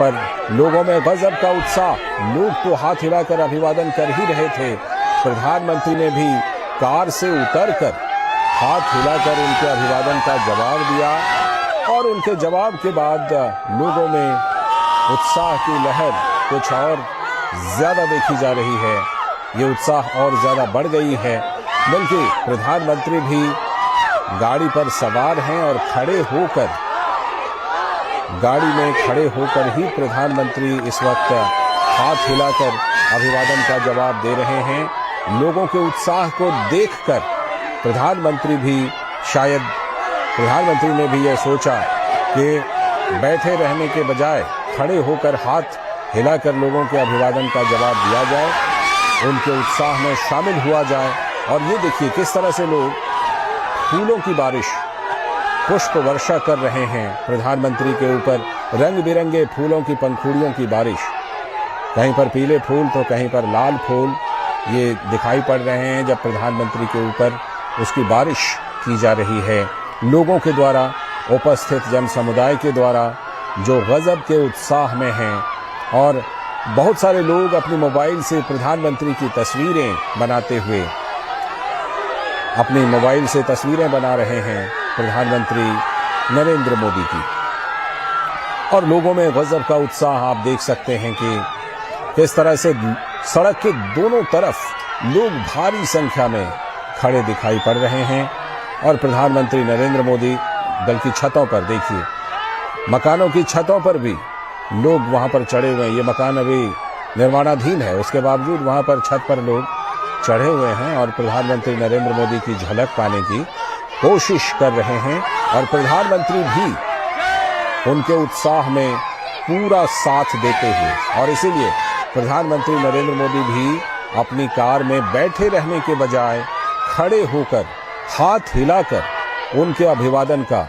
पर लोगों में गजब का उत्साह। लोग तो हाथ हिलाकर अभिवादन कर ही रहे थे। प्रधानमंत्री ने भी कार से उतरकर हाथ हिलाकर उनके अभिवादन का जवाब दिया और उनके जवाब के बाद लोगों में उत्साह की लहर कुछ और ज्यादा देखी जा रही है। ये उत्साह और ज्यादा बढ़ गई है, बल्कि प्रधानमंत्री भी गाड़ी पर सवार हैं और गाड़ी में खड़े होकर ही प्रधानमंत्री इस वक्त हाथ हिलाकर अभिवादन का जवाब दे रहे हैं। लोगों के उत्साह को देखकर प्रधानमंत्री ने भी यह सोचा कि बैठे रहने के बजाय खड़े होकर हाथ हिलाकर लोगों के अभिवादन का जवाब दिया जाए, उनके उत्साह में शामिल हुआ जाए। और ये देखिए किस तरह से लोग फूलों की बारिश, पुष्प वर्षा कर रहे हैं प्रधानमंत्री के ऊपर। रंग बिरंगे फूलों की पंखुड़ियों की बारिश, कहीं पर पीले फूल तो कहीं पर लाल फूल ये दिखाई पड़ रहे हैं जब प्रधानमंत्री के ऊपर उसकी बारिश की जा रही है। लोगों के द्वारा, उपस्थित जन समुदाय के द्वारा जो गजब के उत्साह में हैं, और बहुत सारे लोग अपने मोबाइल से प्रधानमंत्री की तस्वीरें बनाते हुए बना रहे हैं प्रधानमंत्री नरेंद्र मोदी की। और लोगों में गजब का उत्साह आप देख सकते हैं कि किस तरह से सड़क के दोनों तरफ लोग भारी संख्या में खड़े दिखाई पड़ रहे हैं। और प्रधानमंत्री नरेंद्र मोदी दल की छतों पर देखिए, मकानों की छतों पर भी लोग वहां पर चढ़े हुए हैं। ये मकान अभी निर्माणाधीन है, उसके बावजूद वहां पर छत पर लोग चढ़े हुए हैं और प्रधानमंत्री नरेंद्र मोदी की झलक पाने की कोशिश कर रहे हैं। और प्रधानमंत्री भी उनके उत्साह में पूरा साथ देते हुए, और इसीलिए प्रधानमंत्री नरेंद्र मोदी भी अपनी कार में बैठे रहने के बजाय खड़े होकर हाथ हिलाकर उनके अभिवादन का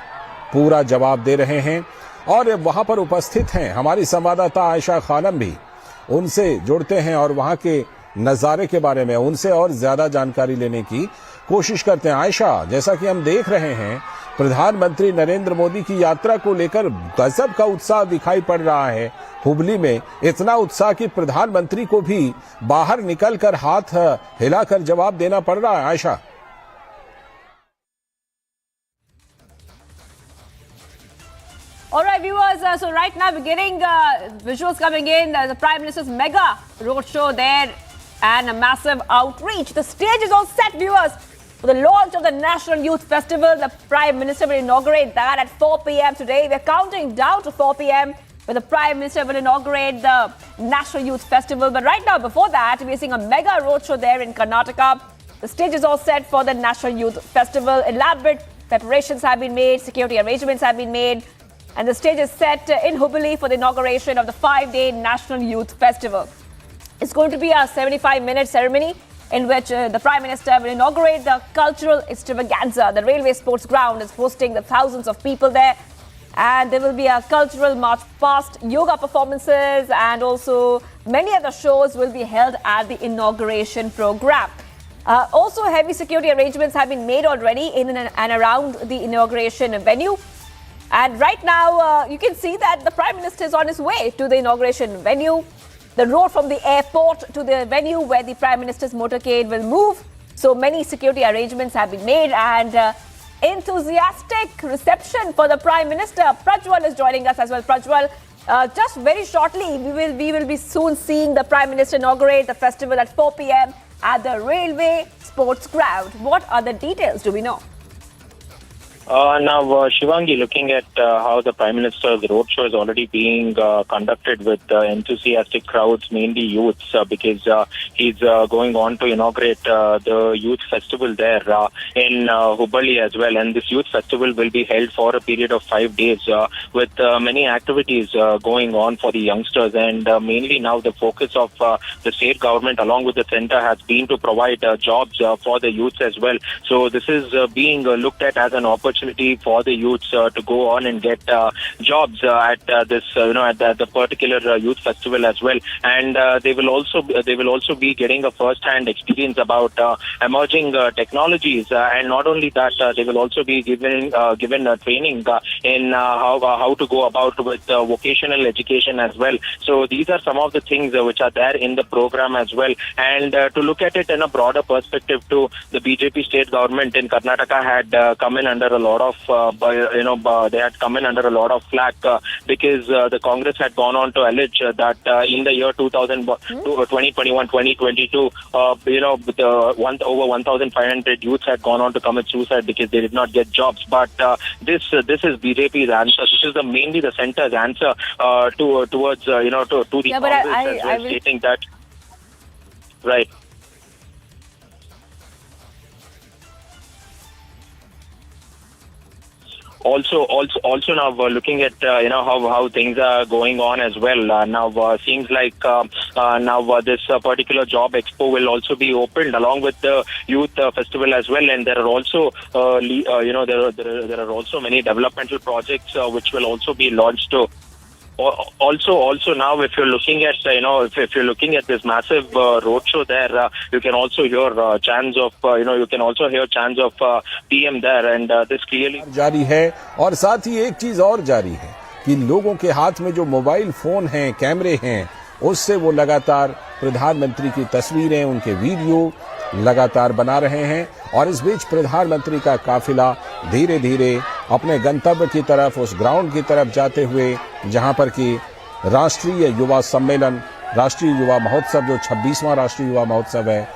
पूरा जवाब दे रहे हैं। और वहां पर उपस्थित हैं हमारी संवाददाता आयशा खानम भी, उनसे जुड़ते हैं और वहां के नजारे के बारे में उनसे और ज्यादा जानकारी लेने की कोशिश करते हैं। आयशा, जैसा कि हम देख रहे हैं प्रधानमंत्री नरेंद्र मोदी की यात्रा को लेकर गजब का उत्साह दिखाई पड़ रहा है हुबली में। इतना उत्साह कि प्रधानमंत्री को भी बाहर निकलकर हाथ हिलाकर जवाब देना पड़ रहा है। Ayesha, All right, viewers. So right now we're getting visuals coming in. The Prime Minister's mega roadshow there and a massive outreach. The stage is all set, viewers, for the launch of the National Youth Festival. The Prime Minister will inaugurate that at 4 p.m. today. We're counting down to 4 p.m. where the Prime Minister will inaugurate the National Youth Festival. But right now, before that, we're seeing a mega roadshow there in Karnataka. The stage is all set for the National Youth Festival. Elaborate preparations have been made. Security arrangements have been made. And the stage is set in Hubballi for the inauguration of the 5-day National Youth Festival. It's going to be a 75-minute ceremony in which the Prime Minister will inaugurate the cultural extravaganza. The railway sports ground is hosting the thousands of people there. And there will be a cultural march past, yoga performances, and also many other shows will be held at the inauguration program. Also, heavy security arrangements have been made already in and around the inauguration venue. And right now, you can see that the Prime Minister is on his way to the inauguration venue. The road from the airport to the venue where the Prime Minister's motorcade will move. So many security arrangements have been made and enthusiastic reception for the Prime Minister. Prajwal is joining us as well. Prajwal, just very shortly, we will be soon seeing the Prime Minister inaugurate the festival at 4 p.m. at the railway sports ground. What other details do we know? Now, Shivangi, looking at how the Prime Minister's roadshow is already being conducted with enthusiastic crowds, mainly youths, because he's going on to inaugurate the youth festival there in Hubballi as well. And this youth festival will be held for a period of 5 days with many activities going on for the youngsters. And mainly now the focus of the state government along with the centre has been to provide jobs for the youths as well. So this is being looked at as an opportunity opportunity for the youths to go on and get jobs at this, at the particular youth festival as well. And they will also be getting a first-hand experience about emerging technologies, and not only that, they will also be given training in how to go about with vocational education as well. So these are some of the things which are there in the program as well. And to look at it in a broader perspective too, the BJP state government in Karnataka had come in under a lot of, they had come in under a lot of flack because the Congress had gone on to allege that in the year 2021, 2022, over 1,500 youths had gone on to commit suicide because they did not get jobs. But this is BJP's answer. This is mainly the centre's answer towards to the Congress as well, stating that. Right. Also now looking at how things are going on as well. Now seems like now this particular job expo will also be opened along with the youth festival as well, and there are also there are also many developmental projects which will also be launched too. Also now, if you're looking at if you're looking at this massive roadshow there, you can also hear chants of chants of PM there, and this clearly जारी है। और साथ ही एक चीज और जारी है कि लोगों के हाथ में जो मोबाइल फोन हैं, कैमरे हैं, उससे वो लगातार प्रधानमंत्री की तस्वीरें, उनके वीडियो लगातार बना रहे हैं। और इस बीच प्रधानमंत्री का काफिला धीरे धीरे अपने गंतव्य की तरफ, उस ग्राउंड की तरफ जाते हुए, जहां पर कि राष्ट्रीय युवा सम्मेलन, राष्ट्रीय युवा महोत्सव, जो 26वां राष्ट्रीय युवा महोत्सव है,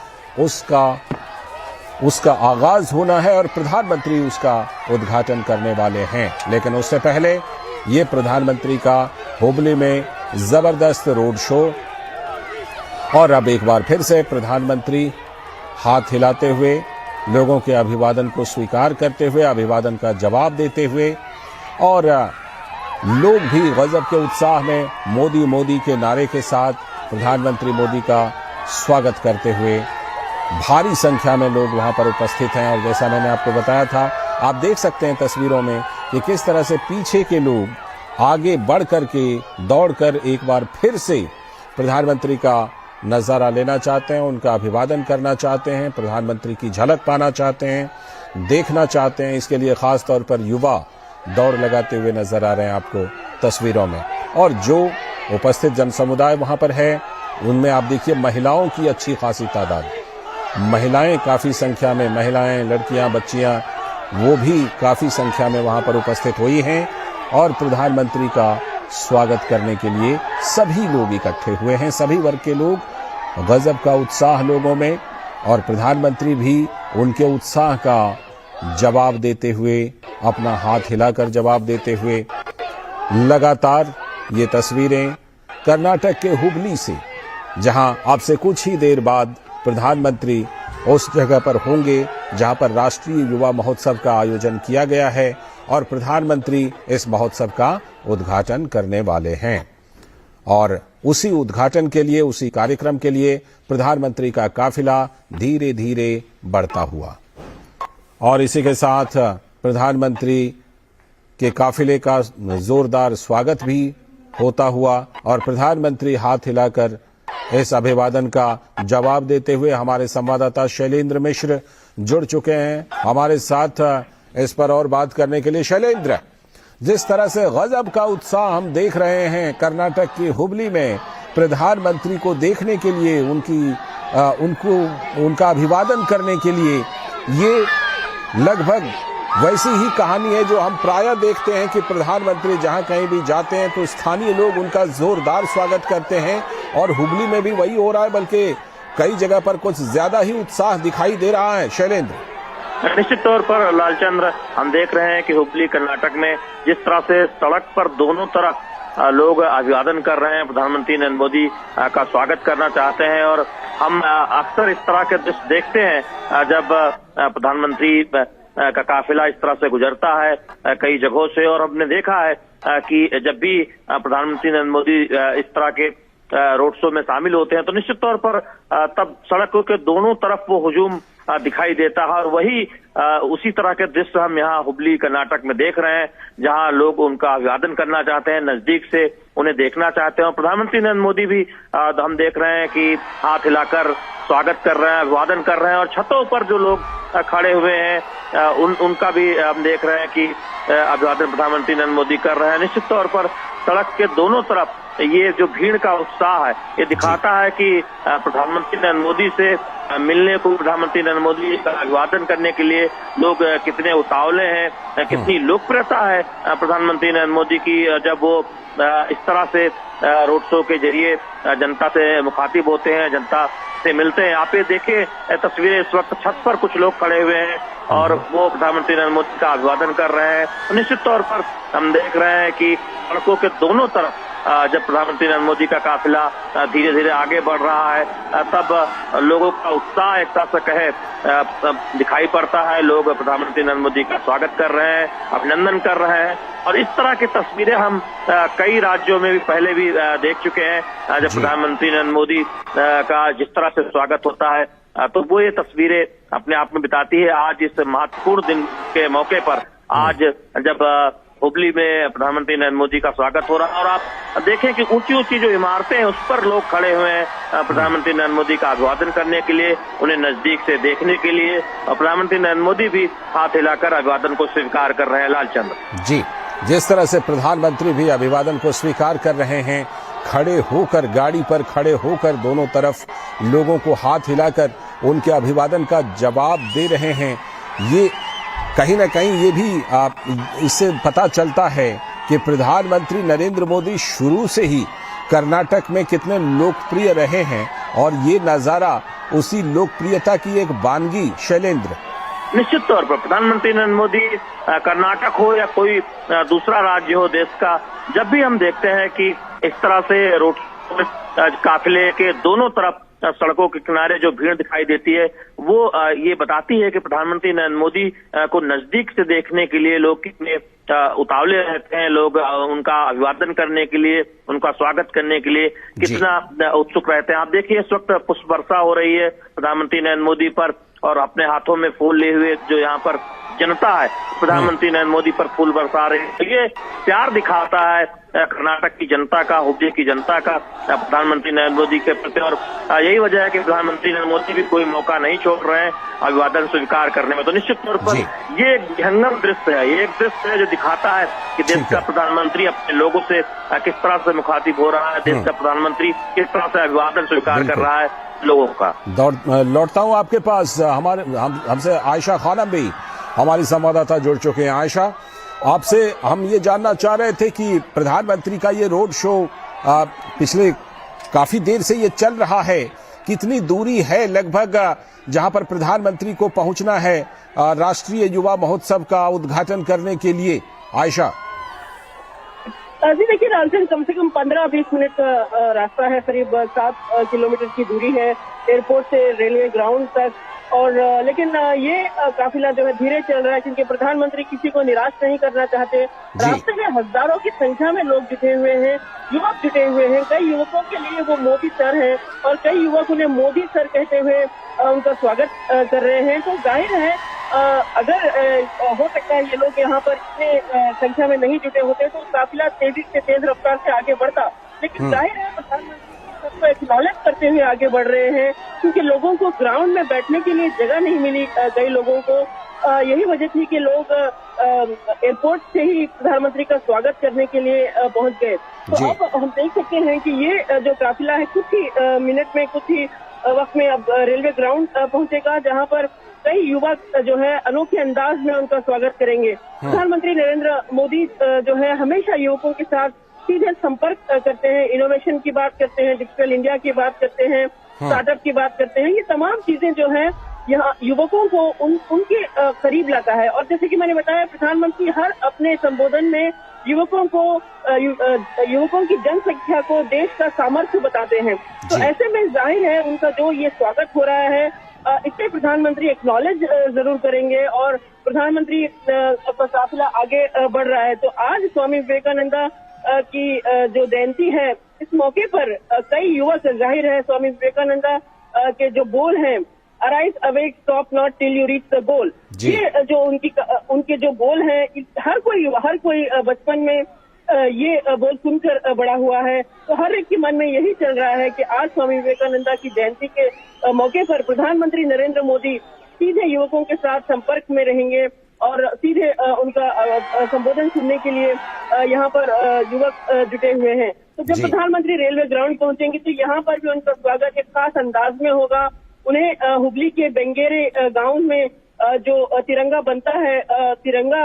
उसका आगाज होना है और प्रधानमंत्री उसका उद्घाटन करने वाले हैं। लेकिन उससे पहले ये प्रधानमंत्री का हुबली में जबरदस्त रोड शो। और अब एक बार फिर से प्रधानमंत्री हाथ हिलाते हुए, लोगों के अभिवादन को स्वीकार करते हुए, अभिवादन का जवाब देते हुए, और लोग भी गजब के उत्साह में मोदी मोदी के नारे के साथ प्रधानमंत्री मोदी का स्वागत करते हुए भारी संख्या में लोग वहां पर उपस्थित हैं। और जैसा मैंने आपको बताया था, आप देख सकते हैं तस्वीरों में कि किस तरह से पीछे के लोग आगे बढ़ करके, दौड़कर एक बार फिर से प्रधानमंत्री का नजारा लेना चाहते हैं, उनका अभिवादन करना चाहते हैं, प्रधानमंत्री की झलक पाना चाहते हैं, देखना चाहते हैं। इसके लिए खास तौर पर युवा दौड़ लगाते हुए नजर आ रहे हैं आपको तस्वीरों में। और जो उपस्थित जनसमुदाय वहां पर है, उनमें आप देखिए महिलाओं की अच्छी खासी तादाद, महिलाएं काफी संख्या में, महिलाएं, लड़कियां, बच्चियां, वो भी काफी संख्या में वहां पर उपस्थित हुई हैं। और प्रधानमंत्री का स्वागत करने के लिए सभी लोग इकट्ठे हुए हैं, सभी वर्ग के लोग। गजब का उत्साह लोगों में, और प्रधानमंत्री भी उनके उत्साह का जवाब देते हुए, अपना हाथ हिलाकर जवाब देते हुए। लगातार ये तस्वीरें कर्नाटक के हुबली से, जहां आपसे कुछ ही देर बाद प्रधानमंत्री उस जगह पर होंगे जहां पर राष्ट्रीय युवा महोत्सव का आयोजन किया गया है, और प्रधानमंत्री इस महोत्सव का उद्घाटन करने वाले हैं। और उसी उद्घाटन के लिए, उसी कार्यक्रम के लिए प्रधानमंत्री का काफिला धीरे धीरे बढ़ता हुआ, और इसी के साथ प्रधानमंत्री के काफिले का जोरदार स्वागत भी होता हुआ, और प्रधानमंत्री हाथ हिलाकर इस अभिवादन का जवाब देते हुए। हमारे संवाददाता शैलेंद्र मिश्र जुड़ चुके हैं हमारे साथ इस पर और बात करने के लिए। शैलेंद्र, जिस तरह से गजब का उत्साह हम देख रहे हैं कर्नाटक की हुबली में प्रधानमंत्री को देखने के लिए, उनका अभिवादन करने के लिए, ये लगभग वैसी ही कहानी है जो हम प्रायः देखते हैं कि प्रधानमंत्री जहां कहीं भी जाते हैं तो स्थानीय लोग उनका जोरदार स्वागत करते हैं। और हुबली में भी वही हो रहा है, बल्कि कई जगह पर कुछ ज्यादा ही उत्साह दिखाई दे रहा है। शैलेंद्र, निश्चित तौर पर लालचंद्र, हम देख रहे हैं कि हुबली कर्नाटक में जिस तरह से सड़क पर दोनों तरफ लोग अभिवादन कर रहे हैं, प्रधानमंत्री नरेंद्र मोदी का स्वागत करना चाहते हैं। और हम अक्सर इस तरह के दृश्य देखते हैं जब प्रधानमंत्री का काफिला इस तरह से गुजरता है कई जगहों से। और हमने देखा है कि जब भी प्रधानमंत्री नरेंद्र मोदी इस तरह के रोड शो में शामिल होते हैं तो निश्चित तौर पर तब सड़कों के दोनों तरफ वो हुजूम दिखाई देता है। और वही उसी तरह के दृश्य हम यहाँ हुबली कर्नाटक में देख रहे हैं, जहां लोग उनका अभिवादन करना चाहते हैं, नजदीक से उन्हें देखना चाहते हैं। और प्रधानमंत्री नरेंद्र मोदी भी हम देख रहे हैं कि हाथ हिलाकर स्वागत कर रहे हैं, अभिवादन कर रहे हैं। और छतों पर जो लोग खड़े हुए हैं उनका भी हम देख रहे हैं कि अभिवादन प्रधानमंत्री नरेंद्र मोदी कर रहे हैं। निश्चित तौर पर सड़क के दोनों तरफ ये जो भीड़ का उत्साह है, ये दिखाता है कि प्रधानमंत्री नरेंद्र मोदी से मिलने को, प्रधानमंत्री नरेंद्र मोदी का अभिवादन करने के लिए लोग कितने उतावले हैं, कितनी लोकप्रियता है प्रधानमंत्री नरेंद्र मोदी की, जब वो इस तरह से रोड शो के जरिए जनता से मुखातिब होते हैं, जनता से मिलते हैं। आप ये देखिए तस्वीरें, इस वक्त छत पर कुछ लोग खड़े हुए हैं और वो प्रधानमंत्री नरेंद्र मोदी का अभिवादन कर रहे हैं। निश्चित तौर पर हम देख रहे हैं कि सड़कों के दोनों तरफ जब प्रधानमंत्री नरेंद्र मोदी का काफिला धीरे धीरे आगे बढ़ रहा है, तब लोगों का उत्साह एक तरह से कहे दिखाई पड़ता है। लोग प्रधानमंत्री नरेंद्र मोदी का स्वागत कर रहे हैं, अभिनंदन कर रहे हैं। और इस तरह की तस्वीरें हम कई राज्यों में भी पहले भी देख चुके हैं, जब प्रधानमंत्री नरेंद्र मोदी का जिस तरह से स्वागत होता है, तो वो ये तस्वीरें अपने आप में बिताती है। आज इस महत्वपूर्ण दिन के मौके पर, आज जब हुबली में प्रधानमंत्री नरेंद्र मोदी का स्वागत हो रहा है और आप देखें कि ऊंची ऊंची जो इमारतें हैं उस पर लोग खड़े हुए हैं प्रधानमंत्री नरेंद्र मोदी का अभिवादन करने के लिए, उन्हें नजदीक से देखने के लिए। और प्रधानमंत्री नरेंद्र मोदी भी हाथ हिलाकर अभिवादन को स्वीकार कर रहे हैं। लालचंद्र जी, जिस तरह से प्रधानमंत्री भी अभिवादन को स्वीकार कर रहे हैं, खड़े होकर, गाड़ी पर खड़े होकर दोनों तरफ लोगों को हाथ हिलाकर उनके अभिवादन का जवाब दे रहे हैं, ये कहीं ना कहीं ये भी इससे पता चलता है कि प्रधानमंत्री नरेंद्र मोदी शुरू से ही कर्नाटक में कितने लोकप्रिय रहे हैं और ये नजारा उसी लोकप्रियता की एक बानगी। शैलेंद्र, निश्चित तौर पर प्रधानमंत्री नरेंद्र मोदी कर्नाटक हो या कोई दूसरा राज्य हो देश का, जब भी हम देखते हैं कि इस तरह से रोड काफिले के दोनों तरफ सड़कों के किनारे जो भीड़ दिखाई देती है, वो ये बताती है कि प्रधानमंत्री नरेंद्र मोदी को नजदीक से देखने के लिए लोग कितने उतावले रहते हैं। लोग उनका अभिवादन करने के लिए, उनका स्वागत करने के लिए कितना उत्सुक रहते हैं। आप देखिए इस वक्त पुष्प वर्षा हो रही है प्रधानमंत्री नरेंद्र मोदी पर, और अपने हाथों में फूल लिए हुए जो यहाँ पर जनता है प्रधानमंत्री नरेंद्र मोदी पर फूल बरसा रही है। ये प्यार दिखाता है कर्नाटक की जनता का, हुबली की जनता का प्रधानमंत्री नरेंद्र मोदी के प्रति। और यही वजह है कि प्रधानमंत्री नरेंद्र मोदी भी कोई मौका नहीं छोड़ रहे हैं अभिवादन स्वीकार करने में। तो निश्चित तौर पर ये एक विहंगम दृश्य है, ये एक दृश्य है जो दिखाता है कि देश का प्रधानमंत्री अपने लोगों से किस तरह से मुखातिब हो रहा है, देश का प्रधानमंत्री किस तरह से अभिवादन स्वीकार कर रहा है लोगों का। लौटता हूँ आपके पास, हमसे आयशा खानम भी हमारी संवाददाता जुड़ चुके हैं। आयशा, आपसे हम ये जानना चाह रहे थे कि प्रधानमंत्री का ये रोड शो पिछले काफी देर से ये चल रहा है, कितनी दूरी है लगभग जहां पर प्रधानमंत्री को पहुंचना है राष्ट्रीय युवा महोत्सव का उद्घाटन करने के लिए? आयशा जी देखिए राजन, कम से कम 15-20 मिनट का रास्ता है, करीब 7 किलोमीटर की दूरी है एयरपोर्ट से रेलवे ग्राउंड तक। और लेकिन ये काफिला जो है धीरे चल रहा है, क्योंकि प्रधानमंत्री किसी को निराश नहीं करना चाहते। रास्ते में हजारों की संख्या में लोग जुटे हुए हैं, युवक जुटे हुए हैं। कई युवकों के लिए वो मोदी सर है और कई युवक उन्हें मोदी सर कहते हुए उनका स्वागत कर रहे हैं। तो जाहिर है अगर हो सकता है ये लोग यहाँ पर इतने संख्या में नहीं जुटे होते तो काफिला तेजी से, तेज रफ्तार से आगे बढ़ता। लेकिन जाहिर है प्रधानमंत्री सबको एक्नॉलेज करते हुए आगे बढ़ रहे हैं, क्योंकि लोगों को ग्राउंड में बैठने के लिए जगह नहीं मिली। कई लोगों को यही वजह थी कि लोग एयरपोर्ट से ही प्रधानमंत्री का स्वागत करने के लिए पहुंच गए। तो अब हम देख सकते हैं कि ये जो काफिला है कुछ ही मिनट में, कुछ ही वक्त में अब रेलवे ग्राउंड पहुंचेगा, जहां पर कई युवक जो है अनोखे अंदाज में उनका स्वागत करेंगे। प्रधानमंत्री नरेंद्र मोदी जो है हमेशा युवकों के साथ सीधे संपर्क करते हैं, इनोवेशन की बात करते हैं, डिजिटल इंडिया की बात करते हैं, स्टार्टअप की बात करते हैं। ये तमाम चीजें जो है यहाँ युवकों को उनके करीब लाता है। और जैसे कि मैंने बताया, प्रधानमंत्री हर अपने संबोधन में युवकों की जनसंख्या को देश का सामर्थ्य बताते हैं। तो ऐसे में जाहिर है उनका जो ये स्वागत हो रहा है इससे प्रधानमंत्री एक्नॉलेज जरूर करेंगे और प्रधानमंत्री का काफिला आगे बढ़ रहा है। तो आज स्वामी विवेकानंद की जो जयंती है, इस मौके पर कई युवक, जाहिर है स्वामी विवेकानंद के जो बोल हैं arise awake stop not till you reach the goal. ये जो उनके जो गोल हैं, हर कोई बचपन में ये बोल सुनकर बड़ा हुआ है। तो हर एक के मन में यही चल रहा है कि आज स्वामी विवेकानंद की जयंती के मौके पर प्रधानमंत्री नरेंद्र मोदी सीधे युवकों के साथ संपर्क में रहेंगे और सीधे उनका संबोधन सुनने के लिए यहाँ पर युवक जुटे हुए हैं। तो जब प्रधानमंत्री रेलवे ग्राउंड पहुंचेंगे तो यहाँ पर भी उनका स्वागत एक खास अंदाज में होगा। उन्हें हुबली के बेंगेरे गांव में जो तिरंगा बनता है, तिरंगा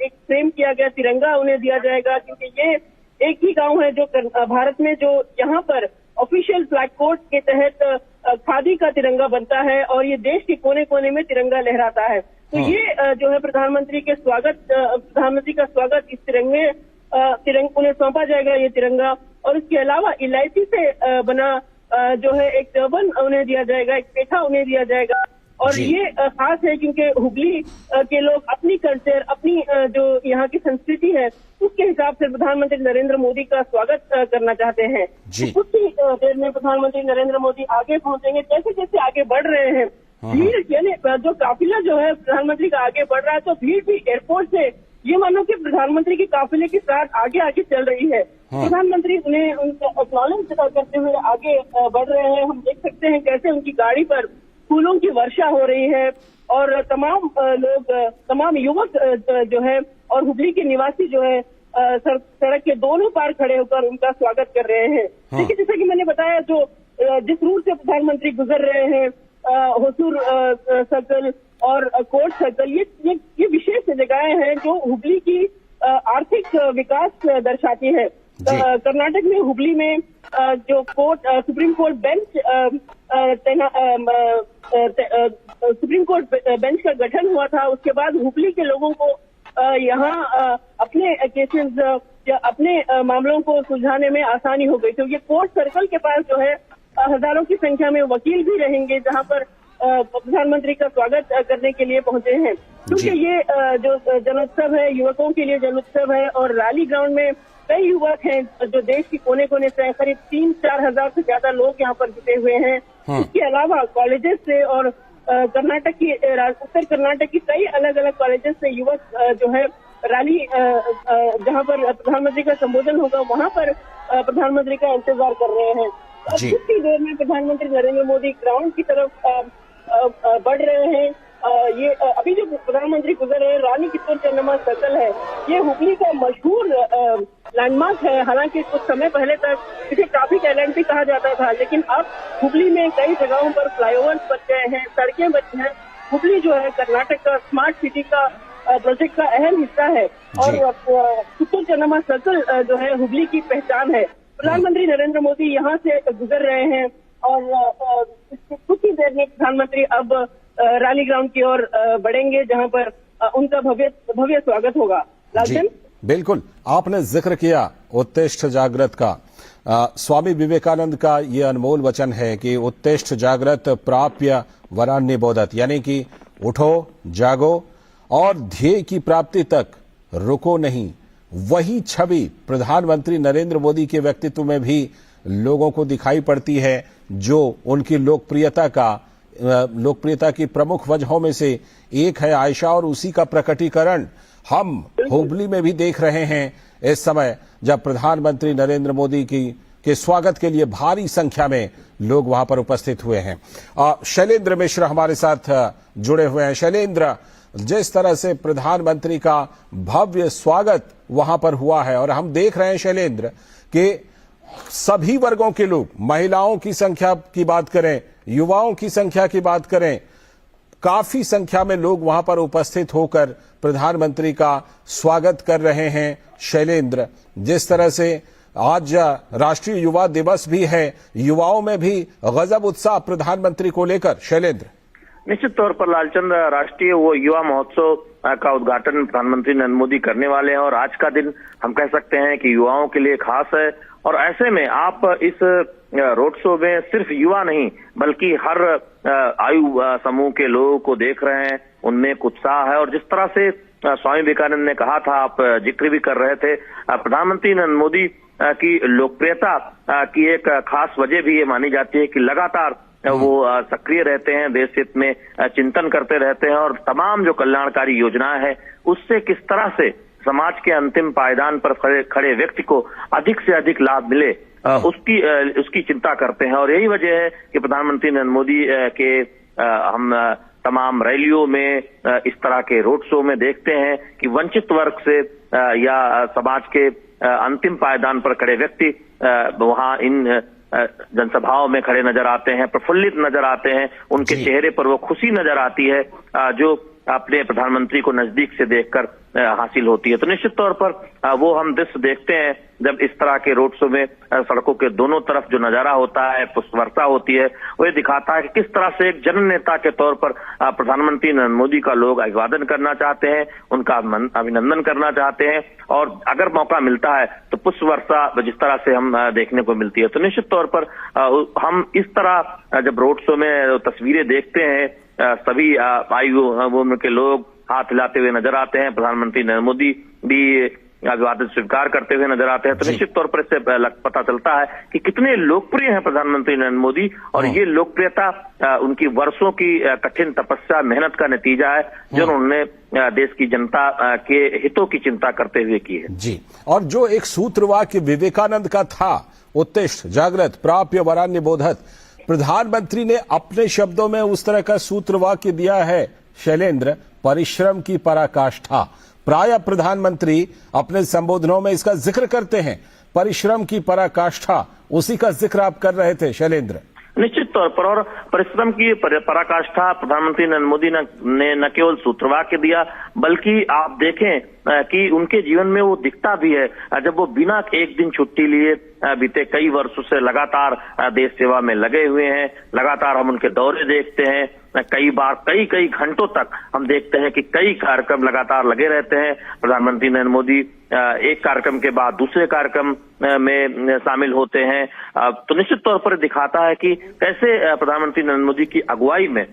एक फ्रेम किया गया तिरंगा उन्हें दिया जाएगा, क्योंकि ये एक ही गांव है जो भारत में जो यहाँ पर ऑफिशियल फ्लैग कोड के तहत खादी का तिरंगा बनता है और ये देश के कोने कोने में तिरंगा लहराता है। तो ये जो है प्रधानमंत्री का स्वागत इस तिरंगे उन्हें सौंपा जाएगा ये तिरंगा। और इसके अलावा इलायची से बना जो है एक टर्बन उन्हें दिया जाएगा, एक पेठा उन्हें दिया जाएगा। और ये खास है क्योंकि हुबली के लोग अपनी कल्चर, अपनी जो यहाँ की संस्कृति है उसके हिसाब से प्रधानमंत्री नरेंद्र मोदी का स्वागत करना चाहते हैं। तो कुछ ही देर में प्रधानमंत्री नरेंद्र मोदी आगे पहुंचेंगे। जैसे जैसे आगे बढ़ रहे हैं भीड़, यानी जो काफिला जो है प्रधानमंत्री का आगे बढ़ रहा है, तो भीड़ भी एयरपोर्ट से ये मानो कि प्रधानमंत्री के काफिले के साथ आगे आगे चल रही है। प्रधानमंत्री उन्हें उनका एक्नॉलेज करते हुए आगे बढ़ रहे हैं। हम देख सकते हैं कैसे उनकी गाड़ी पर फूलों की वर्षा हो रही है और तमाम युवक जो है और हुबली के निवासी जो है सड़क के दोनों पार खड़े होकर उनका स्वागत कर रहे हैं। देखिए, जैसा कि मैंने बताया, जो जिस रूट से प्रधानमंत्री गुजर रहे हैं, होसूर सर्कल और कोर्ट सर्कल, ये विशेष जगहें हैं जो हुबली की आर्थिक विकास दर्शाती है। कर्नाटक में हुबली में जो सुप्रीम कोर्ट बेंच का गठन हुआ था, उसके बाद हुबली के लोगों को यहाँ अपने केसेस या अपने मामलों को सुलझाने में आसानी हो गई। तो ये कोर्ट सर्कल के पास जो है हजारों की संख्या में वकील भी रहेंगे जहाँ पर प्रधानमंत्री का स्वागत करने के लिए पहुंचे हैं। क्योंकि ये जो जनोत्सव है, युवकों के लिए जनोत्सव है और रैली ग्राउंड में कई युवक हैं जो देश के कोने कोने से, करीब 3-4 हजार से ज्यादा लोग यहाँ पर जुटे हुए हैं। इसके अलावा कॉलेजेस से और उत्तर कर्नाटक की कई अलग अलग कॉलेजेस से युवक जो है रैली जहाँ पर प्रधानमंत्री का संबोधन होगा वहाँ पर प्रधानमंत्री का इंतजार कर रहे हैं। अब कुछ ही देर में प्रधानमंत्री नरेंद्र मोदी ग्राउंड की तरफ बढ़ रहे हैं। ये अभी जो प्रधानमंत्री गुजर रहे हैं, रानी कित्तूर चेन्नम्मा सर्कल है, ये हुबली का मशहूर लैंडमार्क है। हालांकि कुछ समय पहले तक इसे ट्रैफिक आइलैंड भी कहा जाता था, लेकिन अब हुबली में कई जगहों पर फ्लाईओवर्स बन गए हैं, सड़कें बनी हैं। हुबली जो है कर्नाटक का स्मार्ट सिटी का प्रोजेक्ट का अहम हिस्सा है और कित्तूर चेन्नम्मा सर्कल जो है हुबली की पहचान है। प्रधानमंत्री नरेंद्र मोदी यहाँ से गुजर रहे हैं और कुछ ही देर में प्रधानमंत्री अब रैली ग्राउंड की ओर बढ़ेंगे जहाँ पर उनका भव्य स्वागत होगा। लालचंद, बिल्कुल, आपने जिक्र किया उत्तिष्ठ जागृत का। स्वामी विवेकानंद का ये अनमोल वचन है कि उत्तिष्ठ जागृत प्राप्य वरान्य बोधत, यानी कि उठो, जागो और ध्येय की प्राप्ति तक रुको नहीं। वही छवि प्रधानमंत्री नरेंद्र मोदी के व्यक्तित्व में भी लोगों को दिखाई पड़ती है, जो उनकी लोकप्रियता की प्रमुख वजहों में से एक है आयशा, और उसी का प्रकटीकरण हम हुबली में भी देख रहे हैं इस समय, जब प्रधानमंत्री नरेंद्र मोदी के स्वागत के लिए भारी संख्या में लोग वहां पर उपस्थित हुए हैं। शैलेंद्र मिश्र हमारे साथ जुड़े हुए हैं। शैलेंद्र, जिस तरह से प्रधानमंत्री का भव्य स्वागत वहां पर हुआ है और हम देख रहे हैं शैलेंद्र कि सभी वर्गों के लोग, महिलाओं की संख्या की बात करें, युवाओं की संख्या की बात करें, काफी संख्या में लोग वहां पर उपस्थित होकर प्रधानमंत्री का स्वागत कर रहे हैं। शैलेंद्र, जिस तरह से आज राष्ट्रीय युवा दिवस भी है, युवाओं में भी गजब उत्साह प्रधानमंत्री को लेकर। शैलेंद्र, निश्चित तौर पर लालचंद, राष्ट्रीय वो युवा महोत्सव का उद्घाटन प्रधानमंत्री नरेंद्र मोदी करने वाले हैं और आज का दिन हम कह सकते हैं कि युवाओं के लिए खास है। और ऐसे में आप इस रोड शो में सिर्फ युवा नहीं बल्कि हर आयु समूह के लोगों को देख रहे हैं, उनमें एक उत्साह है। और जिस तरह से स्वामी विवेकानंद ने कहा था, आप जिक्र भी कर रहे थे, प्रधानमंत्री नरेंद्र मोदी की लोकप्रियता की एक खास वजह भी ये मानी जाती है कि लगातार वो सक्रिय रहते हैं, देश हित में चिंतन करते रहते हैं और तमाम जो कल्याणकारी योजनाएं हैं उससे किस तरह से समाज के अंतिम पायदान पर खड़े व्यक्ति को अधिक से अधिक लाभ मिले उसकी चिंता करते हैं। और यही वजह है कि प्रधानमंत्री नरेंद्र मोदी के हम तमाम रैलियों में इस तरह के रोड शो में देखते हैं कि वंचित वर्ग से या समाज के अंतिम पायदान पर खड़े व्यक्ति वहां इन जनसभाओं में खड़े नजर आते हैं, प्रफुल्लित नजर आते हैं, उनके चेहरे पर वो खुशी नजर आती है जो अपने प्रधानमंत्री को नजदीक से देखकर हासिल होती है। तो निश्चित तौर पर वो हम दृश्य देखते हैं जब इस तरह के रोड शो में सड़कों के दोनों तरफ जो नजारा होता है, पुष्पवर्षा होती है, वो ये दिखाता है कि किस तरह से एक जन नेता के तौर पर प्रधानमंत्री नरेंद्र मोदी का लोग अभिवादन करना चाहते हैं, उनका अभिनंदन करना चाहते हैं और अगर मौका मिलता है तो पुष्पवर्षा जिस तरह से हम देखने को मिलती है। तो निश्चित तौर पर हम इस तरह जब रोड शो में तस्वीरें देखते हैं सभी आयु उम्र के लोग हाथ हिलाते हुए नजर आते हैं, प्रधानमंत्री नरेंद्र मोदी भी अभिवादन स्वीकार करते हुए नजर आते हैं। तो निश्चित तौर पर इससे पता चलता है कि कितने लोकप्रिय हैं प्रधानमंत्री नरेंद्र मोदी और ये लोकप्रियता उनकी वर्षों की कठिन तपस्या मेहनत का नतीजा है जो उन्होंने देश की जनता के हितों की चिंता करते हुए की है। जी, और जो एक सूत्र वाक्य विवेकानंद का था, उत्तिष्ठ जागृत प्राप्य वरान्य बोधत, प्रधानमंत्री ने अपने शब्दों में उस तरह का सूत्र वाक्य दिया है शैलेंद्र, परिश्रम की पराकाष्ठा। प्राय प्रधानमंत्री अपने संबोधनों में इसका जिक्र करते हैं, परिश्रम की पराकाष्ठा, उसी का जिक्र आप कर रहे थे शैलेंद्र। निश्चित तौर पर और परिश्रम की पराकाष्ठा प्रधानमंत्री नरेंद्र मोदी ने न केवल सूत्रवाक्य दिया बल्कि आप देखें कि उनके जीवन में वो दिखता भी है जब वो बिना एक दिन छुट्टी लिए बीते कई वर्षों से लगातार देश सेवा में लगे हुए हैं। लगातार हम उनके दौरे देखते हैं, कई बार कई घंटों तक हम देखते हैं कि कई कार्यक्रम लगातार लगे रहते हैं। प्रधानमंत्री नरेंद्र मोदी एक कार्यक्रम के बाद दूसरे कार्यक्रम में शामिल होते हैं। तो निश्चित तौर पर दिखाता है कि कैसे प्रधानमंत्री नरेंद्र मोदी की अगुवाई में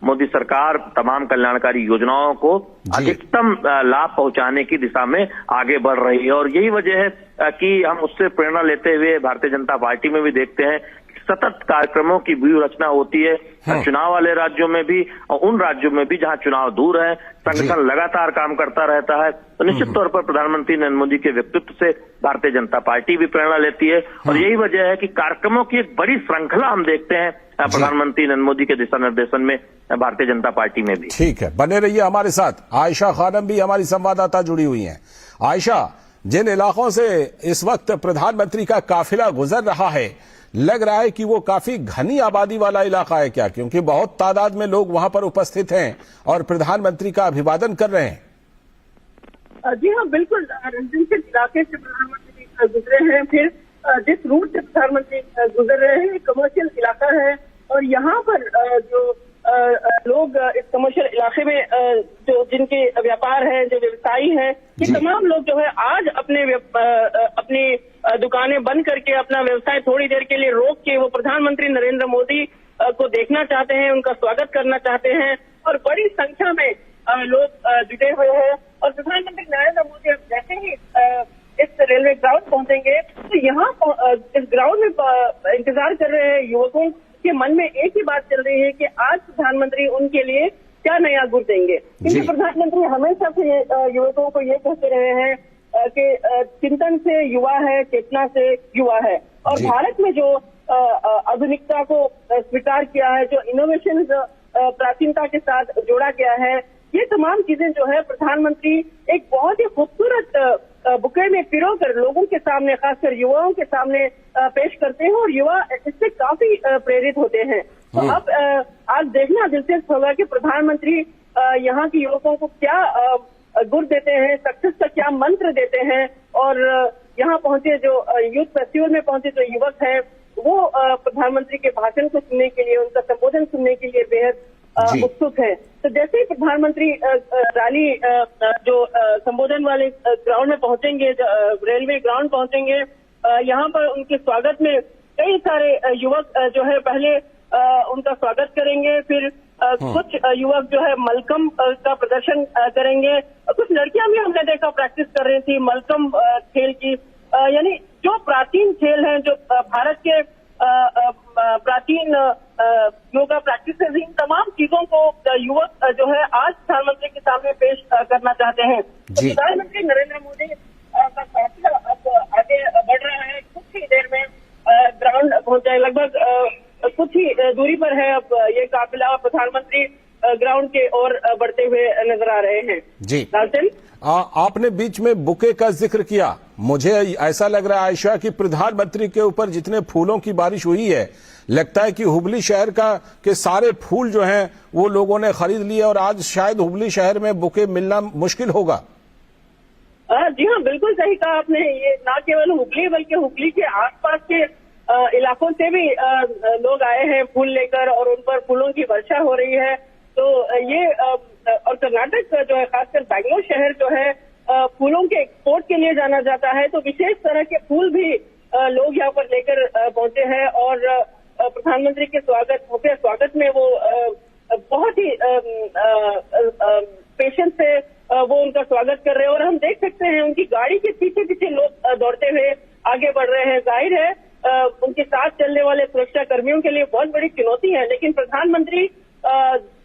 मोदी सरकार तमाम कल्याणकारी योजनाओं को अधिकतम लाभ पहुंचाने की दिशा में आगे बढ़ रही है। और यही वजह है कि हम उससे प्रेरणा लेते हुए भारतीय जनता पार्टी में भी देखते हैं सतत कार्यक्रमों की व्यूह रचना होती है। चुनाव वाले राज्यों में भी और उन राज्यों में भी जहां चुनाव दूर है, संगठन लगातार काम करता रहता है। तो निश्चित तौर पर प्रधानमंत्री नरेंद्र मोदी के व्यक्तित्व से भारतीय जनता पार्टी भी प्रेरणा लेती है और यही वजह है कि कार्यक्रमों की एक बड़ी श्रृंखला हम देखते हैं प्रधानमंत्री नरेंद्र मोदी के दिशा निर्देशन में भारतीय जनता पार्टी में भी। ठीक है, बने रहिए हमारे साथ। आयशा खानम भी हमारी संवाददाता जुड़ी हुई हैं। आयशा, जिन इलाकों से इस वक्त प्रधानमंत्री का काफिला गुजर रहा है, लग रहा है कि वो काफी घनी आबादी वाला इलाका है क्या? क्योंकि बहुत तादाद में लोग वहां पर उपस्थित हैं और प्रधानमंत्री का अभिवादन कर रहे हैं। जी हाँ, बिल्कुल। रेजिडेंशियल इलाके से प्रधानमंत्री गुजरे हैं, फिर जिस रूट से प्रधानमंत्री गुजर रहे हैं कमर्शियल इलाका है और यहाँ पर जो लोग इस कमर्शियल इलाके में जो जिनके व्यापार है, जो व्यवसायी है, ये तमाम लोग जो है आज अपनी दुकानें बंद करके अपना व्यवसाय थोड़ी देर के लिए रोक के वो प्रधानमंत्री नरेंद्र मोदी को देखना चाहते हैं, उनका स्वागत करना चाहते हैं और बड़ी संख्या में लोग जुटे हुए हैं। और प्रधानमंत्री नरेंद्र मोदी जैसे ही इस रेलवे ग्राउंड पहुंचेंगे तो यहाँ इस ग्राउंड में इंतजार कर रहे हैं युवकों के मन में एक ही बात चल रही है कि आज प्रधानमंत्री उनके लिए क्या नया गुर देंगे। क्योंकि प्रधानमंत्री हमेशा से युवकों को ये कहते रहे हैं कि चिंतन से युवा है, चेतना से युवा है। और भारत में जो आधुनिकता को स्वीकार किया है, जो इनोवेशन प्राचीनता के साथ जोड़ा गया है, ये तमाम चीजें जो है प्रधानमंत्री एक बहुत ही खूबसूरत बुके में पिरोकर लोगों के सामने, खासकर युवाओं के सामने पेश करते हैं और युवा इससे काफी प्रेरित होते हैं। तो अब आज देखना दिलचस्प होगा कि प्रधानमंत्री यहाँ के युवकों को क्या गुर देते हैं, सक्सेस का क्या मंत्र देते हैं। और यहाँ पहुंचे जो यूथ फेस्टिवल में पहुंचे जो युवक हैं वो प्रधानमंत्री के भाषण को सुनने के लिए, उनका संबोधन सुनने के लिए बेहद उत्सुक है। तो जैसे ही प्रधानमंत्री रैली जो संबोधन वाले ग्राउंड में पहुंचेंगे, रेलवे ग्राउंड पहुंचेंगे, यहाँ पर उनके स्वागत में कई सारे युवक जो है पहले उनका स्वागत करेंगे, फिर कुछ युवक जो है मलकम का प्रदर्शन करेंगे। कुछ लड़कियां भी हमने देखा प्रैक्टिस कर रही थी मलकम खेल की, यानी जो प्राचीन खेल हैं, जो भारत के प्राचीन योगा प्रैक्टिसेस, इन तमाम चीजों को युवक जो है आज प्रधानमंत्री के सामने पेश करना चाहते हैं। तो प्रधानमंत्री नरेंद्र मोदी का फैसला अब आगे बढ़ रहा है। कुछ ही देर में ग्राउंड पहुंचा, लगभग कुछ ही दूरी पर है अब ये काफिला। प्रधानमंत्री ग्राउंड के ओर बढ़ते हुए नजर आ रहे हैं। जी लालचंद, आपने बीच में बुके का जिक्र किया, मुझे ऐसा लग रहा है आयशा कि प्रधानमंत्री के ऊपर जितने फूलों की बारिश हुई है, लगता है कि हुबली शहर के सारे फूल जो हैं वो लोगों ने खरीद लिए और आज शायद हुबली शहर में बुके मिलना मुश्किल होगा। जी हाँ, बिल्कुल सही कहा आपने। ये न केवल हुबली बल्कि हुबली के आसपास के इलाकों से भी लोग आए हैं फूल लेकर और उन पर फूलों की वर्षा हो रही है। तो ये और कर्नाटक जो है, खासकर बेंगलोर शहर जो है फूलों के एक्सपोर्ट के लिए जाना जाता है, तो विशेष तरह के फूल भी लोग यहाँ पर लेकर पहुंचे हैं और प्रधानमंत्री के भव्य स्वागत में वो बहुत ही पेशेंस से वो उनका स्वागत कर रहे हैं। और हम देख सकते हैं उनकी गाड़ी के पीछे पीछे लोग दौड़ते हुए आगे बढ़ रहे हैं। जाहिर है उनके साथ चलने वाले सुरक्षा कर्मियों के लिए बहुत बड़ी चुनौती है, लेकिन प्रधानमंत्री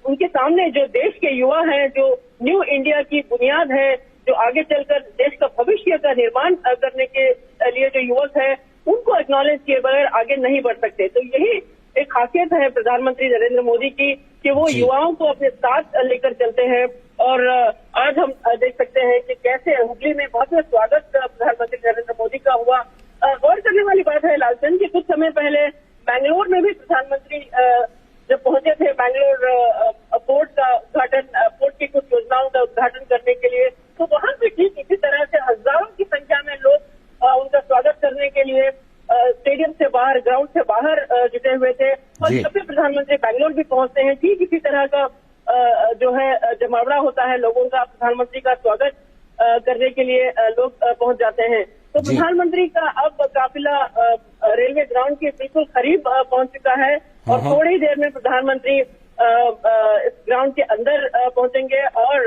उनके सामने जो देश के युवा हैं, जो न्यू इंडिया की बुनियाद है, जो आगे चलकर देश का भविष्य का निर्माण करने के लिए जो युवक है, उनको एक्नॉलेज किए बगैर आगे नहीं बढ़ सकते। तो यही एक खासियत है प्रधानमंत्री नरेंद्र मोदी की कि वो युवाओं को अपने साथ लेकर चलते हैं। और आज हम देख सकते हैं कि कैसे हुबली में बहुत स्वागत प्रधानमंत्री नरेंद्र मोदी का हुआ। गौर करने वाली बात है लालचंद, कि कुछ समय पहले बेंगलोर में भी प्रधानमंत्री जब पहुंचे थे बेंगलोर पोर्ट का उद्घाटन, पोर्ट की कुछ योजनाओं का उद्घाटन करने के लिए, तो वहां भी ठीक इसी तरह से हजारों की संख्या में लोग उनका स्वागत करने के लिए स्टेडियम से बाहर, ग्राउंड से बाहर जुटे हुए थे। और जब भी प्रधानमंत्री बेंगलोर भी पहुंचते हैं, ठीक इसी तरह का जो है जमावड़ा होता है लोगों का। प्रधानमंत्री का स्वागत करने के लिए लोग पहुंच जाते हैं। तो प्रधानमंत्री का अब काफिला रेलवे ग्राउंड के बिल्कुल करीब पहुंच चुका है और थोड़ी देर में प्रधानमंत्री इस ग्राउंड के अंदर पहुंचेंगे और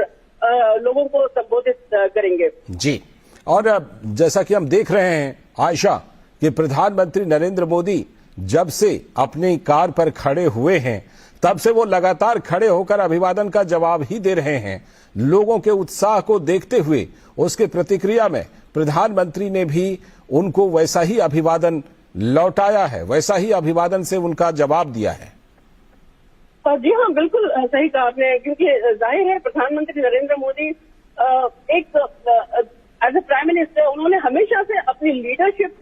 लोगों को संबोधित करेंगे। जी, और जैसा कि हम देख रहे हैं आयशा कि प्रधानमंत्री नरेंद्र मोदी जब से अपनी कार पर खड़े हुए हैं, तब से वो लगातार खड़े होकर अभिवादन का जवाब ही दे रहे हैं। लोगों के उत्साह को देखते हुए उसके प्रतिक्रिया में प्रधानमंत्री ने भी उनको वैसा ही अभिवादन लौटाया है, वैसा ही अभिवादन से उनका जवाब दिया है। जी हाँ, बिल्कुल सही कहा आपने, क्योंकि जाहिर है प्रधानमंत्री नरेंद्र मोदी एक एज ए प्राइम मिनिस्टर उन्होंने हमेशा से अपनी लीडरशिप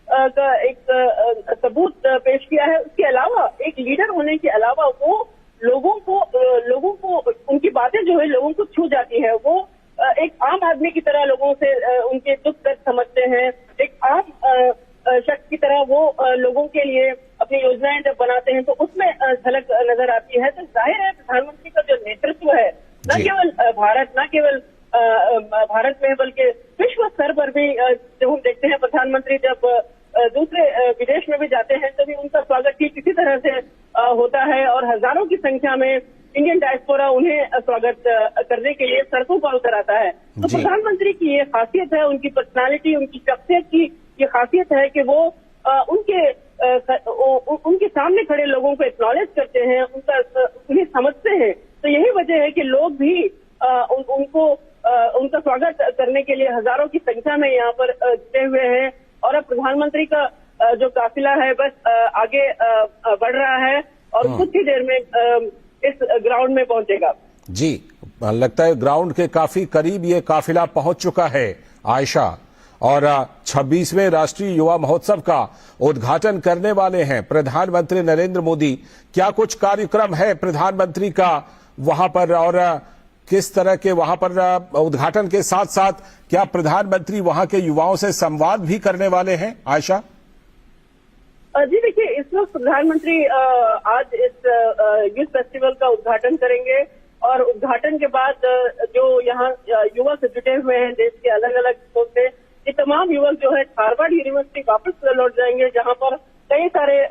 का एक सबूत पेश किया है। उसके अलावा एक लीडर होने के अलावा वो लोगों को उनकी बातें जो है लोगों को छू जाती है। वो एक आम आदमी की तरह लोगों से उनके दुख दर्द समझते हैं। एक आम शख्स की तरह वो लोगों के लिए अपनी योजनाएं जब बनाते हैं तो उसमें झलक नजर आती है। तो जाहिर है प्रधानमंत्री का जो नेतृत्व है, न केवल भारत में बल्कि विश्व स्तर पर भी जब हम देखते हैं प्रधानमंत्री जब दूसरे विदेश में भी जाते हैं तभी उनका स्वागत ठीक इसी तरह से होता है और हजारों की संख्या में इंडियन डायस्पोरा उन्हें स्वागत करने के लिए सड़कों पर उतर आता है। तो प्रधानमंत्री की ये खासियत है, उनकी पर्सनालिटी, उनकी शख्सियत की ये खासियत है कि वो उनके सामने खड़े लोगों को एक्नॉलेज करते हैं, उन्हें समझते हैं। तो यही वजह है कि लोग भी उनका स्वागत करने के लिए हजारों की संख्या में यहाँ पर जुटे हुए हैं। और अब प्रधानमंत्री का जो काफिला है बस आगे बढ़ रहा है और कुछ ही देर में इस ग्राउंड में पहुंचेगा। जी, लगता है ग्राउंड के काफी करीब ये काफिला पहुंच चुका है आयशा, और 26वें राष्ट्रीय युवा महोत्सव का उद्घाटन करने वाले हैं प्रधानमंत्री नरेंद्र मोदी। क्या कुछ कार्यक्रम है प्रधानमंत्री का वहां पर, और किस तरह के वहां पर उद्घाटन के साथ साथ क्या प्रधानमंत्री वहां के युवाओं से संवाद भी करने वाले हैं आयशा? जी देखिए, इस वक्त प्रधानमंत्री आज इस यूथ फेस्टिवल का उद्घाटन करेंगे और उद्घाटन के बाद जो यहाँ युवक जुटे हुए हैं देश के अलग अलग हिस्सों से, ये तमाम युवक जो है हार्वर्ड यूनिवर्सिटी वापस लौट जाएंगे, जहाँ पर कई सारे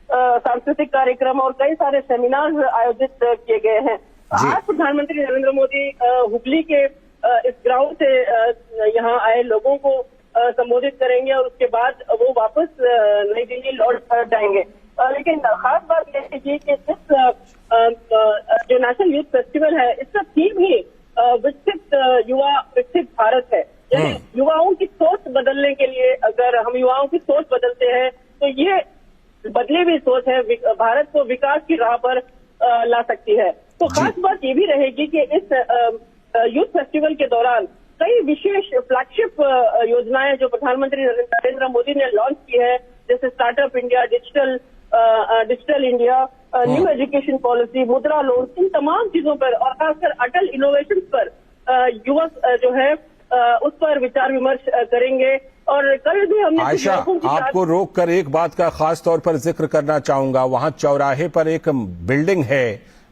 सांस्कृतिक कार्यक्रम और कई सारे सेमिनार आयोजित किए गए हैं। आज प्रधानमंत्री नरेंद्र मोदी हुबली के इस ग्राउंड से यहाँ आए लोगों को संबोधित करेंगे और उसके बाद वो वापस नई दिल्ली लौट जाएंगे। लेकिन खास बात यह है कि इस जो नेशनल यूथ फेस्टिवल है इसका थीम ही विकसित युवा विकसित भारत है। यानी युवाओं की सोच बदलने के लिए अगर हम युवाओं की सोच बदलते हैं तो ये बदली हुई सोच है भारत को विकास की राह पर ला सकती है। तो खास बात ये भी रहेगी कि इस यूथ फेस्टिवल के दौरान कई विशेष फ्लैगशिप योजनाएं जो प्रधानमंत्री नरेंद्र मोदी ने लॉन्च की है, जैसे startup India, digital India, new education policy, मुद्रा लोन, इन तमाम चीजों पर और खासकर अटल इनोवेशन पर युवक जो है उस पर विचार विमर्श करेंगे। और कल भी हमने आयशा, आपको रोक कर एक बात का खास तौर पर जिक्र करना चाहूंगा। वहां चौराहे पर एक बिल्डिंग है,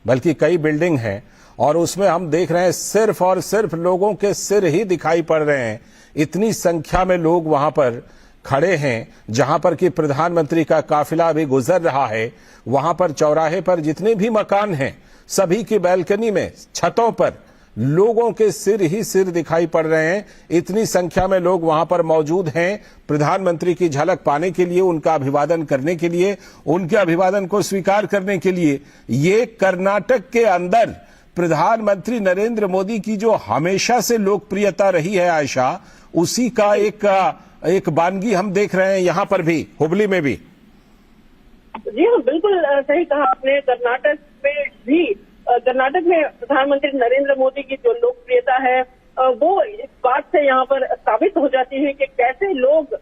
बल्कि कई बिल्डिंग हैं, और उसमें हम देख रहे हैं सिर्फ और सिर्फ लोगों के सिर ही दिखाई पड़ रहे हैं। इतनी संख्या में लोग वहां पर खड़े हैं जहां पर कि प्रधानमंत्री का काफिला अभी गुजर रहा है। वहां पर चौराहे पर जितने भी मकान हैं सभी की बैल्कनी में, छतों पर लोगों के सिर ही सिर दिखाई पड़ रहे हैं। इतनी संख्या में लोग वहां पर मौजूद हैं प्रधानमंत्री की झलक पाने के लिए, उनका अभिवादन करने के लिए, उनके अभिवादन को स्वीकार करने के लिए। ये कर्नाटक के अंदर प्रधानमंत्री नरेंद्र मोदी की जो हमेशा से लोकप्रियता रही है आयशा, उसी का एक बानगी हम देख रहे हैं यहां पर भी, हुबली में भी। जी हाँ, बिल्कुल सही कहा आपने। कर्नाटक में प्रधानमंत्री नरेंद्र मोदी की जो लोकप्रियता है वो इस बात से यहाँ पर साबित हो जाती है कि कैसे लोग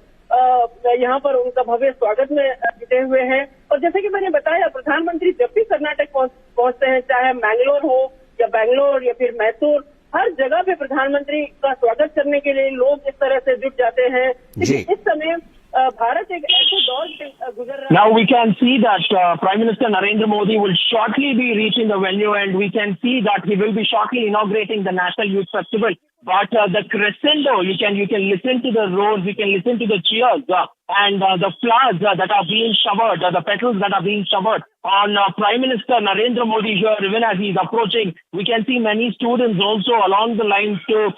यहाँ पर उनका भव्य स्वागत में जुटे हुए हैं। और जैसे कि मैंने बताया, प्रधानमंत्री जब भी कर्नाटक पहुंचते हैं, चाहे मैंगलोर हो या बैंगलोर या फिर मैसूर, हर जगह पे प्रधानमंत्री का स्वागत करने के लिए लोग इस तरह से जुट जाते हैं। इस समय भारत एक ऐसे दौर से गुजर रहा है। Now we can see that Prime Minister Narendra Modi will shortly be reaching the venue, and we can see that he will be shortly inaugurating the National Youth Festival. But the crescendo, you can listen to the roars, you can listen to the cheers and the flowers that are being showered, the petals that are being showered on Prime Minister Narendra Modi here, even as he's approaching. We can see many students also along the lines to,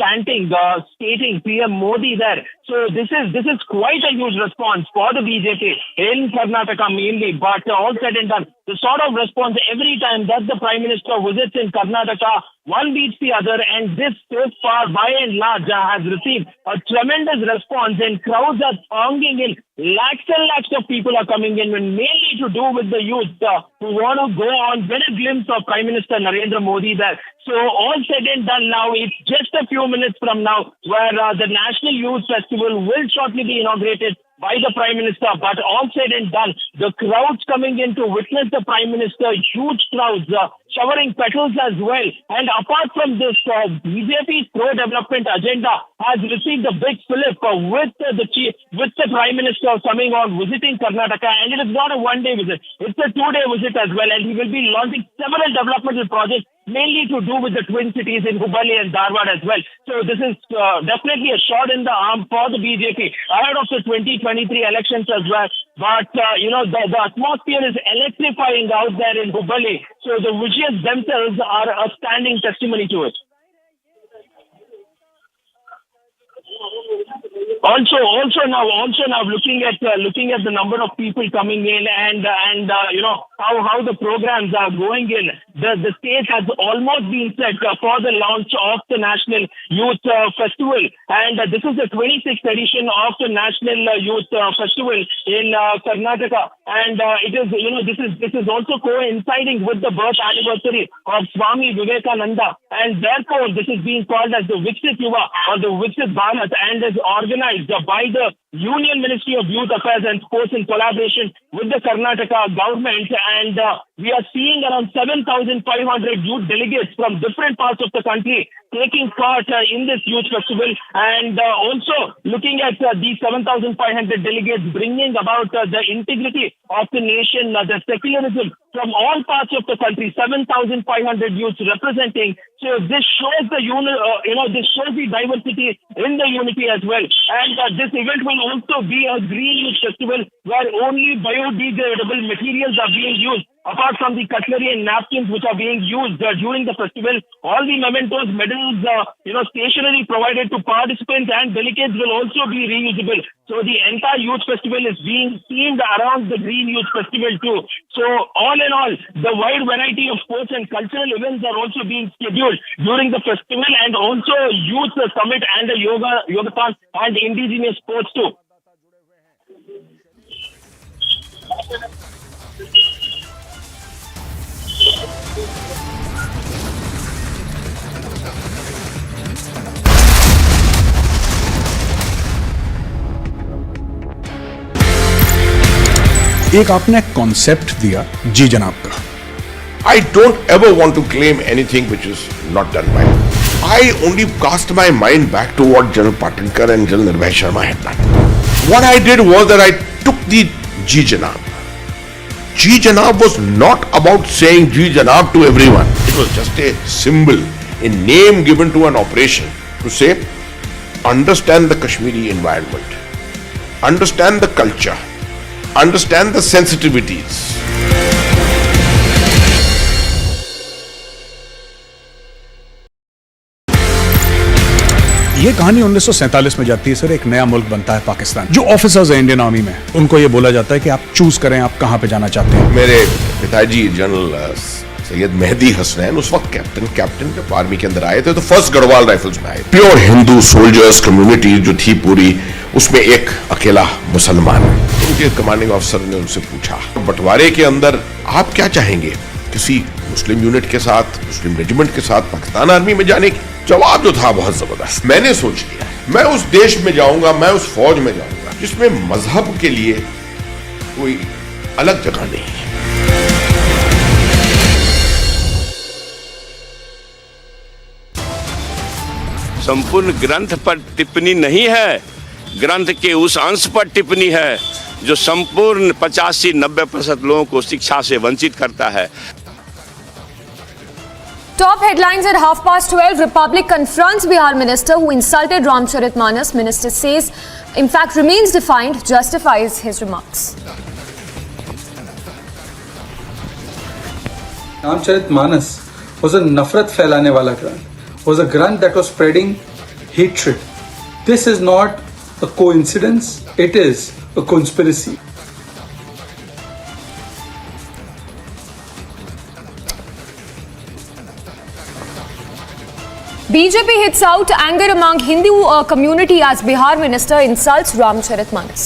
chanting, stating PM Modi there. So this is quite a huge response for the BJP in Karnataka mainly. But all said and done, the sort of response every time that the Prime Minister visits in Karnataka, one beats the other, and this so far by and large has received a tremendous response, and crowds are thronging in. Lakhs and lakhs of people are coming in, and mainly to do with the youth who want to go on, get a glimpse of Prime Minister Narendra Modi there. So all said and done now, it's just a few minutes from now where the National Youth Festival will shortly be inaugurated by the Prime Minister. But all said and done, the crowds coming in to witness the Prime Minister, huge crowds, showering petals as well. And apart from this, BJP's pro-development agenda has received a big fillip with the Prime Minister coming on, visiting Karnataka. And it is not a one-day visit, it's a two-day visit as well. And he will be launching several developmental projects, mainly to do with the twin cities in Hubballi and Dharwad as well. So this is definitely a shot in the arm for the BJP ahead of the 2023 elections as well. But, the atmosphere is electrifying out there in Hubballi. So the visuals themselves are a standing testimony to it. Also now looking at the number of people coming in and how the programs are going in. The stage has almost been set for the launch of the National Youth Festival, and this is the 26th edition of the National Youth Festival in Karnataka, and this is also coinciding with the birth anniversary of Swami Vivekananda, and therefore this is being called as the Viksit Yuva or the Viksit Bharat, and is organized by the Union Ministry of Youth Affairs and Sports in collaboration with the Karnataka government. And we are seeing around 7,500 youth delegates from different parts of the country taking part in this youth festival, and also looking at these 7,500 delegates bringing about the integrity of the nation, the secularism from all parts of the country, 7,500 youths representing. So this shows the diversity in the unity as well. And this event will also be a green youth festival where only biodegradable materials are being used apart from the cutlery and napkins which are being used during the festival, all the mementos, medals, stationery provided to participants and delegates will also be reusable. So the entire youth festival is being themed around the Green Youth Festival too. So all in all, the wide variety of sports and cultural events are also being scheduled during the festival, and also youth summit and the yogathon and indigenous sports too. एक आपने concept दिया जी जनाब का. I don't ever want to claim anything which is not done by me. I only cast my mind back to what General Patinkar and General Nupur Sharma had done. What I did was that I took the Ji Janab. Ji Janab was not about saying Ji Janab to everyone. It was just a symbol, a name given to an operation to say, understand the Kashmiri environment, understand the culture, understand the sensitivities. ये कहानी 1947 में जाती है sir. एक नया मुल्क बनता है पाकिस्तान. जो ऑफिसर्स हैं इंडियन आर्मी में, उनको ये बोला जाता है कि आप चूज करें आप कहां पे जाना चाहते हैं. मेरे पिताजी जनरल सैयद मेहदी हसनैन उस वक्त कैप्टन जब आर्मी के अंदर आए थे तो फर्स्ट गढ़वाल राइफल्स में आए. प्योर हिंदू सोल्जर्स कम्युनिटी जो थी पूरी, उसमें एक अकेला मुसलमान. उनके कमांडिंग ऑफिसर ने उनसे पूछा, बंटवारे के अंदर आप क्या चाहेंगे, किसी मुस्लिम यूनिट के साथ, मुस्लिम रेजिमेंट के साथ पाकिस्तान आर्मी में जाने की? जवाब जो था बहुत जबरदस्त. मैंने सोच लिया मैं उस देश में जाऊंगा, मैं उस फौज में जाऊंगा जिसमें मजहब के लिए कोई अलग जगह नहीं है. संपूर्ण ग्रंथ पर टिप्पणी नहीं है, ग्रंथ के उस अंश पर टिप्पणी है जो संपूर्ण 85-90% लोगों को शिक्षा से वंचित करता है. Top headlines at 12:30. Republic confronts Bihar minister who insulted Ramcharitmanas. Minister says, in fact, remains defiant, justifies his remarks. Ramcharitmanas was a nafrat फैलाने वाला ग्रंथ. Was a grant that was spreading hatred. This is not a coincidence. It is a conspiracy. BJP hits out anger among Hindu community as Bihar minister insults Ramcharitmanas.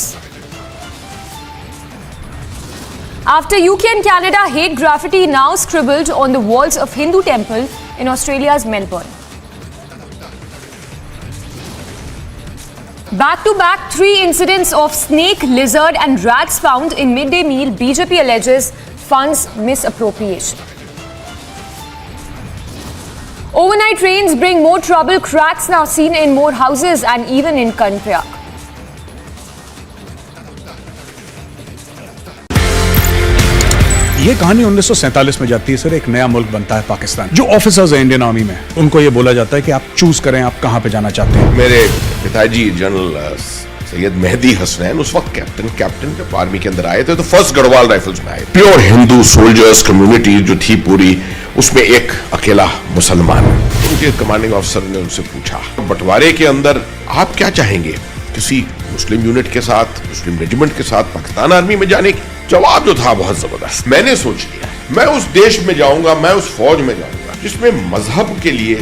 After UK and Canada, hate graffiti now scribbled on the walls of Hindu temple in Australia's Melbourne. Back-to-back 3 incidents of snake, lizard and rats found in midday meal. BJP alleges funds misappropriation. Overnight rains bring more trouble. Cracks now seen in more houses and even in Karnataka. ये कहानी 1947 में जाती है sir. एक नया मुल्क बनता है पाकिस्तान. जो ऑफिसर्स हैं इंडियन आर्मी में, उनको ये बोला जाता है कि आप चूज करें आप कहां पे जाना चाहते हैं. मेरे पिताजी जनरल सैयद मेहदी हसनैन उस वक्त कैप्टन जब आर्मी के अंदर आए थे तो फर्स्ट गढ़वाल राइफल्स में आए. प्योर हिंदू सोल्जर्स कम्युनिटी जो थी पूरी, उसमें एक अकेला मुसलमान. उनके कमांडिंग ऑफिसर ने उनसे पूछा, बंटवारे के अंदर आप क्या चाहेंगे, किसी मुस्लिम यूनिट के साथ, मुस्लिम रेजिमेंट के साथ पाकिस्तान आर्मी में जाने की? जवाब जो था बहुत जबरदस्त. मैंने सोच लिया मैं उस देश में जाऊंगा, मैं उस फौज में जाऊंगा जिसमें मजहब के लिए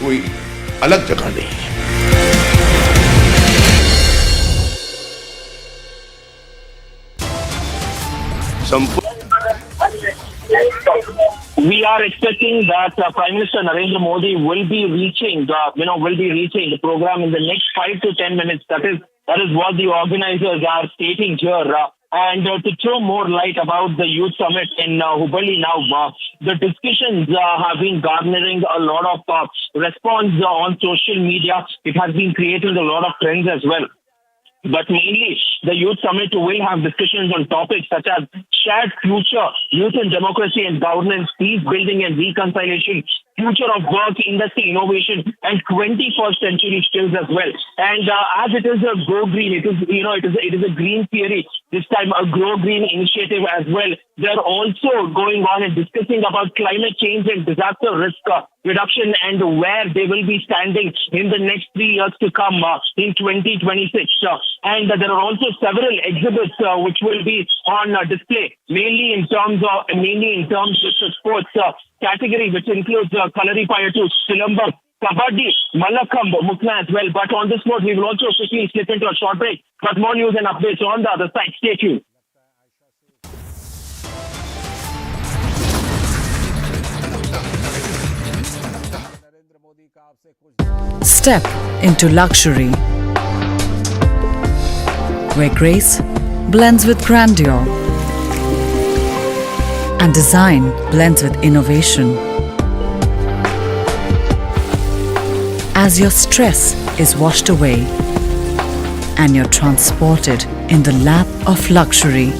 कोई अलग जगह नहीं है. We are expecting that Prime Minister Narendra Modi will be reaching the program in the next 5 to 10 minutes. That is what the organizers are stating here. And to throw more light about the youth summit in Hubballi now, the discussions have been garnering a lot of response on social media. It has been creating a lot of trends as well. But mainly, the Youth Summit will have discussions on topics such as shared future, youth and democracy and governance, peace building and reconciliation, future of work, industry innovation, and 21st century skills as well. And as it is a go green, it is a green theory. this time a Grow Green initiative as well. They're also going on and discussing about climate change and disaster risk reduction and where they will be standing in the next 3 years to come in 2026. And there are also several exhibits which will be on display, mainly in terms of the sports category, which includes Kalaripayattu, Silambam, Kabaddi, Malakhamb, Mukna as well. But on this note, we will also quickly slip into a short break. But more news and updates on the other side. Stay tuned. Step into luxury, where grace blends with grandeur and design blends with innovation. As your stress is washed away and you're transported in the lap of luxury.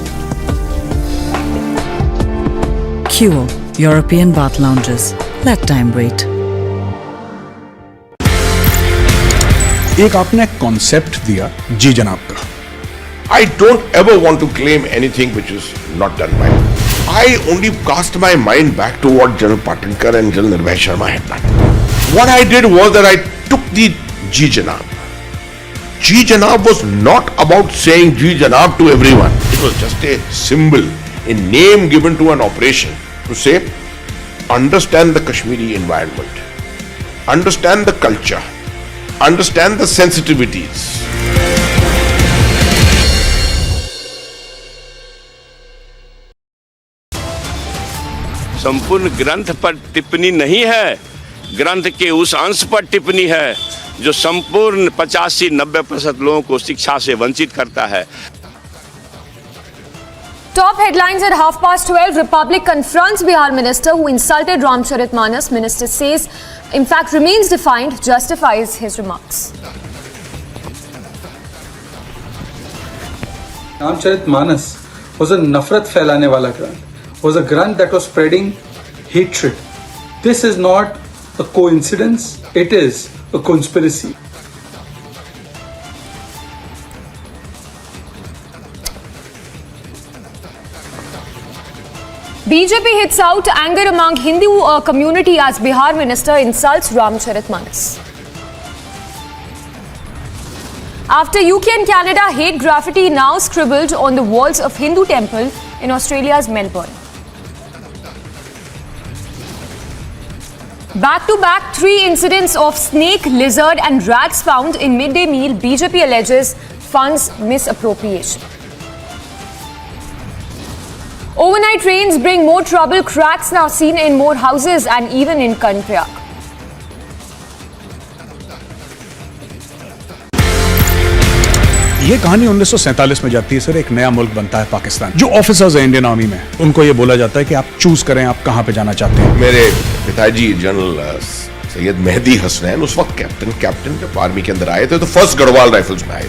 Cure European bath lounges. Let time wait. एक आपने concept दिया जी जनाब का. I don't ever want to claim anything which is not done by me. I only cast my mind back to what General Patankar and General Nupur Sharma had done. What I did was that I took the Ji Janab. Ji Janab was not about saying Ji Janab to everyone. It was just a symbol, a name given to an operation to say, understand the Kashmiri environment, understand the culture, understand the sensitivities. संपूर्ण ग्रंथ पर टिप्पणी नहीं है, ग्रंथ के उस अंश पर टिप्पणी है जो संपूर्ण 85-90% लोगों को शिक्षा से वंचित करता है. Top headlines at 12:30. Republic confronts Bihar minister who insulted Ramcharitmanas. Minister says, in fact, remains defiant, justifies his remarks. Ramcharitmanas was a nafrat फैलाने वाला ग्रंथ. Was a grant that was spreading hatred. This is not a coincidence, it is a conspiracy. BJP hits out anger among Hindu community as Bihar minister insults Ramcharitmanas. After UK and Canada, hate graffiti now scribbled on the walls of Hindu temple in Australia's Melbourne. Back-to-back 3 incidents of snake, lizard and rats found in midday meal. BJP alleges funds misappropriation. Overnight rains bring more trouble. Cracks now seen in more houses and even in Karnataka. ये कहानी 1947 में जाती है sir. एक नया मुल्क बनता है पाकिस्तान. जो ऑफिसर्स हैं इंडियन आर्मी में, उनको ये बोला जाता है कि आप चूज करें आप कहां पे जाना चाहते हैं. मेरे पिताजी जनरल सैयद मेहदी हसनैन उस वक्त कैप्टन जब आर्मी के अंदर आए थे तो फर्स्ट गढ़वाल राइफल्स में आए.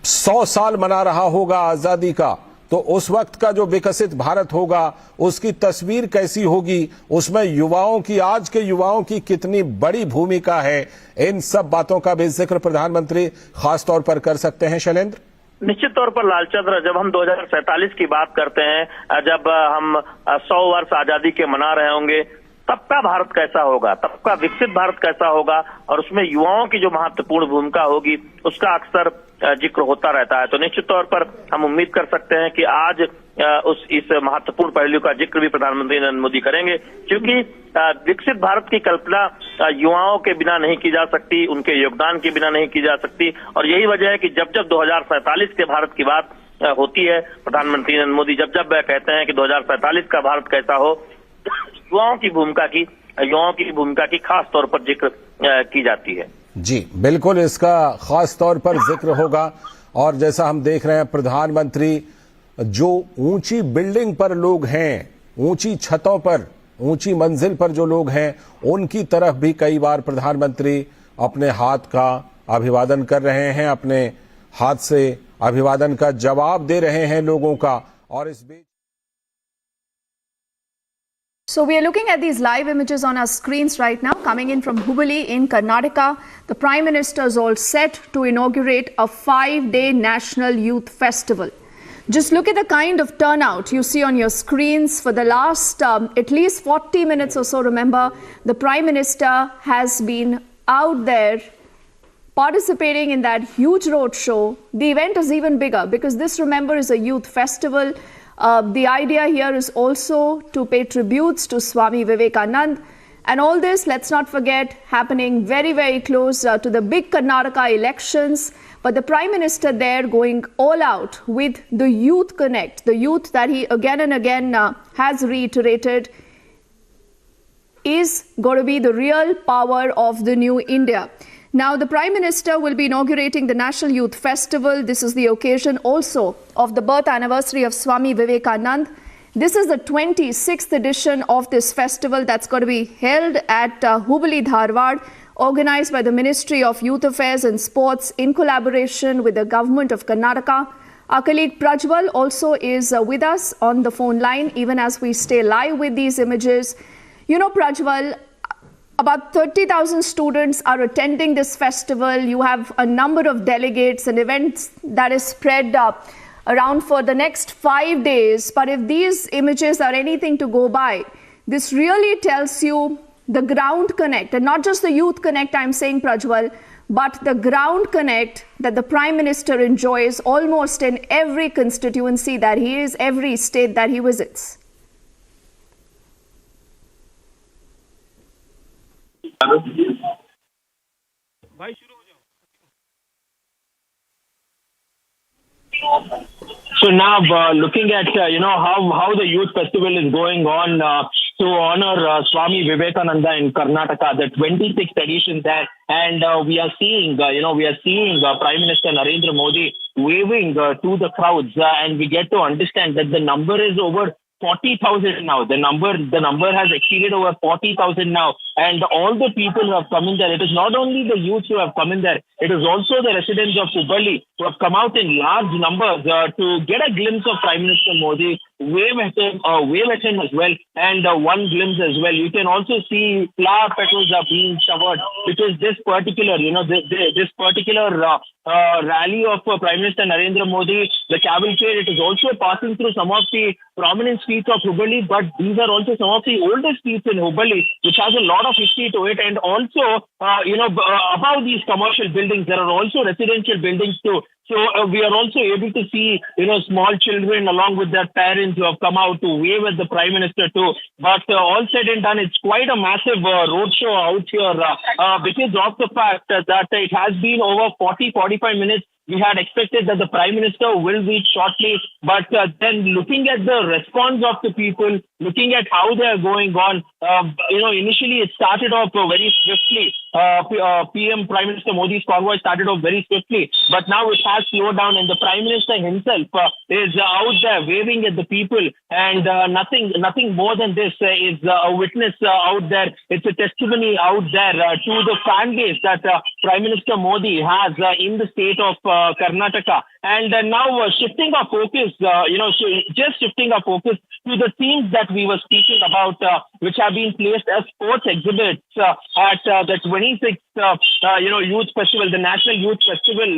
100 साल मना रहा होगा आजादी का, तो उस वक्त का जो विकसित भारत होगा उसकी तस्वीर कैसी होगी, उसमें युवाओं की, आज के युवाओं की कितनी बड़ी भूमिका है, इन सब बातों का भी जिक्र प्रधानमंत्री खास तौर पर कर सकते हैं. शैलेंद्र, निश्चित तौर पर लालचंद्र, जब हम 2047 की बात करते हैं, जब हम 100 वर्ष आजादी के मना रहे होंगे, तब का भारत कैसा होगा, तब का विकसित भारत कैसा होगा, और उसमें युवाओं की जो महत्वपूर्ण भूमिका होगी उसका अक्सर जिक्र होता रहता है. तो निश्चित तौर पर हम उम्मीद कर सकते हैं कि आज इस महत्वपूर्ण पहलू का जिक्र भी प्रधानमंत्री नरेंद्र मोदी करेंगे, क्योंकि विकसित भारत की कल्पना युवाओं के बिना नहीं की जा सकती, उनके योगदान के बिना नहीं की जा सकती. और यही वजह है कि जब जब 2047 के भारत की बात होती है, प्रधानमंत्री नरेंद्र मोदी जब जब कहते हैं कि 2047 का भारत कैसा हो, युवाओं की भूमिका की खास तौर पर जिक्र की जाती है. जी बिल्कुल, इसका खास तौर पर जिक्र होगा. और जैसा हम देख रहे हैं, प्रधानमंत्री जो ऊंची बिल्डिंग पर लोग हैं, ऊंची छतों पर, ऊंची मंजिल पर जो लोग हैं, उनकी तरफ भी कई बार प्रधानमंत्री अपने हाथ का अभिवादन कर रहे हैं, अपने हाथ से अभिवादन का जवाब दे रहे हैं लोगों का. और इस बीच So we are looking at these live images on our screens right now, coming in from Hubballi in Karnataka. The Prime Minister is all set to inaugurate a 5-day National Youth Festival. Just look at the kind of turnout you see on your screens. For the last at least 40 minutes or so, remember, the Prime Minister has been out there participating in that huge roadshow. The event is even bigger because this, remember, is a youth festival. The idea here is also to pay tributes to Swami Vivekananda. And all this, let's not forget, happening very, very close to the big Karnataka elections. But the Prime Minister there going all out with the Youth Connect, the youth that he again and again has reiterated is going to be the real power of the new India. Now, the Prime Minister will be inaugurating the National Youth Festival. This is the occasion also of the birth anniversary of Swami Vivekananda. This is the 26th edition of this festival that's going to be held at Hubballi, Dharwad, organized by the Ministry of Youth Affairs and Sports in collaboration with the government of Karnataka. Our colleague Prajwal also is with us on the phone line, even as we stay live with these images. You know, Prajwal, about 30,000 students are attending this festival. You have a number of delegates and events that is spread around for the next 5 days. But if these images are anything to go by, this really tells you the ground connect, and not just the youth connect, I'm saying, Prajwal, but the ground connect that the Prime Minister enjoys almost in every constituency that he is, every state that he visits. So now, looking at how the youth festival is going on to honor Swami Vivekananda in Karnataka, the 26th edition there, and we are seeing Prime Minister Narendra Modi waving to the crowds, and we get to understand that the number is over 40,000 now. The number has exceeded over 40,000 now. And all the people who have come in there, it is not only the youth who have come in there, it is also the residents of Hubballi who have come out in large numbers to get a glimpse of Prime Minister Modi, wave at him as well, and one glimpse as well. You can also see flower petals are being showered, because this particular rally of Prime Minister Narendra Modi, the cavalcade, it is also passing through some of the prominent streets of Hubballi, but these are also some of the oldest streets in Hubballi, which has a lot of history to it. And also, above these commercial buildings, there are also residential buildings too. So we are also able to see, small children along with their parents who have come out to wave at the Prime Minister too. But all said and done, it's quite a massive roadshow out here because of the fact that it has been over 40-45 minutes. We had expected that the Prime Minister will reach shortly, but then looking at the response of the people, looking at how they are going on, initially it started off very swiftly. PM Prime Minister Modi's convoy started off very swiftly, but now it has slowed down, and the Prime Minister himself is out there waving at the people, and nothing more than this is a witness out there. It's a testimony out there to the fan base that Prime Minister Modi has in the state of Karnataka. And now shifting our focus, shifting our focus to the themes that we were speaking about, which have been placed as sports exhibits at the 26th Youth Festival, the National Youth Festival,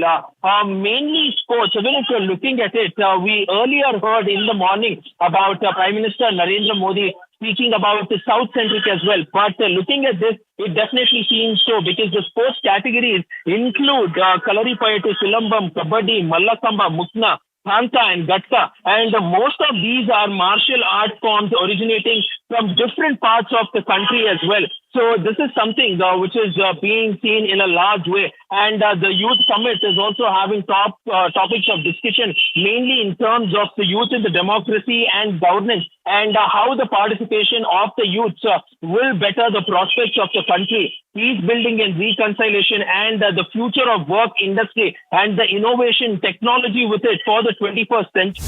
mainly sports. Even if you're looking at it, we earlier heard in the morning about Prime Minister Narendra Modi speaking about the South-centric as well. But looking at this, it definitely seems so, because the sports categories include Kalaripayattu, Silambam, Kabaddi, Mallakamba, Mukna, Thanta and Gatka, and most of these are martial art forms originating from different parts of the country as well. So this is something which is being seen in a large way, and the Youth Summit is also having topics of discussion, mainly in terms of the youth in the democracy and governance, and how the participation of the youth will better the prospects of the country, peace building and reconciliation, and the future of work industry and the innovation technology with it for the 21st century.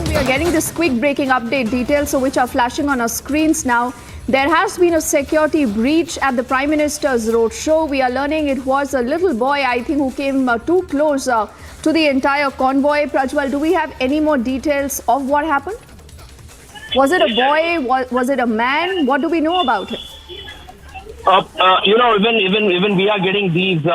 We are getting this quick breaking update details, which are flashing on our screens now. There has been a security breach at the Prime Minister's roadshow. We are learning it was a little boy, I think, who came too close to the entire convoy. Prajwal, do we have any more details of what happened? Was it a boy? Was it a man? What do we know about it? Even we are getting these quick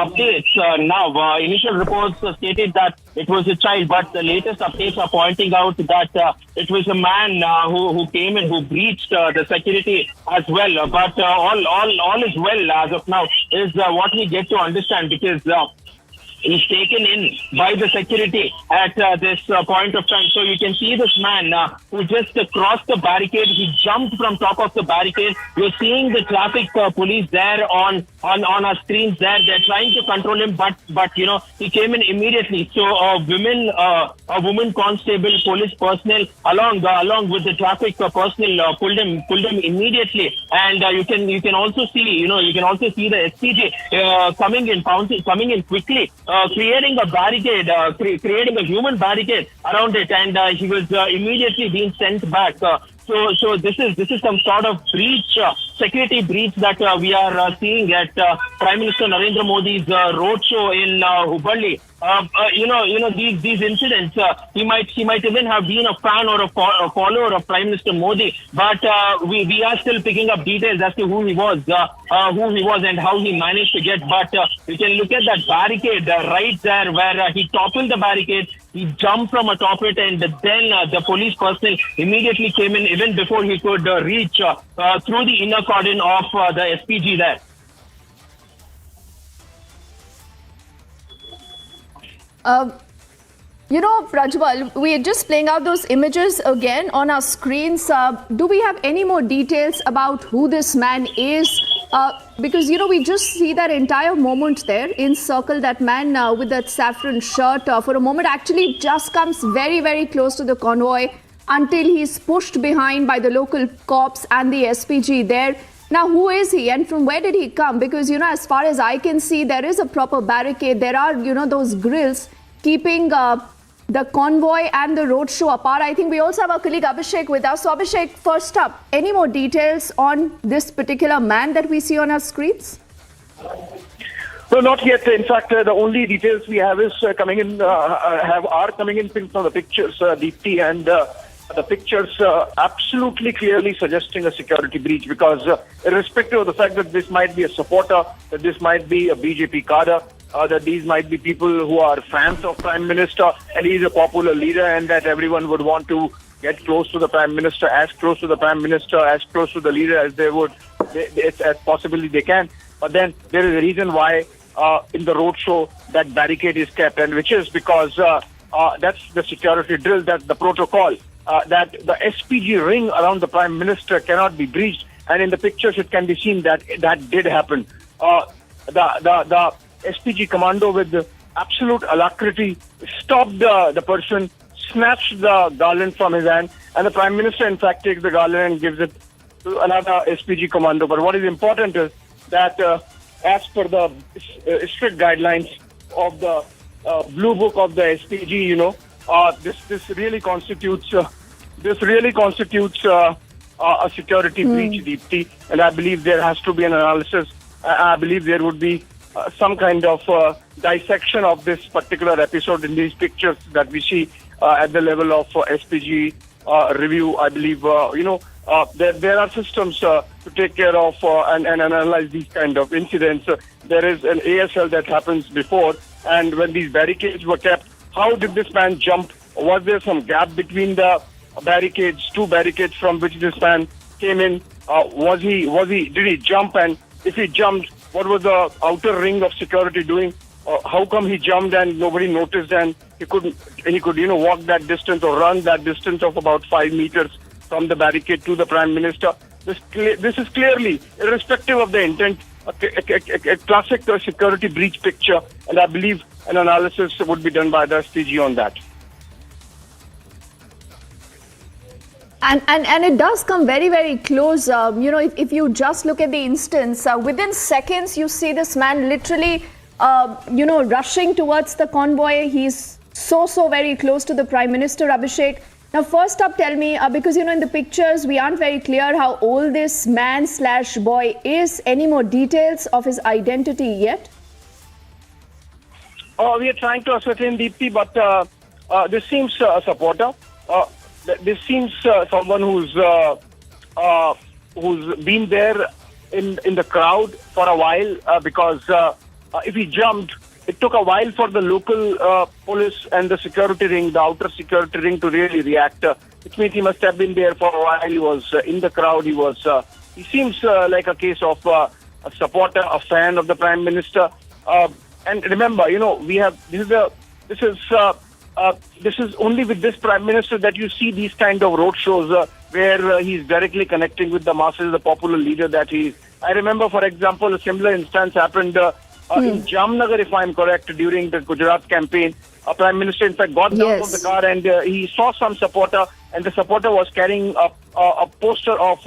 updates now. Initial reports stated that it was a child, but the latest updates are pointing out that it was a man who came in, who breached the security as well. But all is well as of now is what we get to understand, because he's taken in by the security at this point of time. So you can see this man who just crossed the barricade. He jumped from top of the barricade. You're seeing the traffic police there on our screens there. They're trying to control him, but he came in immediately. So a woman constable, police personnel along with the traffic personnel pulled him immediately. And you can also see the SPG coming in quickly. Creating a barricade, creating a human barricade around it, and he was immediately being sent back. So this is some sort of breach, security breach that we are seeing at Prime Minister Narendra Modi's roadshow in Hubballi. These incidents, he might even have been a fan or a follower of Prime Minister Modi, but we are still picking up details as to who he was and how he managed to get. But you can look at that barricade right there where he toppled the barricade. He jumped from atop it, and then the police personnel immediately came in even before he could reach through the inner cordon of the SPG there. Prajwal, we are just playing out those images again on our screens. Do we have any more details about who this man is? Because, we just see that entire moment there encircle that man with that saffron shirt for a moment. Actually, just comes very, very close to the convoy until he's pushed behind by the local cops and the SPG there. Now, who is he and from where did he come? Because, as far as I can see, there is a proper barricade. There are, those grills keeping the convoy and the roadshow apart. I think we also have our colleague Abhishek with us. So, Abhishek, first up, any more details on this particular man that we see on our screens? No, not yet. In fact, the only details we have is coming in from the pictures, Deepti, and the pictures absolutely clearly suggesting a security breach, because irrespective of the fact that this might be a supporter, that this might be a BJP cadre, that these might be people who are fans of Prime Minister, and he's a popular leader, and that everyone would want to get close to the Prime Minister, as close to the Prime Minister, as close to the leader as they would, as possibly they can. But then there is a reason why in the roadshow that barricade is kept, and which is because that's the security drill, that's the protocol, that the SPG ring around the Prime Minister cannot be breached. And in the pictures it can be seen that that did happen. The SPG commando with absolute alacrity stopped the person, snatched the garland from his hand, and the Prime Minister in fact takes the garland and gives it to another SPG commando. But what is important is that as per the strict guidelines of the Blue Book of the SPG, this really constitutes a security breach, Deepti, and I believe there has to be an analysis. I believe there would be some kind of dissection of this particular episode in these pictures that we see at the level of SPG review. I believe, there are systems to take care of and analyze these kind of incidents. There is an ASL that happens before, and when these barricades were kept, how did this man jump? Was there some gap between the barricades, two barricades from which this man came in? Did he jump? And if he jumped, what was the outer ring of security doing? How come he jumped and nobody noticed, and he could walk that distance or run that distance of about 5 meters from the barricade to the Prime Minister? This is clearly, irrespective of the intent, a classic security breach picture, and I believe an analysis would be done by the SPG on that. And it does come very, very close. If you just look at the instance, within seconds, you see this man literally, rushing towards the convoy. He's so very close to the Prime Minister, Abhishek. Now, first up, tell me, because, in the pictures, we aren't very clear how old this man/boy is. Any more details of his identity yet? We are trying to ascertain Deepthi, but this seems a supporter. This seems someone who's been there in the crowd for a while because if he jumped, it took a while for the local police and the security ring, the outer security ring, to really react. Which means he must have been there for a while. He was in the crowd. He seems like a case of a supporter, a fan of the Prime Minister. And remember, this is only with this Prime Minister that you see these kind of roadshows where he's directly connecting with the masses, the popular leader that he is. I remember, for example, a similar instance happened in Jamnagar, if I'm correct, during the Gujarat campaign. A Prime Minister, in fact, got down from the car and he saw some supporter, and the supporter was carrying a poster of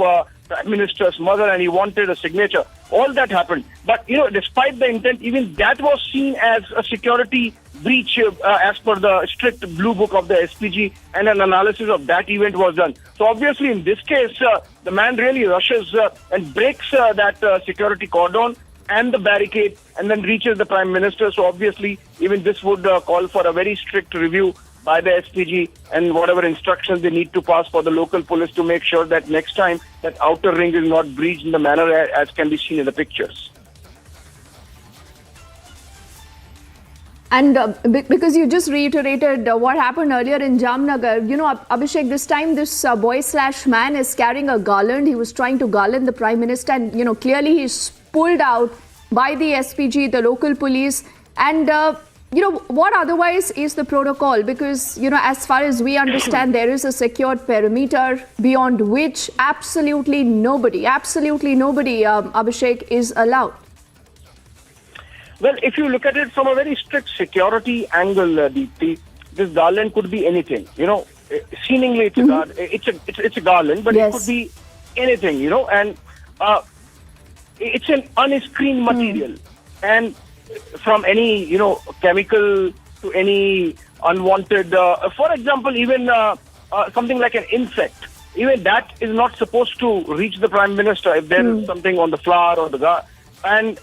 Prime Minister's mother, and he wanted a signature. All that happened. But, despite the intent, even that was seen as a security breach as per the strict blue book of the SPG, and an analysis of that event was done. So obviously in this case, the man really rushes and breaks that security cordon and the barricade, and then reaches the Prime Minister. So obviously even this would call for a very strict review by the SPG and whatever instructions they need to pass for the local police to make sure that next time that outer ring is not breached in the manner as can be seen in the pictures. And because you just reiterated what happened earlier in Jamnagar, Abhishek, this time this boy/man is carrying a garland. He was trying to garland the Prime Minister, and clearly he's pulled out by the SPG, the local police. And what otherwise is the protocol? Because as far as we understand, there is a secured perimeter beyond which absolutely nobody, Abhishek, is allowed. Well, if you look at it from a very strict security angle, Deepthi, this garland could be anything. Seemingly it's a garland, but it could be anything. And it's an unscreened material, and from any chemical to any unwanted. For example, even something like an insect, even that is not supposed to reach the Prime Minister if there is something on the flower or the garland, and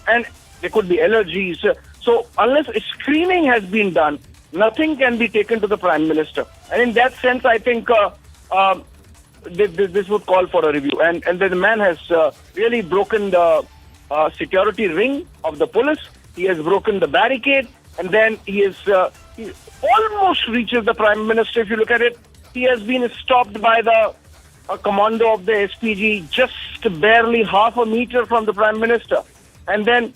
there could be allergies. So unless screening has been done, nothing can be taken to the Prime Minister. And in that sense, I think this would call for a review. And the man has really broken the security ring of the police. He has broken the barricade, and then he almost reaches the Prime Minister. If you look at it, he has been stopped by the commando of the SPG just barely half a meter from the Prime Minister. And then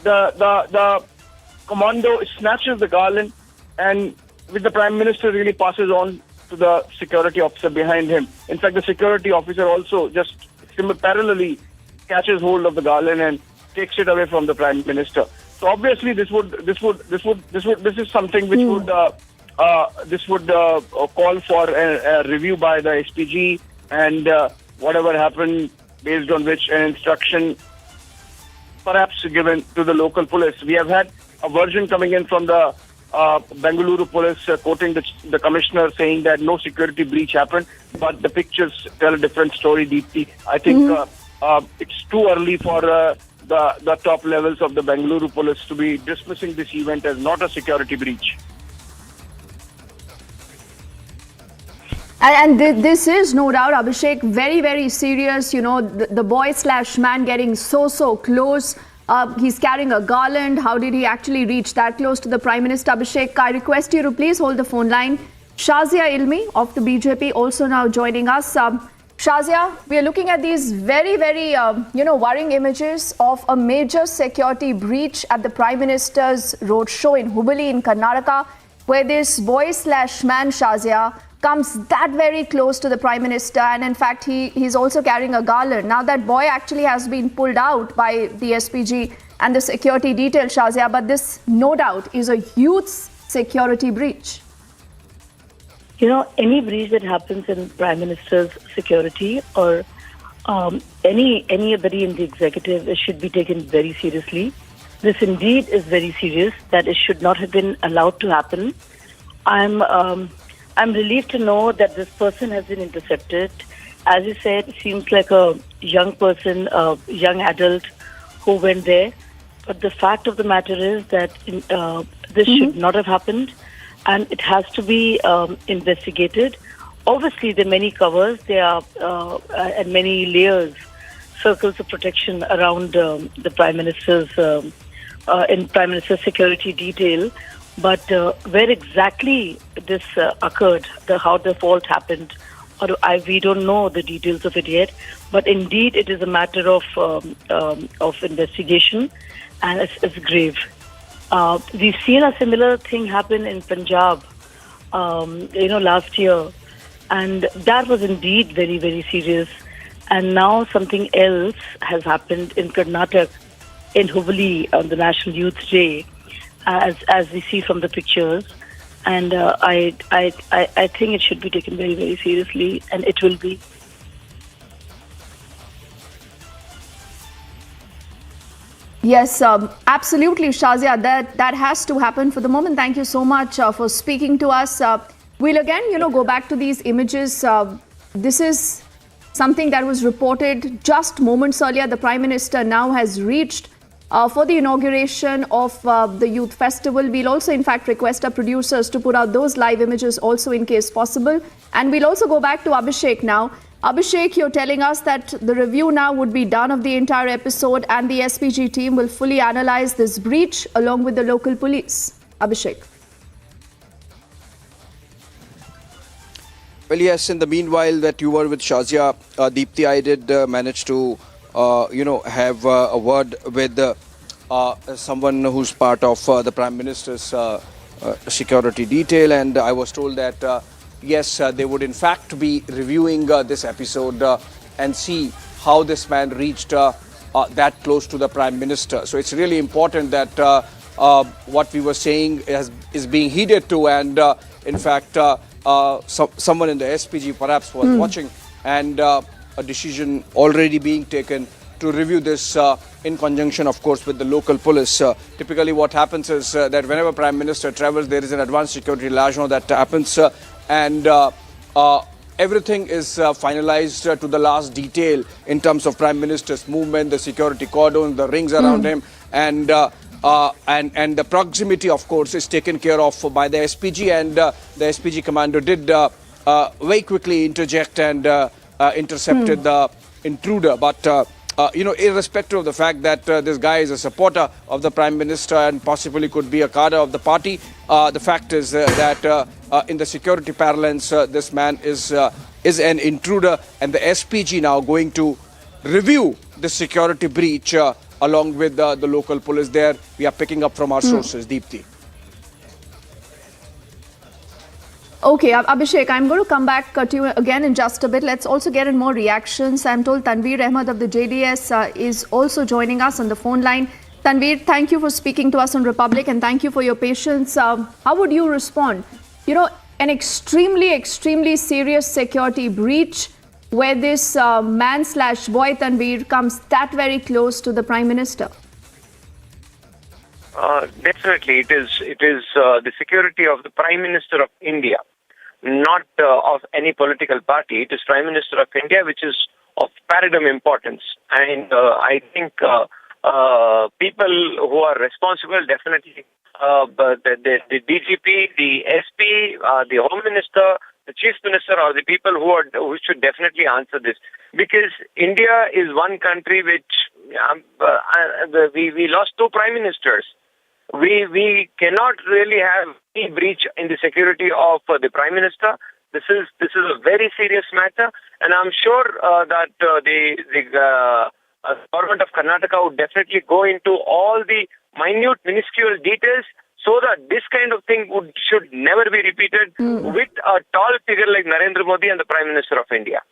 the commando snatches the garland, and with the Prime Minister really passes on to the security officer behind him. In fact, the security officer also just parallelly catches hold of the garland and takes it away from the Prime Minister. So obviously this is something which would call for a review by the SPG, and whatever happened, based on which an instruction perhaps given to the local police. We have had a version coming in from the Bengaluru police quoting the commissioner saying that no security breach happened, but the pictures tell a different story, Deepthi. I think it's too early for the top levels of the Bengaluru police to be dismissing this event as not a security breach. And this is no doubt, Abhishek, very, very serious. The boy/man getting so close. He's carrying a garland. How did he actually reach that close to the Prime Minister? Abhishek, I request you to please hold the phone line. Shazia Ilmi of the BJP also now joining us. Shazia, we are looking at these very, very, worrying images of a major security breach at the Prime Minister's roadshow in Hubballi in Karnataka, where this boy/man, Shazia, comes that very close to the Prime Minister, and in fact he's also carrying a garland. Now that boy actually has been pulled out by the SPG and the security detail, Shazia, but this no doubt is a huge security breach. Any breach that happens in Prime Minister's security or anybody in the executive should be taken very seriously. This indeed is very serious, that it should not have been allowed to happen. I'm relieved to know that this person has been intercepted. As you said, it seems like a young person, a young adult who went there. But the fact of the matter is that this should not have happened, and it has to be investigated. Obviously, there are many covers, there are and many layers, circles of protection around the Prime Minister's in Prime Minister's security detail. But where exactly this occurred, how the fault happened, we don't know the details of it yet. But indeed, it is a matter of investigation, and it's grave. We've seen a similar thing happen in Punjab, last year, and that was indeed very, very serious. And now something else has happened in Karnataka, in Hubballi, on the National Youth Day, as we see from the pictures. And I think it should be taken very, very seriously, and it will be. Yes, absolutely, Shazia. That has to happen. For the moment, thank you so much for speaking to us. We'll again, go back to these images. This is something that was reported just moments earlier. The Prime Minister now has reached for the inauguration of the Youth Festival. We'll also, in fact, request our producers to put out those live images also in case possible. And we'll also go back to Abhishek now. Abhishek, you're telling us that the review now would be done of the entire episode and the SPG team will fully analyze this breach along with the local police. Abhishek. Well, yes, in the meanwhile that you were with Shazia, Deepthi, I did manage to, have a word with someone who's part of the Prime Minister's security detail, and I was told that yes, they would in fact be reviewing this episode and see how this man reached that close to the Prime Minister. So it's really important that what we were saying is being heeded to, and in fact, someone in the SPG perhaps was watching, and a decision already being taken to review this in conjunction, of course, with the local police. Typically what happens is that whenever Prime Minister travels, there is an advanced security liaison that happens, and everything is finalized to the last detail in terms of Prime Minister's movement, the security cordon, the rings around him, and the proximity, of course, is taken care of by the SPG, and the SPG commander did very quickly interject and intercepted the intruder. But irrespective of the fact that this guy is a supporter of the Prime Minister and possibly could be a cadre of the party, the fact is that in the security parlance, this man is an intruder, and the SPG now going to review the security breach along with the local police there. We are picking up from our sources. Deepthi. Okay, Abhishek, I'm going to come back to you again in just a bit. Let's also get in more reactions. I'm told Tanveer Ahmed of the JDS is also joining us on the phone line. Tanveer, thank you for speaking to us on Republic, and thank you for your patience. How would you respond? An extremely, extremely serious security breach where this man/boy Tanveer comes that very close to the Prime Minister. Definitely, it is the security of the Prime Minister of India, not of any political party. It is Prime Minister of India, which is of paradigm importance. And I think people who are responsible, definitely the DGP, the SP, the Home Minister, the Chief Minister, are the people who should definitely answer this. Because India is one country which we lost two Prime Ministers. We cannot really have any breach in the security of the Prime Minister. This is a very serious matter, and I'm sure that the government of Karnataka would definitely go into all the minute, minuscule details so that this kind of thing should never be repeated with a tall figure like Narendra Modi and the Prime Minister of India.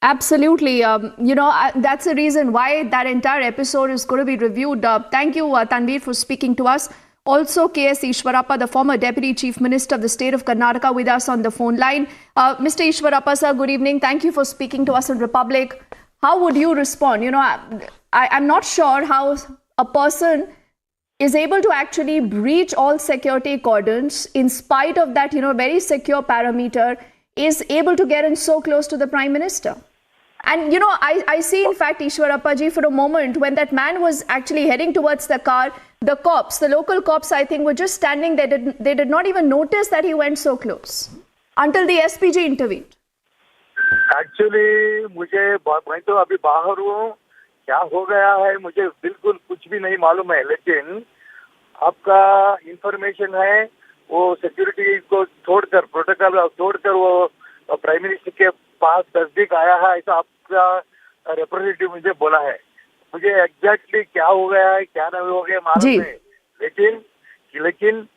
Absolutely. That's the reason why that entire episode is going to be reviewed. Thank you, Tanveer, for speaking to us. Also, K.S. Ishwarappa, the former Deputy Chief Minister of the state of Karnataka, with us on the phone line. Mr. Ishwarappa, sir, good evening. Thank you for speaking to us on Republic. How would you respond? I'm not sure how a person is able to actually breach all security cordons in spite of that, very secure parameter, is able to get in so close to the Prime Minister. And I see, in fact, Ishwarappaji, for a moment, when that man was actually heading towards the car, the local cops, I think, were just standing there. They did not even notice that he went so close until the SPG intervened. Actually मैं तो अभी बाहर हूँ, क्या हो गया है मुझे बिल्कुल कुछ भी नहीं मालूम है, लेकिन आपका इंफॉर्मेशन है वो सिक्योरिटी को छोड़कर, प्रोटोकॉल छोड़कर वो प्राइम मिनिस्टर के पास नजदीक आया है, ऐसा आपका रिप्रेजेंटेटिव मुझे बोला है। मुझे एग्जैक्टली क्या हो गया है क्या नहीं हो गया मालूम नहीं, लेकिन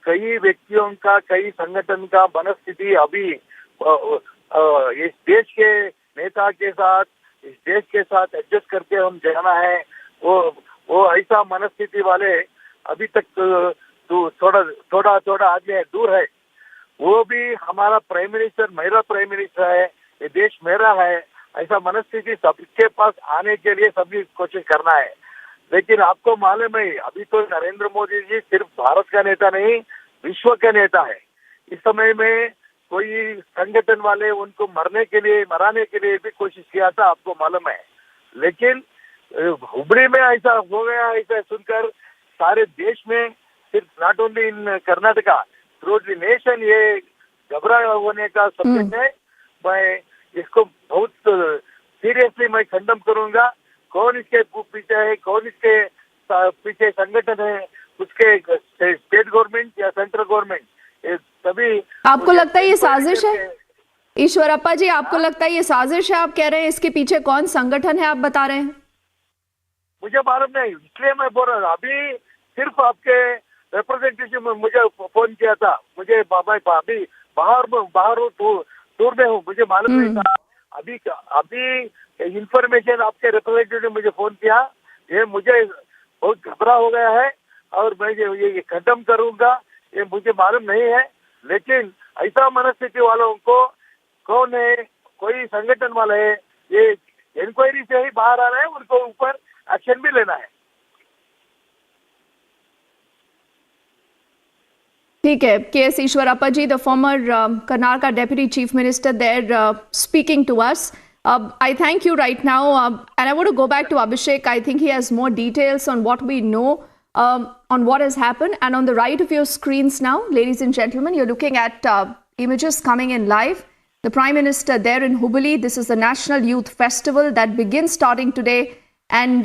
कई व्यक्तियों का, कई संगठन का मनस्थिति अभी इस देश के नेता के साथ, इस देश के साथ एडजस्ट करके हम जाना है, वो ऐसा मनस्थिति वाले अभी तक थोड़ा आदमी दूर है। वो भी हमारा प्राइम मिनिस्टर, मेरा प्राइम मिनिस्टर है, ये देश मेरा है, ऐसा मनस्थिति सबके पास आने के लिए सभी कोशिश करना है। लेकिन आपको मालूम है अभी तो नरेंद्र मोदी जी सिर्फ भारत का नेता नहीं, विश्व का नेता है। इस समय में कोई संगठन वाले उनको मराने के लिए भी कोशिश किया था, आपको मालूम है। लेकिन हुबली में ऐसा हो गया, ऐसा सुनकर सारे देश में, सिर्फ not only in Karnataka, through the nation ये घबरा होने का सब्जेक्ट है। मैं इसको बहुत सीरियसली मैं खंडन करूंगा। कौन इसके पीछे है, कौन इसके पीछे संगठन है, उसके स्टेट गवर्नमेंट या सेंट्रल गवर्नमेंट, ये सभी। आपको लगता है ये साजिश है ईश्वरप्पा जी? आपको लगता है ये साजिश है? आप कह रहे हैं इसके पीछे कौन संगठन है, आप बता रहे हैं? मुझे मालूम नहीं, इसलिए मैं बोल रहा हूँ। अभी सिर्फ आपके रिप्रेजेंटेटिव मुझे फोन किया था, मुझे अभी बाहर टूर में हूँ, मुझे मालूम नहीं था। अभी इंफॉर्मेशन आपके रिप्रेजेंटेटिव मुझे फोन किया, ये मुझे बहुत घबरा हो गया है और मैं ये खत्म करूंगा, ये मुझे मालूम नहीं है। लेकिन ऐसा मनस्थिति वालों को कौन है, कोई संगठन वाला है, ये इंक्वायरी से ही बाहर आ रहे हैं, उनको ऊपर एक्शन भी लेना है। ठीक है, K.S. Ishwarappa ji, the former Karnataka Deputy Chief Minister there speaking to us. I thank you right now, and I want to go back to Abhishek. I think he has more details on what we know, on what has happened. And on the right of your screens now, ladies and gentlemen, you're looking at images coming in live. The Prime Minister there in Hubballi. This is the National Youth Festival that begins starting today, and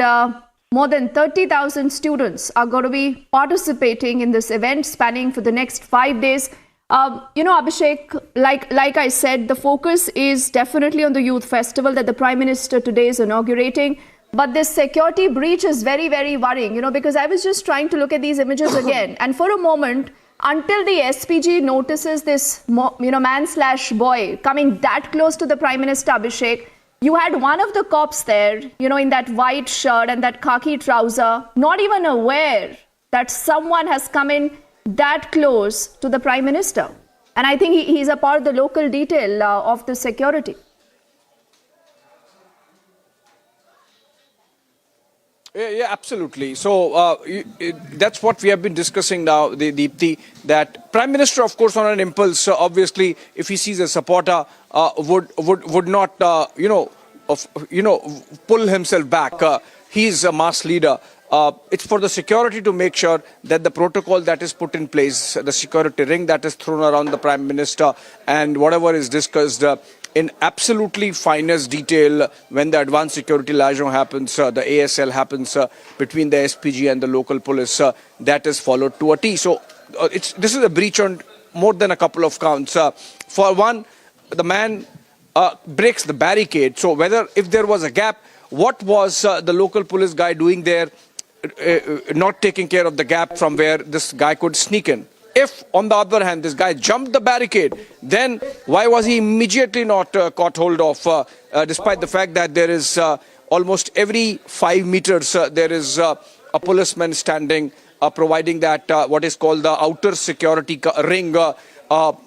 more than 30,000 students are going to be participating in this event spanning for the next 5 days. Abhishek, like I said, the focus is definitely on the youth festival that the Prime Minister today is inaugurating. But this security breach is very, very worrying, because I was just trying to look at these images again. And for a moment, until the SPG notices this, man/boy coming that close to the Prime Minister, Abhishek, you had one of the cops there, in that white shirt and that khaki trouser, not even aware that someone has come in that close to the Prime Minister. And I think he's a part of the local detail of the security. Yeah, absolutely. So that's what we have been discussing now, Deepthi, that Prime Minister, of course, on an impulse, obviously, if he sees a supporter, would not, pull himself back. He's a mass leader. It's for the security to make sure that the protocol that is put in place, the security ring that is thrown around the Prime Minister, and whatever is discussed in absolutely finest detail when the advanced security liaison happens, the ASL happens between the SPG and the local police, that is followed to a T. So this is a breach on more than a couple of counts. For one, the man breaks the barricade. So if there was a gap, what was the local police guy doing there, not taking care of the gap from where this guy could sneak in? If, on the other hand, this guy jumped the barricade, then why was he immediately not caught hold of, despite the fact that there is almost every 5 meters, there is a policeman standing, providing that what is called the outer security ring of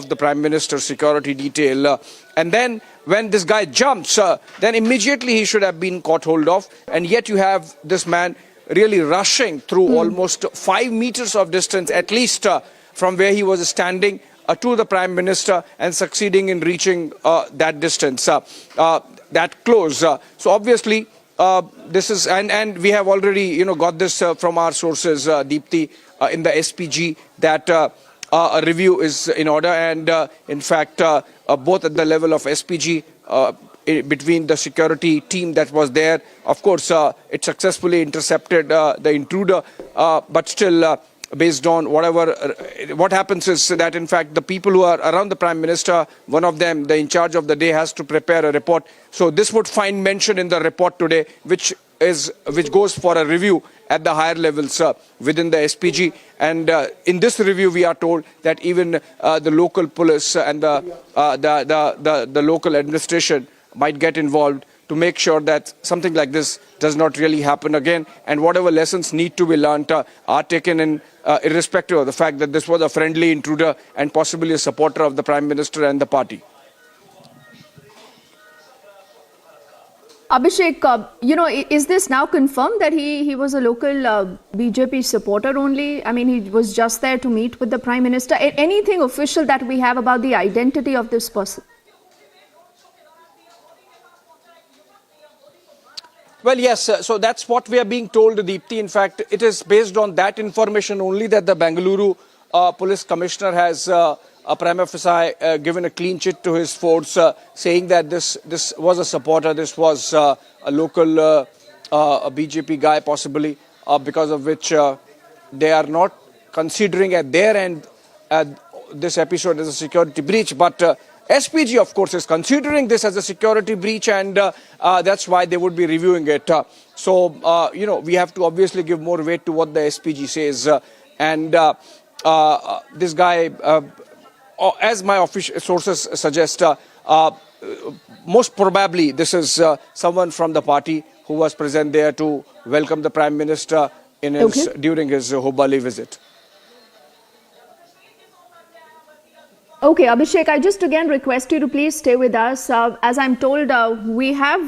the Prime Minister's security detail. And then when this guy jumps, then immediately he should have been caught hold of. And yet you have this man really rushing through almost 5 meters of distance, at least from where he was standing, to the Prime Minister and succeeding in reaching that distance, that close. So obviously, this is, and we have already, got this from our sources, Deepthi, in the SPG, that a review is in order, and in fact, both at the level of SPG, between the security team that was there. Of course, it successfully intercepted the intruder, but still, based on what happens is that, in fact, the people who are around the Prime Minister, one of them, the in charge of the day, has to prepare a report. So this would find mention in the report today, which goes for a review at the higher levels within the SPG. And in this review, we are told that even the local police and the local administration might get involved to make sure that something like this does not really happen again, and whatever lessons need to be learnt are taken in, irrespective of the fact that this was a friendly intruder and possibly a supporter of the Prime Minister and the party. Abhishek, is this now confirmed that he was a local BJP supporter only? I mean, he was just there to meet with the Prime Minister. Anything official that we have about the identity of this person? Well, yes, so that's what we are being told, Deepthi. In fact, it is based on that information only that the Bengaluru police commissioner has prima facie given a clean chit to his force, saying that this was a supporter, this was a local a BJP guy possibly, because of which they are not considering at their end this episode as a security breach, but SPG, of course, is considering this as a security breach, and that's why they would be reviewing it. So, we have to obviously give more weight to what the SPG says. And this guy, as my official sources suggest, most probably this is someone from the party who was present there to welcome the Prime Minister in during his Hubballi visit. Okay, Abhishek, I just again request you to please stay with us. As I'm told, we have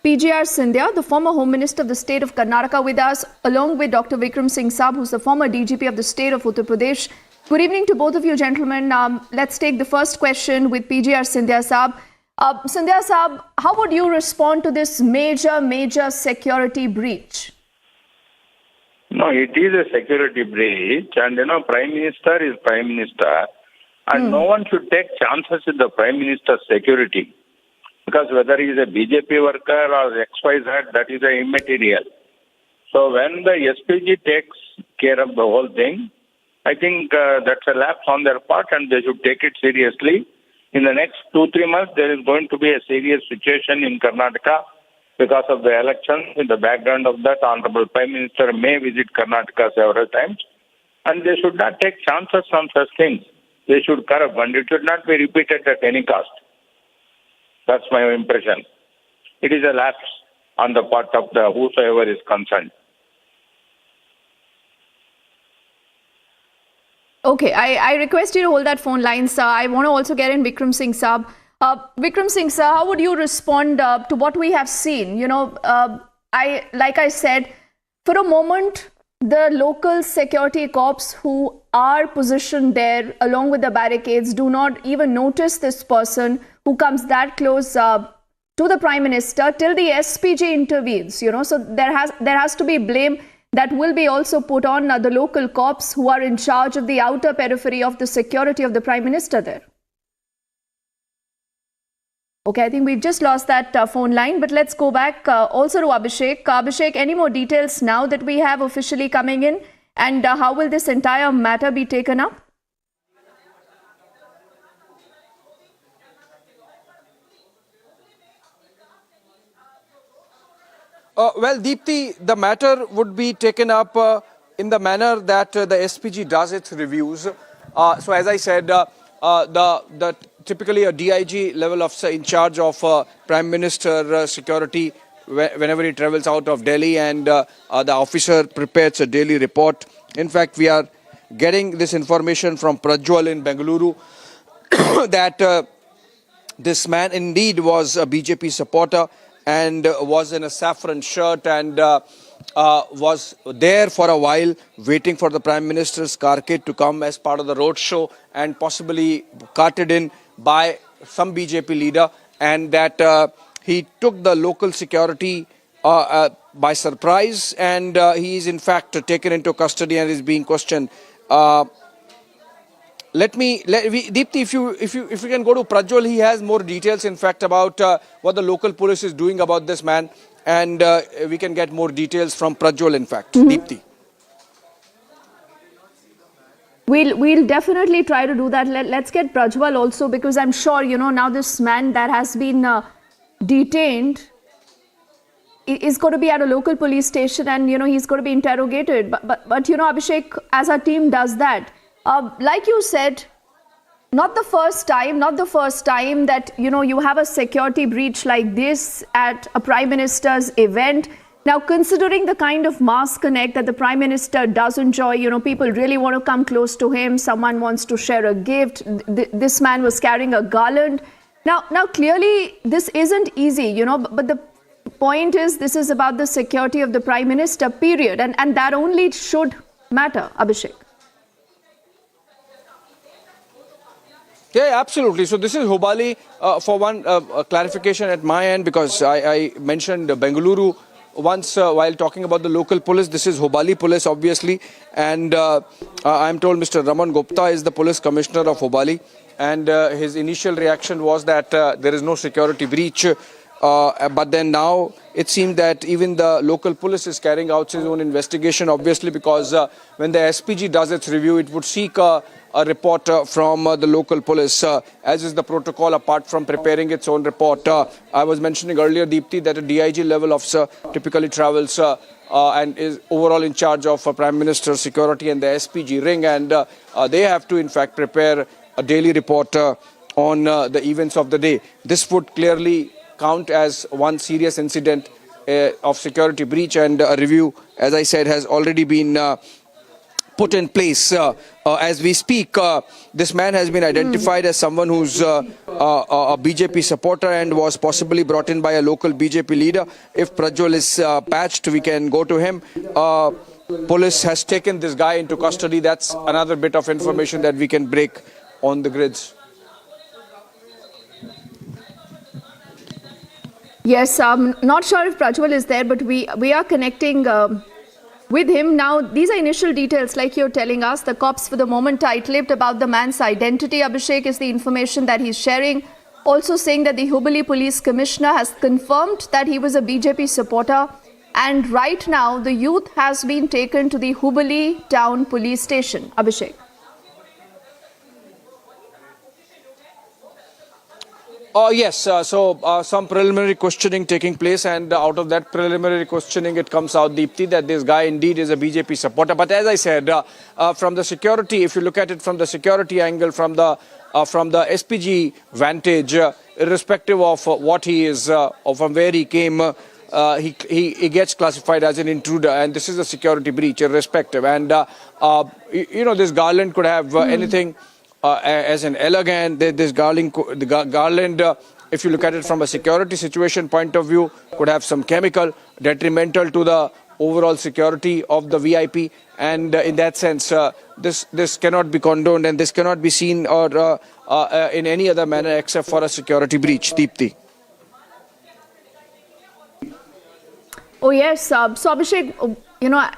PGR Sindhya, the former Home Minister of the state of Karnataka, with us, along with Dr. Vikram Singh Saab, who's the former DGP of the state of Uttar Pradesh. Good evening to both of you, gentlemen. Let's take the first question with PGR Sindhya Saab. Sindhya Saab, how would you respond to this major security breach? No, it is a security breach, and Prime Minister is Prime Minister. And no one should take chances with the Prime Minister's security. Because whether he is a BJP worker or XYZ, that is immaterial. So when the SPG takes care of the whole thing, I think that's a lapse on their part, and they should take it seriously. In the next 2-3 months, there is going to be a serious situation in Karnataka because of the elections. In the background of that, Honorable Prime Minister may visit Karnataka several times. And they should not take chances on such things. They should curb, and it should not be repeated at any cost. That's my impression. It is a lapse on the part of the whosoever is concerned. Okay, I request you to hold that phone line, sir. I want to also get in Vikram Singh Saab. Vikram Singh, sir, how would you respond to what we have seen? Like I said, for a moment, the local security corps who are positioned there along with the barricades do not even notice this person who comes that close to the Prime Minister till the SPG intervenes, So there has to be blame that will be also put on the local corps who are in charge of the outer periphery of the security of the Prime Minister there. Okay, I think we've just lost that phone line, but let's go back also to Abhishek. Abhishek, any more details now that we have officially coming in, and how will this entire matter be taken up? Well, Deepthi, the matter would be taken up in the manner that the SPG does its reviews. So as I said, the typically a DIG level officer in charge of Prime Minister security whenever he travels out of Delhi, and the officer prepares a daily report. In fact, we are getting this information from Prajwal in Bengaluru that this man indeed was a BJP supporter, and was in a saffron shirt and was there for a while waiting for the Prime Minister's carcade to come as part of the roadshow and possibly carted in by some BJP leader, and that he took the local security by surprise, and he is in fact taken into custody and is being questioned. Deepti, if you can go to Prajwal, he has more details, in fact, about what the local police is doing about this man, and we can get more details from Prajwal, in fact. Deepti. We'll definitely try to do that. Let's get Prajwal also, because I'm sure, now this man that has been detained is going to be at a local police station, and, he's going to be interrogated. But Abhishek, as our team does that, like you said, not the first time that, you have a security breach like this at a Prime Minister's event. Now, considering the kind of mass connect that the Prime Minister does enjoy, people really want to come close to him. Someone wants to share a gift. This man was carrying a garland. Now, clearly, this isn't easy, but the point is, this is about the security of the Prime Minister, period. And that only should matter, Abhishek. Yeah, absolutely. So this is Hubballi. For one clarification at my end, because I mentioned Bengaluru once while talking about the local police. This is Hubballi police, obviously. And I'm told Mr. Raman Gupta is the police commissioner of Hubballi. And his initial reaction was that there is no security breach. But then now it seems that even the local police is carrying out its own investigation, obviously, because when the SPG does its review, it would seek a report from the local police, as is the protocol, apart from preparing its own report. I was mentioning earlier, Deepti, that a DIG level officer typically travels and is overall in charge of Prime Minister's security and the SPG ring, and they have to, in fact, prepare a daily report on the events of the day. This would clearly count as one serious incident of security breach, and a review, as I said, has already been put in place. As we speak, this man has been identified as someone who's a BJP supporter and was possibly brought in by a local BJP leader. If Prajwal is patched, we can go to him. Police has taken this guy into custody. That's another bit of information that we can break on the grids. Yes, I'm not sure if Prajwal is there, but we are connecting with him. Now, these are initial details, like you're telling us. The cops, for the moment, tight-lipped about the man's identity. Abhishek is the information that he's sharing. Also saying that the Hubballi Police Commissioner has confirmed that he was a BJP supporter. And right now, the youth has been taken to the Hubballi town police station. Abhishek. Yes, so some preliminary questioning taking place, and out of that preliminary questioning, it comes out, Deepti, that this guy indeed is a BJP supporter. But as I said, from the security, if you look at it from the security angle, from the SPG vantage, irrespective of what he is or from where he came, he gets classified as an intruder, and this is a security breach, irrespective. And this garland could have anything. As an elegant, this garland, if you look at it from a security situation point of view, could have some chemical detrimental to the overall security of the VIP. And in that sense, this cannot be condoned, and this cannot be seen or in any other manner except for a security breach. Deepti. Oh, yes. So, Abhishek,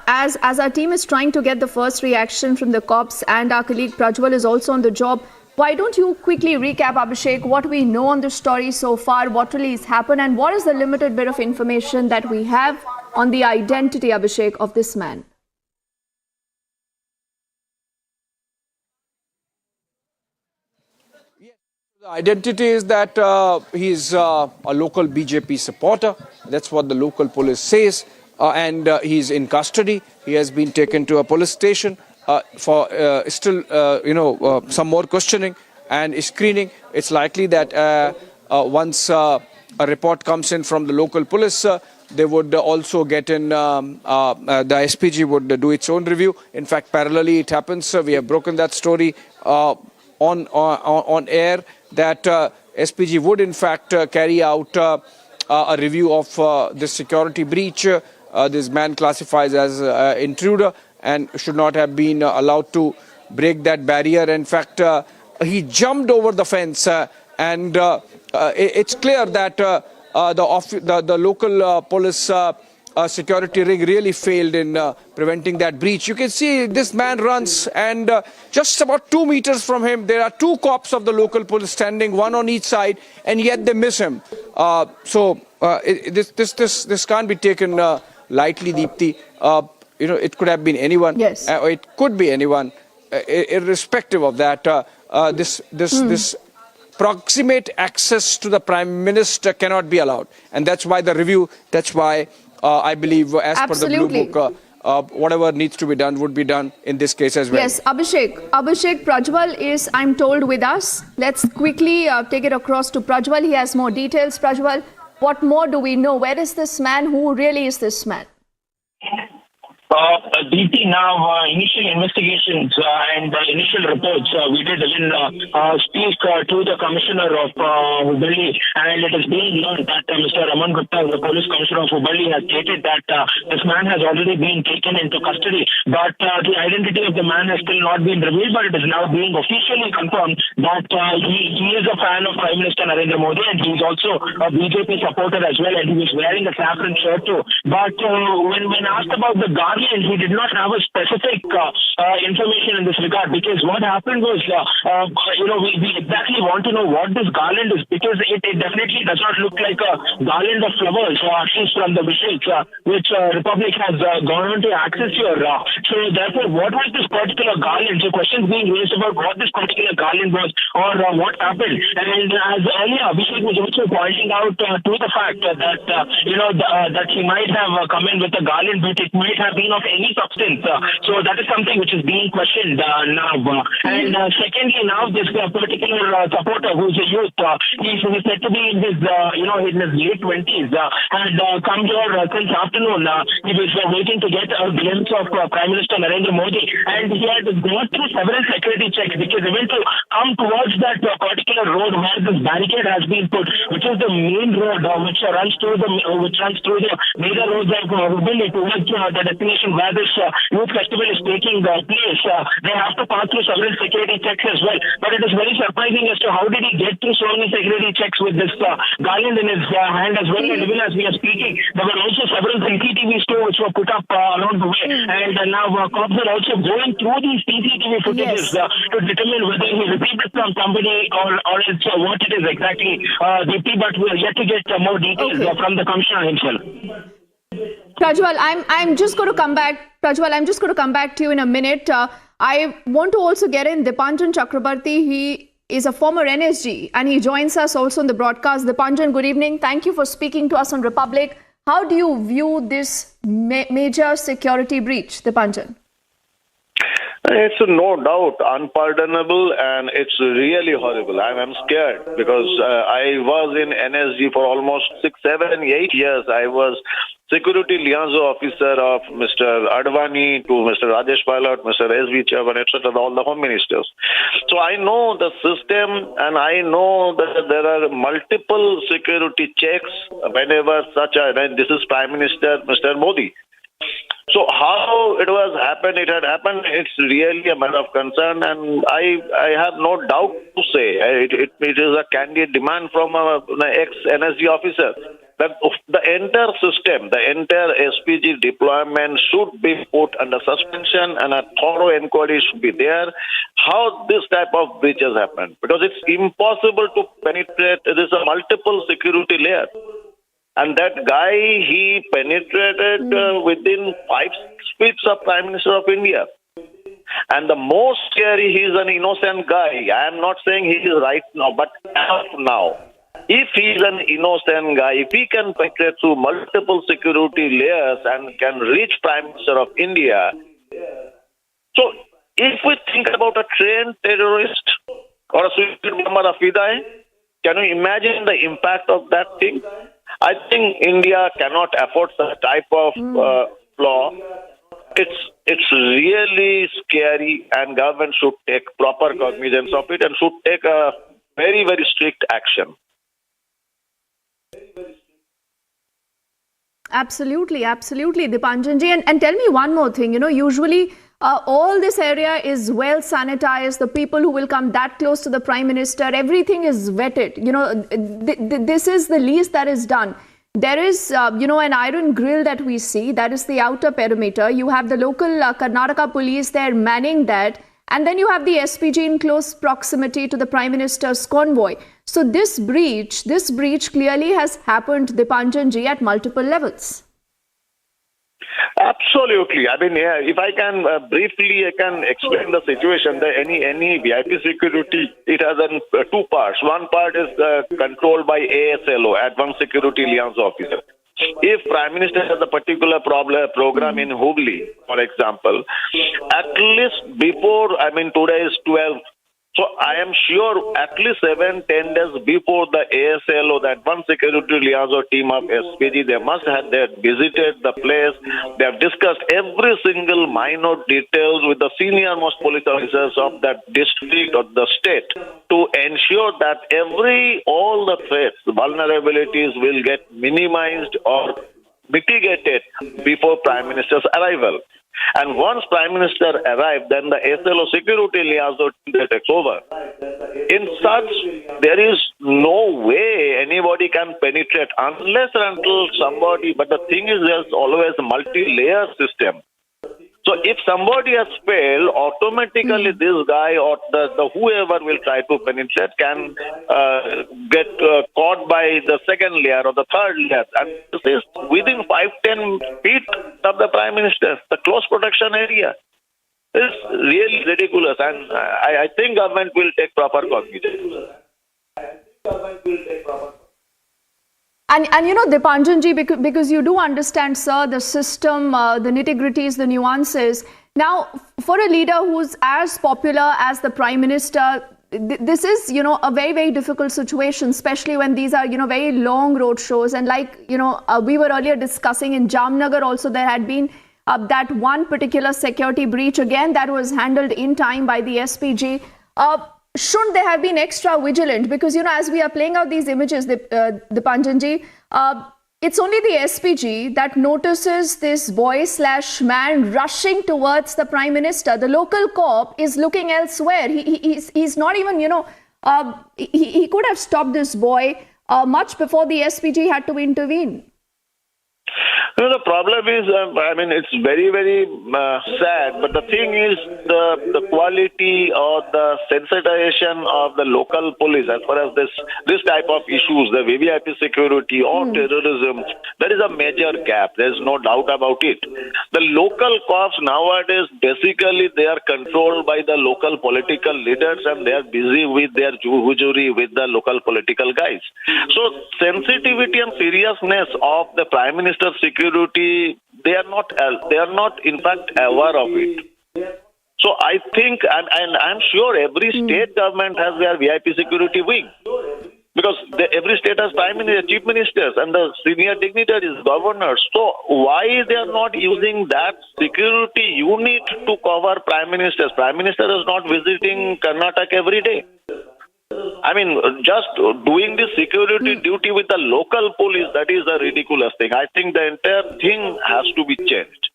as our team is trying to get the first reaction from the cops, and our colleague Prajwal is also on the job, why don't you quickly recap, Abhishek, what we know on the story so far, what really has happened, and what is the limited bit of information that we have on the identity, Abhishek, of this man? The identity is that he's a local BJP supporter. That's what the local police says. And he's in custody. He has been taken to a police station for still, some more questioning and screening. It's likely that once a report comes in from the local police, they would also get in, the SPG would do its own review. In fact, parallelly it happens. We have broken that story on air, that SPG would in fact carry out a review of this security breach. This man classifies as intruder and should not have been allowed to break that barrier. In fact, he jumped over the fence and it's clear that the local police security ring really failed in preventing that breach. You can see this man runs and just about 2 meters from him there are 2 cops of the local police standing, one on each side, and yet they miss him. This can't be taken lightly, Deepti. It could have been anyone. Yes. It could be anyone. Irrespective of that, this proximate access to the Prime Minister cannot be allowed. And that's why the review, that's why I believe as Absolutely. per the Blue Book, whatever needs to be done would be done in this case as well. Yes, Abhishek. Prajwal is, I'm told, with us. Let's quickly take it across to Prajwal. He has more details. Prajwal, what more do we know? Where is this man? Who really is this man? DT, now initial investigations and initial reports, we did even speak to the commissioner of Hubballi, and it is being learned that Mr. Raman Gupta, the police commissioner of Hubballi, has stated that this man has already been taken into custody, but the identity of the man has still not been revealed, but it is now being officially confirmed that he is a fan of Prime Minister Narendra Modi, and he is also a BJP supporter as well, and he was wearing a saffron shirt too. But when asked about the garland, he did not have a specific information in this regard, because what happened was, we exactly want to know what this garland is, because it definitely does not look like a garland of flowers, at least from the visuals, which Republic has gone on to access here. So therefore, what was this particular garland? So questions being raised about what this particular garland was or what happened. And as earlier, Abhishek was also pointing out to the fact that, that he might have come in with a garland, but it might have been of any substance. So that is something which is being questioned now. And secondly, now this particular supporter who's a youth, he's said to be in his, in his late 20s, had come here since afternoon. He was waiting to get a glimpse of Prime Minister Narendra Modi, and he had gone through several security checks, because even to come towards that particular road where this barricade has been put, which is the main road which runs through the major roads of Hubballi towards the destination where this youth festival is taking place, they have to pass through several security checks as well. But it is very surprising as to how did he get through so many security checks with this garland in his hand as well. And even as we are speaking, there were also several CCTVs too which were put up along the way. And now cops are also going through these CCTV footages to determine whether he received it from somebody or else what it is exactly. But we are yet to get more details from the commissioner himself. Prajwal, I'm just going to come back. Prajwal, I'm just going to come back to you in a minute. I want to also get in Dipanjan Chakrabarti. He is a former NSG and he joins us also in the broadcast. Dipanjan, good evening. Thank you for speaking to us on Republic. How do you view this major security breach, Dipanjan? It's no doubt unpardonable, and it's really horrible. I'm scared because I was in NSG for almost 6, 7, 8 years. I was security liaison officer of Mr. Advani to Mr. Rajesh Pilot, Mr. S.V. Chavan, etc., all the home ministers. So I know the system, and I know that there are multiple security checks whenever this is Prime Minister, Mr. Modi. So how it had happened, it's really a matter of concern, and I have no doubt to say it is a candid demand from an ex-NSG officer that the entire system, the entire SPG deployment should be put under suspension and a thorough inquiry should be there. How this type of breaches happen? Because it's impossible to penetrate. There's a multiple security layer. And that guy, he penetrated within 5 feet of Prime Minister of India. And the most scary, he is an innocent guy. I am not saying he is right now, but as of now, if he is an innocent guy, if he can penetrate through multiple security layers and can reach Prime Minister of India, so if we think about a trained terrorist or a suicide bomber of Fidai, can you imagine the impact of that thing? I think India cannot afford such type of flaw. It's really scary, and government should take proper cognizance of it and should take a very, very strict action. Absolutely, absolutely, Dipanjanji. And tell me one more thing. Usually all this area is well sanitized. The people who will come that close to the Prime Minister, everything is vetted. This is the least that is done. There is, an iron grill that we see. That is the outer perimeter. You have the local Karnataka police there manning that. And then you have the SPG in close proximity to the Prime Minister's convoy. So this breach clearly has happened, Dipanjanji, at multiple levels. Absolutely. I mean, if I can briefly, I can explain the situation. Any VIP security, it has two parts. One part is controlled by ASLO, Advanced Security Liaison Officer. If Prime Minister has a particular program in Hubballi, for example, at least before, today is 12, so I am sure at least 7-10 days before the ASLO, the Advanced Security Liaison team of SPG, they must have visited the place. They have discussed every single minor details with the senior most police officers of that district or the state to ensure that all the threats, vulnerabilities will get minimized or mitigated before Prime Minister's arrival. And once Prime Minister arrived, then the SLO security liaison takes over. In such, there is no way anybody can penetrate unless and until somebody, but the thing is there's always a multi-layer system. So if somebody has failed, automatically this guy or the whoever will try to penetrate can get caught by the second layer or the third layer. And this is within 5-10 feet of the Prime Minister, the close protection area. It's really ridiculous, and I think government will take proper cognizance. And Dipanjanji, because you do understand, sir, the system, the nitty-gritties, the nuances. Now, for a leader who's as popular as the Prime Minister, this is, a very, very difficult situation, especially when these are, very long road shows. And like, we were earlier discussing in Jamnagar also, there had been that one particular security breach again that was handled in time by the SPG. Shouldn't they have been extra vigilant? Because, as we are playing out these images, Dipanjanji, it's only the SPG that notices this boy/man rushing towards the Prime Minister. The local cop is looking elsewhere. He's not even, he could have stopped this boy much before the SPG had to intervene. The problem is, it's very, very sad, but the thing is the quality or the sensitization of the local police as far as this type of issues, the VVIP security or terrorism, there is a major gap. There's no doubt about it. The local cops nowadays, basically, they are controlled by the local political leaders and they are busy with their juhujuri with the local political guys. So sensitivity and seriousness of the Prime Minister's security, they are not in fact aware of it. So I think, and I'm sure every state government has their VIP security wing, because every state has prime minister, chief ministers, and the senior dignitaries, governors. So why they are not using that security unit to cover prime ministers? Prime minister is not visiting Karnataka every day. Just doing the security duty with the local police, that is a ridiculous thing. I think the entire thing has to be changed.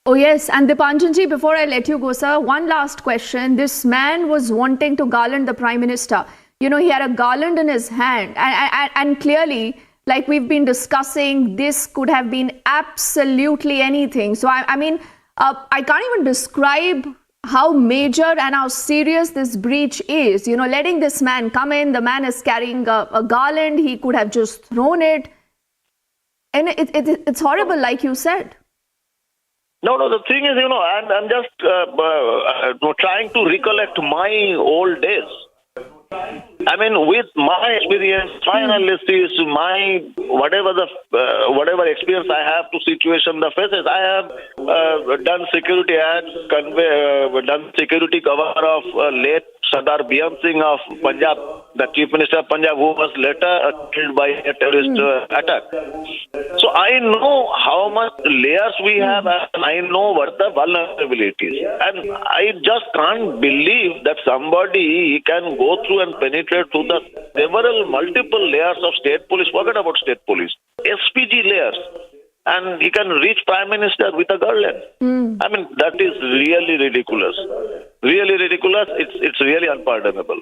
Oh, yes. And Dipanjanji, before I let you go, sir, one last question. This man was wanting to garland the Prime Minister. He had a garland in his hand. And clearly, like we've been discussing, this could have been absolutely anything. So, I can't even describe how major and how serious this breach is. Letting this man come in, the man is carrying a garland, he could have just thrown it. And it's horrible, like you said. No, the thing is, I'm just trying to recollect my old days. With my experience, my analysis, whatever experience I have to situation the faces, I have done security ads, done security cover of late Sardar Bhim Singh of Punjab, the Chief Minister of Punjab, who was later killed by a terrorist attack. So I know how much layers we have, and I know what the vulnerabilities. And I just can't believe that somebody can go through and penetrate through the several multiple layers of state police. Forget about state police, SPG layers. And he can reach Prime Minister with a garland. I mean, that is really ridiculous. Really ridiculous. It's really unpardonable.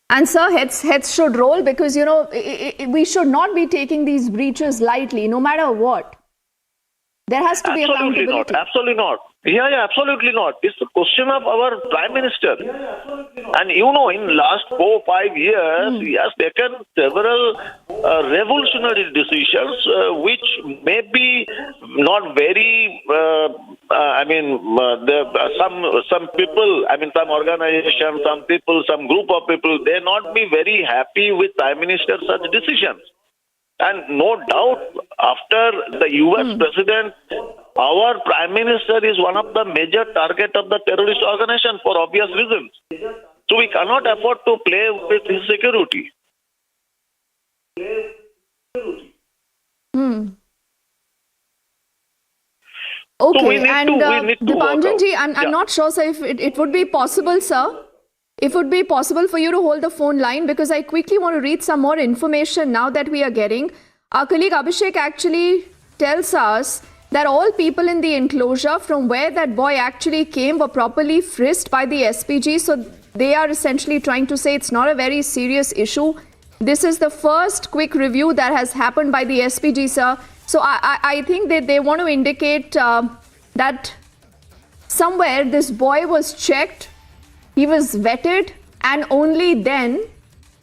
And sir, heads should roll because, you know, we should not be taking these breaches lightly, no matter what. There has to be accountability. Absolutely not. Yeah, absolutely not. It's a question of our Prime Minister. And you know, in last 4-5 years, he has taken several revolutionary decisions, which may be not very. Some people, some organizations, some people, some group of people, they not be very happy with Prime Minister's such decisions. And no doubt, after the US president, our Prime Minister is one of the major target of the terrorist organization for obvious reasons. So we cannot afford to play with his security. Okay, so we need to Dipanjanji, I'm not sure, sir, if it would be possible, sir. If it would be possible for you to hold the phone line, because I quickly want to read some more information now that we are getting. Our colleague Abhishek actually tells us that all people in the enclosure from where that boy actually came were properly frisked by the SPG. So they are essentially trying to say it's not a very serious issue. This is the first quick review that has happened by the SPG, sir. So I think that they want to indicate that somewhere this boy was checked, he was vetted, and only then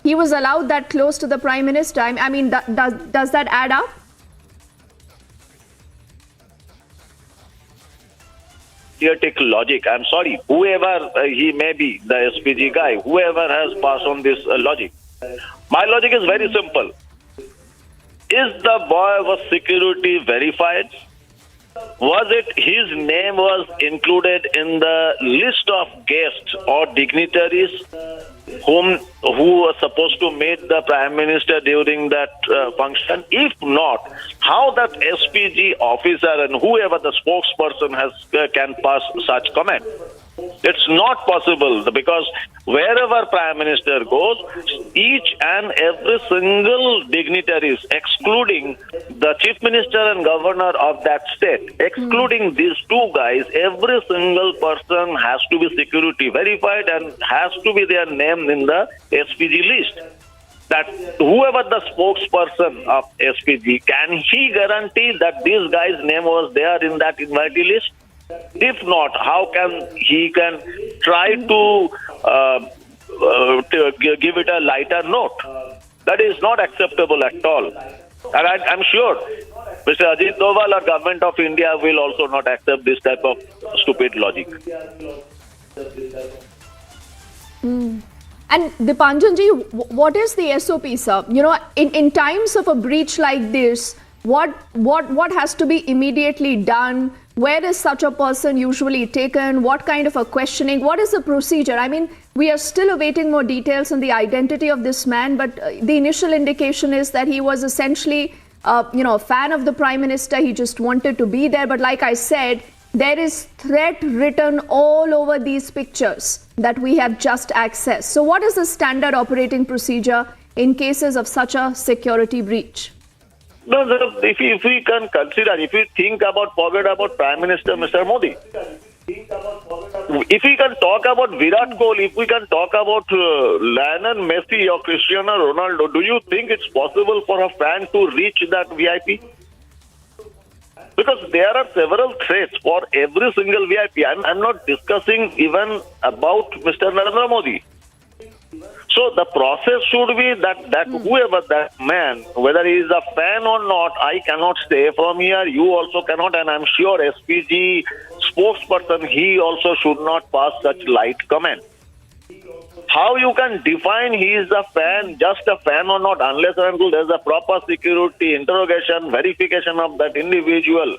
he was allowed that close to the Prime Minister. I mean, does that add up? Theoretic logic. I'm sorry, whoever he may be, the SPG guy, whoever has passed on this logic. My logic is very simple. Is the boy was security verified? Was it his name was included in the list of guests or dignitaries who were supposed to meet the Prime Minister during that function? If not, how that SPG officer and whoever the spokesperson can pass such comment? It's not possible, because wherever Prime Minister goes, each and every single dignitaries, excluding the Chief Minister and Governor of that state, excluding these two guys, every single person has to be security verified and has to be their name in the SPG list. That whoever the spokesperson of SPG, can he guarantee that this guy's name was there in that invitee list? If not, how can he try to give it a lighter note? That is not acceptable at all. And I'm sure Mr. Ajit Doval or Government of India will also not accept this type of stupid logic. And Dipanjanji, what is the SOP, sir? You know, in times of a breach like this, what has to be immediately done? Where is such a person usually taken? What kind of a questioning? What is the procedure? I mean, we are still awaiting more details on the identity of this man, but the initial indication is that he was essentially, a fan of the Prime Minister. He just wanted to be there. But like I said, there is threat written all over these pictures that we have just accessed. So what is the standard operating procedure in cases of such a security breach? No, if we can consider, if we think about, forget about Prime Minister Mr. Modi. If we can talk about Virat Kohli, if we can talk about Lionel Messi or Cristiano Ronaldo, do you think it's possible for a fan to reach that VIP? Because there are several threats for every single VIP. I'm not discussing even about Mr. Narendra Modi. So the process should be that whoever that man, whether he is a fan or not, I cannot stay from here, you also cannot, and I'm sure SPG spokesperson, he also should not pass such light comment. How you can define he is a fan, just a fan or not, unless and until there's a proper security, interrogation, verification of that individual.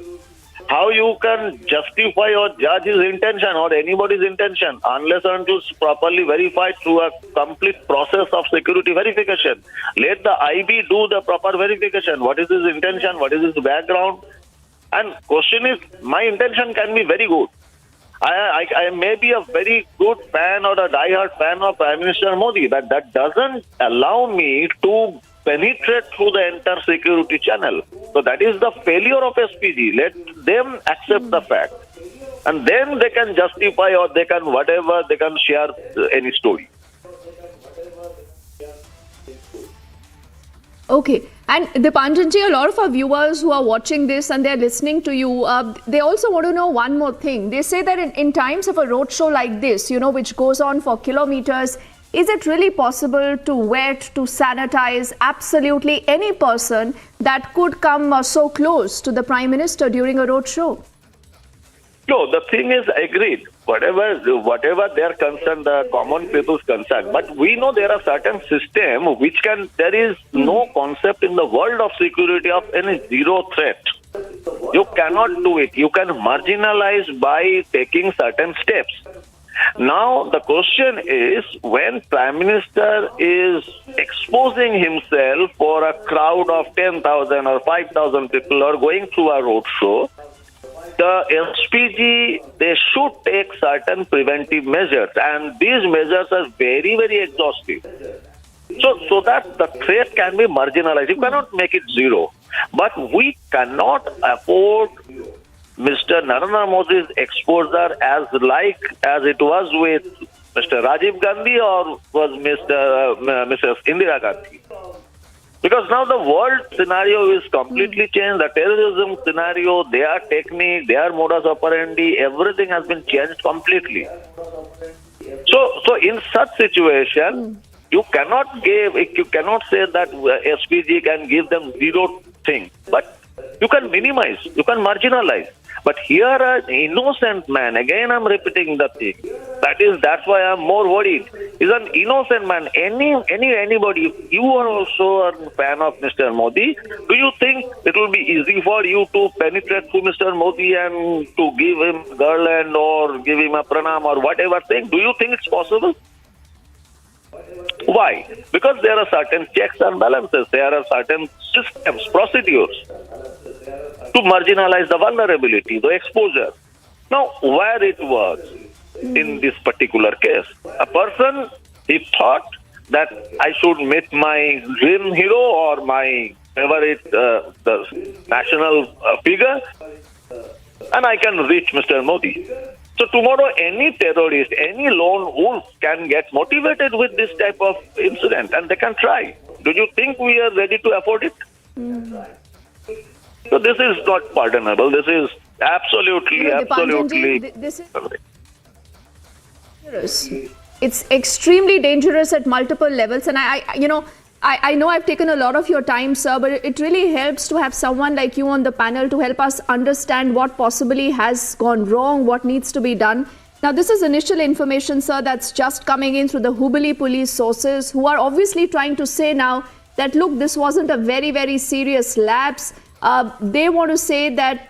how you can justify or judge his intention or anybody's intention unless and until it's properly verified through a complete process of security verification. Let the IB do the proper verification. What is his intention? What is his background? And question is, my intention can be very good. I may be a very good fan or a die-hard fan of Prime Minister Modi, but that doesn't allow me to penetrate through the entire security channel. So that is the failure of SPG. Let them accept the fact. And then they can justify or they can whatever, they can share any story. Okay. And Dipanjanji, a lot of our viewers who are watching this and they're listening to you, they also want to know one more thing. They say that in times of a roadshow like this, which goes on for kilometers, is it really possible to vet, to sanitize absolutely any person that could come so close to the Prime Minister during a roadshow? No, the thing is agreed. Whatever their concern, the common people's concern. But we know there are certain systems which there is no concept in the world of security of any zero threat. You cannot do it. You can marginalize by taking certain steps. Now, the question is, when Prime Minister is exposing himself for a crowd of 10,000 or 5,000 people or going through a roadshow, the SPG, they should take certain preventive measures, and these measures are very, very exhaustive. So that the threat can be marginalized. You cannot make it zero. But we cannot afford Mr. Narendra Modi's exposure as it was with Mr. Rajiv Gandhi or was Mrs. Indira Gandhi. Because now the world scenario is completely changed. The terrorism scenario, their technique, their modus operandi, everything has been changed completely. So in such situation, you cannot say that SPG can give them zero thing, but you can minimize, you can marginalize. But here an innocent man, again I'm repeating the thing, that's why I'm more worried, is an innocent man. Anybody, if you are also a fan of Mr. Modi, do you think it will be easy for you to penetrate through Mr. Modi and to give him garland or give him a pranam or whatever thing? Do you think it's possible? Why? Because there are certain checks and balances, there are certain systems, procedures to marginalize the vulnerability, the exposure. Now, where it was in this particular case, a person, he thought that I should meet my dream hero or my favorite the national figure, and I can reach Mr. Modi. So tomorrow, any terrorist, any lone wolf can get motivated with this type of incident, and they can try. Do you think we are ready to afford it? So this is not pardonable. This is absolutely. This is it's extremely dangerous at multiple levels, and I know I've taken a lot of your time, sir, but it really helps to have someone like you on the panel to help us understand what possibly has gone wrong, what needs to be done. Now, this is initial information, sir, that's just coming in through the Hubballi police sources, who are obviously trying to say now that, look, this wasn't a very, very serious lapse. They want to say that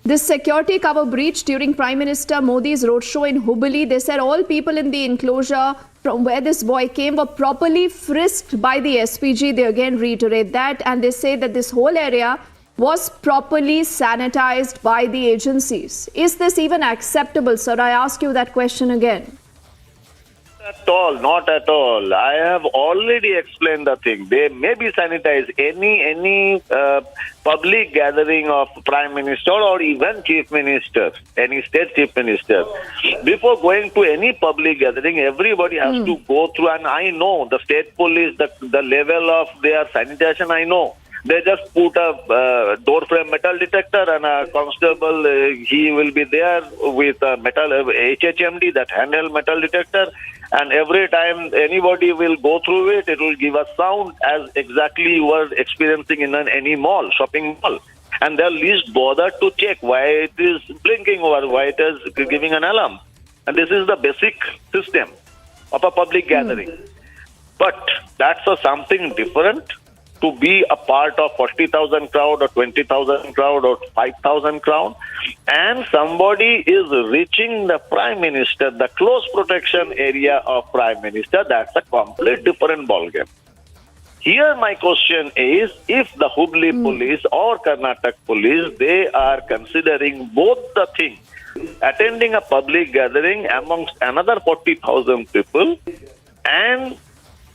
this security cover breach during Prime Minister Modi's roadshow in Hubballi, they said all people in the enclosure from where this boy came were properly frisked by the SPG. They again reiterate that, and they say that this whole area was properly sanitized by the agencies. Is this even acceptable, sir? I ask you that question again. Not at all. I have already explained the thing. They may be sanitized. Any public gathering of Prime Minister or even Chief Minister, any state Chief Minister, before going to any public gathering, everybody has to go through, and I know the state police, the level of their sanitation, I know. They just put a door frame metal detector and a constable, he will be there with a metal HHMD, that handheld metal detector. And every time anybody will go through it, it will give a sound as exactly you are experiencing in any mall, shopping mall. And they'll least bother to check why it is blinking or why it is giving an alarm. And this is the basic system of a public gathering. But that's something different. to be a part of 40,000 crowd or 20,000 crowd or 5,000 crowd, and somebody is reaching the Prime Minister, the close protection area of Prime Minister, that's a complete different ballgame. Here my question is, if the Hubballi police or Karnataka police, they are considering both the things, attending a public gathering amongst another 40,000 people and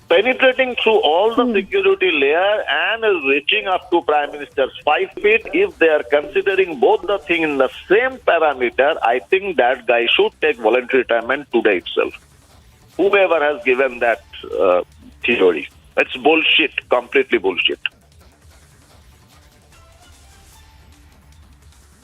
penetrating through all the security layer and reaching up to Prime Minister's 5 feet, if they are considering both the thing in the same parameter, I think that guy should take voluntary retirement today itself. Whoever has given that theory. It's bullshit, completely bullshit.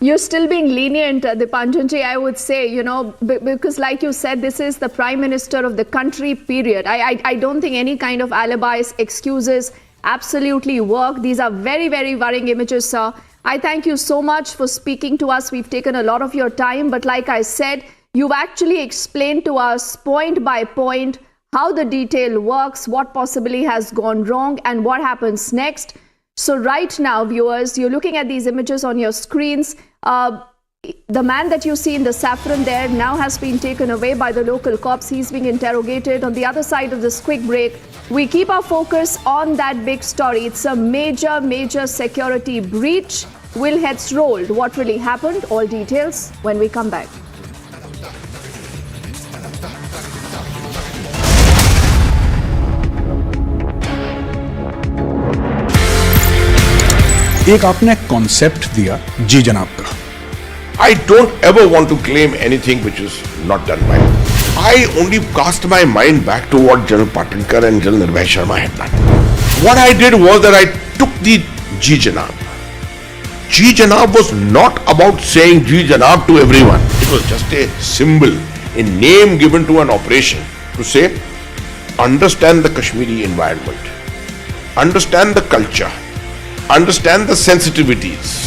You're still being lenient, Dipanjanji, I would say, because like you said, this is the Prime Minister of the country, period. I don't think any kind of alibis, excuses absolutely work. These are very, very worrying images, sir. I thank you so much for speaking to us. We've taken a lot of your time, but like I said, you've actually explained to us point by point how the detail works, what possibly has gone wrong, and what happens next. So right now, viewers, you're looking at these images on your screens. The man that you see in the saffron there now has been taken away by the local cops. He's being interrogated. On the other side of this quick break, we keep our focus on that big story. It's a major, major security breach. Will heads rolled? What really happened? All details when we come back. एक आपने concept दिया जी जनाब का. I don't ever want to claim anything which is not done by me. I only cast my mind back to what General Patinkar and General Nupur Sharma had done. What I did was that I took the Ji Janab. Ji Janab was not about saying Ji Janab to everyone. It was just a symbol, a name given to an operation to say, understand the Kashmiri environment, understand the culture, understand the sensitivities.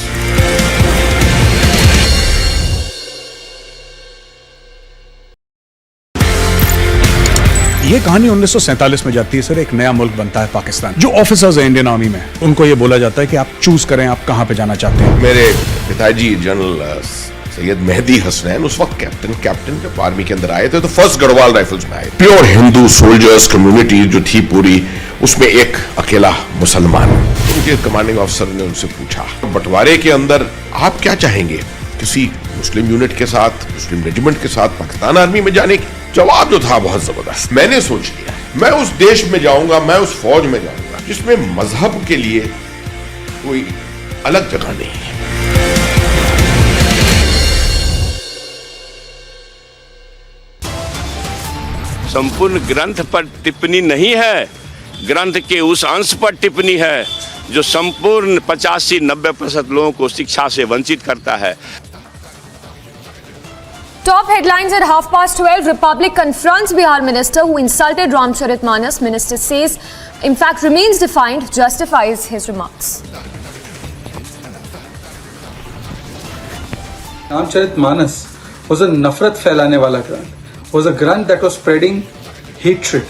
ये कहानी 1947 में जाती है sir. एक नया मुल्क बनता है पाकिस्तान. जो ऑफिसर्स हैं इंडियन आर्मी में, उनको ये बोला जाता है कि आप चूज करें आप कहां पे जाना चाहते हैं. मेरे पिताजी जनरल सैयद मेहदी हसनैन उस वक्त कैप्टन जब आर्मी के अंदर आए थे तो फर्स्ट गढ़वाल राइफल्स में आए. प्योर हिंदू सोल्जर्स कम्युनिटी जो थी पूरी, उसमें एक अकेला मुसलमान. उनके कमांडिंग ऑफिसर ने उनसे पूछा, बंटवारे के अंदर आप क्या चाहेंगे, किसी मुस्लिम यूनिट के साथ, मुस्लिम रेजिमेंट के साथ पाकिस्तान आर्मी में जाने की? जवाब जो था बहुत जबरदस्त. मैंने सोच लिया मैं उस देश में जाऊंगा, मैं उस फौज में जाऊंगा जिसमें मजहब के लिए कोई अलग जगह नहीं है. संपूर्ण ग्रंथ पर टिप्पणी नहीं है, ग्रंथ के उस अंश पर टिप्पणी है जो संपूर्ण 85-90% लोगों को शिक्षा से वंचित करता है. Top headlines at 12:30. Republic confronts Bihar minister who insulted Ramcharitmanas. Minister says, in fact, remains defiant, justifies his remarks. Ramcharitmanas was a nafrat फैलाने वाला grant. Was a grant that was spreading hatred.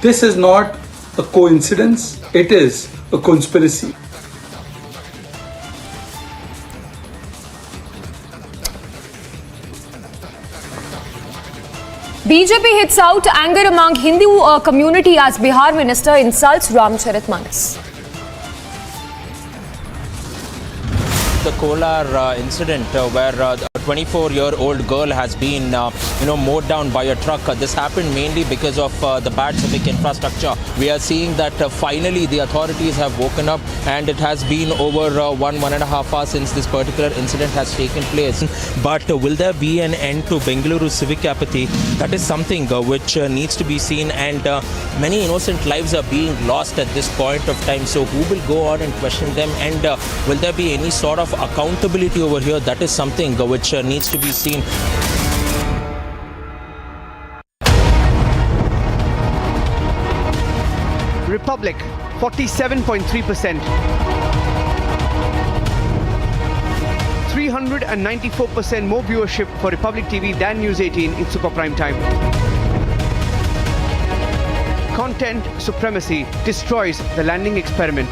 This is not a coincidence. It is a conspiracy. BJP hits out anger among Hindu community as Bihar minister insults Ramcharitmanas. The Kolar incident where a 24-year-old girl has been mowed down by a truck. This happened mainly because of the bad civic infrastructure. We are seeing that finally the authorities have woken up, and it has been over 1.5 hours since this particular incident has taken place. But will there be an end to Bengaluru civic apathy? That is something which needs to be seen, and many innocent lives are being lost at this point of time. So who will go on and question them, and will there be any sort of accountability over here? That is something which needs to be seen. Republic 47.3%, 394% more viewership for Republic TV than News 18 in Super Prime Time. content supremacy destroys the landing experiment.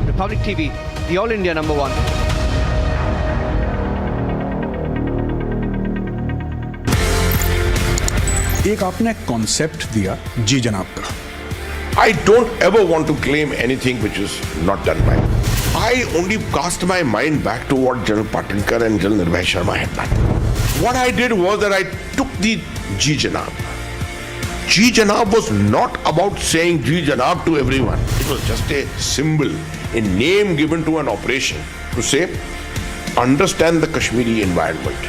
Republic TV, the All India #1. एक आपने concept दिया जी जनाब का. I don't ever want to claim anything which is not done by me. I only cast my mind back to what General Patinkar and General Nupur Sharma had done. What I did was that I took the Ji Janab. Ji Janab was not about saying Ji Janab to everyone. It was just a symbol, a name given to an operation to say, understand the Kashmiri environment,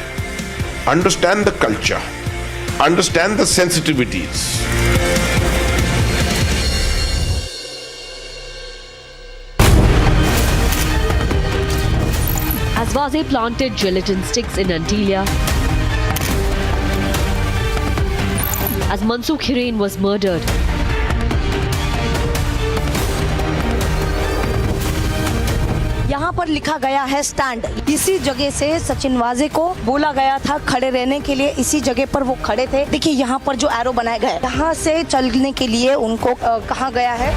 understand the culture, understand the sensitivities. As Waze planted gelatin sticks in Antillia, as Mansoor Hiren was murdered, यहाँ पर लिखा गया है stand. इसी जगह से सचिन वाजे को बोला गया था खड़े रहने के लिए. इसी जगह पर वो खड़े थे. देखिए यहाँ पर जो एरो बनाया गया है, यहाँ से चलने के लिए उनको कहा गया है.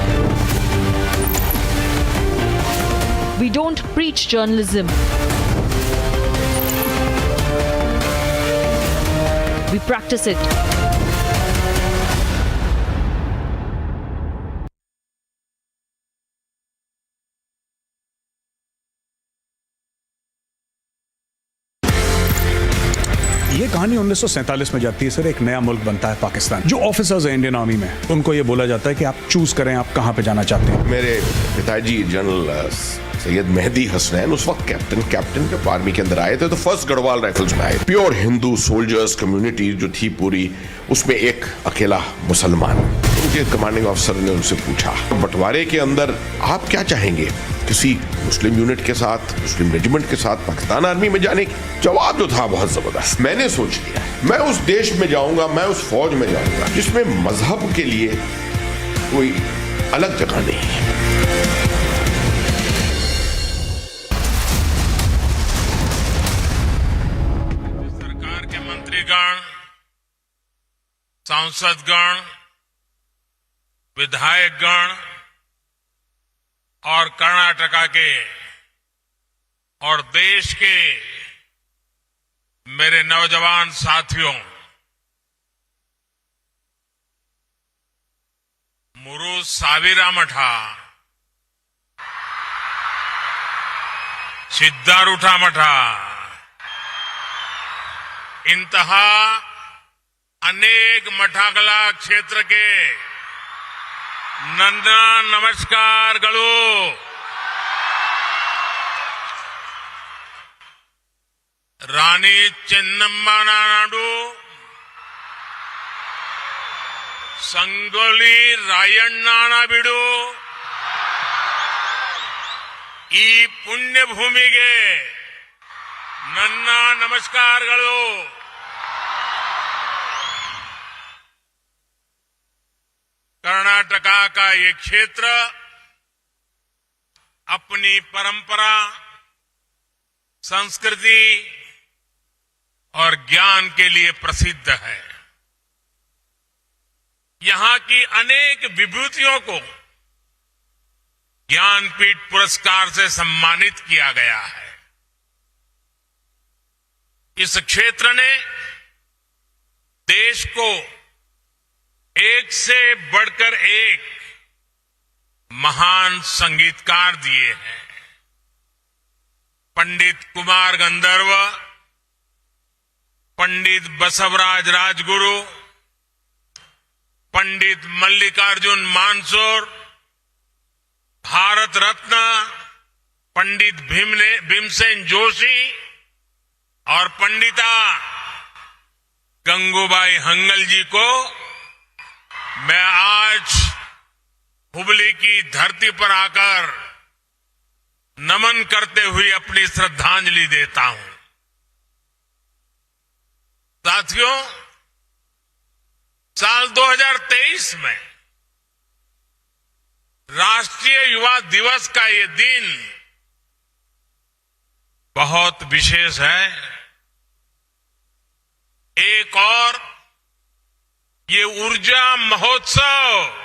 we don't preach journalism. We practice it. ये कहानी 1947 में जाती है सर. एक नया मुल्क बनता है पाकिस्तान. जो ऑफिसर्स हैं इंडियन आर्मी में, उनको ये बोला जाता है कि आप चूज करें आप कहां पे जाना चाहते हैं. मेरे पिताजी जनरल सैयद मेहदी हसनैन उस वक्त कैप्टन जब आर्मी के अंदर आए थे तो फर्स्ट गढ़वाल राइफल्स में आए. प्योर हिंदू सोल्जर्स कम्युनिटी जो थी पूरी, उसमें एक अकेला मुसलमान. उनके कमांडिंग ऑफिसर ने उनसे पूछा, बंटवारे के अंदर आप क्या चाहेंगे, किसी मुस्लिम यूनिट के साथ, मुस्लिम रेजिमेंट के साथ पाकिस्तान आर्मी में जाने की? जवाब जो था बहुत जबरदस्त. मैंने सोच लिया मैं उस देश में जाऊंगा, मैं उस फौज में जाऊंगा जिसमें मजहब के लिए कोई अलग जगह नहीं है. सरकार के मंत्रीगण, सांसदगण, विधायकगण और कर्नाटका के और देश के मेरे नौजवान साथियों, मुरु साविरा मठा, सिद्धारूठा मठा, इंतहा अनेक मठागला क्षेत्र के ನನ್ನ ನಮಸ್ಕಾರಗಳು. ರಾಣಿ ಚೆನ್ನಮ್ಮನ ನಾಡು, ಸಂಗೊಳ್ಳಿ ರಾಯಣ್ಣನ ಬಿಡು, ಈ ಪುಣ್ಯ ಭೂಮಿಗೆ ನನ್ನ ನಮಸ್ಕಾರಗಳು. कर्नाटका का ये क्षेत्र अपनी परंपरा, संस्कृति और ज्ञान के लिए प्रसिद्ध है. यहां की अनेक विभूतियों को ज्ञानपीठ पुरस्कार से सम्मानित किया गया है. इस क्षेत्र ने देश को एक से बढ़कर एक महान संगीतकार दिए हैं. पंडित कुमार गंधर्व, पंडित बसवराज राजगुरु, पंडित मल्लिकार्जुन मानसोर, भारत रत्न पंडित भीमसेन जोशी और पंडिता गंगूबाई हंगल जी को मैं आज हुबली की धरती पर आकर नमन करते हुए अपनी श्रद्धांजलि देता हूं. साथियों, साल 2023 में राष्ट्रीय युवा दिवस का ये दिन बहुत विशेष है. एक और ये ऊर्जा महोत्सव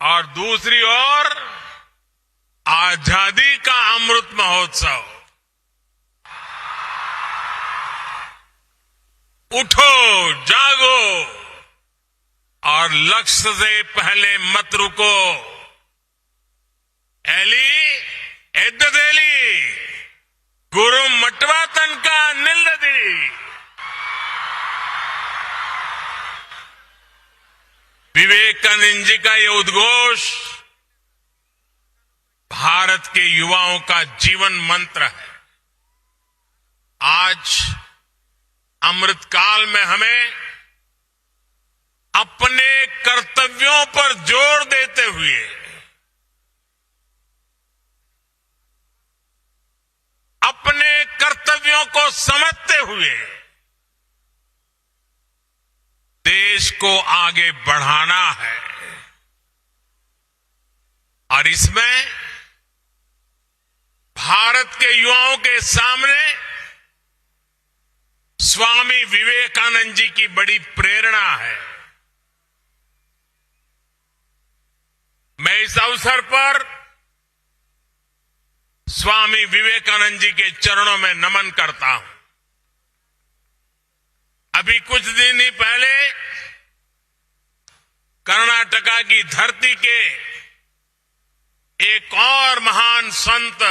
और दूसरी ओर आजादी का अमृत महोत्सव। उठो, जागो और लक्ष्य से पहले मत रुको। एली एद्ददेली गुरु मटवा तनका निल्लदी। विवेकानंद जी का ये उद्घोष भारत के युवाओं का जीवन मंत्र है। आज अमृतकाल में हमें अपने कर्तव्यों पर जोर देते हुए अपने कर्तव्यों को समझते हुए देश को आगे बढ़ाना है। और इसमें भारत के युवाओं के सामने स्वामी विवेकानंद जी की बड़ी प्रेरणा है। मैं इस अवसर पर स्वामी विवेकानंद जी के चरणों में नमन करता हूं। अभी कुछ दिन ही पहले कर्नाटका की धरती के एक और महान संत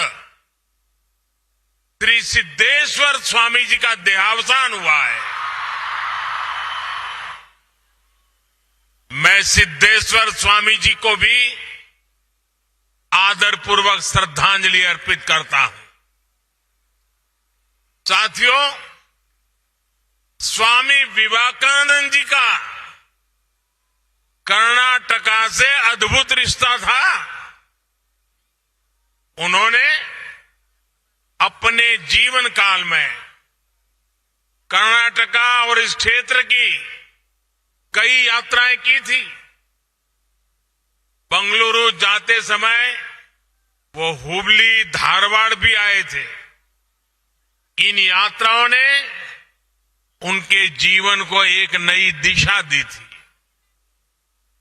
श्री सिद्धेश्वर स्वामी जी का देहावसान हुआ है। मैं सिद्धेश्वर स्वामी जी को भी आदरपूर्वक श्रद्धांजलि अर्पित करता हूं। साथियों, स्वामी विवेकानंद जी का कर्नाटका से अद्भुत रिश्ता था। उन्होंने अपने जीवन काल में कर्नाटका और इस क्षेत्र की कई यात्राएं की थी। बंगलुरु जाते समय वो हुबली, धारवाड़ भी आए थे। इन यात्राओं ने उनके जीवन को एक नई दिशा दी थी।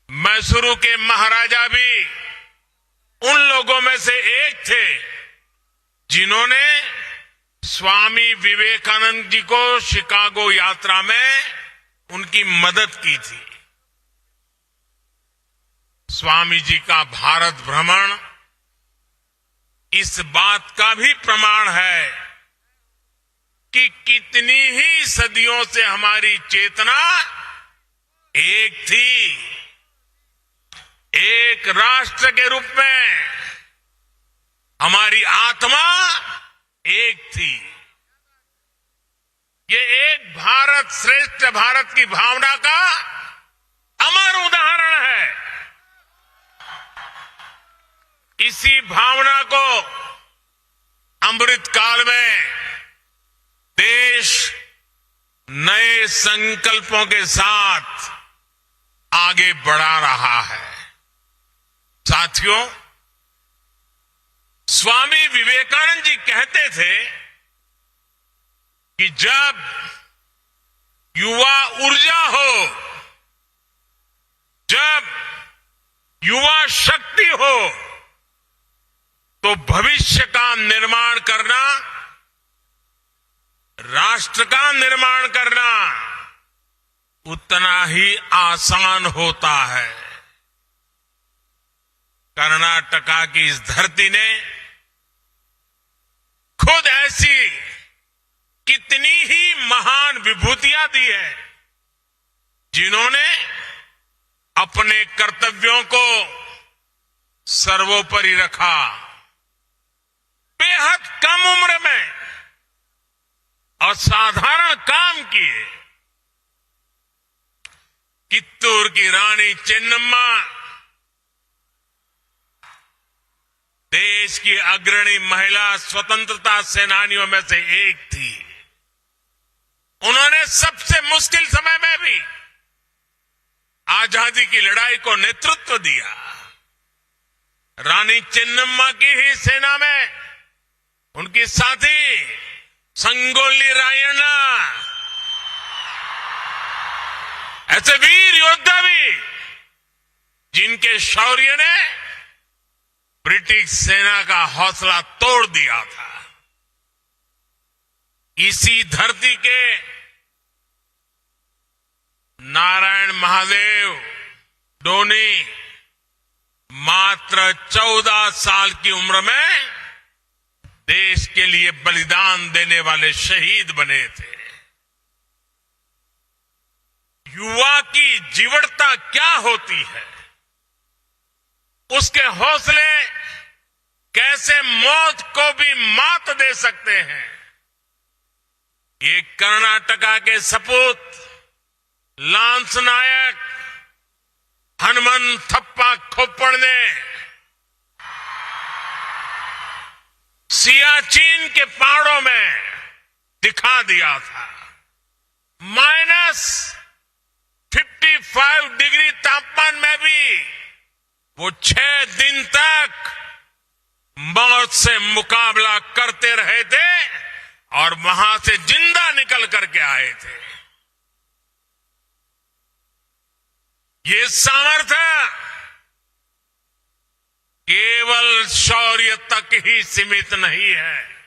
मैसूरू के महाराजा भी उन लोगों में से एक थे जिन्होंने स्वामी विवेकानंद जी को शिकागो यात्रा में उनकी मदद की थी। स्वामी जी का भारत भ्रमण इस बात का भी प्रमाण है कि कितनी ही सदियों से हमारी चेतना एक थी, एक राष्ट्र के रूप में हमारी आत्मा एक थी। ये एक भारत श्रेष्ठ भारत की भावना का अमर उदाहरण है। इसी भावना को अमृत काल में देश नए संकल्पों के साथ आगे बढ़ा रहा है। साथियों, स्वामी विवेकानंद जी कहते थे कि जब युवा ऊर्जा हो, जब युवा शक्ति हो, तो भविष्य का निर्माण करना, राष्ट्र का निर्माण करना उतना ही आसान होता है। कर्नाटका की इस धरती ने खुद ऐसी कितनी ही महान विभूतियां दी है जिन्होंने अपने कर्तव्यों को सर्वोपरि रखा। बेहद कम उम्र में असाधारण काम किए। कित्तूर की रानी चेन्नम्मा देश की अग्रणी महिला स्वतंत्रता सेनानियों में से एक थी। उन्होंने सबसे मुश्किल समय में भी आजादी की लड़ाई को नेतृत्व दिया। रानी चेन्नम्मा की ही सेना में उनकी साथी संगोली रायण्णा ऐसे वीर योद्धा भी जिनके शौर्य ने ब्रिटिश सेना का हौसला तोड़ दिया था। इसी धरती के नारायण महादेव डोनी मात्र 14 साल की उम्र में देश के लिए बलिदान देने वाले शहीद बने थे। युवा की जीवटता क्या होती है, उसके हौसले कैसे मौत को भी मात दे सकते हैं, ये कर्नाटका के सपूत लांस नायक हनुमन थप्पा खोपड़ ने सियाचिन के पहाड़ों में दिखा दिया था। -55 डिग्री तापमान में भी वो 6 दिन तक मौत से मुकाबला करते रहे थे और वहां से जिंदा निकल करके आए थे। ये सामर्थ्य केवल शौर्य तक ही सीमित नहीं है।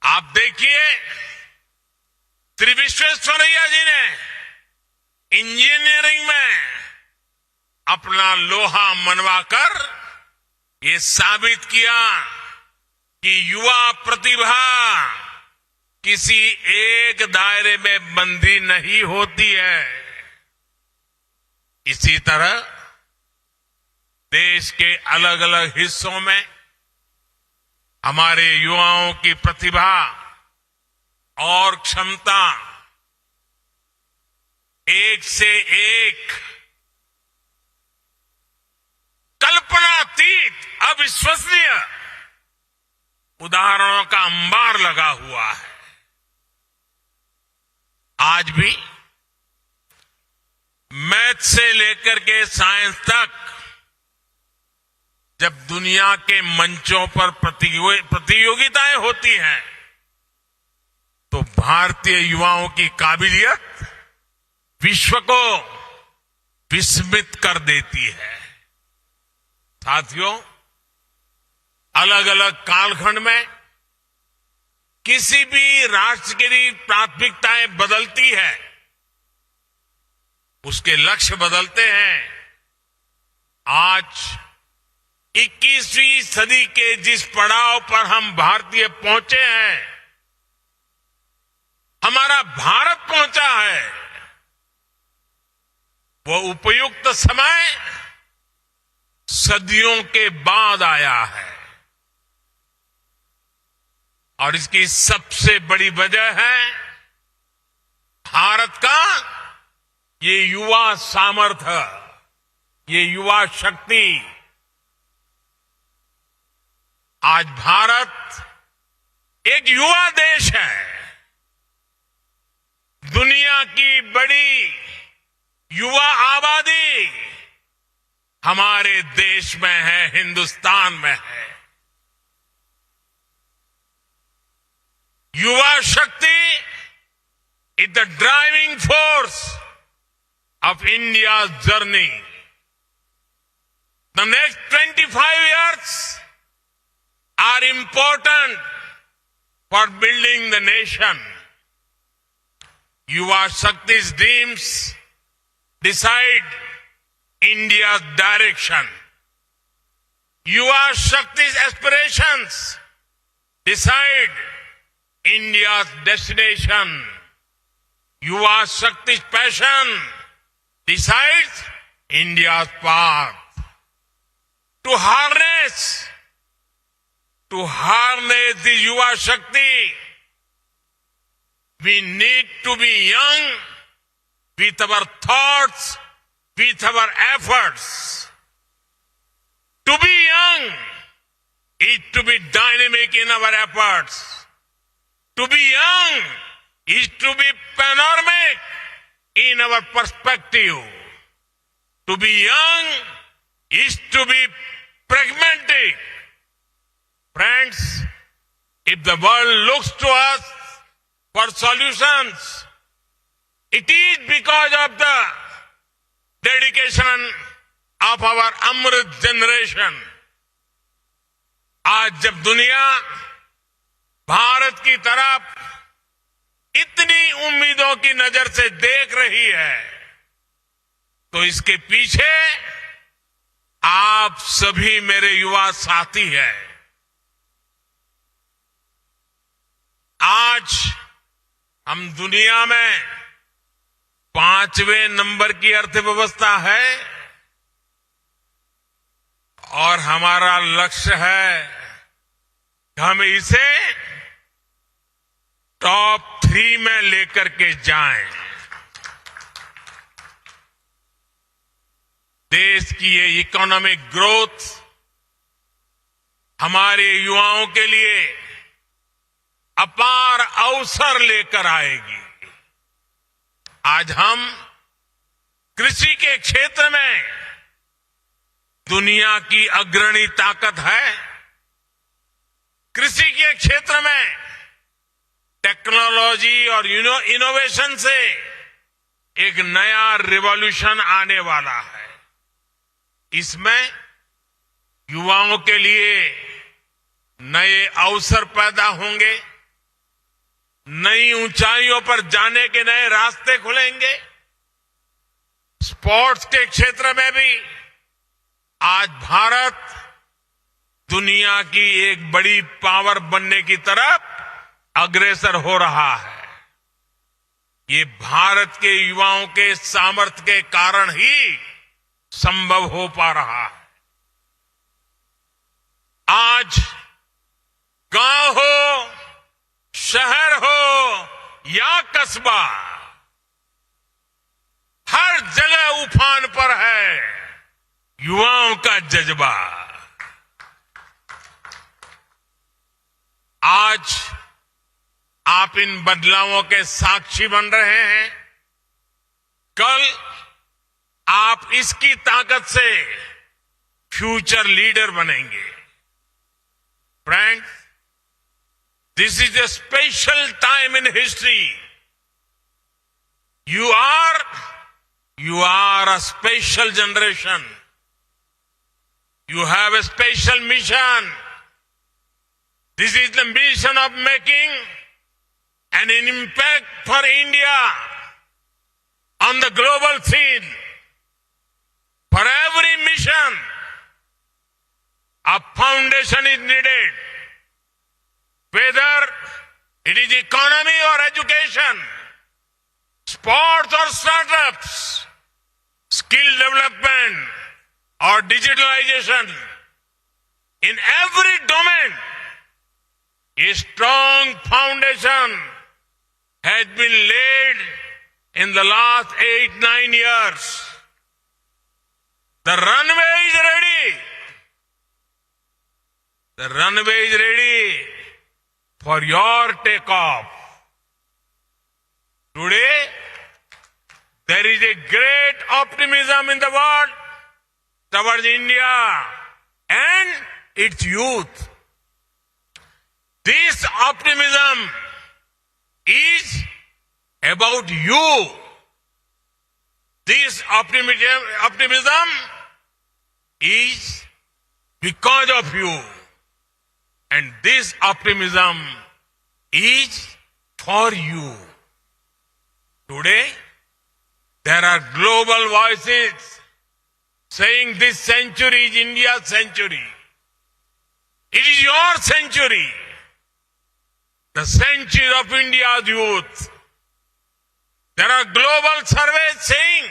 आप देखिए, श्री विश्वेश्वरैया जी ने इंजीनियरिंग में अपना लोहा मनवाकर ये साबित किया कि युवा प्रतिभा किसी एक दायरे में बंधी नहीं होती है। इसी तरह देश के अलग अलग हिस्सों में हमारे युवाओं की प्रतिभा और क्षमता एक से एक कल्पनातीत अविश्वसनीय उदाहरणों का अंबार लगा हुआ है। आज भी मैथ से लेकर के साइंस तक जब दुनिया के मंचों पर प्रतियोगिताएं होती हैं तो भारतीय युवाओं की काबिलियत विश्व को विस्मित कर देती है। साथियों, अलग अलग कालखंड में किसी भी राष्ट्र की प्राथमिकताएं बदलती है, उसके लक्ष्य बदलते हैं। आज 21वीं सदी के जिस पड़ाव पर हम भारतीय पहुंचे हैं, हमारा भारत पहुंचा है, वो उपयुक्त समय सदियों के बाद आया है। और इसकी सबसे बड़ी वजह है भारत का ये युवा सामर्थ्य, ये युवा शक्ति। आज भारत एक युवा देश है। दुनिया की बड़ी युवा आबादी हमारे देश में है, हिंदुस्तान में है। युवा शक्ति is the driving force of India's journey. The next 25 years are important for building the nation. Yuva Shakti's dreams decide India's direction. Yuva Shakti's aspirations decide India's destination. Yuva Shakti's passion decides India's path. To harness the Yuva Shakti, we need to be young with our thoughts, with our efforts. To be young is to be dynamic in our efforts. To be young is to be panoramic in our perspective. To be young is to be pragmatic. Friends, if the world looks to us for solutions, It is because of the dedication of our Amrit generation. आज जब दुनिया भारत की तरफ इतनी उम्मीदों की नजर से देख रही है, तो इसके पीछे आप सभी मेरे युवा साथी हैं। आज हम दुनिया में 5वें नंबर की अर्थव्यवस्था है और हमारा लक्ष्य है कि हम इसे टॉप 3 में लेकर के जाएं। देश की ये इकोनॉमिक ग्रोथ हमारे युवाओं के लिए अपार अवसर लेकर आएगी। आज हम कृषि के क्षेत्र में दुनिया की अग्रणी ताकत है। कृषि के क्षेत्र में टेक्नोलॉजी और इनोवेशन से एक नया रिवॉल्यूशन आने वाला है। इसमें युवाओं के लिए नए अवसर पैदा होंगे, नई ऊंचाइयों पर जाने के नए रास्ते खुलेंगे। स्पोर्ट्स के क्षेत्र में भी आज भारत दुनिया की एक बड़ी पावर बनने की तरफ अग्रसर हो रहा है। ये भारत के युवाओं के सामर्थ्य के कारण ही संभव हो पा रहा है। आज गांव हो, शहर हो या कस्बा, हर जगह उफान पर है युवाओं का जज्बा। आज आप इन बदलावों के साक्षी बन रहे हैं। कल आप इसकी ताकत से फ्यूचर लीडर बनेंगे। Friends, this is a special time in history. You are a special generation. You have a special mission. This is the mission of making an impact for India on the global scene. For every mission, a foundation is needed. Whether it is economy or education, sports or startups, skill development or digitalization, in every domain, a strong foundation has been laid in the last 8-9 years. The runway is ready. The runway is ready for your takeoff. Today, there is a great optimism in the world towards India and its youth. This optimism is about you. This optimism is because of you. And this optimism is for you. Today, there are global voices saying this century is India's century. It is your century. The century of India's youth. There are global surveys saying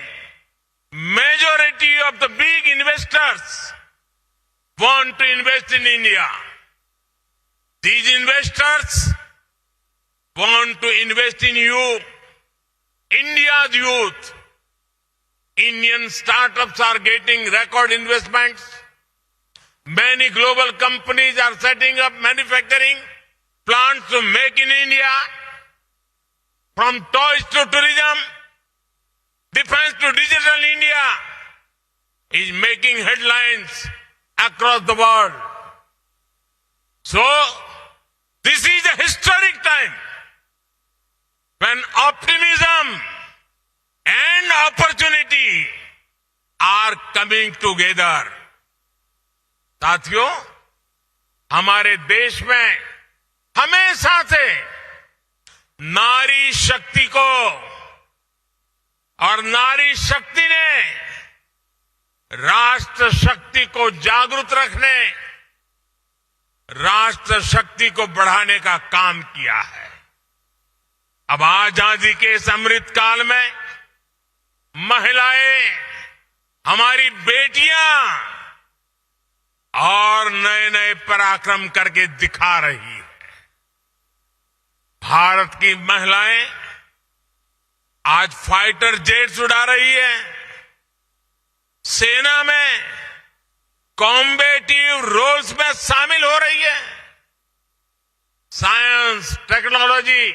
majority of the big investors want to invest in India. These investors want to invest in you, India's youth. Indian startups are getting record investments. Many global companies are setting up manufacturing plants to make in India. From toys to tourism, defense to digital, India is making headlines across the world. So, this is a historic time when optimism and opportunity are coming together. साथियों, हमारे देश में हमेशा से नारी शक्ति को और नारी शक्ति ने राष्ट्र शक्ति को जागृत रखने, राष्ट्र शक्ति को बढ़ाने का काम किया है। अब आजादी के इस अमृत काल में महिलाएं, हमारी बेटियां और नए नए पराक्रम करके दिखा रही है। भारत की महिलाएं आज फाइटर जेट्स उड़ा रही है, सेना में कॉम्बेटिव रोल्स में शामिल हो रही है। साइंस, टेक्नोलॉजी,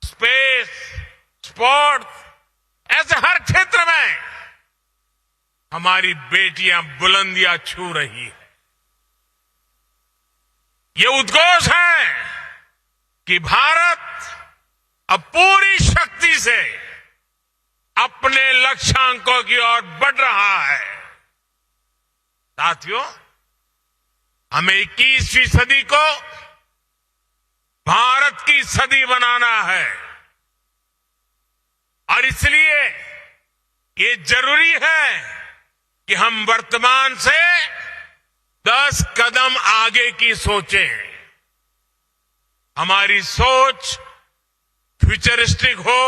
स्पेस, स्पोर्ट्स, ऐसे हर क्षेत्र में हमारी बेटियां बुलंदियां छू रही है। ये उद्घोष है कि भारत अब पूरी शक्ति से अपने लक्ष्यांकों की ओर बढ़ रहा है। साथियों, हमें 21वीं सदी को भारत की सदी बनाना है और इसलिए ये जरूरी है कि हम वर्तमान से 10 कदम आगे की सोचें। हमारी सोच फ्यूचरिस्टिक हो,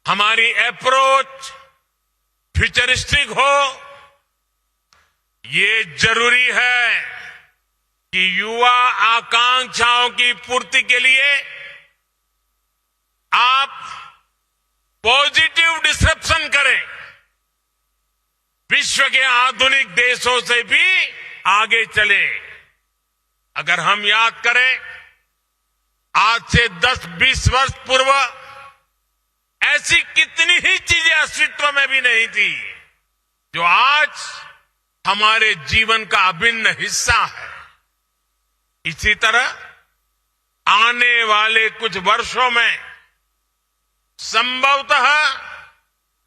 हमारी अप्रोच फ्यूचरिस्टिक हो। ये जरूरी है कि युवा आकांक्षाओं की पूर्ति के लिए आप पॉजिटिव डिसरप्शन करें, विश्व के आधुनिक देशों से भी आगे चले। अगर हम याद करें, आज से 10-20 वर्ष पूर्व ऐसी कितनी ही चीजें अस्तित्व में भी नहीं थी जो आज हमारे जीवन का अभिन्न हिस्सा है। इसी तरह आने वाले कुछ वर्षों में संभवतः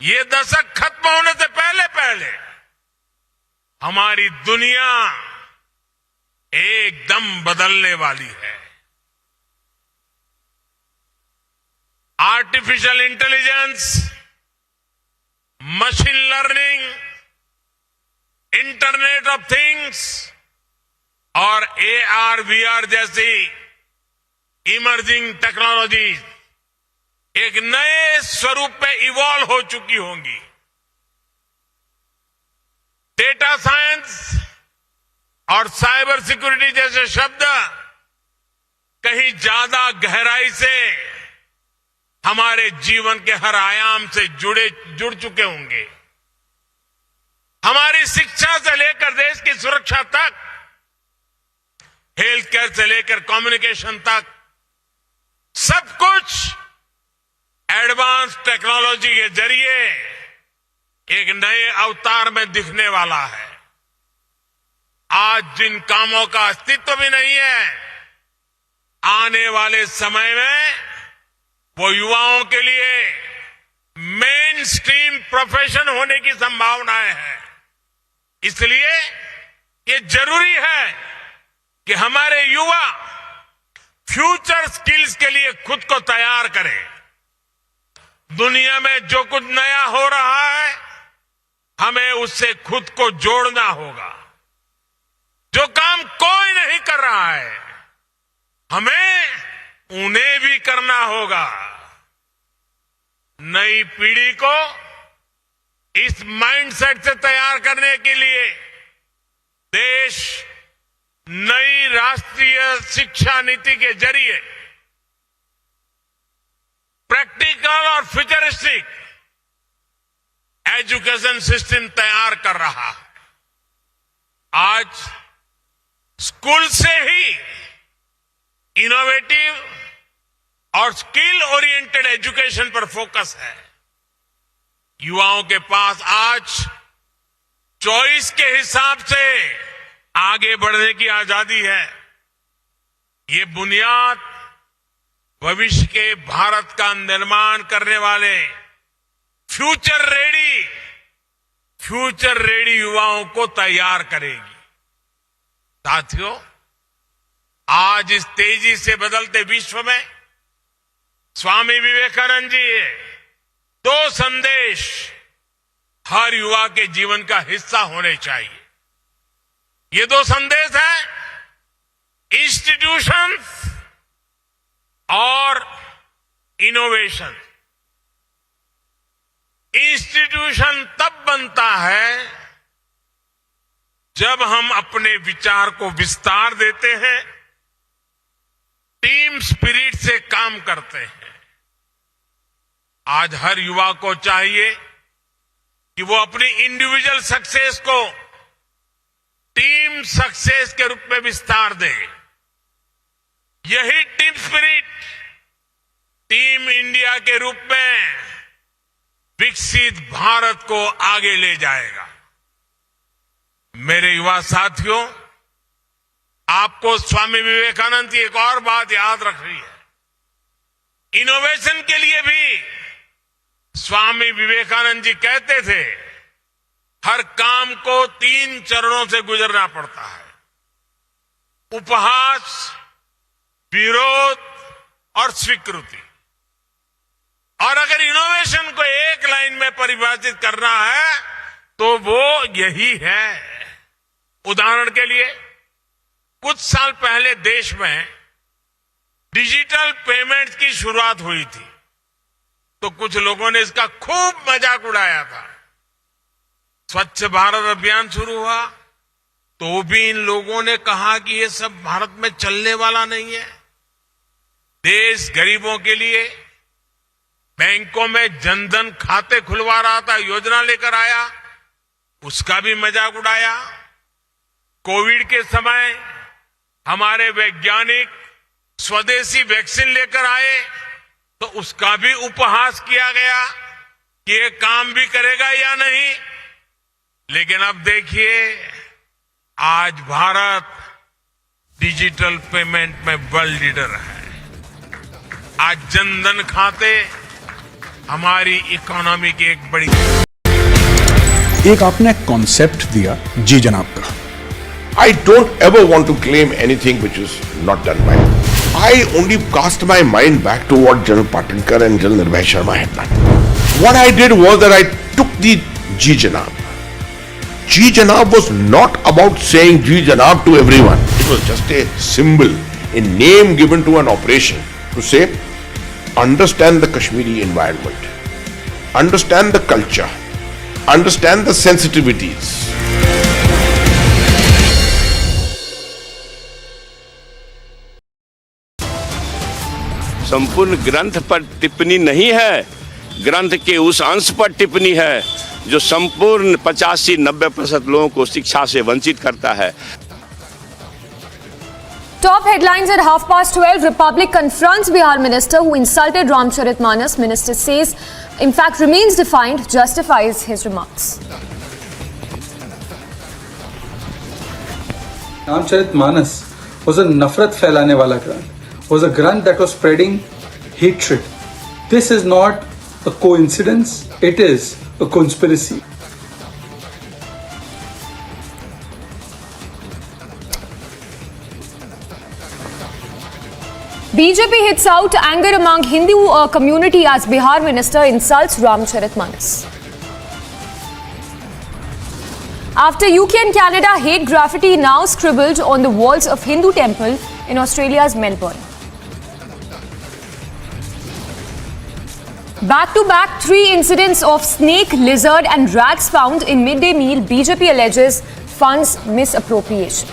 ये दशक खत्म होने से पहले पहले हमारी दुनिया एकदम बदलने वाली है। Artificial intelligence, machine learning, internet of things और AR, VR जैसी इमर्जिंग टेक्नोलॉजीज एक नए स्वरूप में इवॉल्व हो चुकी होंगी। डेटा साइंस और साइबर सिक्योरिटी जैसे शब्द कहीं ज्यादा गहराई से हमारे जीवन के हर आयाम से जुड़ चुके होंगे। हमारी शिक्षा से लेकर देश की सुरक्षा तक, हेल्थ केयर से लेकर कम्युनिकेशन तक, सब कुछ एडवांस टेक्नोलॉजी के जरिए एक नए अवतार में दिखने वाला है। आज जिन कामों का अस्तित्व भी नहीं है, आने वाले समय में वो युवाओं के लिए मेन स्ट्रीम प्रोफेशन होने की संभावनाएं हैं। इसलिए ये जरूरी है कि हमारे युवा फ्यूचर स्किल्स के लिए खुद को तैयार करें। दुनिया में जो कुछ नया हो रहा है, हमें उससे खुद को जोड़ना होगा। जो काम कोई नहीं कर रहा है, हमें उन्हें भी करना होगा। नई पीढ़ी को इस माइंडसेट से तैयार करने के लिए देश नई राष्ट्रीय शिक्षा नीति के जरिए प्रैक्टिकल और फ्यूचरिस्टिक एजुकेशन सिस्टम तैयार कर रहा है। आज स्कूल से ही इनोवेटिव और स्किल ओरिएंटेड एजुकेशन पर फोकस है। युवाओं के पास आज चॉइस के हिसाब से आगे बढ़ने की आजादी है। ये बुनियाद भविष्य के भारत का निर्माण करने वाले फ्यूचर रेडी युवाओं को तैयार करेगी। साथियों, आज इस तेजी से बदलते विश्व में स्वामी विवेकानंद जी दो संदेश हर युवा के जीवन का हिस्सा होने चाहिए। ये दो संदेश हैं इंस्टीट्यूशंस और इनोवेशन। इंस्टीट्यूशन तब बनता है जब हम अपने विचार को विस्तार देते हैं, टीम स्पिरिट से काम करते हैं। आज हर युवा को चाहिए कि वो अपनी इंडिविजुअल सक्सेस को टीम सक्सेस के रूप में विस्तार दे। यही टीम स्पिरिट टीम इंडिया के रूप में विकसित भारत को आगे ले जाएगा। मेरे युवा साथियों, आपको स्वामी विवेकानंद की एक और बात याद रखनी है। इनोवेशन के लिए भी स्वामी विवेकानंद जी कहते थे, हर काम को 3 चरणों से गुजरना पड़ता है: उपहास, विरोध और स्वीकृति। और अगर इनोवेशन को एक लाइन में परिभाषित करना है तो वो यही है। उदाहरण के लिए, कुछ साल पहले देश में डिजिटल पेमेंट की शुरुआत हुई थी, तो कुछ लोगों ने इसका खूब मजाक उड़ाया था। स्वच्छ भारत अभियान शुरू हुआ तो भी इन लोगों ने कहा कि ये सब भारत में चलने वाला नहीं है। देश गरीबों के लिए बैंकों में जनधन खाते खुलवा रहा था, योजना लेकर आया, उसका भी मजाक उड़ाया। कोविड के समय हमारे वैज्ञानिक स्वदेशी वैक्सीन लेकर आए तो उसका भी उपहास किया गया कि ये काम भी करेगा या नहीं। लेकिन अब देखिए, आज भारत डिजिटल पेमेंट में वर्ल्ड लीडर है। आज जनधन खाते हमारी इकोनॉमी की एक बड़ी। एक आपने कॉन्सेप्ट दिया जी जनाब का। I don't ever want to claim anything which is not done by me. I only cast my mind back to what General Patinkar and General Nupur Sharma had done. What I did was that I took the Ji Janab. Ji Janab was not about saying Ji Janab to everyone. It was just a symbol, a name given to an operation to say, understand the Kashmiri environment, understand the culture, understand the sensitivities. संपूर्ण ग्रंथ पर टिप्पणी नहीं है, ग्रंथ के उस अंश पर टिप्पणी है जो संपूर्ण 85-90% लोगों को शिक्षा से वंचित करता है। Top headlines at 12:30. Republic confronts Bihar minister who insulted Ramcharitmanas. Minister says, in fact, remains defiant, justifies his remarks. Ramcharitmanas was a nafrat फैलाने वाला ग्रंथ. Was a grant that was spreading hatred. This is not a coincidence, it is a conspiracy. BJP hits out anger among Hindu community as Bihar minister insults Ramcharitmanas. After UK and Canada, hate graffiti now scribbled on the walls of Hindu temple in Australia's Melbourne. Back-to-back 3 incidents of snake, lizard and rats found in midday meal. BJP alleges funds misappropriation.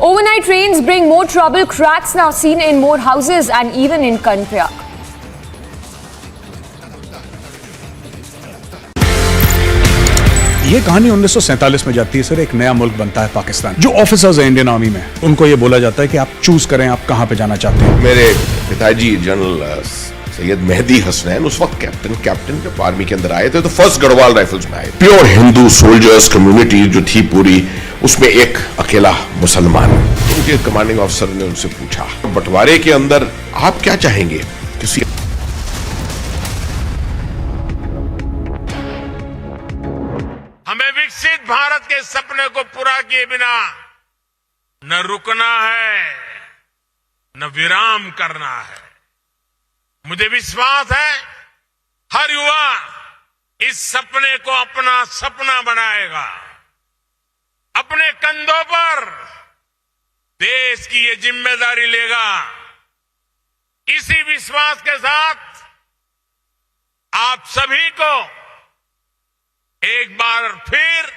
Overnight trains bring more trouble. Cracks now seen in more houses and even in Karnataka. ये कहानी 1947 में जाती है sir. एक नया मुल्क बनता है पाकिस्तान। जो ऑफिसर्स हैं इंडियन आर्मी में, उनको ये बोला जाता है कि आप चूज करें आप कहां पे जाना चाहते हैं। मेरे पिताजी जनरल सैयद मेहदी हसनैन उस वक्त कैप्टन जब आर्मी के अंदर आए थे तो फर्स्ट गढ़वाल राइफल्स में आए। प्योर हिंदू सोल्जर्स कम्युनिटी जो थी पूरी, उसमें एक अकेला मुसलमान। उनके कमांडिंग ऑफिसर ने उनसे पूछा, बंटवारे के अंदर आप क्या चाहेंगे? किसी हमें विकसित भारत के सपने को पूरा किए बिना न रुकना है न विराम करना है। मुझे विश्वास है हर युवा इस सपने को अपना सपना बनाएगा, अपने कंधों पर देश की ये जिम्मेदारी लेगा। इसी विश्वास के साथ आप सभी को एक बार फिर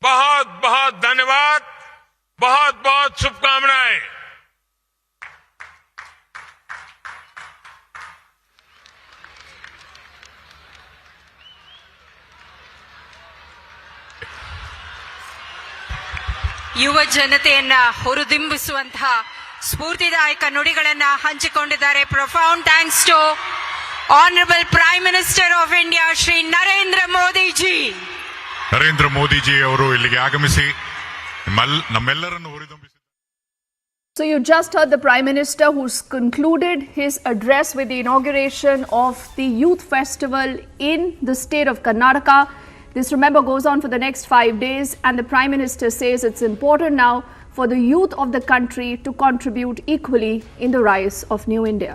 बहुत बहुत धन्यवाद, बहुत बहुत शुभकामनाएं। ಯುವ ಜನತೆಯನ್ನ ಹುರಿದುಂಬಿಸುವಂತಹ ಸ್ಫೂರ್ತಿದಾಯಕ ನುಡಿಗಳನ್ನ ಹಂಚಿಕೊಂಡಿದ್ದಾರೆ. Profound thanks to honourable prime minister of India Shri Narendra Modi ji. Narendra Modi ji ಅವರು ಇಲ್ಲಿಗೆ ಆಗಮಿಸಿ ನಮ್ಮೆಲ್ಲರನ್ನು ಹುರಿದುಂಬಿಸಿ. So you just heard the Prime Minister, who's concluded his address with the inauguration of the Youth Festival in the state of Karnataka. This, remember, goes on for the next 5 days, and the Prime Minister says it's important now for the youth of the country to contribute equally in the rise of New India.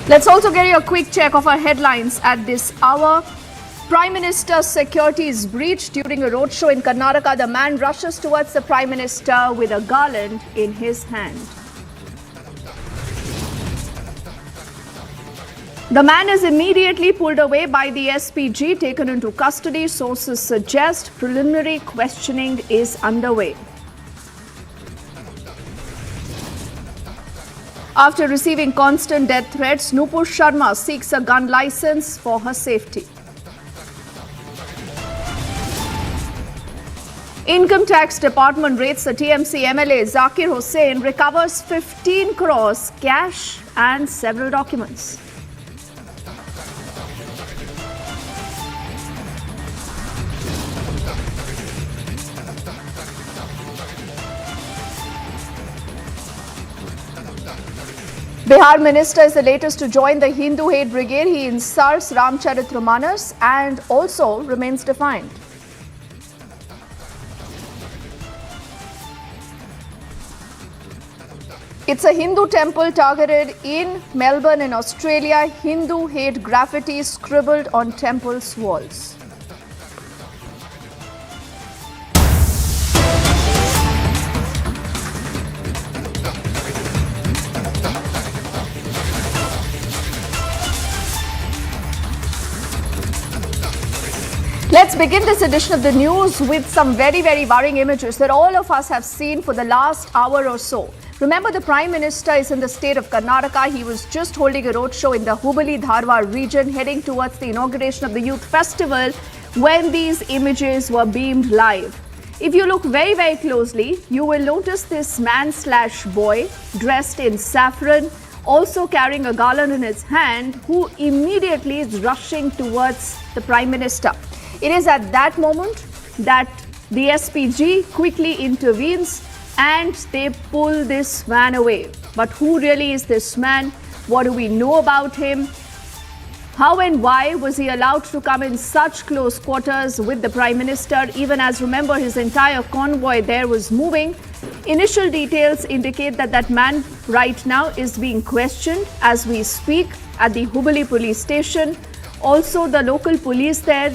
Let's also get you a quick check of our headlines at this hour. Prime Minister's security is breached during a roadshow in Karnataka. The man rushes towards the Prime Minister with a garland in his hand. The man is immediately pulled away by the SPG, taken into custody. Sources suggest preliminary questioning is underway. After receiving constant death threats, Nupur Sharma seeks a gun license for her safety. Income Tax Department raids the TMC MLA Zakir Hussain, recovers 15 crores cash and several documents. Bihar Minister is the latest to join the Hindu hate brigade. He insults Ramcharitramanas and also remains defiant. It's a Hindu temple targeted in Melbourne in Australia. Hindu hate graffiti scribbled on temple's walls. Let's begin this edition of the news with some very, very worrying images that all of us have seen for the last hour or so. Remember, the Prime Minister is in the state of Karnataka. He was just holding a roadshow in the Hubballi region, heading towards the inauguration of the Youth Festival when these images were beamed live. If you look very, very closely, you will notice this man/boy dressed in saffron, also carrying a garland in his hand, who immediately is rushing towards the Prime Minister. It is at that moment that the SPG quickly intervenes and they pull this man away. But who really is this man? What do we know about him? How and why was he allowed to come in such close quarters with the Prime Minister, even as, remember, his entire convoy there was moving? Initial details indicate that that man right now is being questioned as we speak at the Hubballi police station. Also, the local police there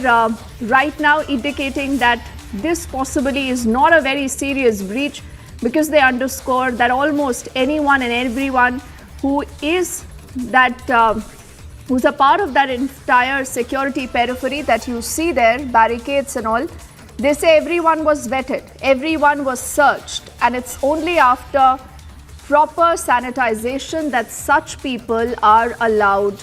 right now indicating that this possibly is not a very serious breach, because they underscore that almost anyone and everyone who is who's a part of that entire security periphery that you see there, barricades and all, they say everyone was vetted, everyone was searched, and it's only after proper sanitization that such people are allowed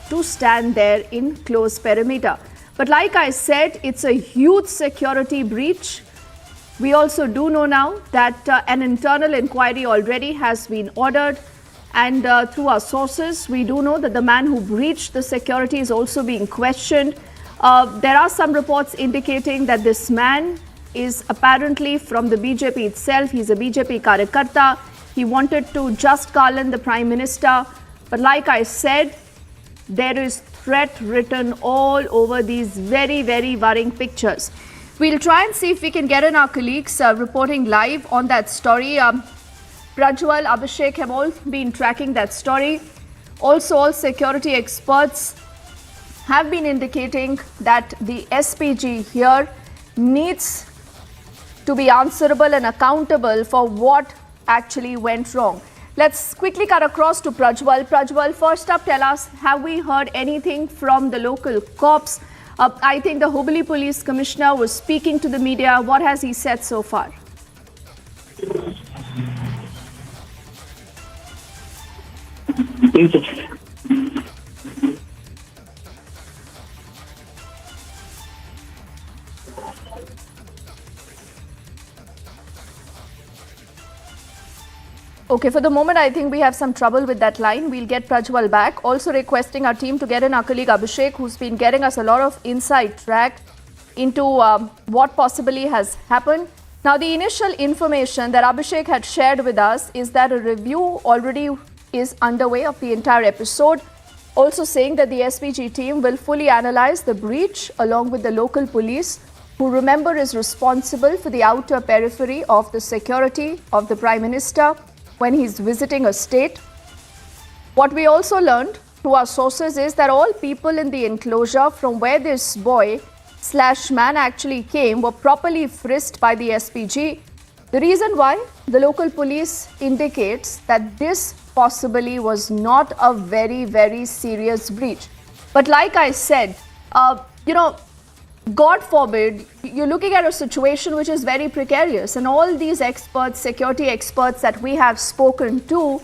to stand there in close perimeter. But like I said, it's a huge security breach. We also do know now that an internal inquiry already has been ordered, and through our sources, we do know that the man who breached the security is also being questioned. There are some reports indicating that this man is apparently from the BJP itself. He's a BJP Karyakarta. He wanted to just garland the Prime Minister. But like I said, there is threat written all over these very, very worrying pictures. We'll try and see if we can get in our colleagues reporting live on that story. Prajwal, Abhishek have all been tracking that story. Also, all security experts have been indicating that the SPG here needs to be answerable and accountable for what actually went wrong. Let's quickly cut across to Prajwal. Prajwal, first up, tell us, have we heard anything from the local cops? I think the Hubballi Police Commissioner was speaking to the media. What has he said so far? Okay, for the moment, I think we have some trouble with that line. We'll get Prajwal back. Also requesting our team to get in our colleague Abhishek, who's been getting us a lot of insight track into what possibly has happened. Now, the initial information that Abhishek had shared with us is that a review already is underway of the entire episode. Also saying that the SPG team will fully analyze the breach along with the local police, who remember is responsible for the outer periphery of the security of the Prime Minister when he's visiting a state. What we also learned through our sources is that all people in the enclosure from where this boy/man actually came were properly frisked by the SPG. The reason why the local police indicates that this possibly was not a very, very serious breach. But like I said, God forbid, you're looking at a situation which is very precarious, and all these experts, security experts that we have spoken to,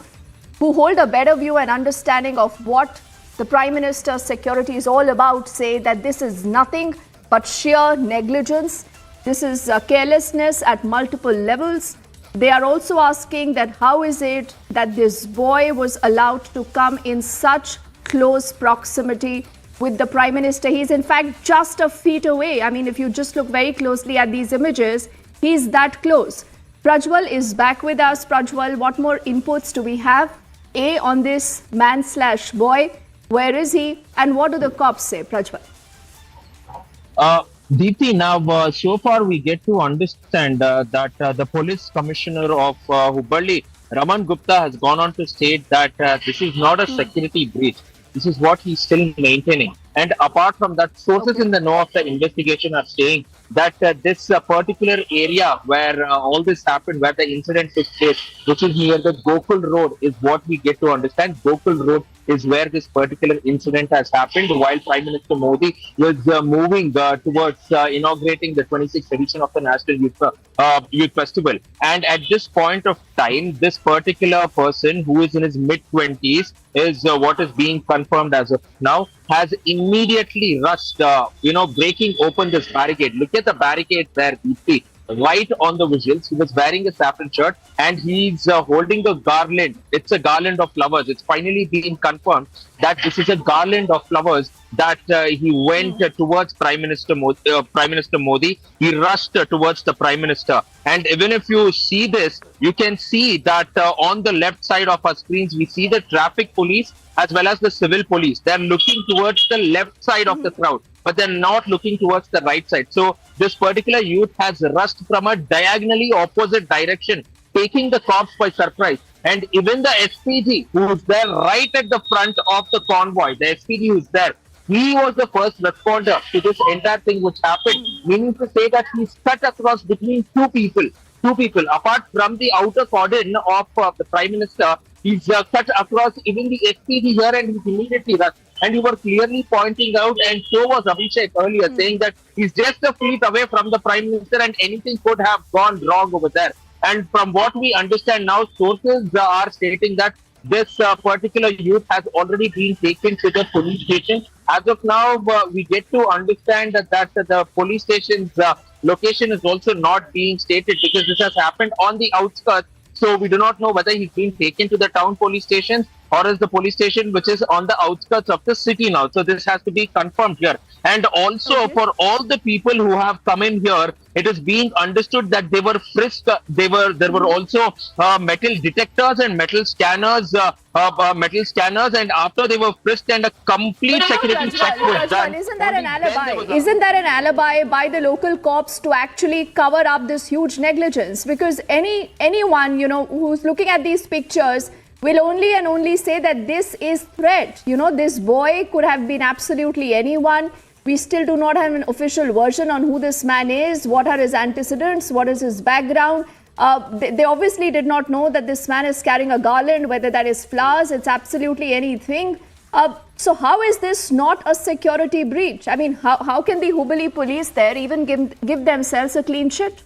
who hold a better view and understanding of what the Prime Minister's security is all about, say that this is nothing but sheer negligence. This is carelessness at multiple levels. They are also asking that how is it that this boy was allowed to come in such close proximity with the Prime Minister. He's in fact just a feet away. I mean, if you just look very closely at these images, he's that close. Prajwal is back with us. Prajwal, what more inputs do we have? On this man/boy, where is he? And what do the cops say, Prajwal? Deepthi, now so far we get to understand that the police commissioner of Hubballi, Raman Gupta, has gone on to state that this is not a security breach. This is what he's still maintaining. And apart from that, sources in the know of the investigation are saying that this particular area where all this happened, where the incident took place, which is near the Gokul Road, is what we get to understand. Gokul Road is where this particular incident has happened while Prime Minister Modi was moving towards inaugurating the 26th edition of the National Youth Festival. And at this point of time, this particular person who is in his mid-20s is what is being confirmed as of now, has immediately rushed, breaking open this barricade. Look at the barricade there, Deepthi, right on the visuals. He was wearing a saffron shirt and he's holding a garland. It's a garland of flowers. It's finally been confirmed that this is a garland of flowers that he went towards Prime Minister Modi. He rushed towards the Prime Minister. And even if you see this, you can see that on the left side of our screens, we see the traffic police as well as the civil police. They're looking towards the left side of the crowd, but they're not looking towards the right side. So this particular youth has rushed from a diagonally opposite direction, taking the cops by surprise. And even the SPG, who's there right at the front of the convoy, the SPG who's there, he was the first responder to this entire thing which happened, meaning to say that he's cut across between two people. Apart from the outer cordon of the Prime Minister, he's cut across even the SPG here and he's immediately rushed. And you were clearly pointing out, and so was Abhishek earlier, saying that he's just a feet away from the Prime Minister and anything could have gone wrong over there. And from what we understand now, sources are stating that this particular youth has already been taken to the police station. As of now, we get to understand that the police station's location is also not being stated because this has happened on the outskirts. So we do not know whether he's been taken to the town police station or is the police station which is on the outskirts of the city now. So this has to be confirmed here. And also for all the people who have come in here, it is being understood that they were frisked. There were also metal detectors and metal scanners, and after they were frisked and a complete security check was done. Isn't that an alibi? Isn't that an alibi by the local cops to actually cover up this huge negligence? Because anyone who's looking at these pictures will only and only say that this is threat. This boy could have been absolutely anyone. We still do not have an official version on who this man is, what are his antecedents, what is his background. They obviously did not know that this man is carrying a garland, whether that is flowers, it's absolutely anything. So how is this not a security breach? I mean, how can the Hubballi police there even give themselves a clean sheet?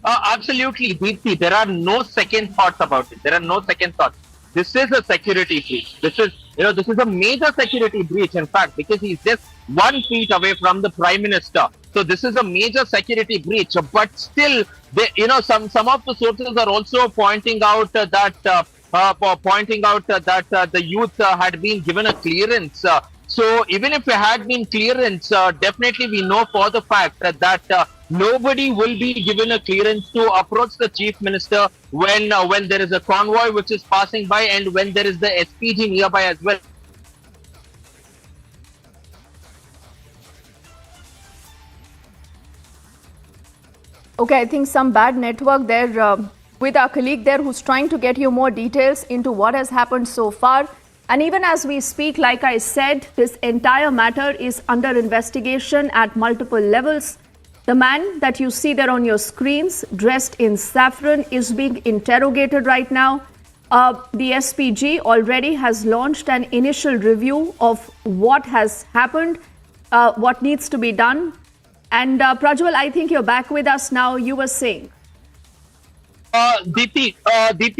Absolutely, Deepthi. There are no second thoughts about it. There are no second thoughts. This is a security breach. This is a major security breach, in fact, because he's just 1 feet away from the Prime Minister. So this is a major security breach. But still, some of the sources are also pointing out that the youth had been given a clearance. So even if it had been clearance, definitely we know for the fact that nobody will be given a clearance to approach the Chief Minister when there is a convoy which is passing by and when there is the SPG nearby as well. Okay, I think some bad network there with our colleague there who's trying to get you more details into what has happened so far. And even as we speak, like I said, this entire matter is under investigation at multiple levels. The man that you see there on your screens, dressed in saffron, is being interrogated right now. The SPG already has launched an initial review of what has happened, what needs to be done. And Prajwal, I think you're back with us now. You were saying. Deepthi,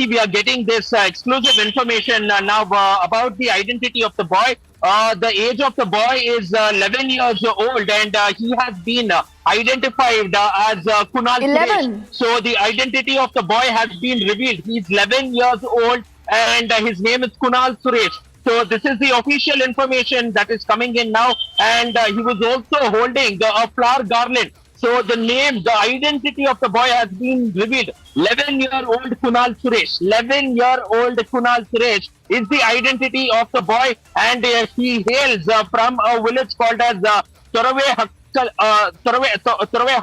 we are getting this exclusive information now about the identity of the boy. The age of the boy is 11 years old and he has been identified as Kunal 11. Suresh. So the identity of the boy has been revealed. He's 11 years old and his name is Kunal Suresh. So this is the official information that is coming in now, and he was also holding a flower garland. So the identity of the boy has been revealed. 11-year-old Kunal Suresh. 11-year-old Kunal Suresh is the identity of the boy, and he hails from a village called as Thoravai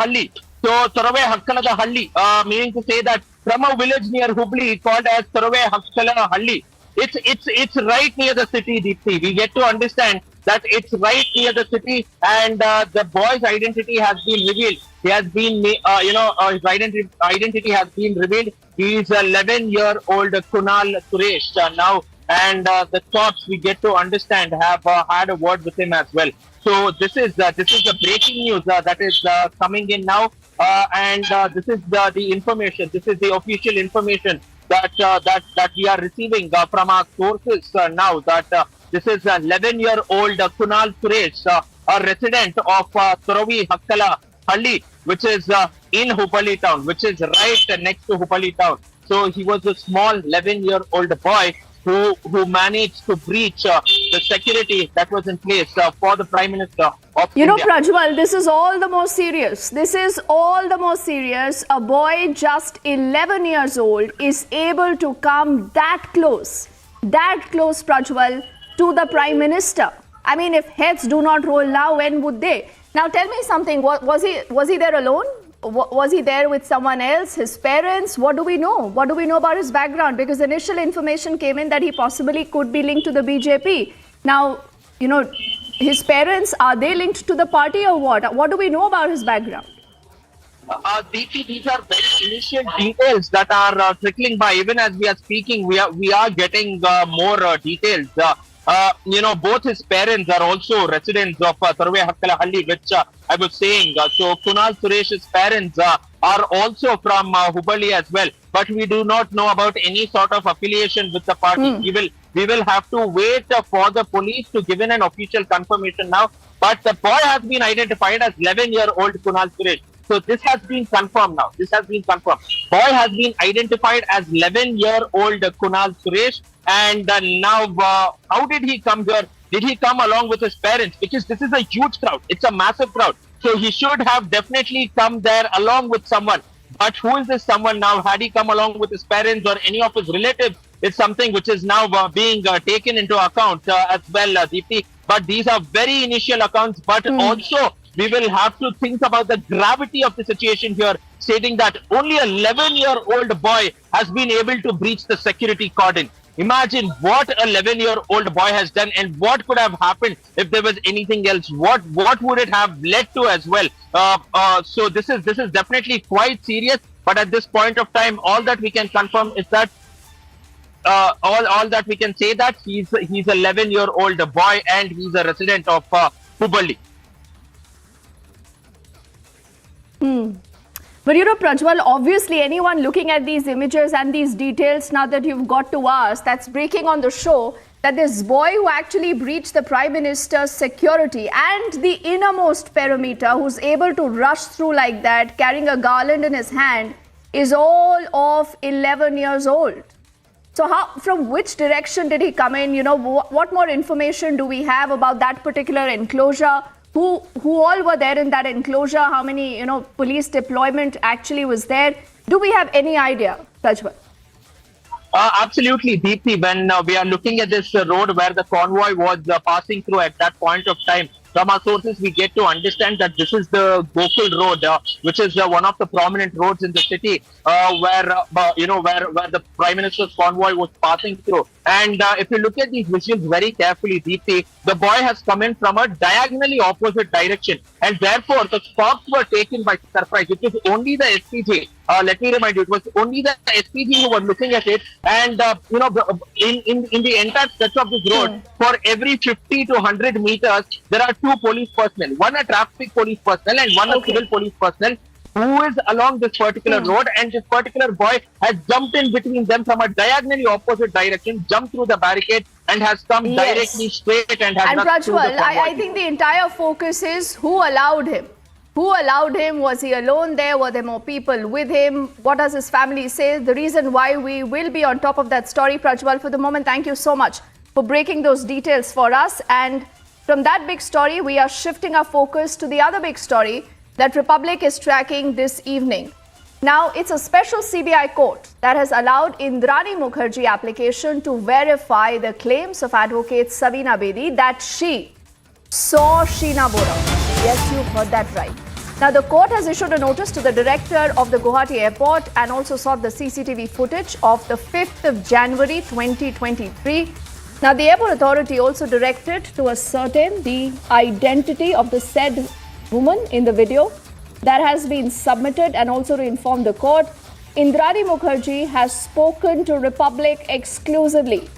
Halli. So Thoravai Hakkalada Halli, meaning to say that from a village near Hubballi called as Thoravai Hakkalada Halli. It's right near the city, Deepthi. We get to understand that it's right near the city, and the boy's identity has been revealed. He has been, his identity has been revealed. He is 11-year-old Kunal Suresh now, and the cops, we get to understand, have had a word with him as well. So this is the breaking news that is coming in now, and this is the information. This is the official information that we are receiving from our sources now, that this is 11-year-old Kunal Suresh, a resident of Thoravai Hakkala Halli, which is in Hubballi town, which is right next to Hubballi town. So he was a small 11-year-old boy who managed to breach the security that was in place for the Prime Minister of India. Prajwal, this is all the more serious. This is all the more serious. A boy just 11 years old is able to come that close, Prajwal, to the Prime Minister. I mean, if heads do not roll now, when would they? Now tell me something, was he there alone? Was he there with someone else, his parents? What do we know? What do we know about his background? Because initial information came in that he possibly could be linked to the BJP. Now, his parents, are they linked to the party or what? What do we know about his background? These are very initial details that are trickling by. Even as we are speaking, we are getting more details. Both his parents are also residents of Thoravai Hakkala Halli, which I was saying. So Kunal Suresh's parents are also from Hubballi as well. But we do not know about any sort of affiliation with the party. We will have to wait for the police to give in an official confirmation now. But the boy has been identified as 11-year-old Kunal Suresh. So this has been confirmed now. This has been confirmed. Boy has been identified as 11-year-old Kunal Suresh. And now, how did he come here? Did he come along with his parents? Because this is a huge crowd. It's a massive crowd. So he should have definitely come there along with someone. But who is this someone now? Had he come along with his parents or any of his relatives? It's something which is now being taken into account as well, Deepthi. But these are very initial accounts. But also, we will have to think about the gravity of the situation here, stating that only an 11-year-old boy has been able to breach the security cordon. Imagine what a 11-year-old boy has done and what could have happened if there was anything else. What would it have led to as well? So this is definitely quite serious. But at this point of time, all that we can confirm is that all that we can say that he's a 11-year-old boy and he's a resident of Hubballi. But Prajwal, obviously anyone looking at these images and these details now that you've got to us, that's breaking on the show, that this boy who actually breached the Prime Minister's security and the innermost perimeter, who's able to rush through like that, carrying a garland in his hand, is all of 11 years old. So from which direction did he come in? What more information do we have about that particular enclosure? Who all were there in that enclosure? How many, police deployment actually was there? Do we have any idea, Prajwal? Absolutely, Deepthi. When we are looking at this road where the convoy was passing through at that point of time, from our sources, we get to understand that this is the Gokul Road, which is one of the prominent roads in the city, where the Prime Minister's convoy was passing through. And if you look at these visuals very carefully, Deepthi, the boy has come in from a diagonally opposite direction, and therefore the cops were taken by surprise. It was only the SPG. Let me remind you, it was only the SPG who were looking at it, and in the entire stretch of this road, for every 50 to 100 meters, there are two police personnel, one a traffic police personnel and one a civil police personnel, who is along this particular road, and this particular boy has jumped in between them from a diagonally opposite direction, jumped through the barricade and has come directly straight and has rushed through the convoy. I think the entire focus is who allowed him. Who allowed him? Was he alone there? Were there more people with him? What does his family say? The reason why we will be on top of that story, Prajwal, for the moment, thank you so much for breaking those details for us. And from that big story, we are shifting our focus to the other big story that Republic is tracking this evening. Now, it's a special CBI court that has allowed Indrani Mukherjee application to verify the claims of advocate Sabina Bedi that she saw Sheena Bora. Yes, you heard that right. Now, the court has issued a notice to the director of the Guwahati airport and also sought the CCTV footage of the 5th of January 2023. Now, the airport authority also directed to ascertain the identity of the said woman in the video that has been submitted, and also to inform the court, Indrani Mukherjee has spoken to Republic exclusively.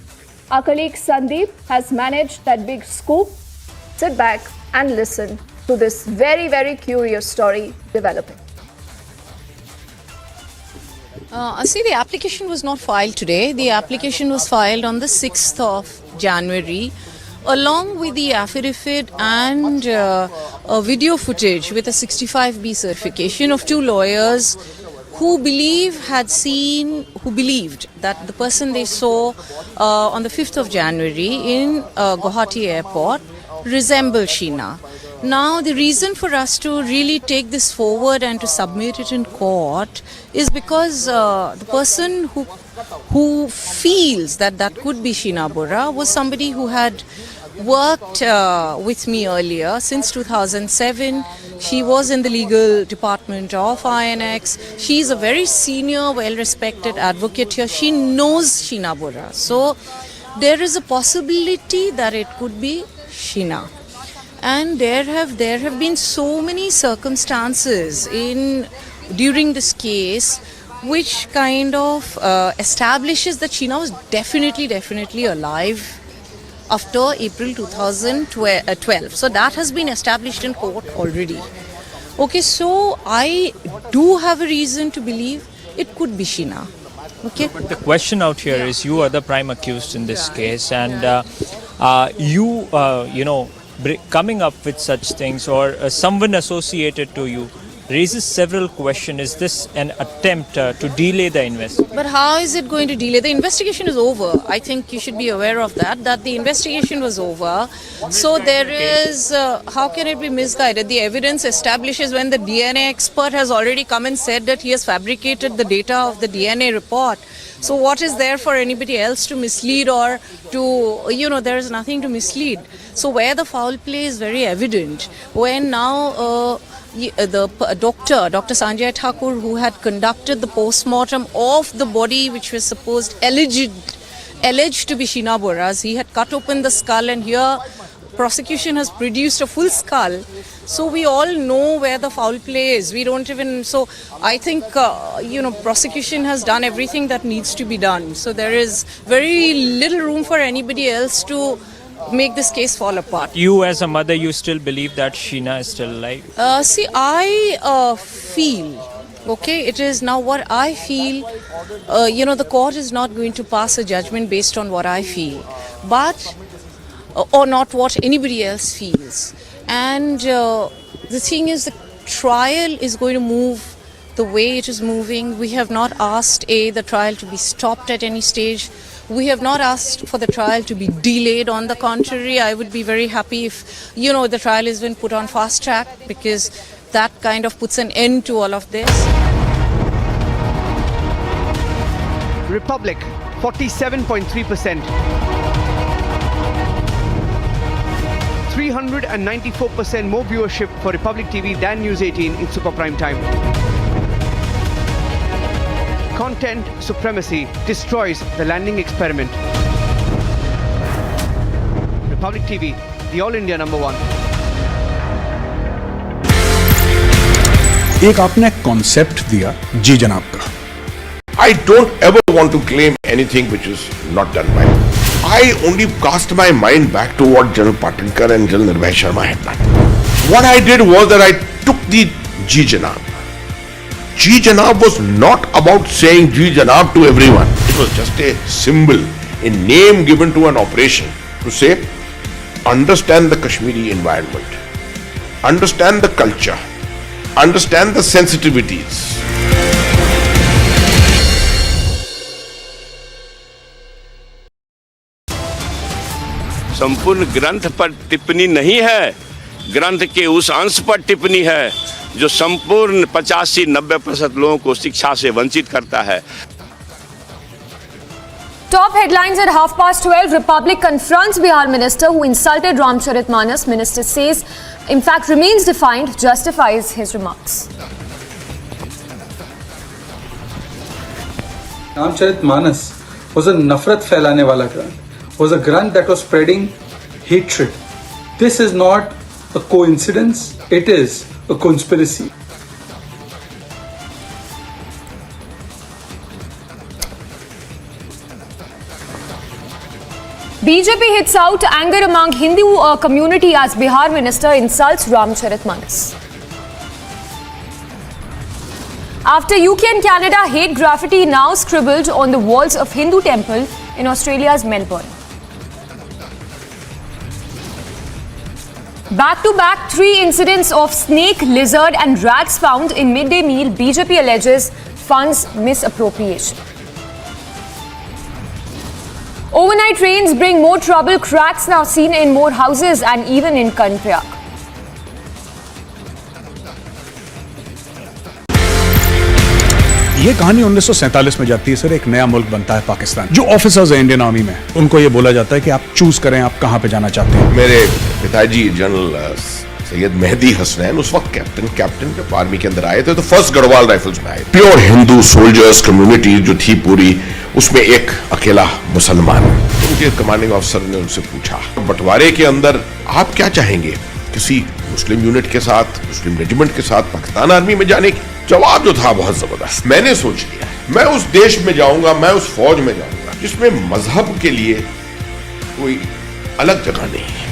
Our colleague Sandeep has managed that big scoop. Sit back and listen to this very, very curious story developing. See, the application was not filed today. The application was filed on the 6th of January, along with the affidavit and a video footage with a 65B certification of two lawyers who believed that the person they saw on the 5th of January in Guwahati airport resembled Sheena. Now, the reason for us to really take this forward and to submit it in court is because the person who feels that could be Sheena Bora was somebody who had worked with me earlier since 2007. She was in the legal department of INX. She's a very senior, well-respected advocate here. She knows Sheena Bora. So there is a possibility that it could be Sheena. And there have been so many circumstances during this case which kind of establishes that Sheena was definitely alive after April 2012. So that has been established in court already. Okay, so I do have a reason to believe it could be Sheena. Okay. But the question out here is, you are the prime accused in this case, and coming up with such things, or someone associated to you, raises several questions. Is this an attempt to delay the investigation? But how is it going to delay? The investigation is over. I think you should be aware of that the investigation was over. So there is, how can it be misguided? The evidence establishes, when the DNA expert has already come and said that he has fabricated the data of the DNA report. So what is there for anybody else to mislead, or to, there is nothing to mislead. So where the foul play is very evident, when now the Dr. Sanjay Thakur, who had conducted the post-mortem of the body which was alleged to be Sheena Bora's, he had cut open the skull, and here prosecution has produced a full skull. So we all know where the foul play is. We don't even, so I think, prosecution has done everything that needs to be done. So there is very little room for anybody else to make this case fall apart. You as a mother, you still believe that Sheena is still alive? See, I feel, okay, it is now what I feel, the court is not going to pass a judgment based on what I feel, but, or not what anybody else feels. And the thing is, the trial is going to move the way it is moving. We have not asked, the trial to be stopped at any stage. We have not asked for the trial to be delayed. On the contrary, I would be very happy if, the trial has been put on fast track, because that kind of puts an end to all of this. Republic, 47.3%. 394% more viewership for Republic TV than News 18 in super prime time. Content supremacy destroys the landing experiment. Republic TV, the All India #1. एक आपने concept दिया जी जनाब का. I don't ever want to claim anything which is not done by me. I only cast my mind back to what General Patinkar and General Nupur Sharma had done. What I did was that I took the Ji Janab. Ji Janab was not about saying Ji Janab to everyone. It was just a symbol, a name given to an operation to say, understand the Kashmiri environment, understand the culture, understand the sensitivities. संपूर्ण ग्रंथ पर टिप्पणी नहीं है, ग्रंथ के उस अंश पर टिप्पणी है जो संपूर्ण 85-90% लोगों को शिक्षा से वंचित करता है. Top headlines at 12:30. Republic confronts Bihar minister who insulted Ramcharitmanas. Minister says, in fact, remains defiant, justifies his remarks. Ramcharitmanas was a nafrat फैलाने वाला ग्रंथ. Was a grant that was spreading hatred. This is not a coincidence, it is a conspiracy. BJP hits out anger among Hindu community as Bihar minister insults Ramcharitmanas. After UK and Canada, hate graffiti now scribbled on the walls of Hindu temple in Australia's Melbourne. Back-to-back 3 incidents of snake, lizard and rats found in midday meal. BJP alleges funds misappropriation. Overnight rains bring more trouble. Cracks now seen in more houses and even in Karnataka. ये कहानी 1947 में जाती है sir. एक नया मुल्क बनता है पाकिस्तान. जो ऑफिसर्स हैं इंडियन आर्मी में, उनको ये बोला जाता है कि आप चूज करें आप कहां पे जाना चाहते हैं. मेरे पिताजी जनरल सैयद मेहदी हसनैन उस वक्त कैप्टन जब आर्मी के अंदर आए थे तो फर्स्ट गढ़वाल राइफल्स में आए. प्योर हिंदू सोल्जर्स कम्युनिटी जो थी पूरी, उसमें एक अकेला मुसलमान. उनके कमांडिंग ऑफिसर ने उनसे पूछा, बंटवारे के अंदर आप क्या चाहेंगे, किसी मुस्लिम यूनिट के साथ, मुस्लिम रेजिमेंट के साथ पाकिस्तान आर्मी में जाने की? जवाब जो था बहुत जबरदस्त. मैंने सोच लिया मैं उस देश में जाऊंगा, मैं उस फौज में जाऊंगा जिसमें मजहब के लिए कोई अलग जगह नहीं है.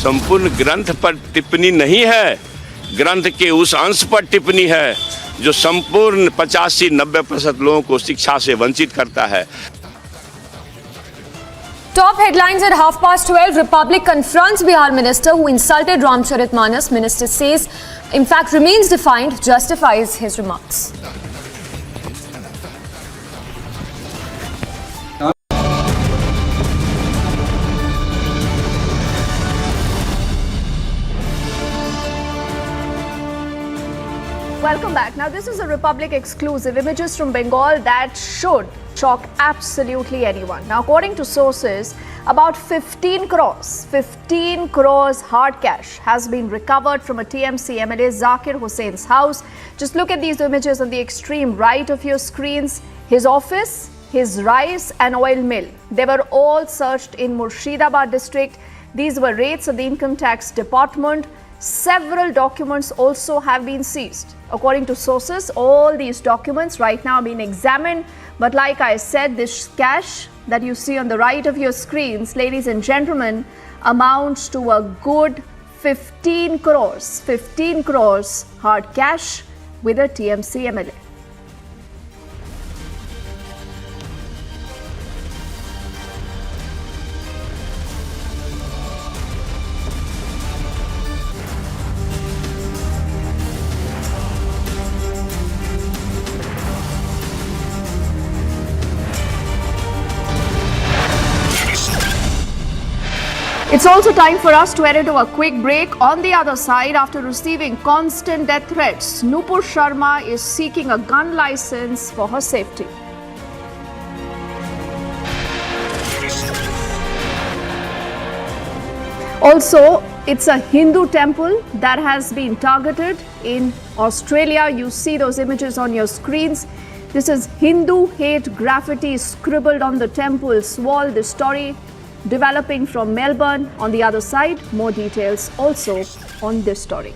संपूर्ण ग्रंथ पर टिप्पणी नहीं है, ग्रंथ के उस अंश पर टिप्पणी है जो संपूर्ण 85-90% लोगों को शिक्षा से वंचित करता है। Top headlines at 12:30. Republic confronts Bihar minister who insulted Ramcharitmanas. Minister says, in fact, remains defiant, justifies his remarks. Welcome back. Now, this is a Republic exclusive. Images from Bengal that should shock absolutely anyone. Now, according to sources, about 15 crores hard cash has been recovered from a TMC MLA Zakir Hussein's house. Just look at these images on the extreme right of your screens. His office, his rice and oil mill, they were all searched in Murshidabad district. These were raids of the Income Tax Department. Several documents also have been seized. According to sources, all these documents right now are being examined. But like I said, this cash that you see on the right of your screens, ladies and gentlemen, amounts to a good 15 crores. 15 crores hard cash with a TMC MLA. It's also time for us to head into a quick break. On the other side, after receiving constant death threats, Nupur Sharma is seeking a gun license for her safety. Also, it's a Hindu temple that has been targeted in Australia. You see those images on your screens. This is Hindu hate graffiti scribbled on the temple's wall. The story developing from Melbourne. On the other side, more details also on this story.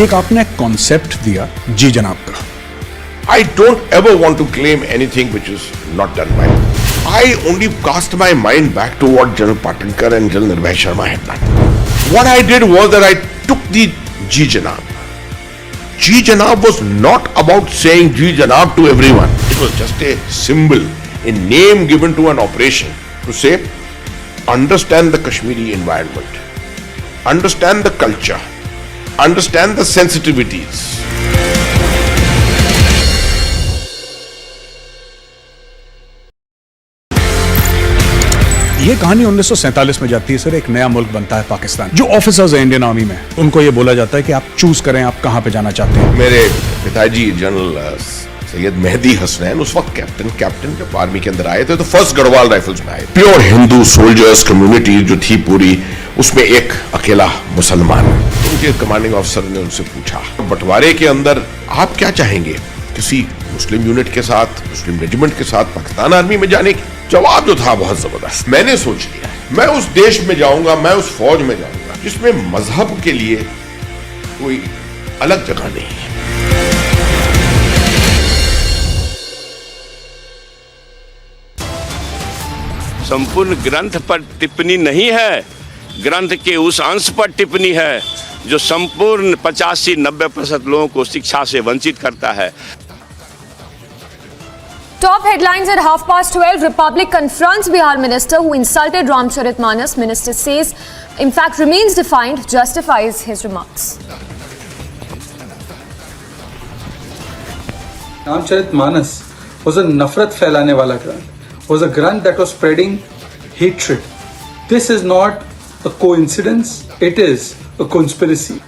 एक आपने concept दिया जी जनाब का. I don't ever want to claim anything which is not done by me. I only cast my mind back to what General Patankar and General Nupur Sharma had done. What I did was that I took the Ji Janab. Ji Janab was not about saying Ji Janab to everyone. It was just a symbol, a name given to an operation to say, understand the Kashmiri environment, understand the culture, understand the sensitivities. ये कहानी 1947 में जाती है sir. एक नया मुल्क बनता है पाकिस्तान. जो ऑफिसर्स हैं इंडियन आर्मी में, उनको ये बोला जाता है कि आप चूज करें आप कहां पे जाना चाहते हैं. मेरे पिताजी जनरल सैयद मेहदी हसनैन उस वक्त कैप्टन जब आर्मी के अंदर आए थे तो फर्स्ट गढ़वाल राइफल्स में आए. प्योर हिंदू सोल्जर्स कम्युनिटी जो थी पूरी, उसमें एक अकेला मुसलमान. उनके कमांडिंग ऑफिसर ने उनसे पूछा, बंटवारे के अंदर आप क्या चाहेंगे, किसी मुस्लिम यूनिट के साथ, मुस्लिम रेजिमेंट के साथ पाकिस्तान आर्मी में जाने की? जवाब जो था बहुत जबरदस्त. मैंने सोच लिया मैं उस देश में जाऊंगा, मैं उस फौज में जाऊंगा जिसमें मजहब के लिए कोई अलग जगह नहीं है. संपूर्ण ग्रंथ पर टिप्पणी नहीं है, ग्रंथ के उस अंश पर टिप्पणी है जो संपूर्ण 85-90% लोगों को शिक्षा से वंचित करता है. Top headlines at 12:30. Republic confronts Bihar minister who insulted Ramcharitmanas. Minister says, in fact, remains defiant, justifies his remarks. Ramcharitmanas was a nafrat फैलाने वाला grant. Was a grant that was spreading hatred. This is not a coincidence. It is a conspiracy.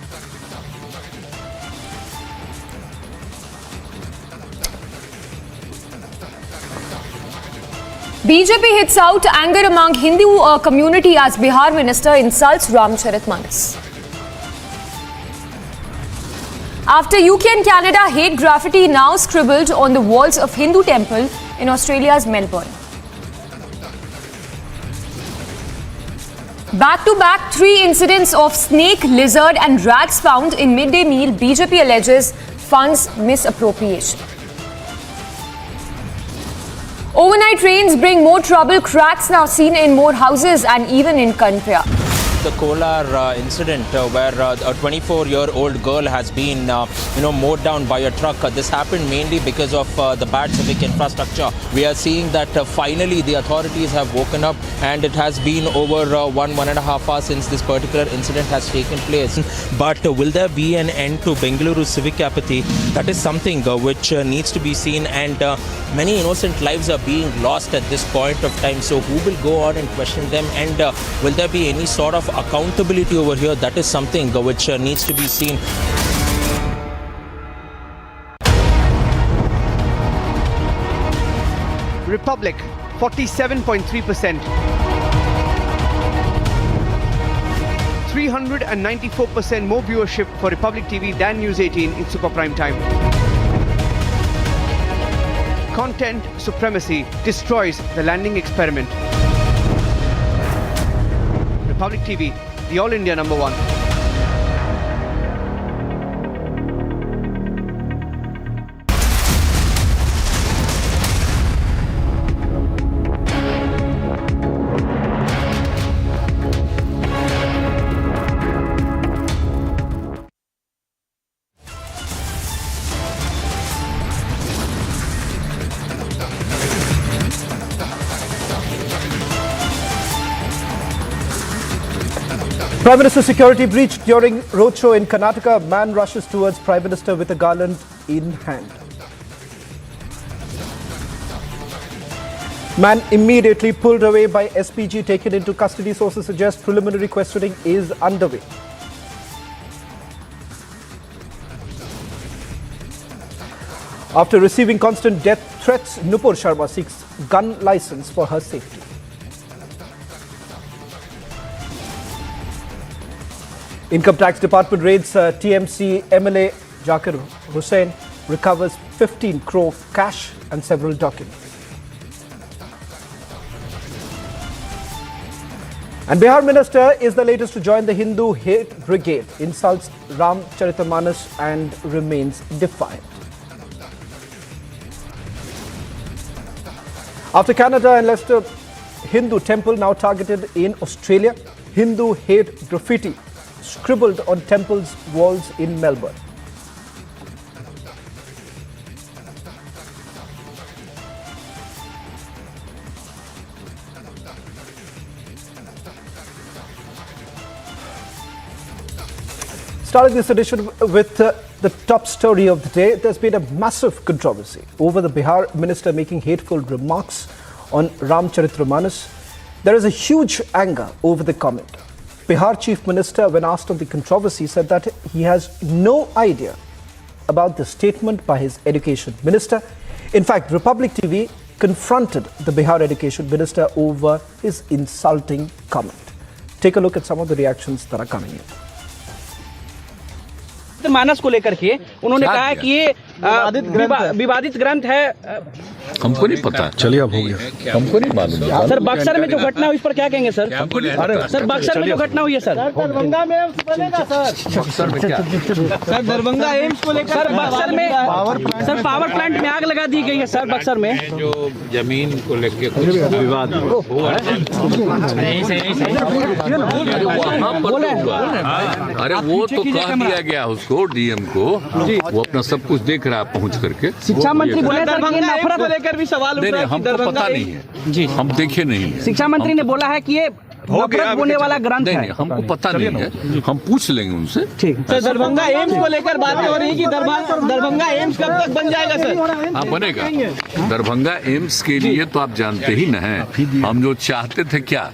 BJP hits out anger among Hindu community as Bihar minister insults Ramcharitmanas. After UK and Canada, hate graffiti now scribbled on the walls of Hindu temple in Australia's Melbourne. Back-to-back 3 incidents of snake, lizard and rats found in midday meal. BJP alleges funds misappropriation. Overnight rains bring more trouble. Cracks now seen in more houses and even in Kanpia. The Kolar incident where a 24-year-old girl has been, mowed down by a truck. This happened mainly because of the bad civic infrastructure. We are seeing that finally the authorities have woken up, and it has been over 1.5 hours since this particular incident has taken place. But will there be an end to Bengaluru civic apathy? That is something which needs to be seen, and many innocent lives are being lost at this point of time. So who will go on and question them, and will there be any sort of accountability over here? That is something which needs to be seen. Republic, 47.3%. 394% more viewership for Republic TV than News 18 in super prime time. Content supremacy destroys the landing experiment. Republic TV, the All India #1. Prime Minister's security breached during roadshow in Karnataka. Man rushes towards Prime Minister with a garland in hand. Man immediately pulled away by SPG, taken into custody. Sources suggest preliminary questioning is underway. After receiving constant death threats, Nupur Sharma seeks gun license for her safety. Income Tax Department raids TMC MLA Zakir Hussain, recovers 15 crore cash and several documents. And Bihar Minister is the latest to join the Hindu hate brigade, insults Ram Charitammanas and remains defiant. After Canada and Leicester, Hindu temple now targeted in Australia. Hindu hate graffiti scribbled on temple's walls in Melbourne. Starting this edition with the top story of the day, there's been a massive controversy over the Bihar minister making hateful remarks on Ram Charitammanas. There is a huge anger over the comment. Bihar Chief Minister, when asked on the controversy, said that he has no idea about the statement by his Education Minister. In fact, Republic TV confronted the Bihar Education Minister over his insulting comment. Take a look at some of the reactions that are coming in. मानस को लेकर के उन्होंने कहा कि ये विवादित ग्रंथ है। हमको नहीं पता, चलिए अब हो गया, हमको नहीं मालूम। सर बक्सर में जो घटना हुई इस पर क्या कहेंगे सर? सर बक्सर में जो घटना हुई है सर, दरभंगा में एम्स बनेगा सर। बक्सर में क्या? सर दरभंगा एम्स को लेकर सर बक्सर में सर पावर प्लांट में आग लगा दी गई है सर बक्सर में। जो जमीन को लेकर कुछ विवाद हुआ, अरे वो तो कह दिया गया उसको, डीएम को, वो अपना सब कुछ देख रहा है पहुंच करके। शिक्षा मंत्री बोले नफरत को लेकर भी सवाल उठ रहा है। हमको पता नहीं है जी, हम देखे नहीं है। शिक्षा मंत्री ने बोला है कि ये नफरत होने वाला ग्रंथ है। नहीं, हमको पता नहीं है, हम पूछ लेंगे उनसे। ठीक। सर दरभंगा एम्स को लेकर बातें हो रही है कि दरभंगा एम्स कब तक बन जाएगा सर? हाँ बनेगा। दरभंगा एम्स के लिए तो आप जानते ही न हैं, हम जो चाहते थे क्या,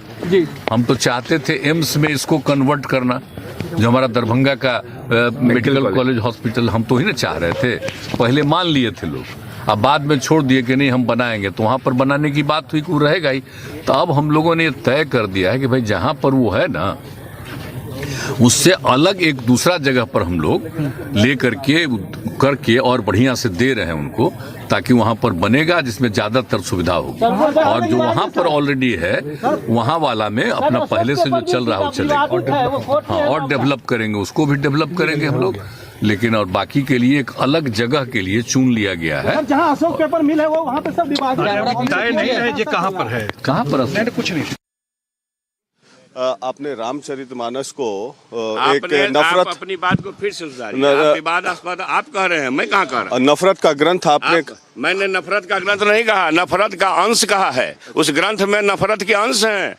हम तो चाहते थे एम्स में इसको कन्वर्ट करना, जो हमारा दरभंगा का मेडिकल कॉलेज हॉस्पिटल, हम तो ही ना चाह रहे थे। पहले मान लिए थे लोग, अब बाद में छोड़ दिए कि नहीं हम बनाएंगे, तो वहां पर बनाने की बात हुई, वो रहेगा ही। तो अब हम लोगों ने तय कर दिया है कि भाई जहां पर वो है ना, उससे अलग एक दूसरा जगह पर हम लोग ले करके और बढ़िया से दे रहे हैं उनको, ताकि वहां पर बनेगा जिसमें ज्यादातर सुविधा होगी। और जो वहां पर ऑलरेडी है वहां वाला में अपना पहले से जो चल रहा है वो चलेगा। हाँ, और डेवलप करेंगे, उसको भी डेवलप करेंगे हम लोग। लेकिन और बाकी के लिए एक अलग जगह के लिए चुन लिया गया है। जहाँ अशोक पेपर मिल है वो वहाँ पे सब विवाद नहीं है, ये कहाँ पर है? कहाँ पर? कुछ नहीं। आपने रामचरितमानस को एक नफरत, आप अपनी बात को फिर सुधारिए। विवादास्पद आप कह रहे हैं, मैं कहाँ कह रहा हूँ? नफरत का ग्रंथ आपने मैंने नफरत का ग्रंथ नहीं कहा, नफरत का अंश कहा है। उस ग्रंथ में नफरत के अंश हैं।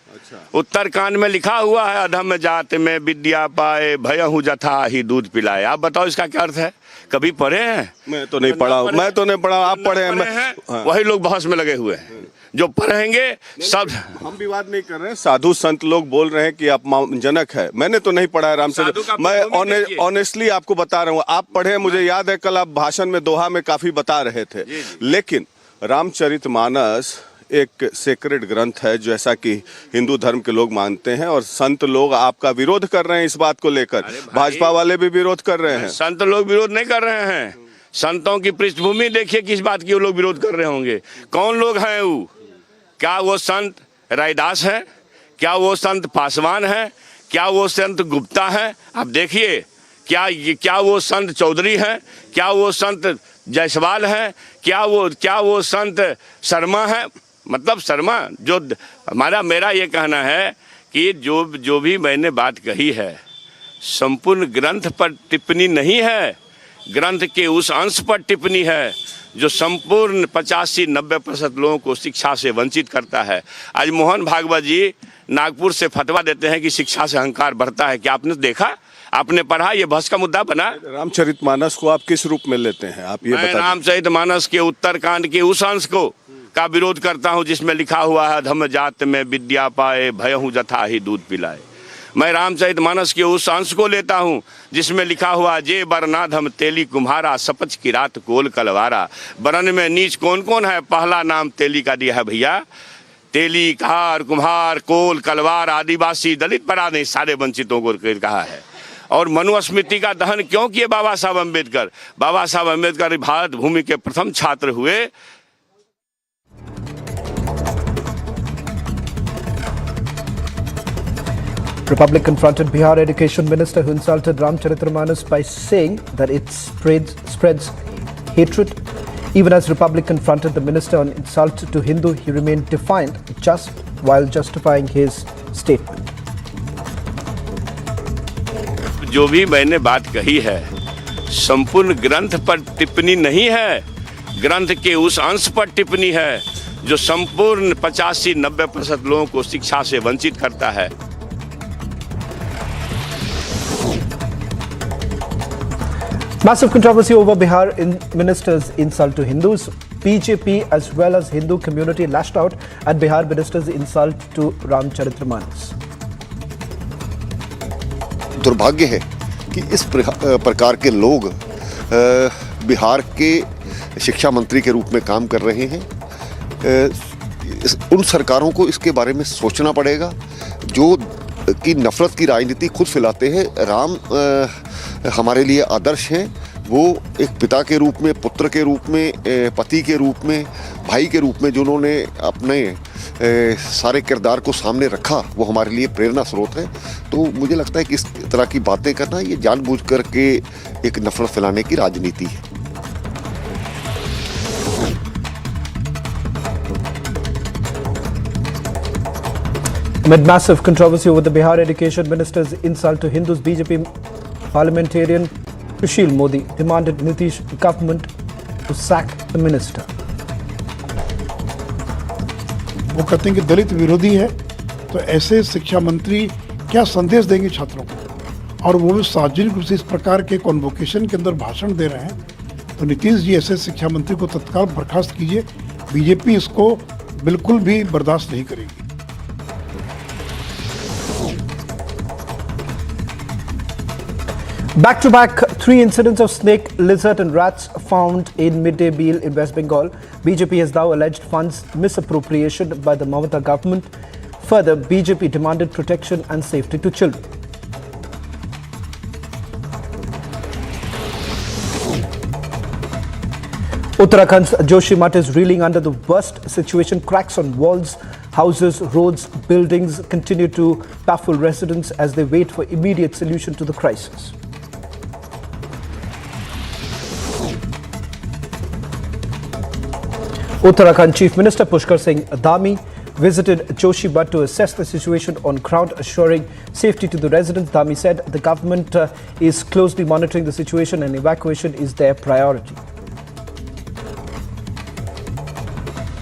उत्तरकांड में लिखा हुआ है, अधम जात में विद्या पाए भयहु जथा ही दूध पिलाए। आप बताओ इसका क्या अर्थ है? कभी पढ़े हैं? मैं तो नहीं पढ़ा, आप पढ़े हैं। वही लोग बहस में लगे हुए हैं। जो पढ़ेंगे सब। हम विवाद नहीं कर रहे हैं, साधु संत लोग बोल रहे हैं कि अपमानजनक है। मैंने तो नहीं पढ़ा है रामचरित। मैं ऑनेस्टली आपको बता रहा हूँ, आप पढ़े, मुझे याद है कल आप भाषण में दोहा में काफी बता रहे थे। लेकिन रामचरितमानस एक सेक्रेड ग्रंथ है, जैसा कि हिंदू धर्म के लोग मानते हैं, और संत लोग आपका विरोध कर रहे हैं इस बात को लेकर। भाजपा वाले भी विरोध कर रहे हैं। संत लोग विरोध नहीं कर रहे हैं। संतों की पृष्ठभूमि देखिए किस बात की वो लोग विरोध कर रहे होंगे। कौन लोग हैं वो? क्या वो संत रैदास है? क्या वो संत पासवान है? क्या वो संत गुप्ता है? आप देखिए, क्या वो संत चौधरी है? क्या वो संत जायसवाल है? क्या वो संत शर्मा है? मतलब शर्मा जो मेरा ये कहना है कि जो भी मैंने बात कही है, संपूर्ण ग्रंथ पर टिप्पणी नहीं है, ग्रंथ के उस अंश पर टिप्पणी है जो संपूर्ण 85-90% लोगों को शिक्षा से वंचित करता है। आज मोहन भागवत जी नागपुर से फतवा देते हैं कि शिक्षा से अहंकार बढ़ता है। क्या आपने देखा? आपने पढ़ा? ये बहस का मुद्दा बना। रामचरितमानस को आप किस रूप में लेते हैं? आप ये बताइए। मैं रामचरितमानस के उत्तरकांड के उस अंश का विरोध करता हूँ जिसमें लिखा हुआ है, धम जात में विद्या पाए भयहु जथा ही दूध पिलाए। मैं रामचरितमानस के उस अंश को लेता हूँ जिसमें लिखा हुआ, जे बरनाधम तेली कुम्हारा सपच की रात कोल कलवारा। बरन में नीच कौन कौन है? पहला नाम तेली का दिया है भैया। तेली, कहार, कुम्हार, कोल, कलवार, आदिवासी, दलित पराधीन सारे वंचितों को कहा है। और मनुस्मृति का दहन क्यों किए बाबा साहब अम्बेडकर? बाबा साहब अम्बेडकर भारत भूमि के प्रथम छात्र हुए। Republic confronted Bihar Education Minister who insulted Ramcharitramanas by saying that it spreads hatred. Even as Republic confronted the minister on insult to Hindu, he remained defiant just while justifying his statement. जो भी मैंने बात कही है, संपूर्ण ग्रंथ पर टिप्पणी नहीं है, ग्रंथ के उस अंश पर टिप्पणी है जो संपूर्ण 85-90% लोगों को शिक्षा से वंचित करता है। Massive controversy over Bihar minister's insult to Hindus. BJP as well as Hindu community lashed out at Bihar minister's insult to Ramcharitramanas. दुर्भाग्य है कि इस प्रकार के लोग बिहार के शिक्षा मंत्री के रूप में काम कर रहे हैं। उन सरकारों को इसके बारे में सोचना पड़ेगा जो कि नफरत की राजनीति खुद फैलाते हैं। राम हमारे लिए आदर्श हैं। वो एक पिता के रूप में, पुत्र के रूप में, पति के रूप में, भाई के रूप में जिन्होंने अपने सारे किरदार को सामने रखा, वो हमारे लिए प्रेरणा स्रोत है। तो मुझे लगता है कि इस तरह की बातें करना ये जानबूझ करके एक नफरत फैलाने की राजनीति है। Amid massive controversy over the Bihar education minister's insult to Hindus, BJP parliamentarian Sushil Modi demanded Nitish government to sack the minister. वो कहते हैं कि दलित विरोधी है, तो ऐसे शिक्षा मंत्री क्या संदेश देंगे छात्रों को? और वो भी सार्वजनिक रूप से इस प्रकार के कॉन्वोकेशन के अंदर भाषण दे रहे हैं। तो नीतीश जी ऐसे शिक्षा मंत्री को तत्काल बर्खास्त कीजिए। बीजेपी इसको बिल्कुल भी बर्दाश्त नहीं करेगी। Back-to-back 3 incidents of snake, lizard and rats found in midday meal in West Bengal. BJP has now alleged funds misappropriation by the Mamata government. Further, BJP demanded protection and safety to children. Uttarakhand's Joshimath is reeling under the worst situation. Cracks on walls, houses, roads, buildings continue to baffle residents as they wait for immediate solution to the crisis. Uttarakhand Chief Minister Pushkar Singh Dhami visited Joshimath to assess the situation on ground, assuring safety to the residents. Dhami said the government is closely monitoring the situation and evacuation is their priority.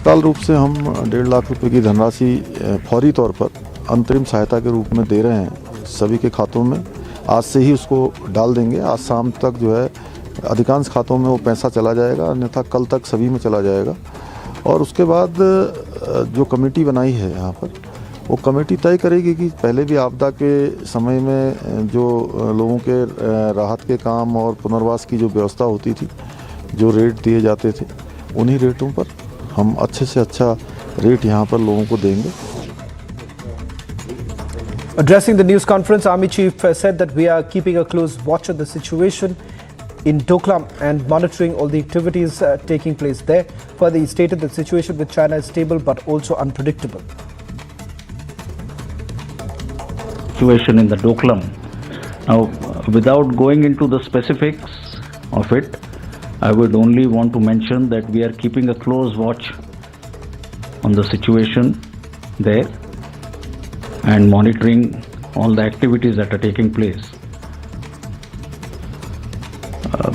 तत्काल रूप से हम 1.5 लाख रुपए की धनराशि फौरी तौर पर अंतरिम सहायता के रूप में दे रहे हैं सभी के खातों में। आज से ही उसको डाल देंगे। आज शाम तक जो है अधिकांश खातों में वो पैसा चला जाएगा, अन्यथा कल तक सभी में चला जाएगा। और उसके बाद जो कमेटी बनाई है यहाँ पर, वो कमेटी तय करेगी कि पहले भी आपदा के समय में जो लोगों के राहत के काम और पुनर्वास की जो व्यवस्था होती थी, जो रेट दिए जाते थे, उन्हीं रेटों पर हम अच्छे से अच्छा रेट यहाँ पर लोगों को देंगे। Addressing the news conference, Army Chief said that we are keeping a close watch on the situation in Doklam and monitoring all the activities taking place there. Further, he stated that the situation with China is stable but also unpredictable. Situation in the Doklam. Now, without going into the specifics of it, I would only want to mention that we are keeping a close watch on the situation there and monitoring all the activities that are taking place.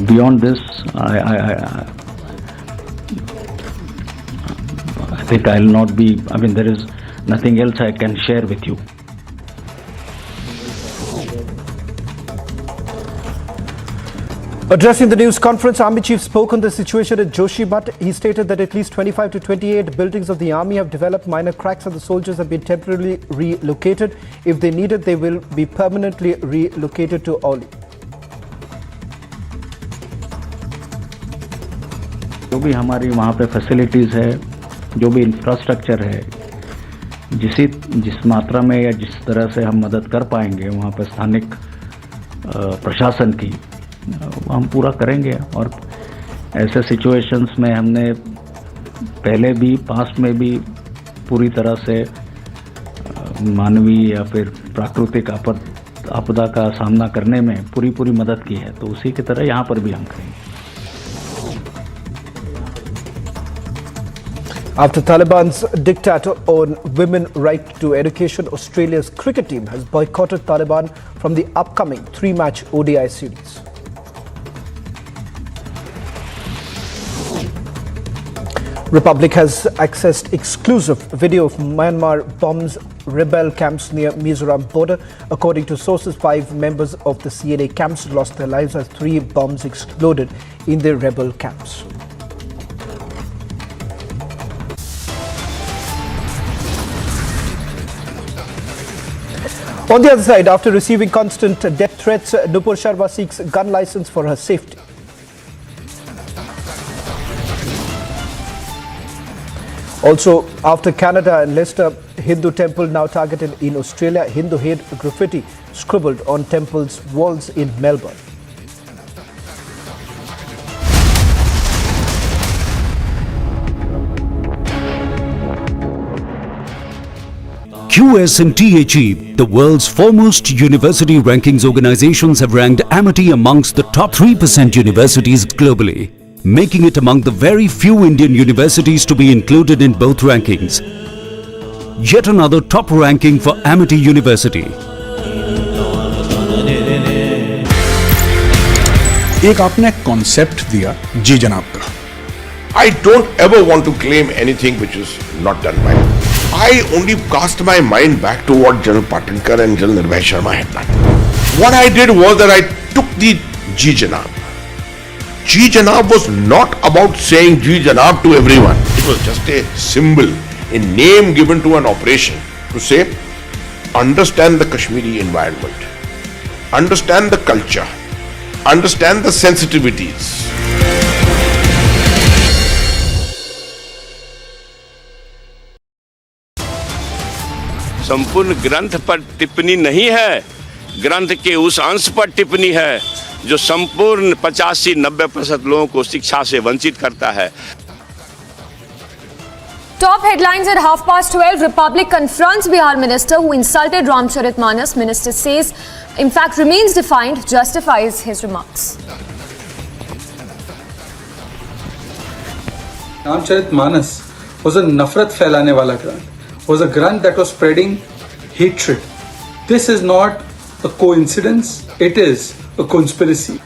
Beyond this, I think I'll not be, there is nothing else I can share with you. Addressing the news conference, Army Chief spoke on the situation at Joshimath. He stated that at least 25 to 28 buildings of the Army have developed minor cracks and the soldiers have been temporarily relocated. If they need it, they will be permanently relocated to Oli. जो भी हमारी वहाँ पे facilities है, जो भी infrastructure है, जिस मात्रा में या जिस तरह से हम मदद कर पाएंगे वहाँ पे स्थानिक प्रशासन की, हम पूरा करेंगे। और ऐसे सिचुएशंस में हमने पहले भी पास्ट में भी पूरी तरह से मानवीय या फिर प्राकृतिक आपदा का सामना करने में पूरी मदद की है, तो उसी की तरह यहाँ पर भी हम करेंगे। After Taliban's diktat on women right to education, Australia's cricket team has boycotted Taliban from the upcoming 3-match ODI series. Republic has accessed exclusive video of Myanmar bombs rebel camps near Mizoram border. According to sources, 5 members of the CNA camps lost their lives as 3 bombs exploded in the rebel camps. On the other side, after receiving constant death threats, Nupur Sharma seeks gun license for her safety. Also, after Canada and Leicester, Hindu temple now targeted in Australia. Hindu hate graffiti scribbled on temple's walls in Melbourne. QS and THE, the world's foremost university rankings organizations, have ranked Amity amongst the top 3% universities globally, making it among the very few Indian universities to be included in both rankings. Yet another top ranking for Amity University. एक आपने concept दिया जी जनाब का। I don't ever want to claim anything which is not done by me. I only cast my mind back to what General Patinkar and General Nirvay Sharma had done. What I did was that I took the Ji Janab. Ji Janab was not about saying Ji Janab to everyone. It was just a symbol, a name given to an operation to say, understand the Kashmiri environment, understand the culture, understand the sensitivities. संपूर्ण ग्रंथ पर टिप्पणी नहीं है, ग्रंथ के उस अंश पर टिप्पणी है जो संपूर्ण 85-90% लोगों को शिक्षा से वंचित करता है। Top headlines at 12:30. Republic confronts Bihar minister who insulted Ramcharitmanas. Minister says, in fact, remains defiant, justifies his remarks. Ramcharitmanas was a nafrat फैलाने वाला grant, was a grant that was spreading hatred. This is not a coincidence, it is a conspiracy.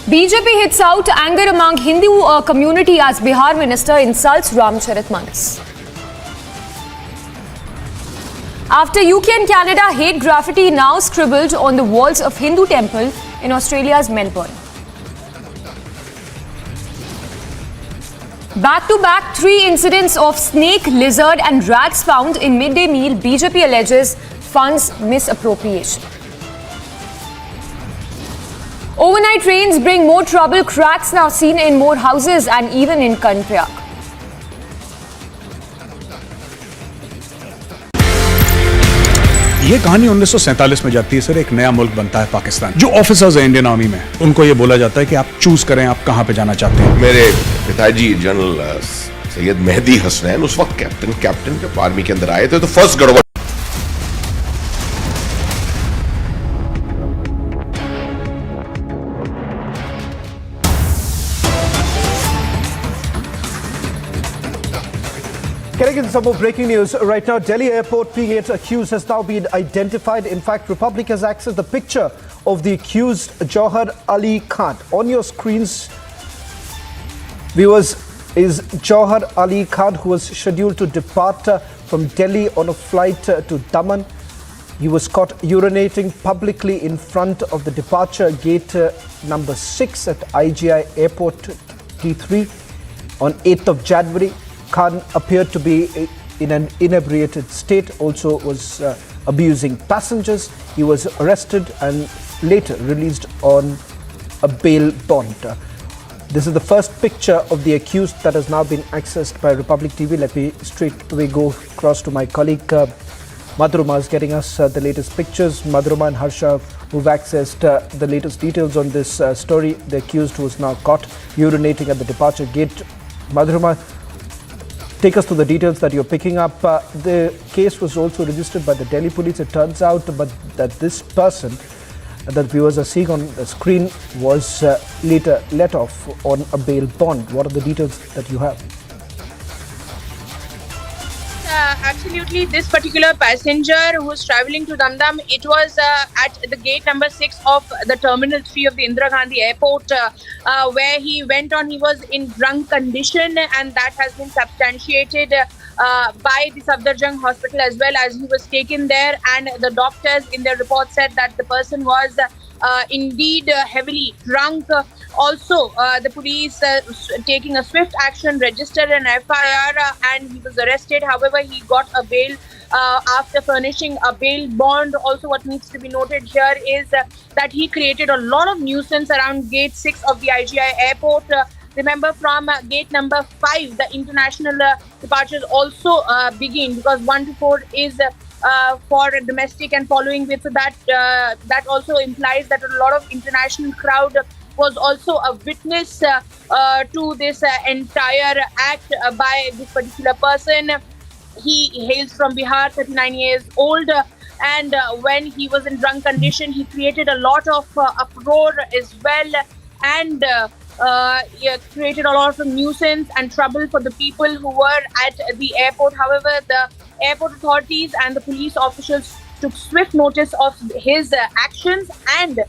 BJP hits out anger among Hindu community as Bihar minister insults Ramcharitmanas. After UK and Canada, hate graffiti now scribbled on the walls of Hindu temple in Australia's Melbourne. Back-to-back 3 incidents of snake, lizard and rats found in midday meal, BJP alleges funds misappropriation. Overnight rains bring more trouble, cracks now seen in more houses and even in Karnataka. ये कहानी 1947 में जाती है sir. एक नया मुल्क बनता है पाकिस्तान। जो ऑफिसर्स हैं इंडियन आर्मी में, उनको ये बोला जाता है कि आप चूज करें आप कहां पे जाना चाहते हैं। मेरे पिताजी जनरल सैयद मेहदी हसनैन उस वक्त कैप्टन जब आर्मी के अंदर आए थे तो first Garhwal Getting into some more breaking news right now. Delhi airport P8 accused has now been identified. In fact, Republic has accessed the picture of the accused Johar Ali Khan. On your screens, viewers, is Johar Ali Khan, who was scheduled to depart from Delhi on a flight to Daman. He was caught urinating publicly in front of the departure gate number 6 at IGI Airport T3 on 8th of January. Khan appeared to be in an inebriated state, also was abusing passengers. He was arrested and later released on a bail bond. This is the first picture of the accused that has now been accessed by Republic TV. Let me straight away go across to my colleague Madhurima is getting us the latest pictures. Madhurima and Harsha, who've accessed the latest details on this story. The accused was now caught urinating at the departure gate. Madhurima, take us to the details that you're picking up. The case was also registered by the Delhi police. It turns out that this person that viewers are seeing on the screen was later let off on a bail bond. What are the details that you have? Absolutely, this particular passenger who was traveling to Damdam, it was at the gate number 6 of the Terminal 3 of the Indira Gandhi Airport where he went on. He was in drunk condition and that has been substantiated by the Safdarjung Hospital as well, as he was taken there, and the doctors in their report said that the person was indeed heavily drunk. Also, the police taking a swift action, registered an FIR and he was arrested. However, he got a bail after furnishing a bail bond. Also, what needs to be noted here is that he created a lot of nuisance around gate 6 of the IGI airport. Remember, from gate number 5, the international departures also begin, because 1 to 4 is for domestic, and following with that, that also implies that a lot of international crowd was also a witness to this entire act by this particular person. He hails from Bihar, 39 years old, and when he was in drunk condition, he created a lot of uproar as well, and created a lot of nuisance and trouble for the people who were at the airport. However, the airport authorities and the police officials took swift notice of his actions and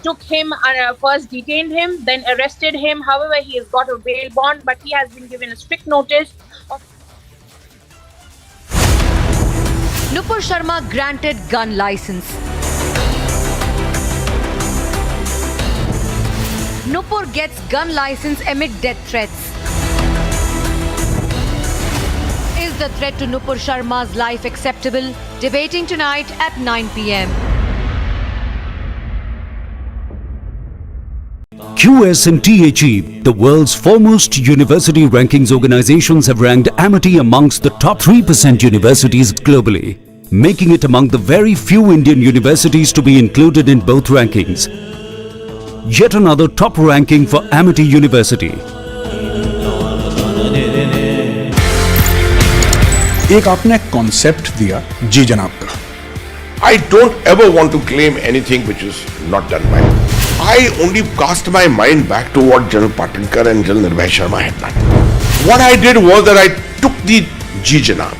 took him, first detained him, then arrested him. However, he has got a bail bond, but he has been given a strict notice of. Nupur Sharma granted gun license. Nupur gets gun license amid death threats. Is the threat to Nupur Sharma's life acceptable? Debating tonight at 9 p.m. QS and THE, the world's foremost university rankings organizations, have ranked Amity amongst the top 3% universities globally, making it among the very few Indian universities to be included in both rankings. Yet another top ranking for Amity University. एक आपने concept दिया जी जनाब का, I don't ever want to claim anything which is not done by me. I only cast my mind back to what General Patinkar and General Nupur Sharma had done. What I did was that I took the Ji Janab.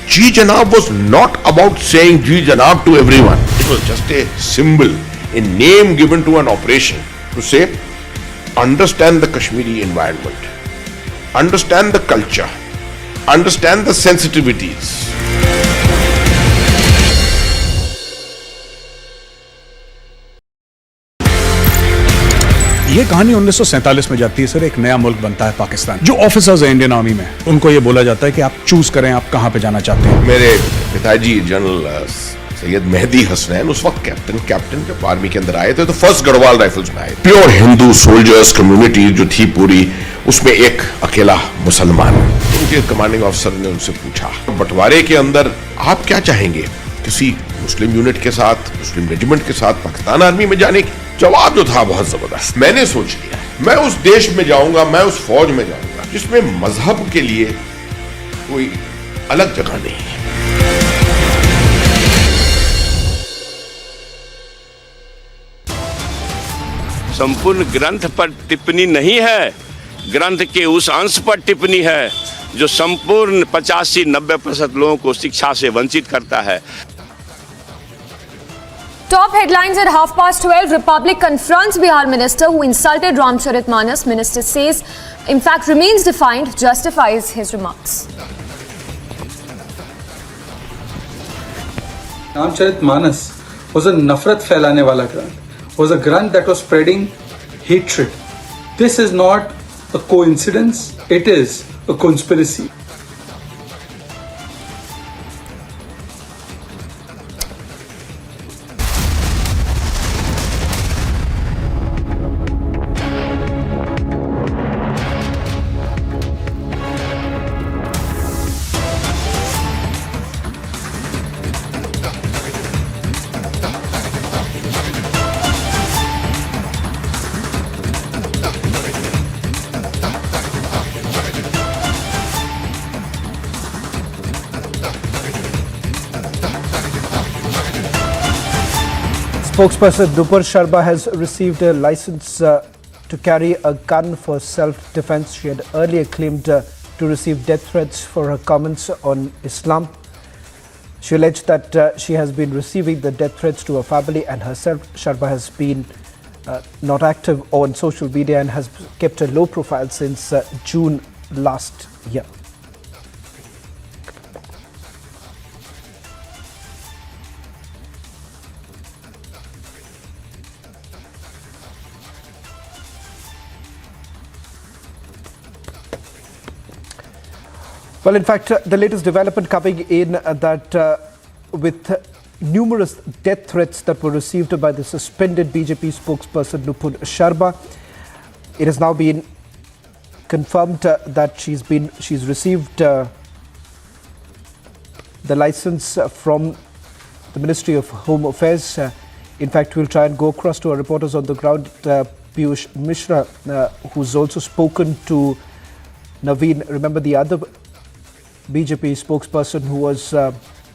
Ji Janab was not about saying Ji Janab to everyone. It was just a symbol, a name given to an operation to say, understand the Kashmiri environment, understand the culture, understand the sensitivities. ये कहानी 1947 में जाती है sir. एक नया मुल्क बनता है पाकिस्तान। जो ऑफिसर्स हैं इंडियन आर्मी में, उनको ये बोला जाता है कि आप चूज करें आप कहां पे जाना चाहते हैं। मेरे पिताजी जनरल सैयद मेहदी हसनैन उस वक्त कैप्टन जब आर्मी के अंदर आए थे तो फर्स्ट गढ़वाल राइफल्स में आए। प्योर हिंदू सोल्जर्स कम्युनिटी जो थी पूरी, उसमें एक अकेला मुसलमान। उनके कमांडिंग ऑफिसर ने उनसे पूछा, बंटवारे के अंदर आप क्या चाहेंगे, किसी मुस्लिम यूनिट के साथ, मुस्लिम रेजिमेंट के साथ पाकिस्तान आर्मी में जाने की? जवाब जो था बहुत जबरदस्त। मैंने सोच लिया मैं उस देश में जाऊंगा, मैं उस फौज में जाऊंगा जिसमें मजहब के लिए कोई अलग जगह नहीं है। संपूर्ण ग्रंथ पर टिप्पणी नहीं है, ग्रंथ के उस अंश पर टिप्पणी है जो संपूर्ण 85-90% लोगों को शिक्षा से वंचित करता है। Top headlines at 12:30. Republic confronts Bihar minister who insulted Ramcharitmanas. Minister says, in fact, remains defiant, justifies his remarks. Ramcharitmanas was a nafrat फैलाने वाला ग्रंथ, was a grant that was spreading hatred. This is not a coincidence, it is a conspiracy. Spokesperson Nupur Sharma has received a license to carry a gun for self-defense. She had earlier claimed to receive death threats for her comments on Islam. She alleged that she has been receiving the death threats to her family and herself. Sharma has been not active on social media and has kept a low profile since June last year. Well, in fact, the latest development coming in that with numerous death threats that were received by the suspended BJP spokesperson Nupur Sharma, it has now been confirmed that she's received the license from the Ministry of Home Affairs. In fact, we'll try and go across to our reporters on the ground, Piyush Mishra, who's also spoken to Naveen. Remember, the other BJP spokesperson who was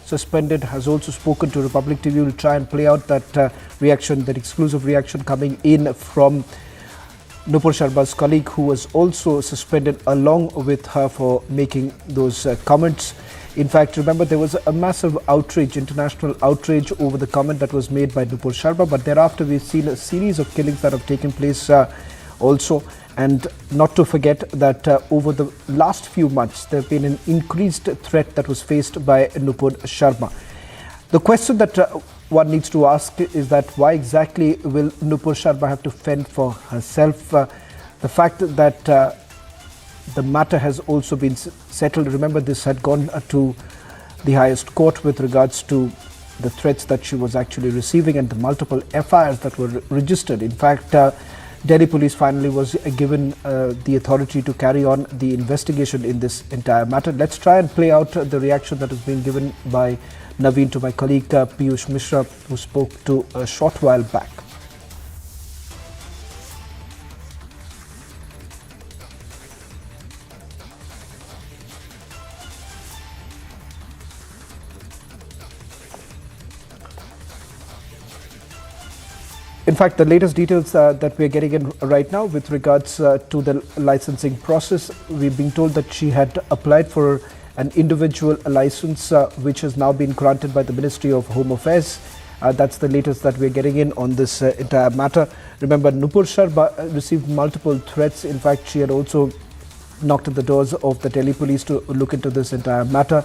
suspended has also spoken to Republic TV. We'll try and play out that reaction, that exclusive reaction coming in from Nupur Sharma's colleague who was also suspended along with her for making those comments. In fact, remember, there was a massive outrage, international outrage over the comment that was made by Nupur Sharma, but thereafter we've seen a series of killings that have taken place also. And not to forget that over the last few months, there have been an increased threat that was faced by Nupur Sharma. The question that one needs to ask is that why exactly will Nupur Sharma have to fend for herself? The fact that the matter has also been settled. Remember, this had gone to the highest court with regards to the threats that she was actually receiving and the multiple FIRs that were registered. In fact, Delhi police finally was given the authority to carry on the investigation in this entire matter. Let's try and play out the reaction that has been given by Naveen to my colleague Piyush Mishra, who spoke to a short while back. In fact, the latest details that we are getting in right now with regards to the licensing process, we've been told that she had applied for an individual license which has now been granted by the Ministry of Home Affairs. That's the latest that we're getting in on this entire matter. Remember, Nupur Sharma received multiple threats. In fact, she had also knocked at the doors of the Delhi police to look into this entire matter.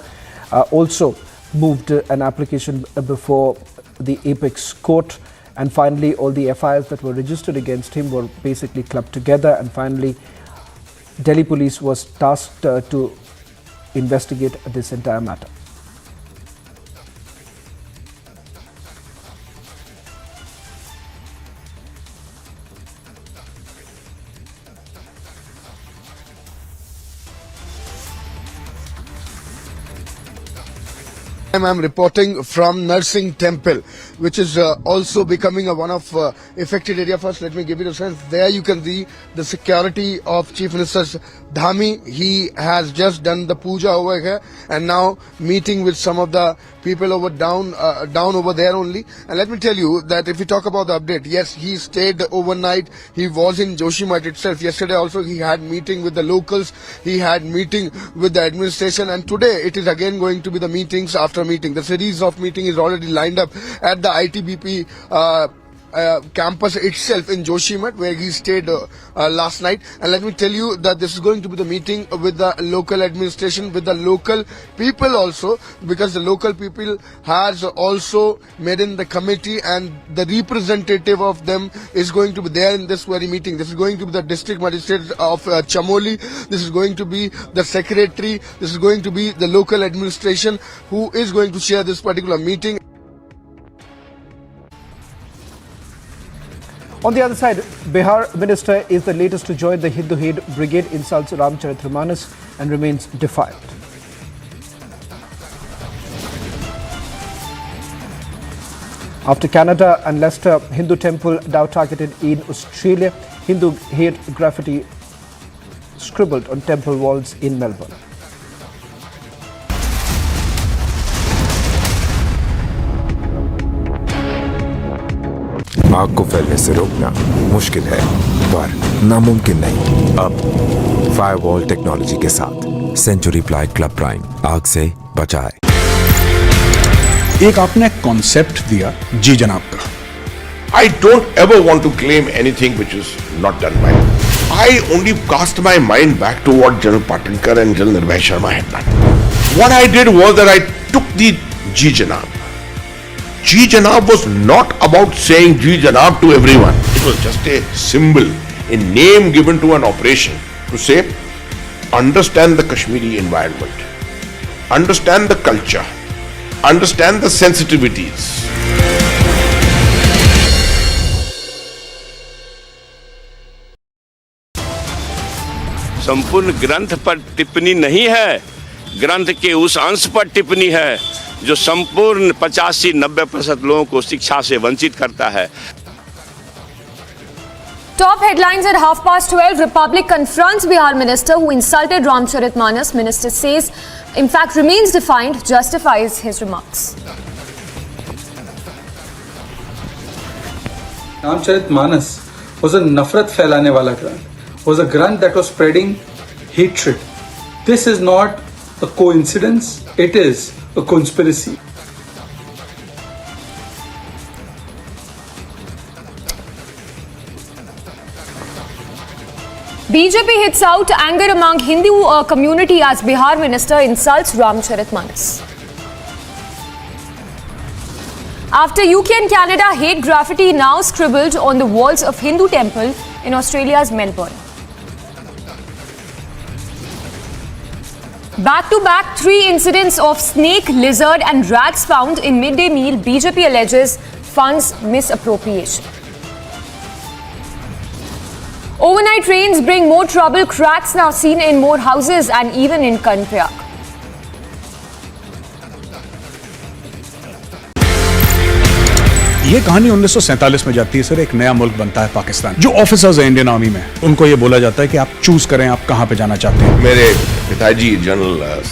Also moved an application before the Apex Court. And finally, all the FIRs that were registered against him were basically clubbed together. And finally, Delhi police was tasked to investigate this entire matter. I'm reporting from Nursing Temple, which is also becoming one of affected area. First, let me give you a sense. There you can see the security of Chief Minister's Dhami. He has just done the puja over here and now meeting with some of the people over down over there only. And let me tell you that if we talk about the update, yes, he stayed overnight. He was in Joshimath itself. Yesterday also he had meeting with the locals. He had meeting with the administration, and today it is again going to be the meetings after meeting. The series of meeting is already lined up at the ITBP campus itself in Joshimath, where he stayed last night. And let me tell you that this is going to be the meeting with the local administration, with the local people also, because the local people has also made in the committee, and the representative of them is going to be there in this very meeting. This is going to be the district magistrate of Chamoli. This is going to be the secretary. This is going to be the local administration who is going to share this particular meeting. On the other side, Bihar minister is the latest to join the Hindu hate brigade, insults Ramcharitramanas and remains defiant. After Canada and Leicester, Hindu temple now targeted in Australia. Hindu hate graffiti scribbled on temple walls in Melbourne. आग को फैलने से रोकना मुश्किल है, पर नामुमकिन नहीं। अब फायरवॉल टेक्नोलॉजी के साथ सेंचुरी प्लाई क्लब प्राइम आग से बचाए। एक आपने कॉन्सेप्ट दिया जी जनाब का। I don't ever want to claim anything which is not done by me. I only cast my mind back to what General Patinkar and General Nupur Sharma had done. What I did was that I took the Ji Janab. Ji Janab was not about saying Ji Janab to everyone. It was just a symbol, a name given to an operation to say, understand the Kashmiri environment, understand the culture, understand the sensitivities. संपूर्ण ग्रंथ पर टिप्पणी नहीं है, ग्रंथ के उस अंश पर टिप्पणी है जो संपूर्ण 85-90% लोगों को शिक्षा से वंचित करता है। Top headlines at 12:30. Republic confronts Bihar minister who insulted Ramcharitmanas. Minister says, in fact, remains defiant, justifies his remarks. Ramcharitmanas was a nafrat फैलाने वाला ग्रंथ. Was a grant that was spreading hatred. This is not a coincidence, it is a conspiracy. BJP hits out anger among Hindu community as Bihar minister insults Ramcharitmanas. After UK and Canada, hate graffiti now scribbled on the walls of Hindu temple in Australia's Melbourne. Back-to-back 3 incidents of snake, lizard and rats found in midday meal. BJP alleges funds misappropriation. Overnight rains bring more trouble. Cracks now seen in more houses and even in Karnataka. ये कहानी 1947 में जाती है sir. एक नया मुल्क बनता है पाकिस्तान। जो ऑफिसर्स हैं इंडियन आर्मी में, उनको ये बोला जाता है कि आप चूज करें आप कहां पे जाना चाहते हैं। मेरे पिताजी जनरल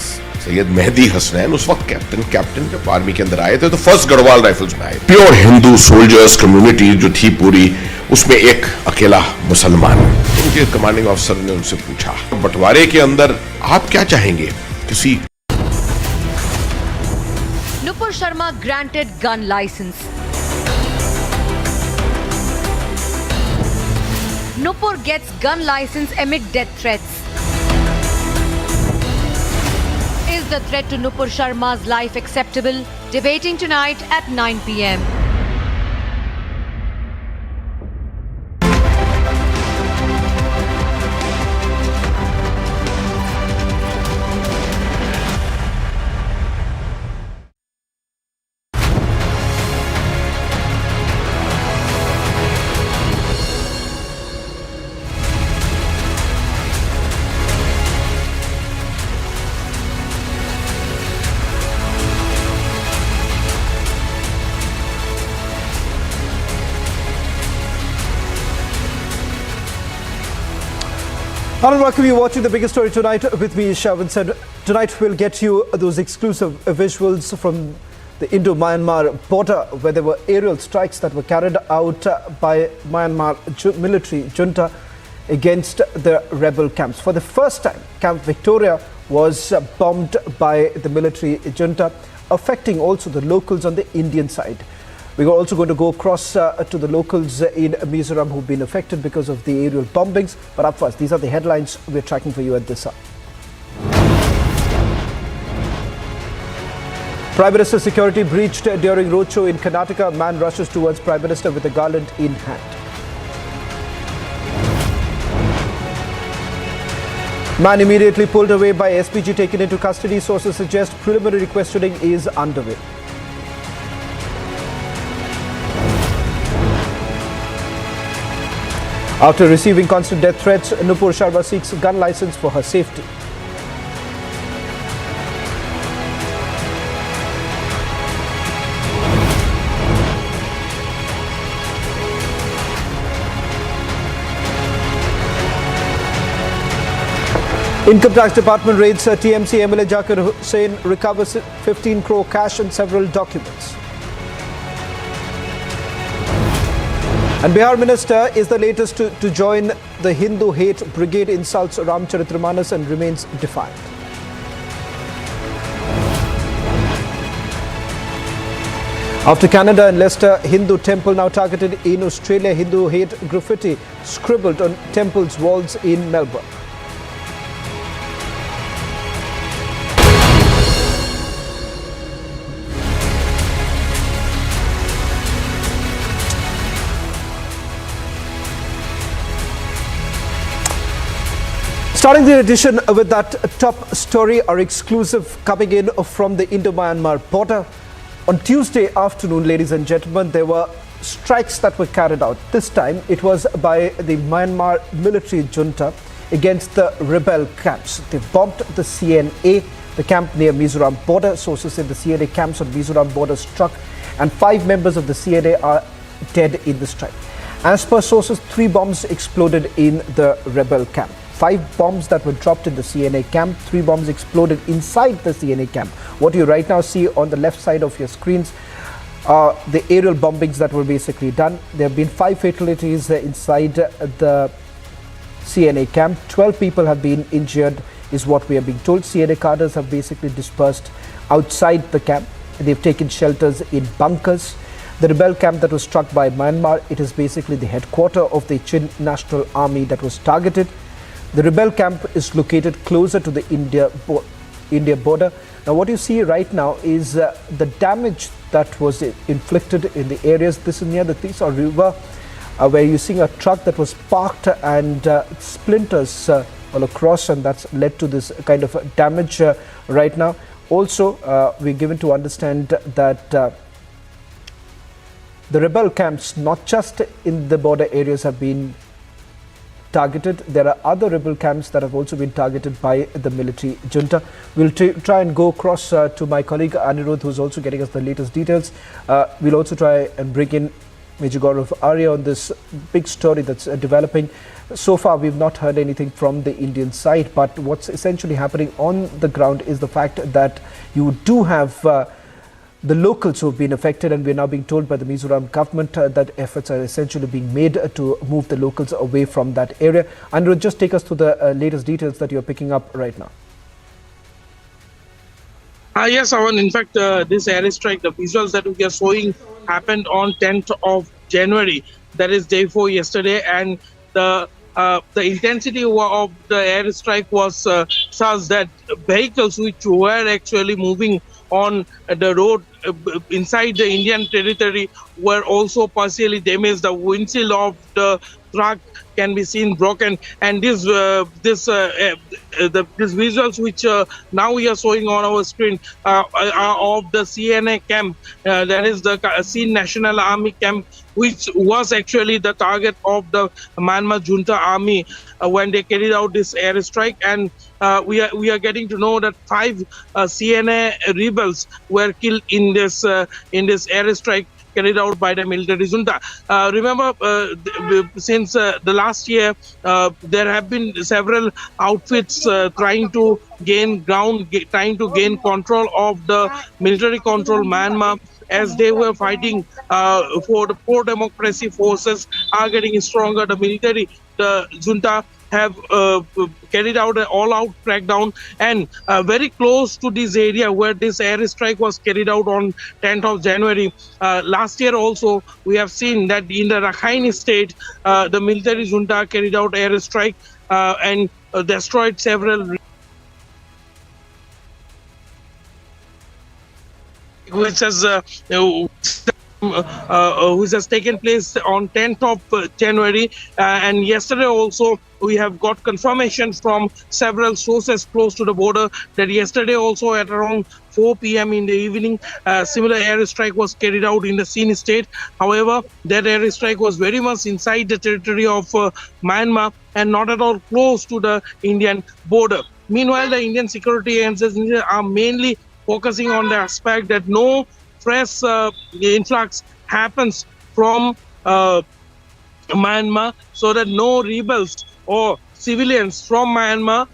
सैयद मेहदी हसनैन उस वक्त कैप्टन जब आर्मी के अंदर आए थे तो फर्स्ट गढ़वाल राइफल्स में आए। प्योर हिंदू सोल्जर्स कम्युनिटी जो थी पूरी, उसमें एक अकेला मुसलमान। उनके कमांडिंग ऑफिसर ने उनसे पूछा, बंटवारे के अंदर आप क्या चाहेंगे? किसी Nupur Sharma granted gun license. Nupur gets gun license amid death threats. Is the threat to Nupur Sharma's life acceptable? Debating tonight at 9 p.m. Hello and welcome. You're watching the biggest story tonight with me, Shavin said. Tonight we'll get you those exclusive visuals from the Indo-Myanmar border, where there were aerial strikes that were carried out by Myanmar military junta against the rebel camps. For the first time, Camp Victoria was bombed by the military junta, affecting also the locals on the Indian side. We're also going to go across to the locals in Mizoram who've been affected because of the aerial bombings. But up first, these are the headlines we're tracking for you at this hour. Prime Minister's security breached during Roadshow in Karnataka. Man rushes towards Prime Minister with a garland in hand. Man immediately pulled away by SPG, taken into custody. Sources suggest preliminary questioning is underway. After receiving constant death threats, Nupur Sharma seeks gun license for her safety. Income Tax Department raids TMC MLA Zakir Hussain, recovers 15 crore cash and several documents. And Bihar Minister is the latest to join the Hindu hate brigade, insults Ramcharitramanas and remains defiant. After Canada and Leicester, Hindu temple now targeted in Australia. Hindu hate graffiti scribbled on temple's walls in Melbourne. Starting the edition with that top story, our exclusive coming in from the Indo-Myanmar border. On Tuesday afternoon, ladies and gentlemen, there were strikes that were carried out. This time, it was by the Myanmar military junta against the rebel camps. They bombed the CNA, the camp near Mizoram border. Sources say the CNA camps on Mizoram border struck, and 5 members of the CNA are dead in the strike. As per sources, 3 bombs exploded in the rebel camp. 5 bombs that were dropped in the CNA camp, 3 bombs exploded inside the CNA camp. What you right now see on the left side of your screens are the aerial bombings that were basically done. There have been 5 fatalities inside the CNA camp. 12 people have been injured is what we are being told. CNA cadres have basically dispersed outside the camp. They've taken shelters in bunkers. The rebel camp that was struck by Myanmar, it is basically the headquarters of the Chin National Army that was targeted. The rebel camp is located closer to the India border. Now what you see right now is the damage that was inflicted in the areas. This is near the Tisa River, where you're seeing a truck that was parked and splinters all across, and that's led to this kind of damage right now. Also, we're given to understand that the rebel camps, not just in the border areas, have been targeted. There are other rebel camps that have also been targeted by the military junta. We'll try and go across to my colleague Anirudh, who's also getting us the latest details. We'll also try and bring in Major Gaurav Arya on this big story that's developing. So far, we've not heard anything from the Indian side, but what's essentially happening on the ground is the fact that you do have the locals who have been affected, and we're now being told by the Mizoram government that efforts are essentially being made to move the locals away from that area. Anirudh, just take us through the latest details that you're picking up right now. Yes, Avan. In fact, this airstrike, the visuals that we are showing happened on 10th of January. That is day 4 yesterday, and the intensity of the airstrike was such that vehicles which were actually moving on the road inside the Indian territory were also partially damaged. The windshield of the truck can be seen broken, and these visuals which now we are showing on our screen are of the CNA camp, that is the Sin National Army camp, which was actually the target of the Myanmar junta army when they carried out this airstrike. And we are getting to know that 5 CNA rebels were killed in this airstrike carried out by the military junta. Remember, since the last year, there have been several outfits trying to gain ground, trying to gain control of the military control Myanmar, as they were fighting for the pro-democracy forces are getting stronger. The military, the junta, have carried out an all-out crackdown, and very close to this area where this airstrike was carried out on 10th of January. Last year also, we have seen that in the Rakhine state, the military junta carried out airstrike and destroyed several which has taken place on 10th of January. And yesterday also, we have got confirmation from several sources close to the border that yesterday also at around 4 p.m. in the evening, similar airstrike was carried out in the Sin state. However, that airstrike was very much inside the territory of Myanmar and not at all close to the Indian border. Meanwhile, the Indian security agencies are mainly focusing on the aspect that no fresh influx happens from Myanmar, so that no rebels or civilians from Myanmar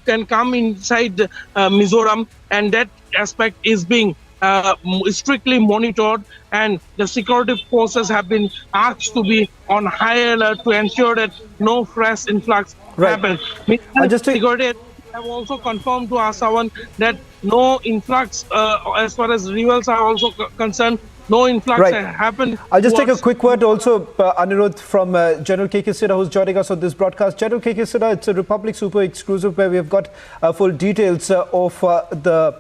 can come inside Mizoram, and that aspect is being strictly monitored, and the security forces have been asked to be on high alert to ensure that no fresh influx happens. Security have also confirmed to us, Avan, that no influx, as far as rebels are also concerned, no influx happened. I'll just take a quick word also, Anirudh, from General K.K. Sidha, who's joining us on this broadcast. General K.K. Sidha, it's a Republic Super exclusive where we have got full details of the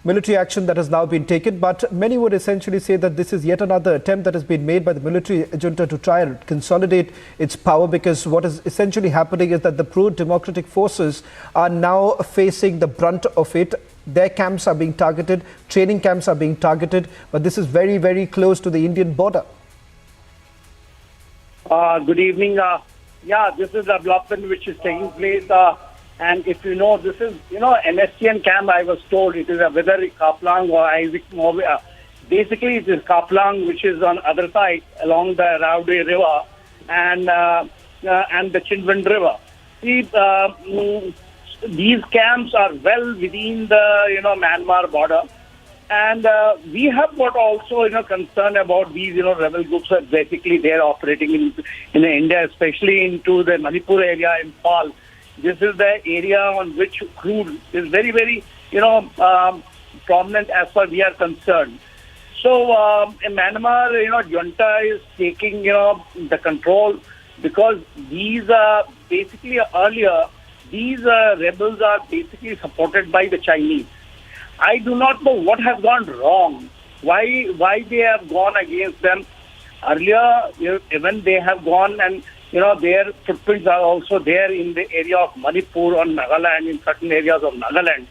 military action that has now been taken, but many would essentially say that this is yet another attempt that has been made by the military junta to try and consolidate its power, because what is essentially happening is that the pro-democratic forces are now facing the brunt of it. Their camps are being targeted, training camps are being targeted, but this is very, very close to the Indian border. Good evening. This is a development which is taking place. And if you know, this is, MSTN camp, I was told it is whether Kaplang or Isaac Mobe. Basically, it is Kaplang, which is on other side along the Raudhe River and the Chindwan River. See, these camps are well within the, Myanmar border. And we have got also, concern about these, rebel groups that basically they're operating in India, especially into the Manipur area in Nepal. This is the area on which crude is very, very, prominent as far as we are concerned. So, in Myanmar, junta is taking, the control, because these basically earlier, these rebels are basically supported by the Chinese. I do not know what has gone wrong, why they have gone against them. Earlier, even they have gone and their footprints are also there in the area of Manipur or Nagaland, in certain areas of Nagaland.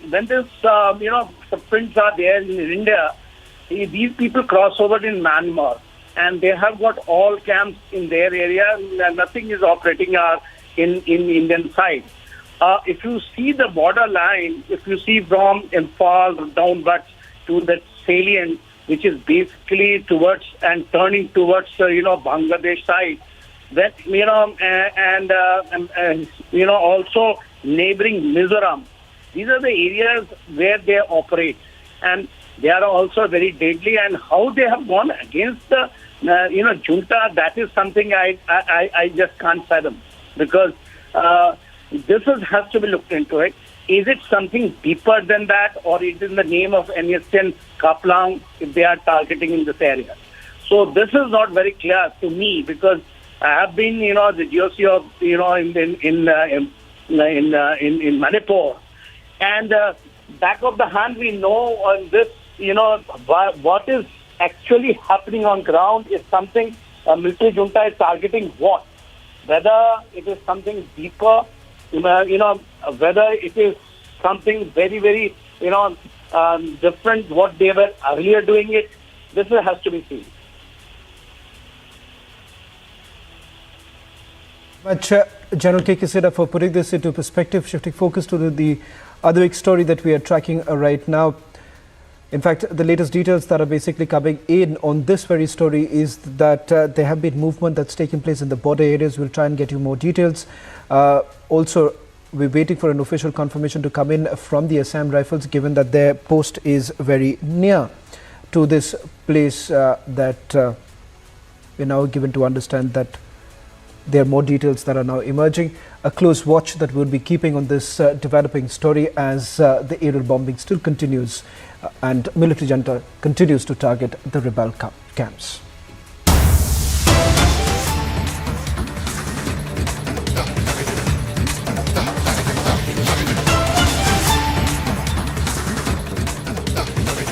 When this, footprints are there in India, these people cross over in Myanmar, and they have got all camps in their area, and nothing is operating in Indian side. If you see the border line, if you see from Imphal downwards to the salient, which is basically towards and turning towards Bangladesh side. That also neighboring Mizoram. These are the areas where they operate, and they are also very deadly. And how they have gone against the junta, that is something I just can't fathom, because this has to be looked into it. Is it something deeper than that, or is it in the name of NSN Kaplang if they are targeting in this area? So this is not very clear to me, because I have been, the GOC of, in Manipur, and back of the hand we know on this, what is actually happening on ground is something military junta is targeting what? Whether it is something deeper, whether it is something very, very, different what they were earlier doing it, this has to be seen. Much, General K.K. Seda, for putting this into perspective. Shifting focus to the other big story that we are tracking right now. In fact, the latest details that are basically coming in on this very story is that there have been movement that's taking place in the border areas. We'll try and get you more details. Also, we're waiting for an official confirmation to come in from the Assam Rifles, given that their post is very near to this place that we're now given to understand that there are more details that are now emerging. A close watch that we'll be keeping on this developing story as the aerial bombing still continues and military junta continues to target the rebel camps.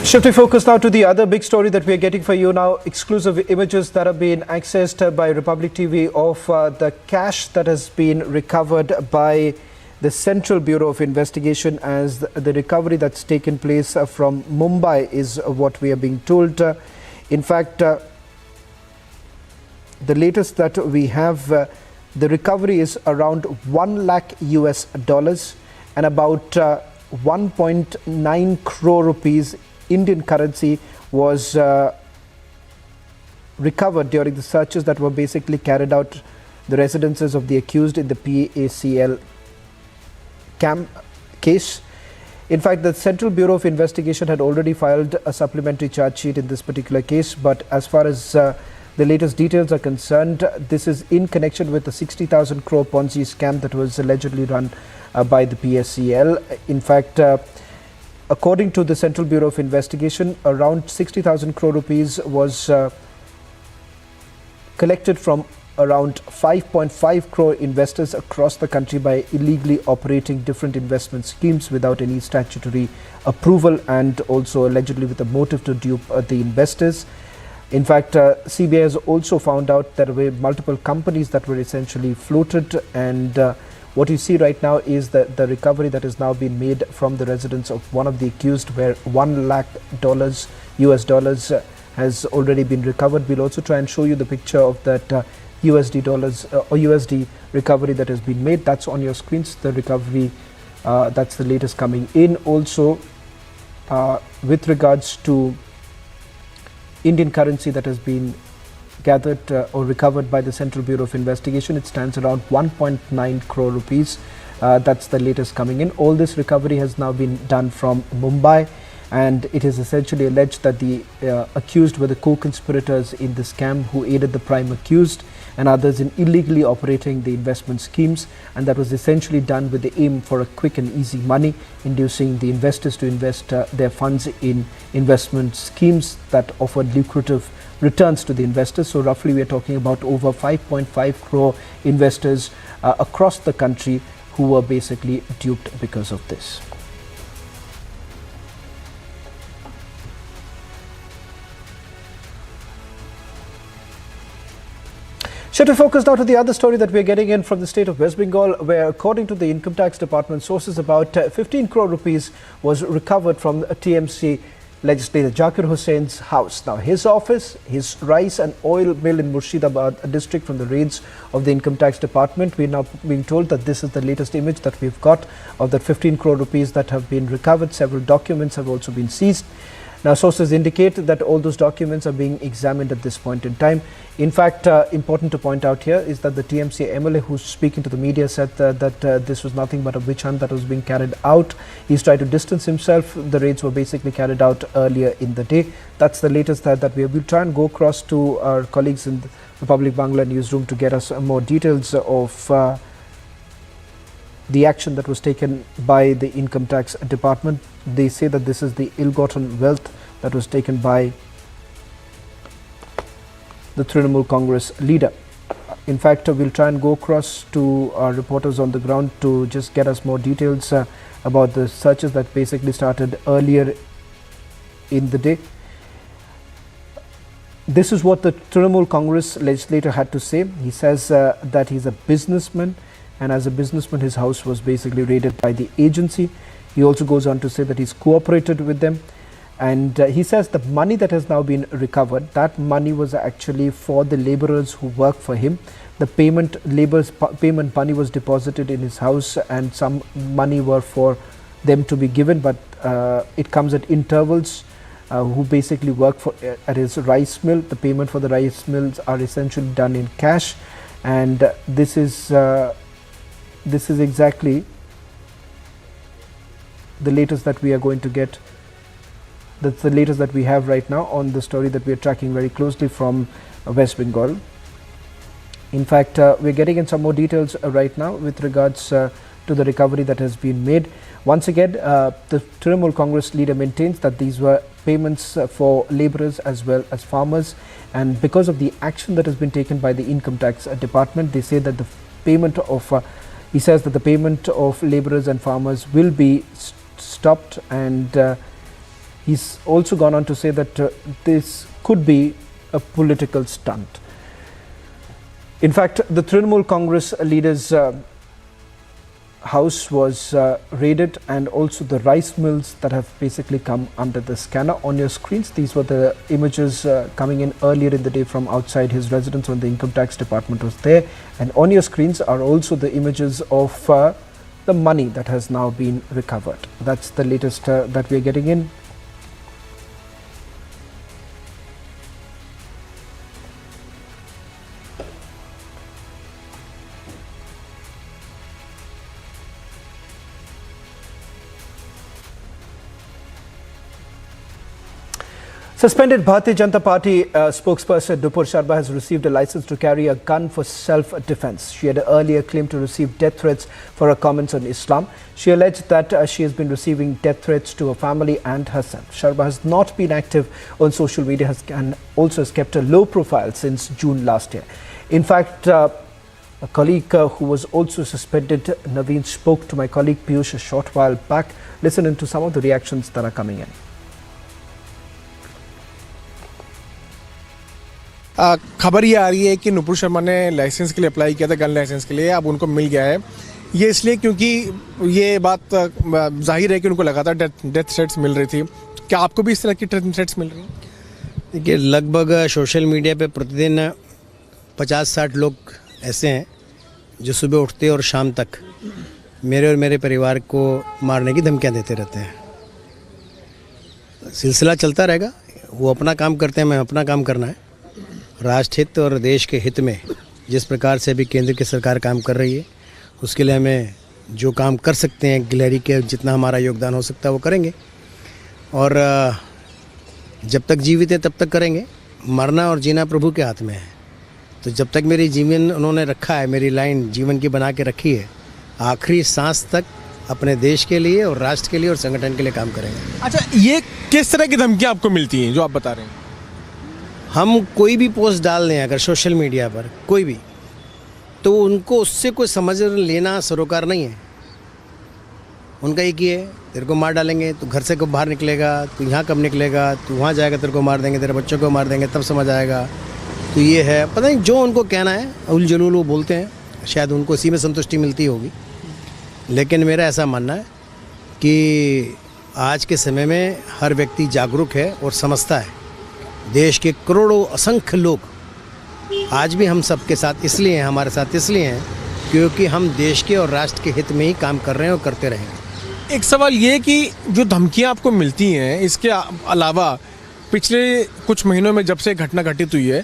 Shifting focus now to the other big story that we are getting for you now. Exclusive images that have been accessed by Republic TV of the cash that has been recovered by the Central Bureau of Investigation, as the recovery that's taken place from Mumbai is what we are being told. In fact, the latest that we have, the recovery is around $1 lakh and about 1.9 crore rupees Indian currency was recovered during the searches that were basically carried out the residences of the accused in the PACL case. In fact, the Central Bureau of Investigation had already filed a supplementary charge sheet in this particular case, but as far as the latest details are concerned, this is in connection with the 60,000 crore Ponzi scam that was allegedly run by the PSCL. In fact, according to the Central Bureau of Investigation, around 60,000 crore rupees was collected from around 5.5 crore investors across the country by illegally operating different investment schemes without any statutory approval, and also allegedly with a motive to dupe the investors. In fact, CBI has also found out that there were multiple companies that were essentially floated, and what you see right now is that the recovery that has now been made from the residence of one of the accused, where $1 lakh has already been recovered. We'll also try and show you the picture of that USD dollars or USD recovery that has been made. That's on your screens, the recovery, that's the latest coming in. Also, with regards to Indian currency that has been gathered or recovered by the Central Bureau of Investigation, it stands around 1.9 crore rupees. That's the latest coming in. All this recovery has now been done from Mumbai, and it is essentially alleged that the accused were the co-conspirators in the scam who aided the prime accused and others in illegally operating the investment schemes, and that was essentially done with the aim for a quick and easy money, inducing the investors to invest their funds in investment schemes that offered lucrative returns to the investors. So roughly we are talking about over 5.5 crore investors across the country who were basically duped because of this. Shifting focus now to the other story that we are getting in from the state of West Bengal, where according to the Income Tax Department sources, about 15 crore rupees was recovered from TMC legislator Zakir Hussain's house. Now, his office, his rice and oil mill in Murshidabad district from the raids of the Income Tax Department. We're now being told that this is the latest image that we've got of that 15 crore rupees that have been recovered. Several documents have also been seized. Now, sources indicate that all those documents are being examined at this point in time. In fact, important to point out here is that the TMC MLA who's speaking to the media said that this was nothing but a witch hunt that was being carried out. He's tried to distance himself. The raids were basically carried out earlier in the day. That's the latest that we will try and go across to our colleagues in the Republic Bangla newsroom to get us more details of the action that was taken by the Income Tax Department. They say that this is the ill-gotten wealth that was taken by the Trinamool Congress leader. In fact, we'll try and go across to our reporters on the ground to just get us more details about the searches that basically started earlier in the day. This is what the Trinamool Congress legislator had to say. He says that he's a businessman, and as a businessman his house was basically raided by the agency. He also goes on to say that he's cooperated with them, and he says the money that has now been recovered, that money was actually for the laborers who work for him. The payment money was deposited in his house, and some money were for them to be given, but it comes at intervals. Who basically work for at his rice mill. The payment for the rice mills are essentially done in cash, and this is exactly the latest that we are going to get. That's the latest that we have right now on the story that we are tracking very closely from West Bengal. In fact, we're getting in some more details right now with regards to the recovery that has been made. Once again, the Trinamool Congress leader maintains that these were payments for laborers as well as farmers, and because of the action that has been taken by the Income Tax Department, they say that the payment of he says that the payment of laborers and farmers will be stopped, and he's also gone on to say that this could be a political stunt. In fact, the Trinamool Congress leader's house was raided, and also the rice mills that have basically come under the scanner on your screens. These were the images coming in earlier in the day from outside his residence when the Income Tax Department was there, and on your screens are also the images of the money that has now been recovered. That's the latest that we are getting in. Suspended Bharatiya Janata Party spokesperson Nupur Sharma has received a license to carry a gun for self-defense. She had earlier claimed to receive death threats for her comments on Islam. She alleged that she has been receiving death threats to her family and herself. Sharma has not been active on social media and also has kept a low profile since June last year. In fact, a colleague who was also suspended, Naveen, spoke to my colleague Piyush a short while back. Listen into some of the reactions that are coming in. खबर ये आ रही है कि नुपुर शर्मा ने licence के लिए apply किया था, गन लाइसेंस के लिए, अब उनको मिल गया है। ये इसलिए क्योंकि ये बात जाहिर है कि उनको लगातार डेथ थ्रेट्स मिल रही थी। क्या आपको भी इस तरह की थ्रेट्स मिल रही हैं? देखिए, लगभग सोशल मीडिया पे प्रतिदिन 50-60 लोग ऐसे हैं जो सुबह उठते और शाम तक मेरे और मेरे परिवार को मारने की धमकियां देते रहते हैं। सिलसिला चलता रहेगा। वो अपना काम करते हैं, मैं अपना काम करना है। राष्ट्र हित और देश के हित में जिस प्रकार से अभी केंद्र की सरकार काम कर रही है, उसके लिए हमें जो काम कर सकते हैं गिलहरी के जितना हमारा योगदान हो सकता है वो करेंगे, और जब तक जीवित है तब तक करेंगे। मरना और जीना प्रभु के हाथ में है। तो जब तक मेरी जीवन उन्होंने रखा है, मेरी लाइन जीवन की बना के रखी है, आखिरी सांस तक अपने देश के लिए और राष्ट्र के लिए और संगठन के लिए काम करेंगे। अच्छा, ये किस तरह की धमकियां आपको मिलती हैं जो आप बता रहे हैं? हम कोई भी पोस्ट डाल दें अगर सोशल मीडिया पर कोई भी, तो उनको उससे कोई समझ लेना सरोकार नहीं है। उनका एक ही है, तेरे को मार डालेंगे, तू घर से कब बाहर निकलेगा, तू यहाँ कब निकलेगा, तू वहाँ जाएगा, तेरे को मार देंगे, तेरे बच्चों को मार देंगे, तब समझ आएगा। तो ये है, पता नहीं जो उनको कहना है, उल जलूल वो बोलते हैं, शायद उनको इसी में संतुष्टि मिलती होगी। लेकिन मेरा ऐसा मानना है कि आज के समय में हर व्यक्ति जागरूक है और समझता है। देश के करोड़ों असंख्य लोग आज भी हम सबके साथ इसलिए हैं, हमारे साथ इसलिए हैं क्योंकि हम देश के और राष्ट्र के हित में ही काम कर रहे हैं और करते रहेंगे। एक सवाल ये कि जो धमकियां आपको मिलती हैं, इसके अलावा पिछले कुछ महीनों में जब से घटना घटित हुई है,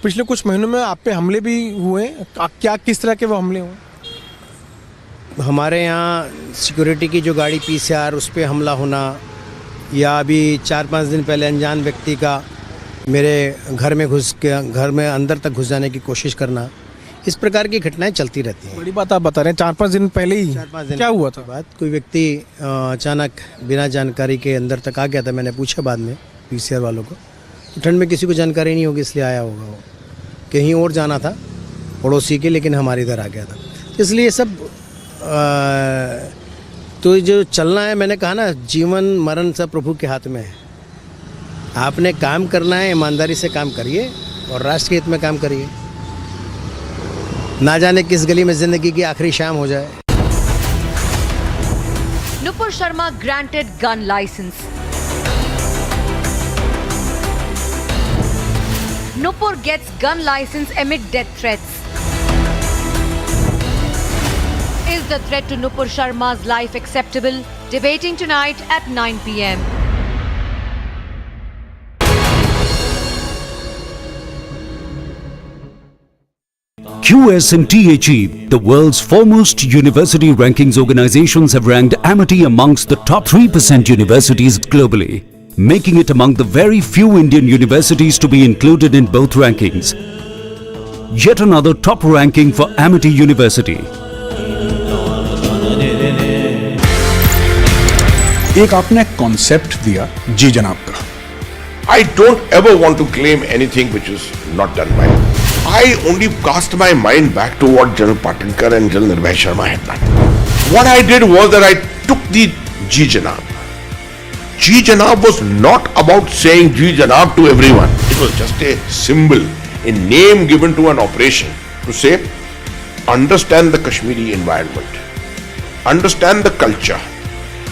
पिछले कुछ महीनों में आप पे हमले भी हुए, क्या किस तरह के वो हमले हुए? हमारे यहाँ सिक्योरिटी की जो गाड़ी PCR उस पर हमला होना, या अभी 4-5 दिन पहले अनजान व्यक्ति का मेरे घर में अंदर तक घुस जाने की कोशिश करना, इस प्रकार की घटनाएं चलती रहती हैं। बड़ी बात आप बता रहे हैं, 4-5 दिन पहले ही 4-5 दिन क्या हुआ था? बात कोई व्यक्ति अचानक बिना जानकारी के अंदर तक आ गया था। मैंने पूछा बाद में PCR वालों को, ठंड में किसी को जानकारी नहीं होगी इसलिए आया होगा, वो कहीं और जाना था पड़ोसी के, लेकिन हमारे इधर आ गया था। इसलिए सब तो जो चलना है, मैंने कहा ना, जीवन मरण सब प्रभु के हाथ में है। आपने काम करना है, ईमानदारी से काम करिए और राष्ट्र के हित में काम करिए। ना जाने किस गली में जिंदगी की आखिरी शाम हो जाए। Nupur Sharma granted gun license. Nupur gets gun license amid death threats. Is the threat to Nupur Sharma's life acceptable? Debating tonight at 9 p.m. QS&THE, the world's foremost university rankings organizations, have ranked Amity amongst the top 3% universities globally, making it among the very few Indian universities to be included in both rankings. Yet another top ranking for Amity University. एक आपने concept दिया जी जनाब का. I don't ever want to claim anything which is not done by me. I only cast my mind back to what General Patinkar and General Nupur Sharma had done. What I did was that I took the Ji Janab. Ji Janab was not about saying Ji Janab to everyone. It was just a symbol, a name given to an operation to say, understand the Kashmiri environment, understand the culture,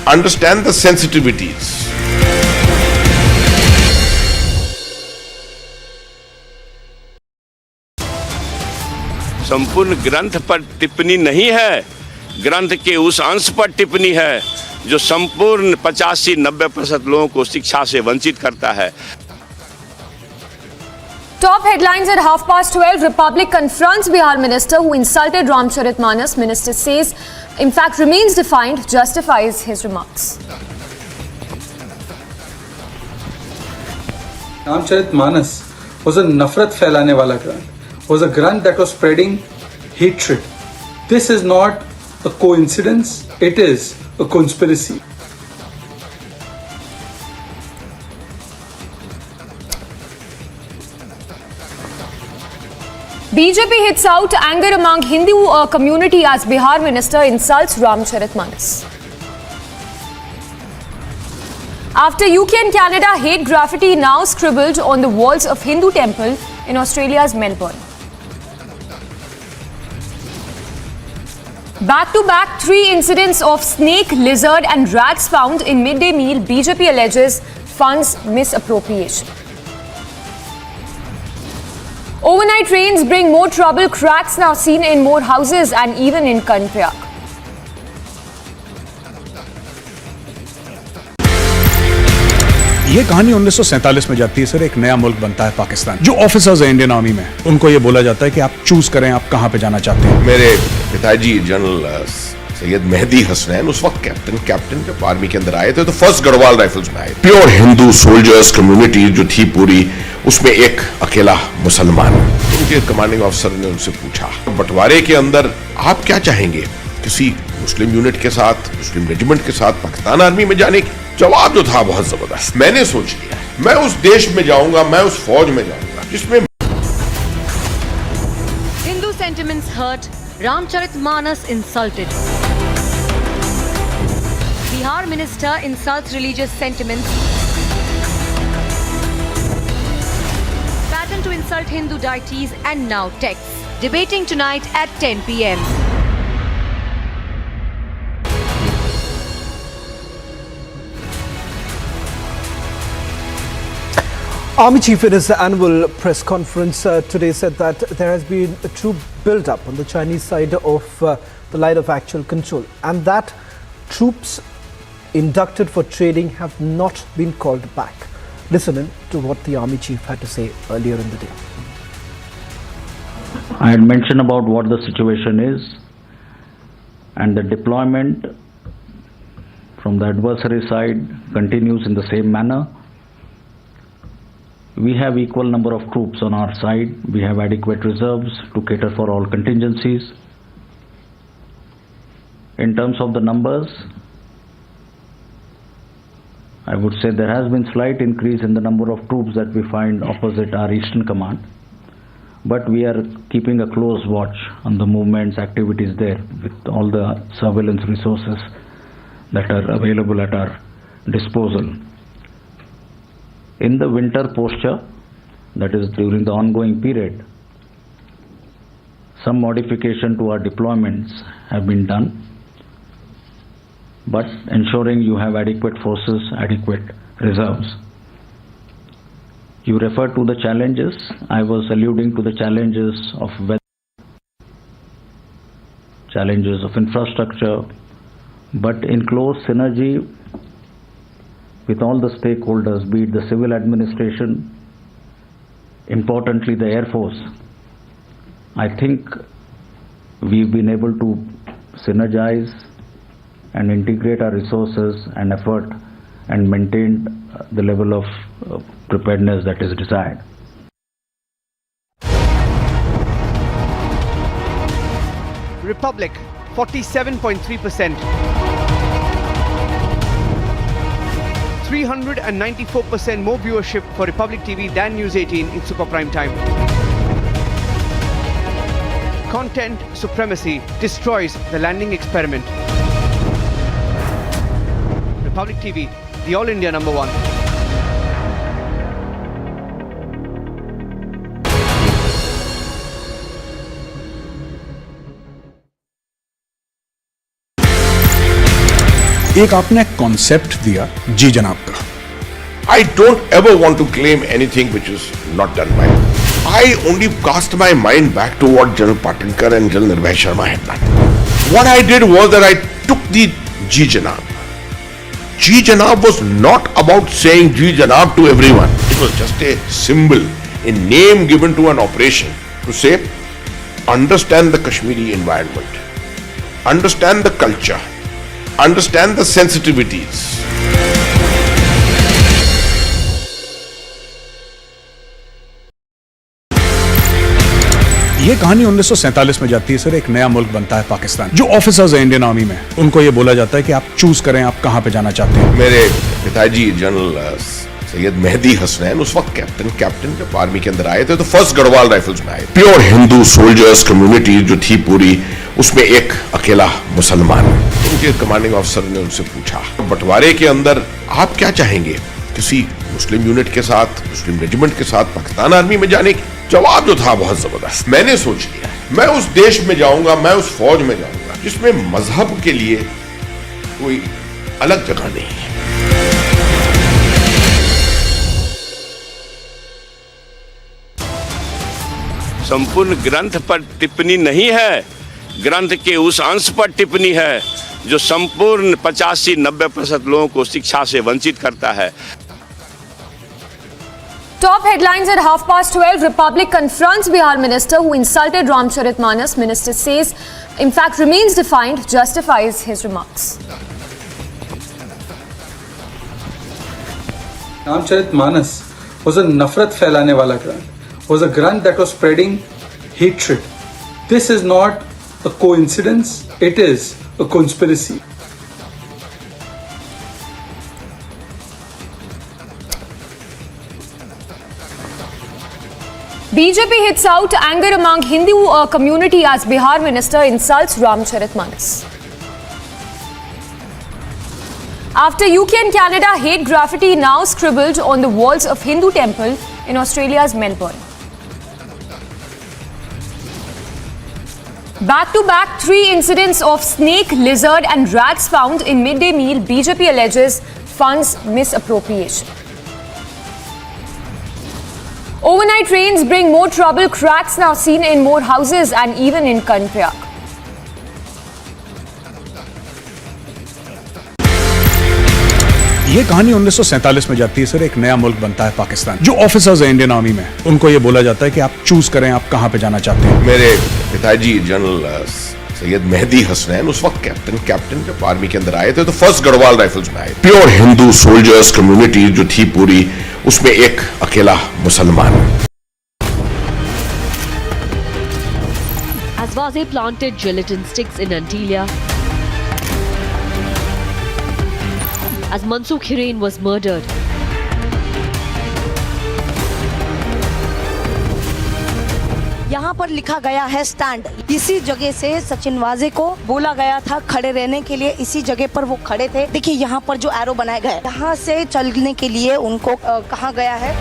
understand the sensitivities. संपूर्ण ग्रंथ पर टिप्पणी नहीं है, ग्रंथ के उस अंश पर टिप्पणी है जो संपूर्ण 85-90% लोगों को शिक्षा से वंचित करता है. Top headlines at 12:30. Republic confronts Bihar minister who insulted Ramcharitmanas. Minister says, in fact, remains defiant, justifies his remarks. Ramcharitmanas was a nafrat फैलाने वाला ग्रंथ. Was a grant that was spreading hatred. This is not a coincidence, it is a conspiracy. BJP hits out anger among Hindu community as Bihar minister insults Ramcharitmanas. After UK and Canada, hate graffiti now scribbled on the walls of Hindu temple in Australia's Melbourne. Back-to-back 3 incidents of snake, lizard and rats found in midday meal. BJP alleges funds misappropriation. Overnight rains bring more trouble. Cracks now seen in more houses and even in Karnataka. ये कहानी 1947 में जाती है sir. एक नया मुल्क बनता है पाकिस्तान. जो ऑफिसर्स हैं इंडियन आर्मी में, उनको ये बोला जाता है कि आप चूज करें आप कहां पे जाना चाहते हैं. मेरे पिताजी जनरल सैयद मेहदी हसनैन उस वक्त कैप्टन जब आर्मी के अंदर आए थे तो फर्स्ट गढ़वाल राइफल्स में आए. प्योर हिंदू सोल्जर्स कम्युनिटी जो थी पूरी, उसमें एक अकेला मुसलमान. उनके कमांडिंग ऑफिसर ने उनसे पूछा, बंटवारे के अंदर आप क्या चाहेंगे, किसी मुस्लिम यूनिट के साथ, मुस्लिम रेजिमेंट के साथ पाकिस्तान आर्मी में जाने की? जवाब जो था बहुत जबरदस्त. मैंने सोच लिया मैं उस देश में जाऊंगा, मैं उस फौज में जाऊंगा जिसमें. Hindu sentiments hurt, Ramcharitmanas insulted. Bihar minister insults religious sentiments. Pattern to insult Hindu deities and now texts. Debating tonight at 10 p.m. Army Chief in his annual press conference today said that there has been a troop build-up on the Chinese side of the line of actual control, and that troops inducted for training have not been called back. Listen in to what the Army Chief had to say earlier in the day. I had mentioned about what the situation is, and the deployment from the adversary side continues in the same manner. We have equal number of troops on our side. We have adequate reserves to cater for all contingencies. In terms of the numbers, I would say there has been slight increase in the number of troops that we find opposite our Eastern Command. But we are keeping a close watch on the movements, activities there with all the surveillance resources that are available at our disposal. In the winter posture, that is during the ongoing period, some modification to our deployments have been done, but ensuring you have adequate forces, adequate reserves. You referred to the challenges. I was alluding to the challenges of weather, challenges of infrastructure, but in close synergy with all the stakeholders, be it the civil administration, importantly the Air Force. I think we've been able to synergize and integrate our resources and effort and maintain the level of preparedness that is desired. Republic, 47.3%. 394% more viewership for Republic TV than News 18 in super prime time. Content supremacy destroys the landing experiment. Republic TV, the All India number one. एक आपने concept दिया जी जनाब का. I don't ever want to claim anything which is not done by me. I only cast my mind back to what General Patinkar and General Nupur Sharma had done. What I did was that I took the Ji Janab. Ji Janab was not about saying Ji Janab to everyone. It was just a symbol, a name given to an operation to say, understand the Kashmiri environment, understand the culture, understand the sensitivities. ये कहानी 1947 में जाती है sir. एक नया मुल्क बनता है पाकिस्तान. जो ऑफिसर्स हैं इंडियन आर्मी में, उनको ये बोला जाता है कि आप चूज करें आप कहां पे जाना चाहते हैं. मेरे पिताजी जनरल सैयद मेहदी हसनैन उस वक्त कैप्टन जब आर्मी के अंदर आए थे तो फर्स्ट गढ़वाल राइफल्स में आए. प्योर हिंदू सोल्जर्स कम्युनिटी जो थी पूरी, उसमें एक अकेला मुसलमान. उनके कमांडिंग ऑफिसर ने उनसे पूछा, बंटवारे के अंदर आप क्या चाहेंगे, किसी मुस्लिम यूनिट के साथ, मुस्लिम रेजिमेंट के साथ पाकिस्तान आर्मी में जाने की? जवाब जो था बहुत जबरदस्त. मैंने सोच लिया मैं उस देश में जाऊंगा, मैं उस फौज में जाऊंगा जिसमें मजहब के लिए कोई अलग जगह नहीं है. संपूर्ण ग्रंथ पर टिप्पणी नहीं है, ग्रंथ के उस अंश पर टिप्पणी है जो संपूर्ण 85-90% लोगों को शिक्षा से वंचित करता है. Top headlines at 12:30. Republic confronts Bihar minister who insulted Ramcharitmanas. Minister says, in fact, remains defiant, justifies his remarks. Ramcharitmanas was a nafrat फैलाने वाला ग्रंथ, was a grant that was spreading hatred. This is not a coincidence, it is a conspiracy. BJP hits out anger among Hindu community as Bihar minister insults Ramcharitmanas. After UK and Canada, hate graffiti now scribbled on the walls of Hindu temple in Australia's Melbourne. Back-to-back 3 incidents of snake, lizard and rats found in midday meal. BJP alleges funds misappropriation. Overnight rains bring more trouble. Cracks now seen in more houses and even in Karnataka. ये कहानी 1947 में जाती है sir. एक नया मुल्क बनता है पाकिस्तान। जो ऑफिसर्स हैं इंडियन आर्मी में, उनको ये बोला जाता है कि आप चूज करें आप कहां पे जाना चाहते हैं। मेरे पिताजी जनरल सैयद मेहदी हसनैन उस वक्त कैप्टन जब आर्मी के अंदर आए थे तो फर्स्ट गढ़वाल राइफल्स में आए। प्योर हिंदू सोल्जर्स कम्युनिटी जो थी पूरी, उसमें एक अकेला मुसलमान। As Waze planted gelatin sticks in Antillia, as Mansoor Hirain was murdered, यहाँ पर लिखा गया है स्टैंड। इसी जगह से सचिन वाजे को बोला गया था खड़े रहने के लिए, इसी जगह पर वो खड़े थे। देखिए यहाँ पर जो एरो बनाए गए, यहाँ से चलने के लिए उनको कहा गया है।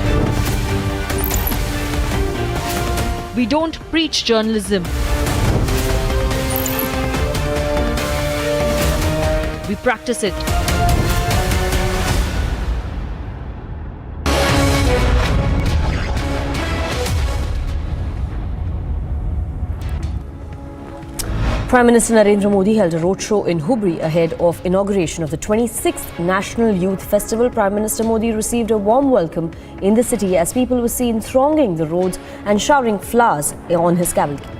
we don't preach journalism. We practice it. Prime Minister Narendra Modi held a roadshow in Hubballi ahead of inauguration of the 26th National Youth Festival. Prime Minister Modi received a warm welcome in the city as people were seen thronging the roads and showering flowers on his cavalcade.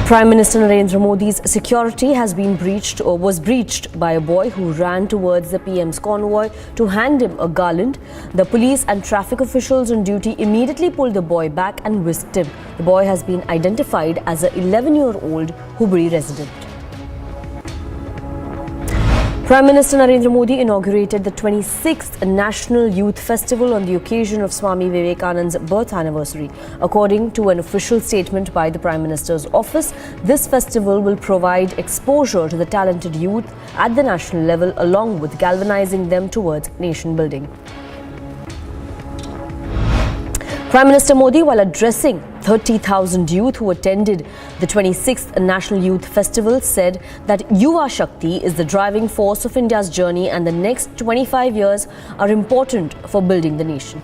Prime Minister Narendra Modi's security was breached by a boy who ran towards the PM's convoy to hand him a garland. The police and traffic officials on duty immediately pulled the boy back and whisked him. The boy has been identified as an 11-year-old Hubballi resident. Prime Minister Narendra Modi inaugurated the 26th National Youth Festival on the occasion of Swami Vivekananda's birth anniversary. According to an official statement by the Prime Minister's office, this festival will provide exposure to the talented youth at the national level along with galvanizing them towards nation building. Prime Minister Modi, while addressing 30,000 youth who attended the 26th National Youth Festival, said that Yuva Shakti is the driving force of India's journey and the next 25 years are important for building the nation.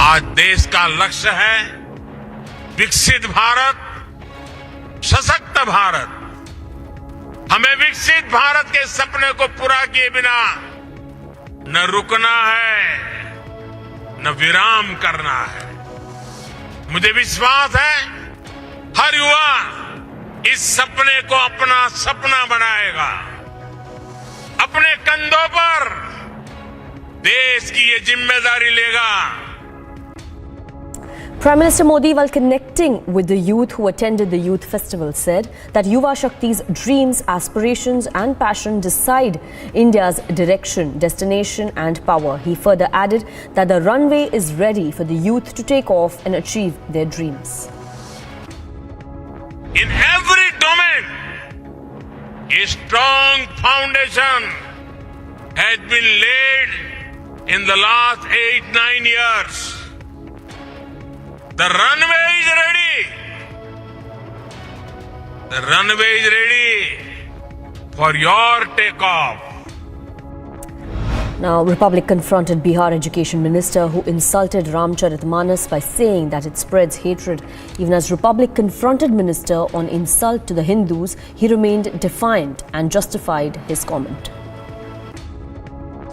आज देश का लक्ष्य है विकसित भारत, सशक्त भारत। हमें विकसित भारत के सपने को पूरा किए बिना न रुकना है न विराम करना है। मुझे विश्वास है हर युवा इस सपने को अपना सपना बनाएगा, अपने कंधों पर देश की ये जिम्मेदारी लेगा। Prime Minister Modi, while connecting with the youth who attended the youth festival, said that Yuva Shakti's dreams, aspirations and passion decide India's direction, destination and power. He further added that the runway is ready for the youth to take off and achieve their dreams. In every domain, a strong foundation has been laid in the last 8-9 years. The runway is ready. The runway is ready for your takeoff. Now, Republic confronted Bihar Education Minister who insulted Ramcharitmanas by saying that it spreads hatred. Even as Republic confronted Minister on insult to the Hindus, he remained defiant and justified his comment.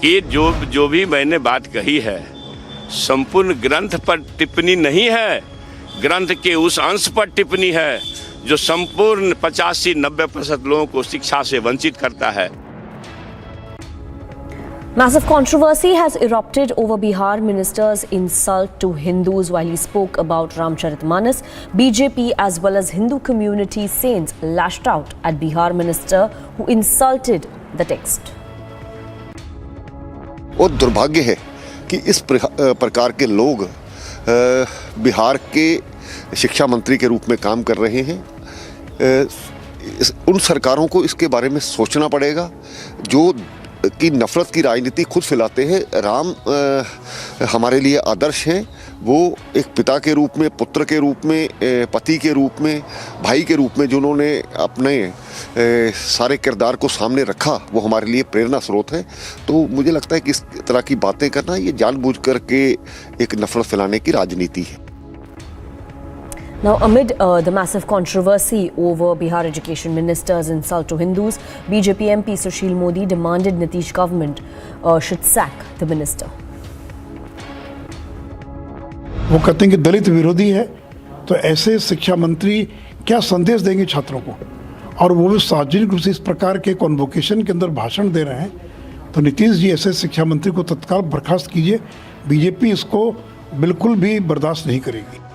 कि जो भी मैंने बात कही है संपूर्ण ग्रंथ पर टिप्पणी नहीं है, ग्रंथ के उस अंश पर टिप्पणी है जो संपूर्ण 85-90% लोगों को शिक्षा से वंचित करता है। Massive controversy has erupted over Bihar minister's insult to Hindus while he spoke about Ramcharitmanas. BJP as well as Hindu community saints lashed out at Bihar minister who insulted the text. और दुर्भाग्य है कि इस प्रकार के लोग बिहार के शिक्षा मंत्री के रूप में काम कर रहे हैं। उन सरकारों को इसके बारे में सोचना पड़ेगा जो कि नफरत की राजनीति खुद फैलाते हैं। राम हमारे लिए आदर्श हैं, वो एक पिता के रूप में, पुत्र के रूप में, पति के रूप में, भाई के रूप में जिन्होंने अपने सारे किरदार को सामने रखा, वो हमारे लिए प्रेरणा स्रोत है। तो मुझे लगता है कि इस तरह की बातें करना ये जानबूझकर के एक नफरत फैलाने की राजनीति है। Now, amid the massive controversy over Bihar Education Minister's insult to Hindus, BJP MP Sushil Modi demanded Nitish government should sack the minister. वो कहते हैं कि दलित विरोधी है, तो ऐसे शिक्षा मंत्री क्या संदेश देंगे छात्रों को, और वो भी सार्वजनिक रूप से इस प्रकार के कॉन्वोकेशन के अंदर भाषण दे रहे हैं, तो नीतीश जी ऐसे शिक्षा मंत्री को तत्काल बर्खास्त कीजिए। बीजेपी इसको बिल्कुल भी बर्दाश्त नहीं करेगी।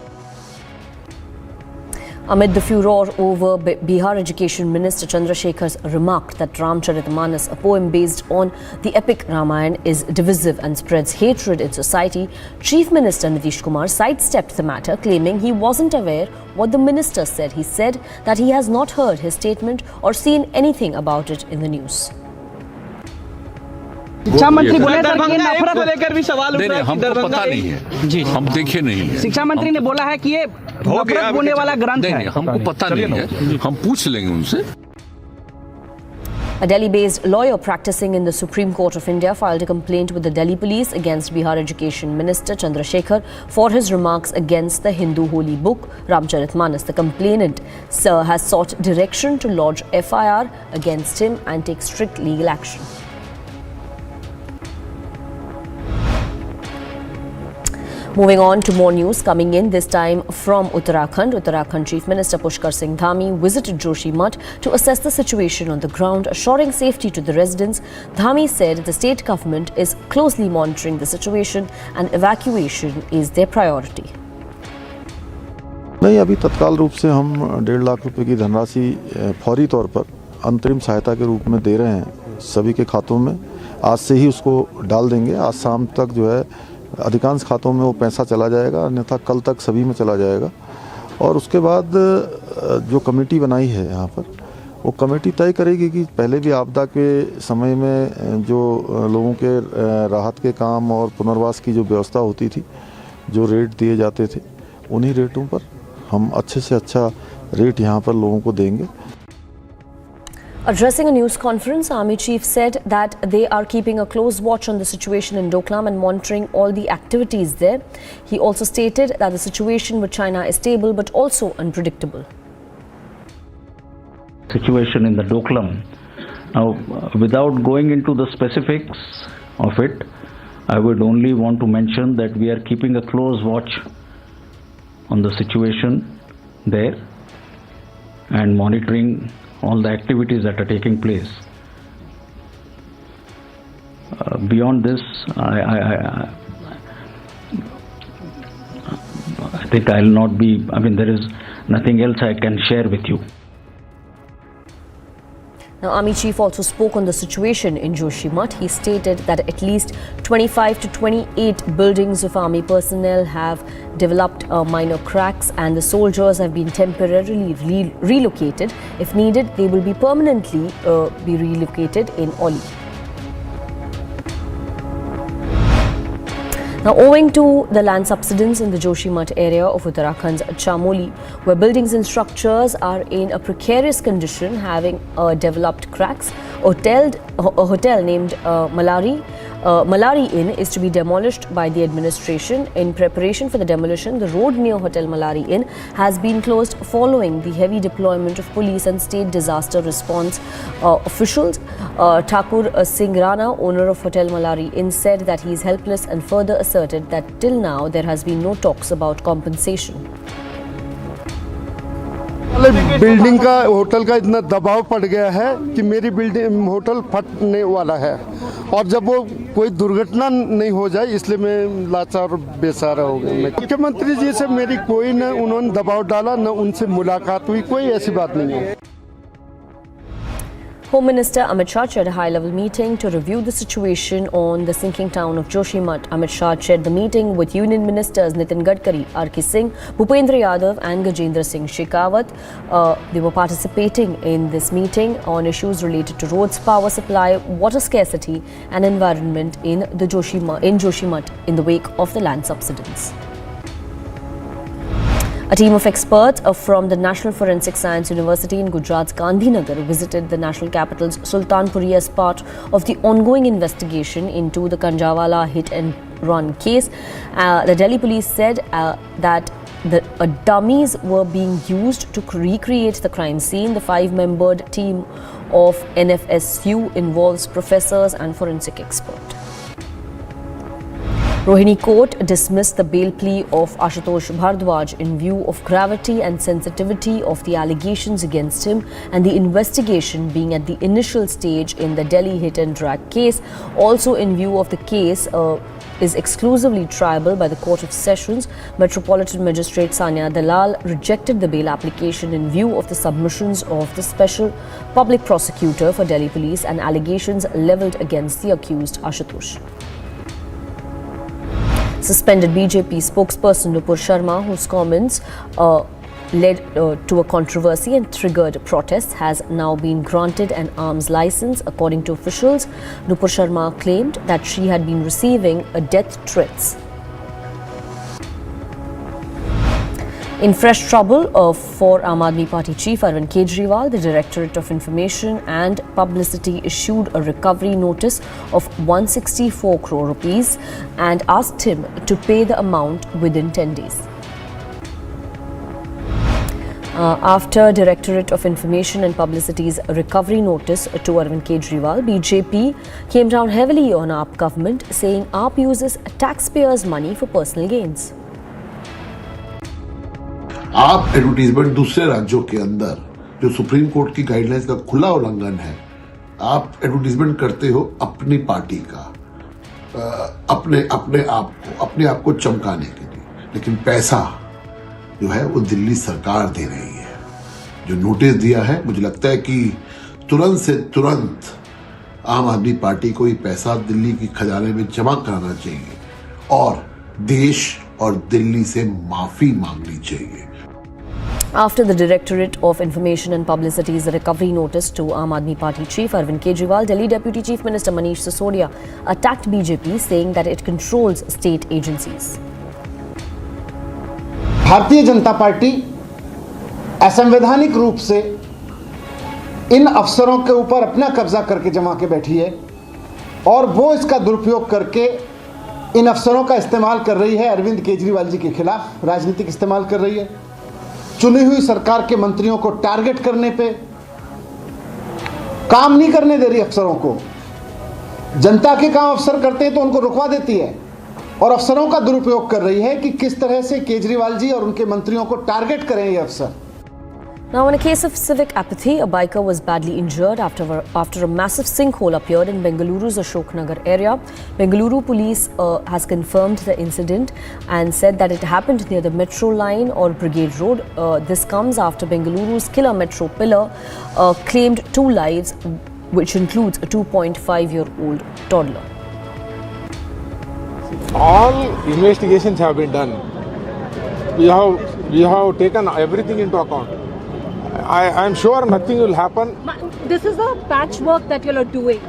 Amid the furor over Bihar Education Minister Chandrasekhar's remark that Ramcharitmanas, a poem based on the epic Ramayana, is divisive and spreads hatred in society, Chief Minister Nitish Kumar sidestepped the matter, claiming he wasn't aware what the minister said. He said that he has not heard his statement or seen anything about it in the news. शिक्षा मंत्री बोले sir कि नफरत को लेकर भी सवाल उठ रहा है। हमको पता नहीं है जी, हम देखे नहीं है। शिक्षा मंत्री ने बोला है कि ये नफरत बोने वाला ग्रंथ है। हमको पता नहीं है, हम पूछ लेंगे उनसे। A Delhi-based lawyer practicing in the Supreme Court of India filed a complaint with the Delhi police against Bihar Education Minister Chandrasekhar for his remarks against the Hindu holy book Ramcharitmanas. The complainant has sought direction to lodge FIR against him and take strict legal action. Moving on to more news coming in, this time from Uttarakhand. Uttarakhand Chief Minister Pushkar Singh Dhami visited Joshimath to assess the situation on the ground, assuring safety to the residents. Dhami said the state government is closely monitoring the situation and evacuation is their priority. नहीं, अभी तत्काल रूप से हम 1.5 लाख रुपए की धनराशि फौरी तौर पर अंतरिम सहायता के रूप में दे रहे हैं सभी के खातों में। आज से ही उसको डाल देंगे। आज शाम तक जो है अधिकांश खातों में वो पैसा चला जाएगा, अन्यथा कल तक सभी में चला जाएगा। और उसके बाद जो कमेटी बनाई है यहाँ पर, वो कमेटी तय करेगी कि पहले भी आपदा के समय में जो लोगों के राहत के काम और पुनर्वास की जो व्यवस्था होती थी, जो रेट दिए जाते थे, उन्हीं रेटों पर हम अच्छे से अच्छा रेट यहाँ पर लोगों को देंगे। Addressing a news conference, Army Chief said that they are keeping a close watch on the situation in Doklam and monitoring all the activities there. He also stated that the situation with China is stable but also unpredictable. Situation in the Doklam. Now, without going into the specifics of it, I would only want to mention that we are keeping a close watch on the situation there and monitoring all the activities that are taking place. Beyond this, I think I'll not be, there is nothing else I can share with you. Now, Army Chief also spoke on the situation in Joshimath. He stated that at least 25 to 28 buildings of Army personnel have developed minor cracks and the soldiers have been temporarily relocated. If needed, they will be permanently be relocated in Oli. Now, owing to the land subsidence in the Joshimath area of Uttarakhand's Chamoli, where buildings and structures are in a precarious condition, having developed cracks, a hotel named Malari Inn is to be demolished by the administration. In preparation for the demolition, the road near Hotel Malari Inn has been closed following the heavy deployment of police and state disaster response officials. Thakur Singh Rana, owner of Hotel Malari Inn, said that he is helpless and further asserted that till now there has been no talks about compensation. Building का hotel का इतना दबाव पड़ गया है कि मेरी building hotel फटने वाला है और जब वो कोई दुर्घटना नहीं हो जाए इसलिए मैं लाचार और बेसहारा हो गया। मुख्यमंत्री जी से मेरी कोई न उन्होंने दबाव डाला न उनसे मुलाकात हुई, कोई ऐसी बात नहीं है। Home Minister Amit Shah chaired a high-level meeting to review the situation on the sinking town of Joshimath. Amit Shah chaired the meeting with Union Ministers Nitin Gadkari, R.K. Singh, Bhupendra Yadav and Gajendra Singh Shekhawat. They were participating in this meeting on issues related to roads, power supply, water scarcity and environment in Joshimath in the wake of the land subsidence. A team of experts from the National Forensic Science University in Gujarat's Gandhinagar visited the national capital's Sultanpuri as part of the ongoing investigation into the Kanjawala hit and run case. The Delhi police said that dummies were being used to recreate the crime scene. The 5-membered team of NFSU involves professors and forensic experts. Rohini Court dismissed the bail plea of Ashutosh Bhardwaj in view of gravity and sensitivity of the allegations against him and the investigation being at the initial stage in the Delhi hit and drag case. Also in view of the case is exclusively triable by the Court of Sessions, Metropolitan Magistrate Sanya Dalal rejected the bail application in view of the submissions of the Special Public Prosecutor for Delhi Police and allegations levelled against the accused Ashutosh. Suspended BJP spokesperson Nupur Sharma, whose comments led to a controversy and triggered protests, has now been granted an arms license. According to officials, Nupur Sharma claimed that she had been receiving death threats. In fresh trouble for Aam Aadmi Party chief Arvind Kejriwal, the Directorate of Information and Publicity issued a recovery notice of 164 crore rupees and asked him to pay the amount within 10 days. After Directorate of Information and Publicity's recovery notice to Arvind Kejriwal, BJP came down heavily on AAP government, saying AAP uses taxpayers' money for personal gains. आप advertisement दूसरे राज्यों के अंदर जो supreme court की guidelines का खुला उल्लंघन है, आप एडवर्टीजमेंट करते हो अपनी पार्टी का, अपने आप को चमकाने के लिए, लेकिन पैसा जो है वो दिल्ली सरकार दे रही है। जो नोटिस दिया है, मुझे लगता है कि तुरंत से तुरंत आम आदमी पार्टी को ये पैसा दिल्ली की खजाने में जमा कराना चाहिए और देश और दिल्ली से माफी मांगनी चाहिए। After the Directorate of Information and Publicity's recovery notice to Aam Aadmi Party chief Arvind Kejriwal, Delhi Deputy Chief Minister Manish Sisodia attacked BJP, saying that it controls state agencies. Bharatiya Janata party असंवैधानिक रूप से इन अफसरों के ऊपर अपना कब्जा करके जमा के बैठी है और वो इसका दुरुपयोग करके इन अफसरों का इस्तेमाल कर रही है। अरविंद केजरीवाल जी के खिलाफ राजनीतिक इस्तेमाल कर रही है, चुनी हुई सरकार के मंत्रियों को टारगेट करने पे, काम नहीं करने दे रही अफसरों को। जनता के काम अफसर करते हैं तो उनको रुकवा देती है और अफसरों का दुरुपयोग कर रही है कि किस तरह से केजरीवाल जी और उनके मंत्रियों को टारगेट करें ये अफसर। Now, in a case of civic apathy, a biker was badly injured after a massive sinkhole appeared in Bengaluru's Ashoknagar area. Bengaluru police has confirmed the incident and said that it happened near the metro line or Brigade Road. This comes after Bengaluru's killer metro pillar claimed 2 lives, which includes a 2.5-year-old toddler. All investigations have been done. We have taken everything into account. I am sure nothing will happen. This is a patchwork that you are doing.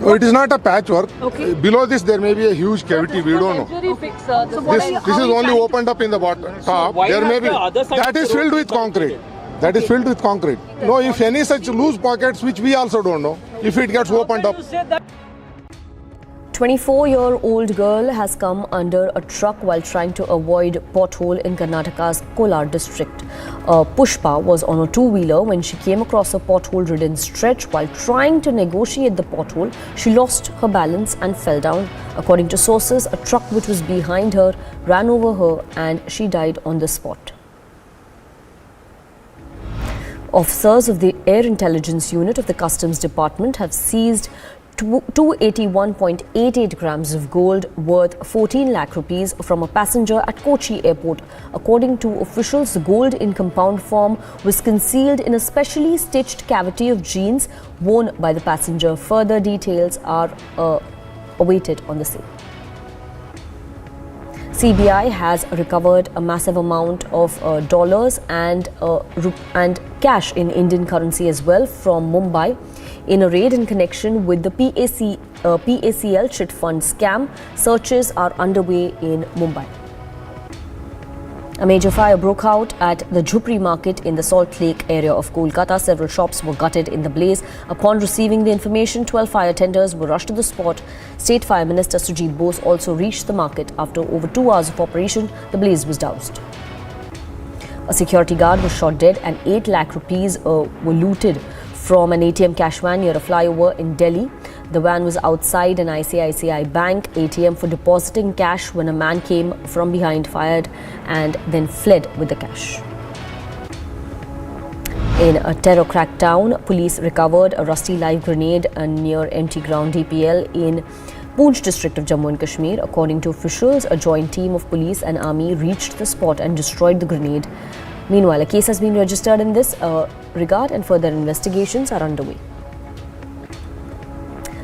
No, it is not a patchwork. Okay. Below this there may be a huge cavity. We don't know. This is only opened up in the bottom top. There may be that is filled with concrete. That is filled with concrete. No, if any such loose pockets, which we also don't know, if it gets opened up. 24-year-old girl has come under a truck while trying to avoid pothole in Karnataka's Kolar district. Pushpa was on a two-wheeler when she came across a pothole-ridden stretch. While trying to negotiate the pothole, she lost her balance and fell down. According to sources, a truck which was behind her ran over her and she died on the spot. Officers of the Air Intelligence Unit of the Customs Department have seized 281.88 grams of gold worth 14 lakh rupees from a passenger at Kochi airport. According to officials, the gold in compound form was concealed in a specially stitched cavity of jeans worn by the passenger. Further details are awaited on the scene. CBI has recovered a massive amount of dollars and cash in Indian currency as well from Mumbai in a raid in connection with the PACL chit fund scam. Searches are underway in Mumbai. A major fire broke out at the Jhupri market in the Salt Lake area of Kolkata. Several shops were gutted in the blaze. Upon receiving the information, 12 fire tenders were rushed to the spot. State Fire Minister Sujit Bose also reached the market. After over 2 hours of operation, the blaze was doused. A security guard was shot dead and 8 lakh rupees were looted from an ATM cash van near a flyover in Delhi. The van was outside an ICICI Bank ATM for depositing cash when a man came from behind, fired and then fled with the cash. In a terror crackdown, police recovered a rusty live grenade near empty ground DPL in Poonch district of Jammu and Kashmir. According to officials, a joint team of police and army reached the spot and destroyed the grenade. Meanwhile, a case has been registered in this regard and further investigations are underway.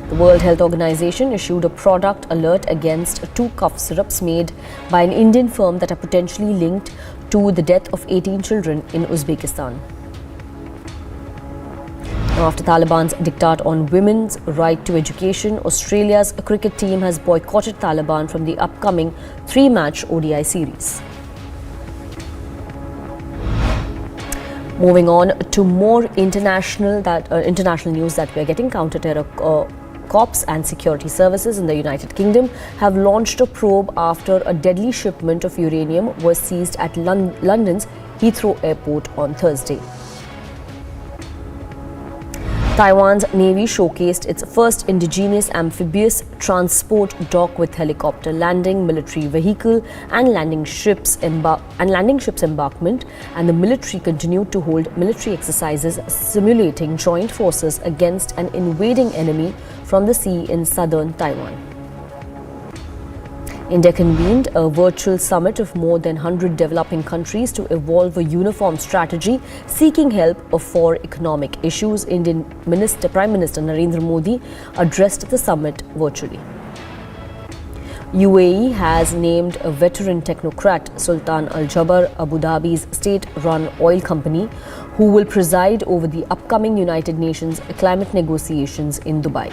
The World Health Organization issued a product alert against 2 cough syrups made by an Indian firm that are potentially linked to the death of 18 children in Uzbekistan. After Taliban's diktat on women's right to education, Australia's cricket team has boycotted Taliban from the upcoming 3-match ODI series. Moving on to more international news that we are getting, counter-terror corps and security services in the United Kingdom have launched a probe after a deadly shipment of uranium was seized at London's Heathrow Airport on Thursday. Taiwan's Navy showcased its first indigenous amphibious transport dock with helicopter landing, military vehicle and landing ships embarkment, and the military continued to hold military exercises simulating joint forces against an invading enemy from the sea in southern Taiwan. India convened a virtual summit of more than 100 developing countries to evolve a uniform strategy seeking help for economic issues. Indian Prime Minister Narendra Modi addressed the summit virtually. UAE has named a veteran technocrat, Sultan Al Jaber, Abu Dhabi's state-run oil company, who will preside over the upcoming United Nations climate negotiations in Dubai.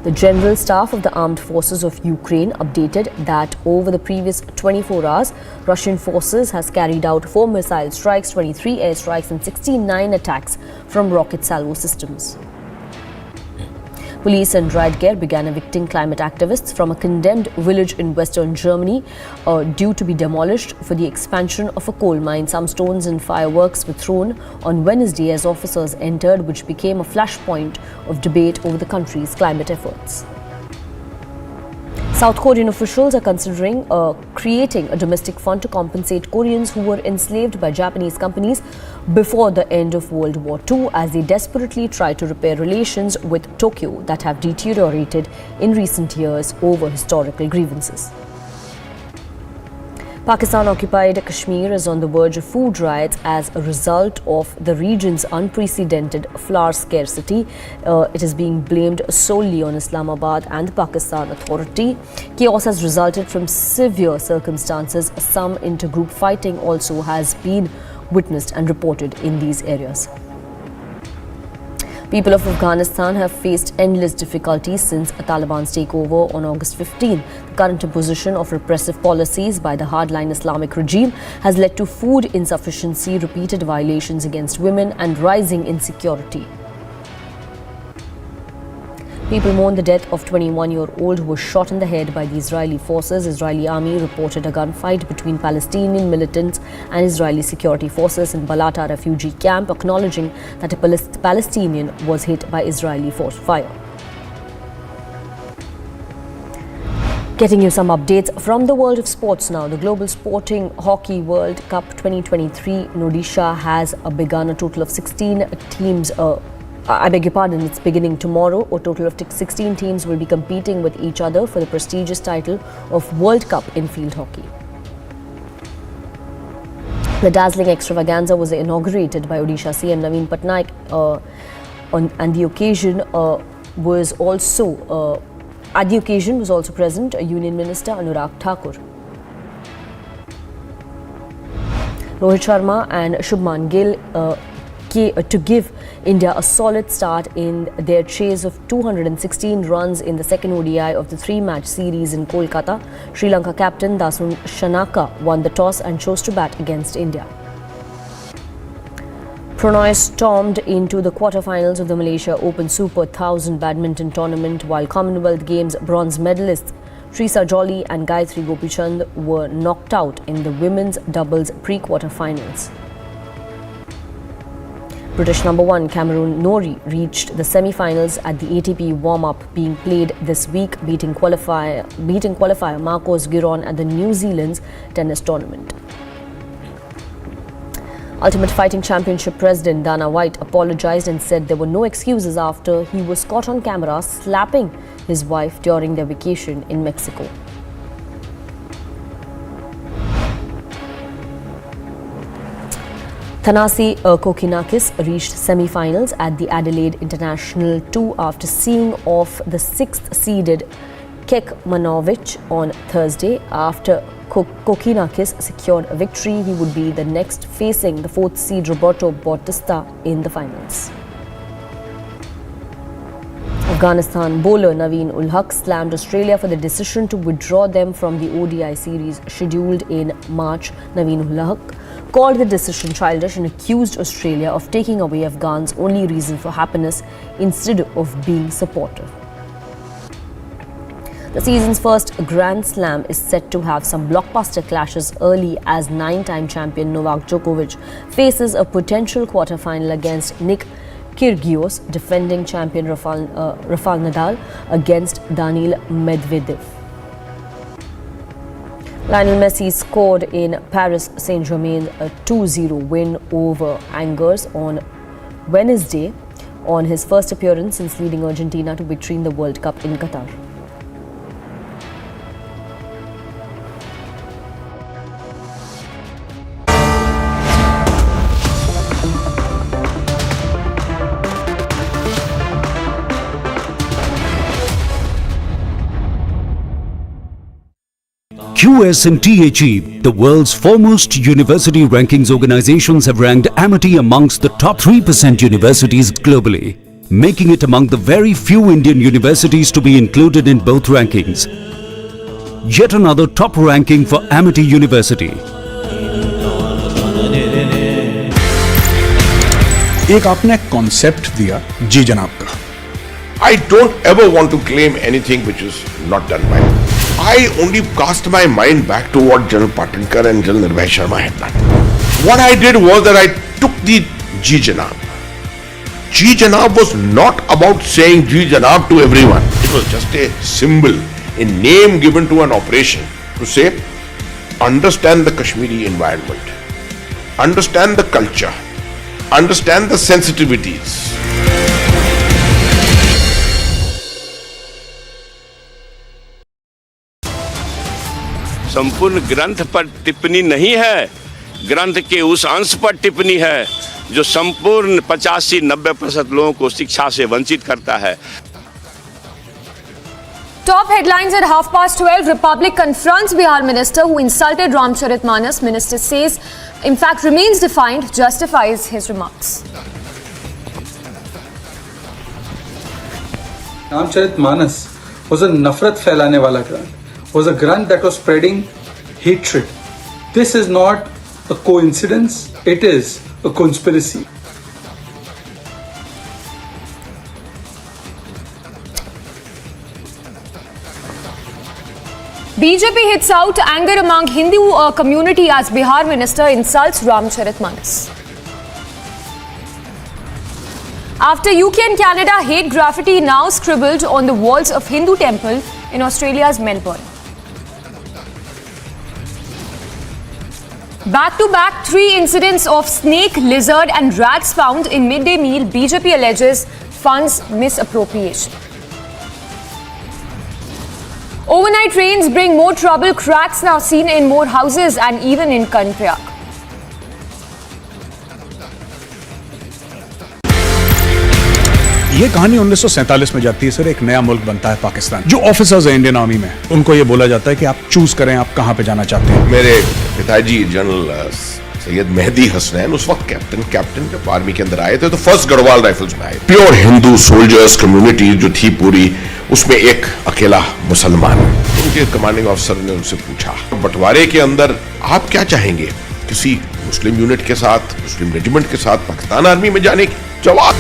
The General Staff of the Armed Forces of Ukraine updated that over the previous 24 hours, Russian forces has carried out 4 missile strikes, 23 airstrikes and 69 attacks from rocket salvo systems. Police and riot gear began evicting climate activists from a condemned village in western Germany due to be demolished for the expansion of a coal mine. Some stones and fireworks were thrown on Wednesday as officers entered, which became a flashpoint of debate over the country's climate efforts. South Korean officials are considering creating a domestic fund to compensate Koreans who were enslaved by Japanese companies before the end of World War II as they desperately try to repair relations with Tokyo that have deteriorated in recent years over historical grievances. Pakistan-occupied Kashmir is on the verge of food riots as a result of the region's unprecedented flour scarcity. It is being blamed solely on Islamabad and the Pakistan Authority. Chaos has resulted from severe circumstances. Some intergroup fighting also has been witnessed and reported in these areas. People of Afghanistan have faced endless difficulties since Taliban's takeover on August 15. The current imposition of repressive policies by the hardline Islamic regime has led to food insufficiency, repeated violations against women, and rising insecurity. People mourn the death of 21-year-old who was shot in the head by the Israeli forces. Israeli army reported a gunfight between Palestinian militants and Israeli security forces in Balata refugee camp, acknowledging that a Palestinian was hit by Israeli force fire. Getting you some updates from the world of sports now. The Global Sporting Hockey World Cup 2023 in Odisha has begun. A total of 16 teams it's beginning tomorrow. A total of 16 teams will be competing with each other for the prestigious title of World Cup in field hockey. The dazzling extravaganza was inaugurated by Odisha CM Naveen Patnaik and the occasion was also present Union Minister Anurag Thakur. Rohit Sharma and Shubman Gill to give India a solid start in their chase of 216 runs in the second ODI of the 3-match series in Kolkata. Sri Lanka captain Dasun Shanaka won the toss and chose to bat against India. Prannoy stormed into the quarterfinals of the Malaysia Open Super 1000 badminton tournament, while Commonwealth Games bronze medalist Shrisa Jolly and Gayatri Gopichand were knocked out in the women's doubles pre-quarter-finals. British number 1 Cameron Norrie reached the semi-finals at the ATP warm-up being played this week, beating qualifier Marcos Giron at the New Zealand's tennis tournament. Ultimate Fighting Championship President Dana White apologized and said there were no excuses after he was caught on camera slapping his wife during their vacation in Mexico. Thanasi Kokkinakis reached semi-finals at the Adelaide International 2 after seeing off the 6th-seeded Kekmanovic on Thursday. After Kokkinakis secured a victory, he would be the next facing the 4th-seed Roberto Bautista in the finals. Afghanistan bowler Naveen ul Haq slammed Australia for the decision to withdraw them from the ODI series scheduled in March. Naveen ul Haq called the decision childish and accused Australia of taking away Afghans' only reason for happiness instead of being supportive. The season's first Grand Slam is set to have some blockbuster clashes early as 9-time champion Novak Djokovic faces a potential quarter-final against Nick Kyrgios, defending champion Rafael Nadal against Daniil Medvedev. Lionel Messi scored in Paris Saint-Germain a 2-0 win over Angers on Wednesday on his first appearance since leading Argentina to victory in the World Cup in Qatar. QS and THE, the world's foremost university rankings organizations, have ranked Amity amongst the top 3% universities globally, making it among the very few Indian universities to be included in both rankings. Yet another top ranking for Amity University. एक आपने concept दिया जी जनाब का. I don't ever want to claim anything which is not done by me. I only cast my mind back to what General Patinkar and General Nupur Sharma had done. What I did was that I took the Ji Janab. Ji Janab was not about saying Ji Janab to everyone. It was just a symbol, a name given to an operation to say, understand the Kashmiri environment, understand the culture, understand the sensitivities. संपूर्ण ग्रंथ पर टिप्पणी नहीं है, ग्रंथ के उस अंश पर टिप्पणी है जो संपूर्ण 85-90% लोगों को शिक्षा से वंचित करता है. Top headlines at 12:30. Republic confronts Bihar minister who insulted Ramcharitmanas. Minister says, in fact, remains defiant, justifies his remarks. Ramcharitmanas was a nafrat फैलाने वाला ग्रंथ. Was a grant that was spreading hatred. This is not a coincidence, it is a conspiracy. BJP hits out anger among Hindu community as Bihar minister insults Ramcharitmanas. After UK and Canada, hate graffiti now scribbled on the walls of Hindu temple in Australia's Melbourne. Back-to-back 3 incidents of snake, lizard and rats found in midday meal. BJP alleges funds misappropriation. Overnight rains bring more trouble. Cracks now seen in more houses and even in Karnataka. ये कहानी 1947 में जाती है sir. एक नया मुल्क बनता है पाकिस्तान. जो ऑफिसर्स हैं इंडियन आर्मी में, उनको ये बोला जाता है कि आप चूज करें आप कहां पे जाना चाहते हैं. मेरे पिताजी जनरल सैयद मेहदी हसनैन उस वक्त कैप्टन जब आर्मी के अंदर आए थे तो फर्स्ट गढ़वाल राइफल्स में आए. प्योर हिंदू सोल्जर्स कम्युनिटी जो थी पूरी, उसमें एक अकेला मुसलमान. उनके कमांडिंग ऑफिसर ने उनसे पूछा, बंटवारे के अंदर आप क्या चाहेंगे, किसी मुस्लिम यूनिट के साथ, मुस्लिम रेजिमेंट के साथ पाकिस्तान आर्मी में जाने की? जवाब,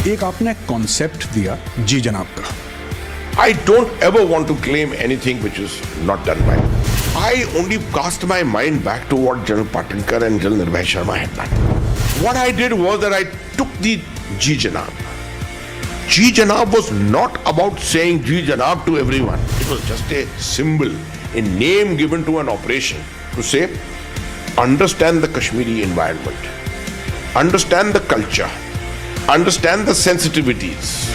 एक आपने कॉन्सेप्ट दिया जी जनाब का. I don't ever want to claim anything which is not done by me. I only cast my mind back to what General Patinkar and General Nupur Sharma had done. What I did was that I took the Ji Janab. Ji Janab was not about saying Ji Janab to everyone. It was just a symbol, a name given to an operation to say, understand the Kashmiri environment, understand the culture, understand the sensitivities.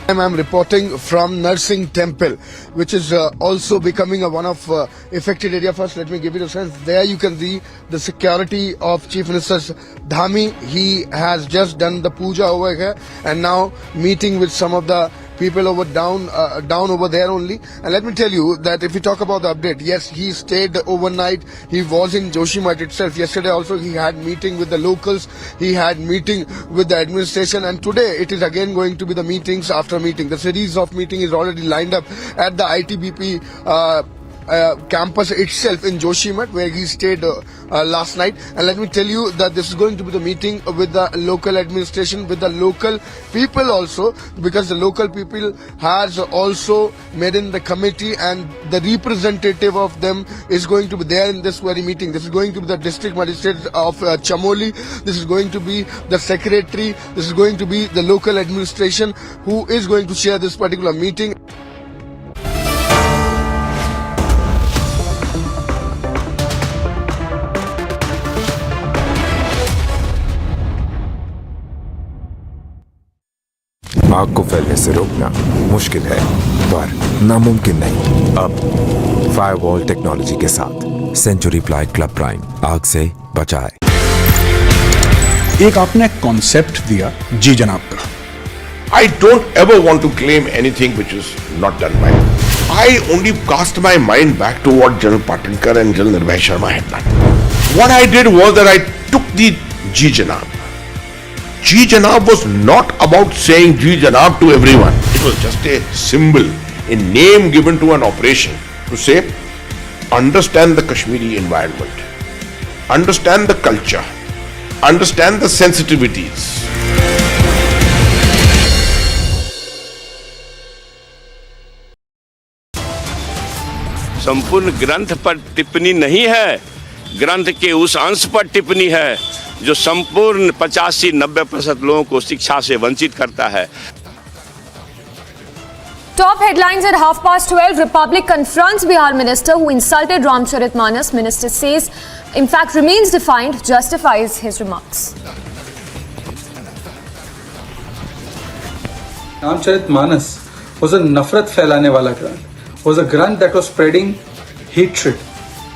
I'm reporting from Nursing Temple, which is also becoming one of affected area. First, let me give you a sense. There you can see the security of Chief Minister's Dhami. He has just done the puja over here and now meeting with some of the people over down over there only. And let me tell you that if you talk about the update, yes, he stayed overnight. He was in Joshimath itself. Yesterday also he had meeting with the locals. He had meeting with the administration, and today it is again going to be the meetings after meeting. The series of meeting is already lined up at the ITBP campus itself in Joshimath, where he stayed last night. And let me tell you that this is going to be the meeting with the local administration, with the local people also, because the local people has also made in the committee and the representative of them is going to be there in this very meeting. This is going to be the district magistrate of Chamoli. This is going to be the secretary. This is going to be the local administration who is going to share this particular meeting. आग को फैलने से रोकना मुश्किल है, पर नामुमकिन नहीं। अब फायरवॉल टेक्नोलॉजी के साथ सेंचुरी प्लाई क्लब प्राइम आग से बचाए। एक आपने कॉन्सेप्ट दिया जी जनाब का। I don't ever want to claim anything which is not done by me. I only cast my mind back to what General Patinkar and General Nupur Sharma had done. What I did was that I took the Ji Janab. Ji Janab was not about saying Ji Janab to everyone. It was just a symbol, a name given to an operation to say, understand the Kashmiri environment, understand the culture, understand the sensitivities. संपूर्ण ग्रंथ पर टिप्पणी नहीं है, ग्रंथ के उस अंश पर टिप्पणी है जो संपूर्ण 85-90% लोगों को शिक्षा से वंचित करता है। Top headlines at 12:30. Republic confronts Bihar minister who insulted Ramcharitmanas. Minister says, in fact, remains defiant, justifies his remarks. Ramcharitmanas was a nafrat फैलाने वाला ग्रंथ. Was a grant that was spreading hatred.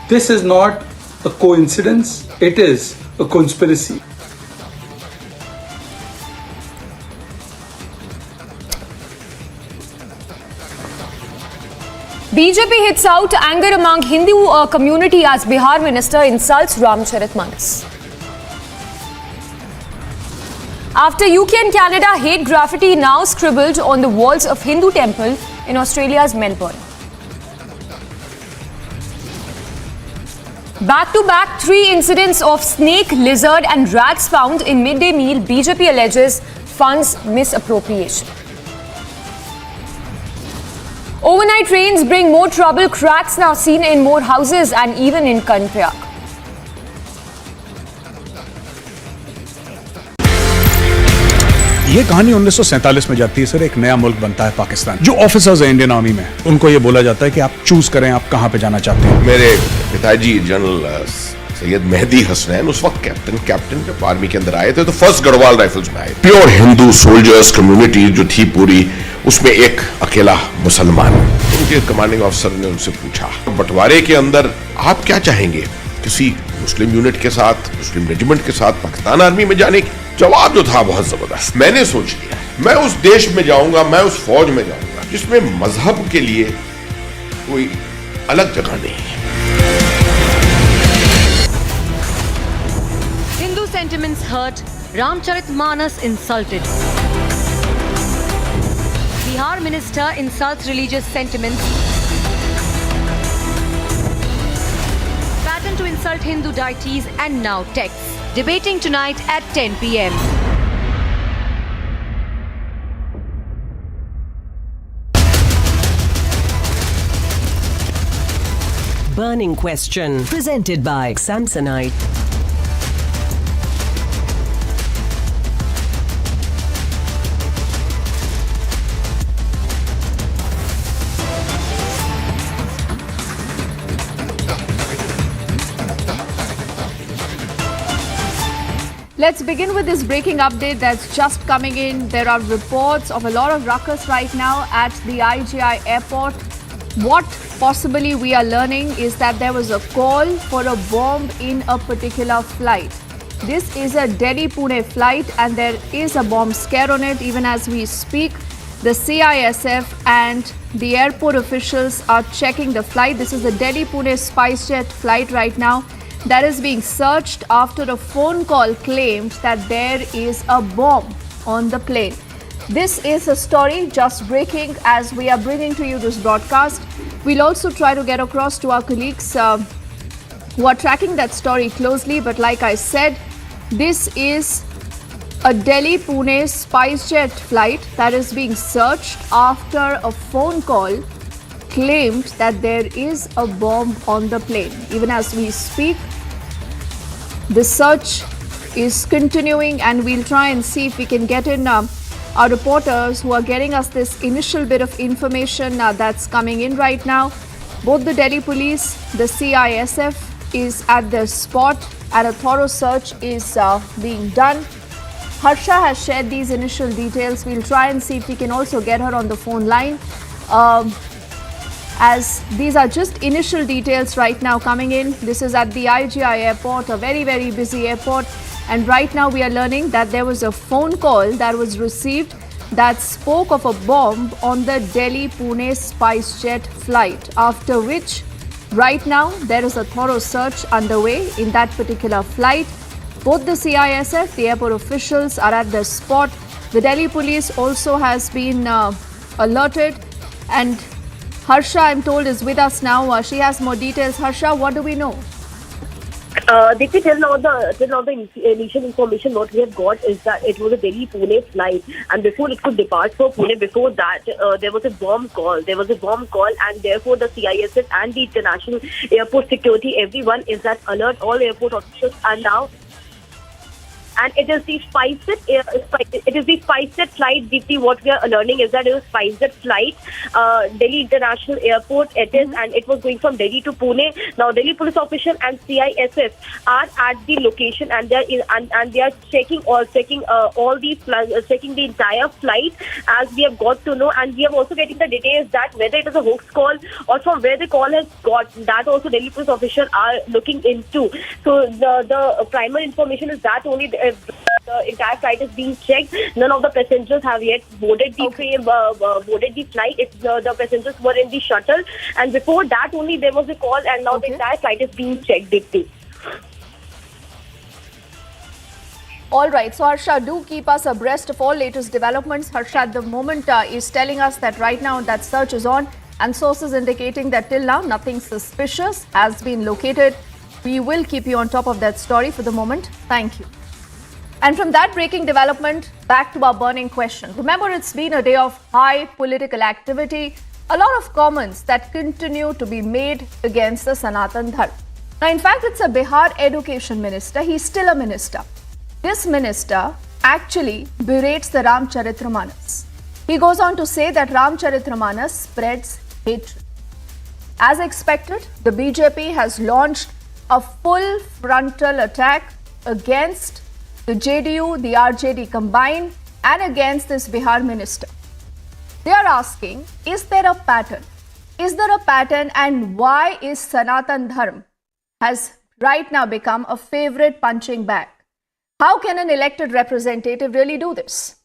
This is not a coincidence, it is a conspiracy. BJP hits out anger among Hindu community as Bihar minister insults Ramcharitmanas. After UK and Canada, hate graffiti now scribbled on the walls of Hindu temple in Australia's Melbourne. Back-to-back 3 incidents of snake, lizard and rats found in midday meal. BJP alleges funds misappropriation. Overnight rains bring more trouble. Cracks now seen in more houses and even in Karnataka. ये कहानी 1947 में जाती है sir. एक नया मुल्क बनता है पाकिस्तान। जो ऑफिसर्स हैं इंडियन आर्मी में, उनको ये बोला जाता है कि आप चूज करें आप कहां पे जाना चाहते हैं। मेरे पिताजी जनरल सैयद मेहदी हसनैन उस वक्त कैप्टन जब आर्मी के अंदर आए थे तो फर्स्ट गढ़वाल राइफल्स में आए। प्योर हिंदू सोल्जर्स कम्युनिटी जो थी पूरी, उसमें एक अकेला मुसलमान। उनके कमांडिंग ऑफिसर ने उनसे पूछा, बंटवारे के अंदर आप क्या चाहेंगे, किसी मुस्लिम यूनिट के साथ, मुस्लिम रेजिमेंट के साथ पाकिस्तान आर्मी में जाने की? जवाब जो था बहुत जबरदस्त। मैंने सोच लिया मैं उस देश में जाऊंगा, मैं उस फौज में जाऊंगा जिसमें मजहब के लिए कोई अलग जगह नहीं है। Hindu sentiments hurt, Ramcharitmanas insulted. Bihar minister insults religious sentiments. to insult Hindu deities and now texts. Debating tonight at 10 p.m. Burning Question, presented by Samsonite. Let's begin with this breaking update that's just coming in. There are reports of a lot of ruckus right now at the IGI airport. What possibly we are learning is that there was a call for a bomb in a particular flight. This is a Delhi-Pune flight and there is a bomb scare on it. Even as we speak, the CISF and the airport officials are checking the flight. This is the Delhi-Pune SpiceJet flight right now that is being searched after a phone call claimed that there is a bomb on the plane. This is a story just breaking as we are bringing to you this broadcast. We'll also try to get across to our colleagues who are tracking that story closely. But like I said, this is a Delhi-Pune SpiceJet flight that is being searched after a phone call claimed that there is a bomb on the plane. Even as we speak, the search is continuing and we'll try and see if we can get in our reporters who are getting us this initial bit of information that's coming in right now. Both the Delhi police, the CISF is at the spot and a thorough search is being done. Harsha has shared these initial details. We'll try and see if we can also get her on the phone line. As these are just initial details right now coming in. This is at the IGI airport, a very, very busy airport. And right now we are learning that there was a phone call that was received that spoke of a bomb on the Delhi-Pune SpiceJet flight. After which, right now, there is a thorough search underway in that particular flight. Both the CISF, the airport officials are at the spot. The Delhi police also has been alerted. And Harsha, I'm told, is with us now. She has more details. Harsha, what do we know? Dikshit, till now the initial information what we have got is that it was a Delhi-Pune flight, and before it could depart for Pune, before that there was a bomb call. And therefore the CISF and the international airport security, everyone is at alert. All airport officials are now. And it is the SpiceJet flight, Deepti. What we are learning is that it was SpiceJet flight, Delhi International Airport. It is, and it was going from Delhi to Pune. Now, Delhi police official and CISF are at the location, and they are checking the entire flight, as we have got to know. And we are also getting the details that whether it is a hoax call or from where the call has got, that also Delhi police officials are looking into. So the primary information is that only the entire flight is being checked. None of the passengers have yet boarded the flight. The passengers were in the shuttle, and before that only there was a call, and now the entire flight is being checked. All right, so Harsha, do keep us abreast of all latest developments. Harsha at the moment is telling us that right now that search is on, and sources indicating that till now nothing suspicious has been located. We will keep you on top of that story. For the moment, thank you. And from that breaking development, back to our burning question. Remember, it's been a day of high political activity, a lot of comments that continue to be made against the Sanatan Dharma. Now, in fact, it's a Bihar education minister. He's still a minister. This minister actually berates the Ramcharitramanas. He goes on to say that Ramcharitramanas spreads hatred. As expected, the BJP has launched a full frontal attack against the JDU, the RJD combined, and against this Bihar minister. They are asking, is there a pattern? Is there a pattern, and why is Sanatan Dharma has right now become a favorite punching bag? How can an elected representative really do this?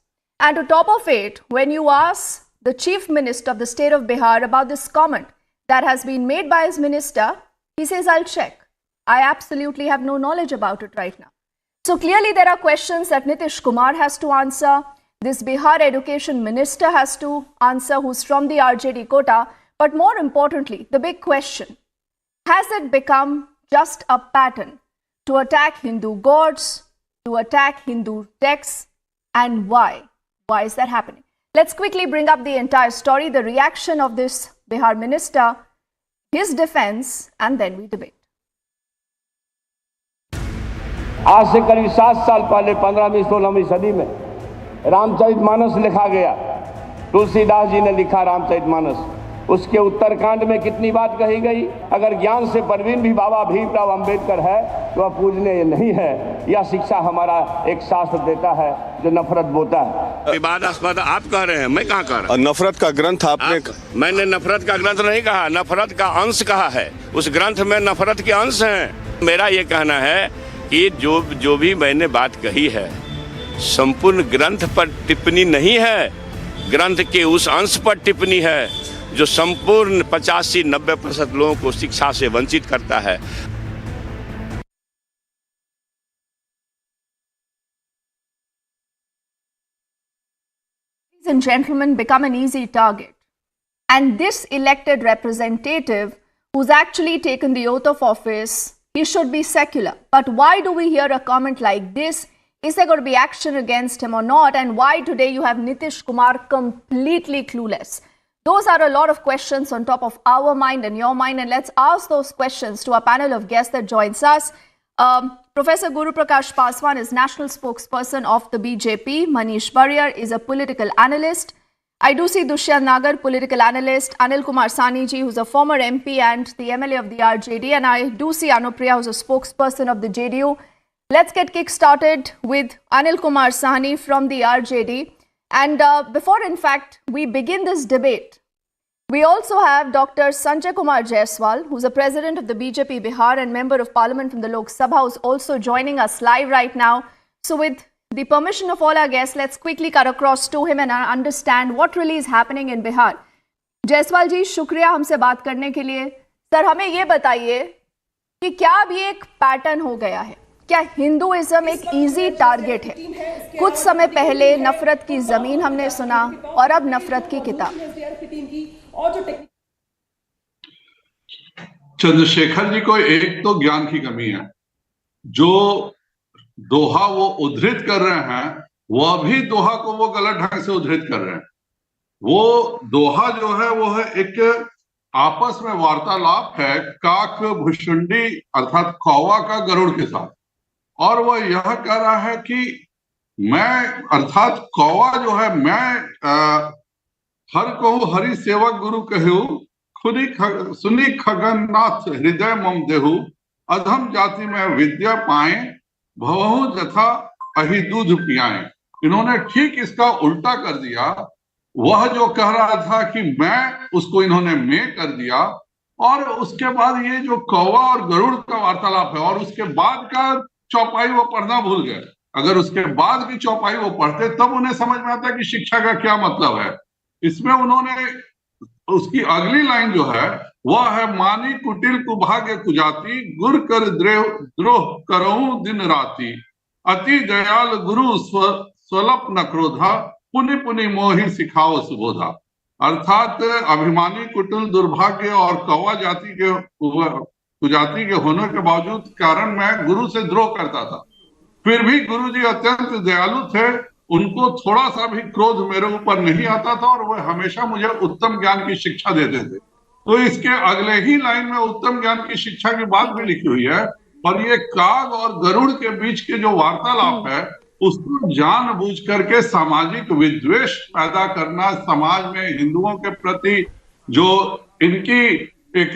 And to top of it, when you ask the chief minister of the state of Bihar about this comment that has been made by his minister, he says, I'll check. I absolutely have no knowledge about it right now. So clearly there are questions that Nitish Kumar has to answer. This Bihar education minister has to answer, who's from the RJD quota. But more importantly, the big question, has it become just a pattern to attack Hindu gods, to attack Hindu texts, and why? Why is that happening? Let's quickly bring up the entire story, the reaction of this Bihar minister, his defense, and then we debate. आज से करीब 7 साल पहले 15वीं 16वीं सदी में रामचरितमानस लिखा गया। तुलसीदास जी ने लिखा रामचरितमानस। उसके उत्तरकांड में कितनी बात कही गई। अगर ज्ञान से परवीन भी बाबा भीमराव अंबेडकर है तो वह पूजनीय नहीं है। यह शिक्षा हमारा एक शास्त्र देता है जो नफरत बोता है। विवादास्पद आप कह रहे हैं, मैं कहाँ कह रहा हूँ? नफरत का ग्रंथ आपने मैंने नफरत का ग्रंथ नहीं कहा, नफरत का अंश कहा है। उस ग्रंथ में नफरत के अंश हैं। मेरा ये कहना है कि जो भी मैंने बात कही है संपूर्ण ग्रंथ पर टिप्पणी नहीं है, ग्रंथ के उस अंश पर टिप्पणी है जो संपूर्ण 85-90% लोगों को शिक्षा से वंचित करता है। Ladies and gentlemen, become an easy target. And this elected representative who's actually taken the oath of office, he should be secular. But why do we hear a comment like this? Is there going to be action against him or not? And why today you have Nitish Kumar completely clueless? Those are a lot of questions on top of our mind and your mind. And let's ask those questions to our panel of guests that joins us. Professor Guru Prakash Paswan is national spokesperson of the BJP. Manish Barrier is a political analyst. I do see Dushyant Nagar, political analyst. Anil Kumar Sani ji, who's a former MP and the MLA of the RJD. And I do see Anupriya, who's a spokesperson of the JDU. Let's get kick-started with Anil Kumar Sani from the RJD. And before, in fact, we begin this debate, we also have Dr. Sanjay Kumar Jaiswal, who's the president of the BJP Bihar and member of parliament from the Lok Sabha, who's also joining us live right now. So with the permission of all our guests, let's quickly cut across to him and understand what really is happening in Bihar. Jaiswal ji, शुक्रिया हमसे बात करने के लिए। Sir, हमें ये बताइए कि क्या अभी एक पैटर्न हो गया है? क्या हिंदुइज्म एक इजी टारगेट है? कुछ समय पहले नफरत की जमीन हमने सुना और अब नफरत की किताब। चंद्रशेखर जी को एक तो ज्ञान की कमी है। जो दोहा वो उद्धृत कर रहे हैं वह भी दोहा को वो गलत ढंग से उद्धृत कर रहे हैं। वो दोहा जो है वो है एक आपस में वार्तालाप है काक भुषुंडी अर्थात कौवा का गरुड़ के साथ। और वह यह कह रहा है कि मैं अर्थात कौवा जो है मैं हर कहूँ हरि सेवक गुरु कहू सुनी खगननाथ हृदय मम देहु अधम जाति में विद्या पाए भवहु जथा अहि दूध पियाए। इन्होंने ठीक इसका उल्टा कर दिया। वह जो कह रहा था कि मैं, उसको इन्होंने मैं कर दिया। और उसके बाद ये जो कौवा और गरुड़ का वार्तालाप है और उसके बाद का चौपाई वो पढ़ना भूल गए। अगर उसके बाद की चौपाई वो पढ़ते तब उन्हें समझ में आता कि शिक्षा का क्या मतलब है। इसमें उन्होंने उसकी अगली लाइन जो है वह है मानी कुटिल कुभाग्य कुजाति गुर कर द्रोह करऊं दिन राति अति दयाल गुरु स्वलप न क्रोधा पुनि पुनि मोहि सिखाओ सुबोधा। अर्थात अभिमानी कुटिल दुर्भाग्य और कौवा जाति के कुजाति के होने के बावजूद कारण मैं गुरु से द्रोह करता था, फिर भी गुरु जी अत्यंत दयालु थे। उनको थोड़ा सा भी क्रोध मेरे ऊपर नहीं आता था और वह हमेशा मुझे उत्तम ज्ञान की शिक्षा देते थे। तो इसके अगले ही लाइन में उत्तम ज्ञान की शिक्षा की बात भी लिखी हुई है। और ये काग और गरुड़ के बीच के जो वार्तालाप है उसको जानबूझ करके सामाजिक विद्वेष पैदा करना, समाज में हिंदुओं के प्रति जो इनकी एक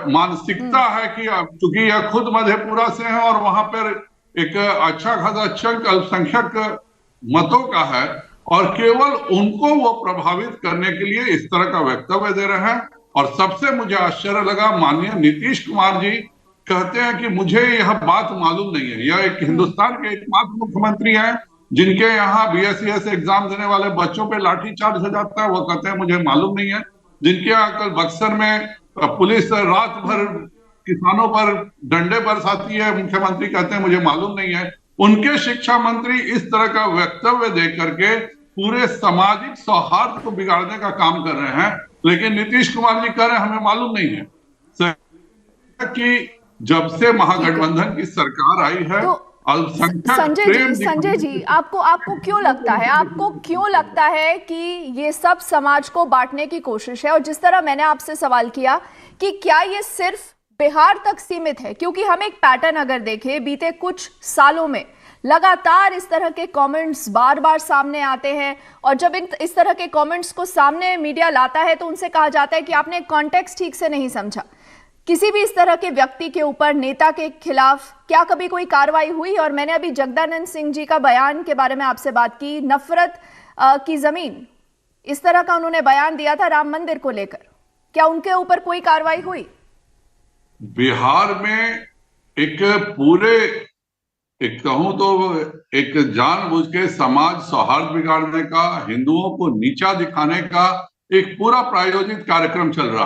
मानसिकता है कि चूंकि यह खुद मधेपुरा से है और वहां पर एक अच्छा खासा चंक अल्पसंख्यक मतों का है और केवल उनको वो प्रभावित करने के लिए इस तरह का वक्तव्य दे रहे हैं। और सबसे मुझे आश्चर्य लगा, माननीय नीतीश कुमार जी कहते हैं कि मुझे यह बात मालूम नहीं है। यह एक हिंदुस्तान के एकमात्र मुख्यमंत्री हैं जिनके यहाँ BSCS एग्जाम देने वाले बच्चों पे लाठीचार्ज हो जाता है, वो कहते हैं मुझे मालूम नहीं है। जिनके यहाँ कल बक्सर में पुलिस रात भर किसानों पर डंडे बरसाती है, मुख्यमंत्री कहते हैं मुझे मालूम नहीं है। उनके शिक्षा मंत्री इस तरह का वक्तव्य दे करके पूरे सामाजिक सौहार्द को बिगाड़ने का काम कर रहे हैं। लेकिन नीतीश कुमार जी कह रहे हैं हमें मालूम नहीं है कि जब से महागठबंधन की सरकार आई है, तो अल्पसंख्यक संजय जी आपको क्यों लगता है कि ये सब समाज को बांटने की कोशिश है? और जिस तरह मैंने आपसे सवाल किया कि क्या ये सिर्फ बिहार तक सीमित है, क्योंकि हम एक पैटर्न अगर देखें बीते कुछ सालों में लगातार इस तरह के कमेंट्स बार बार सामने आते हैं, और जब इस तरह के कमेंट्स को सामने मीडिया लाता है तो उनसे कहा जाता है कि आपने कॉन्टेक्स्ट ठीक से नहीं समझा। किसी भी इस तरह के व्यक्ति के ऊपर, नेता के खिलाफ क्या कभी कोई कार्रवाई हुई? और मैंने अभी जगदानंद सिंह जी का बयान के बारे में आपसे बात की, नफरत की जमीन, इस तरह का उन्होंने बयान दिया था राम मंदिर को लेकर, क्या उनके ऊपर कोई कार्रवाई हुई? बिहार में कहूं तो एक जानबूझ के समाज सौहार्द बिगाड़ने का, हिंदुओं को नीचा दिखाने का एक पूरा प्रायोजित कार्यक्रम चल रहा है।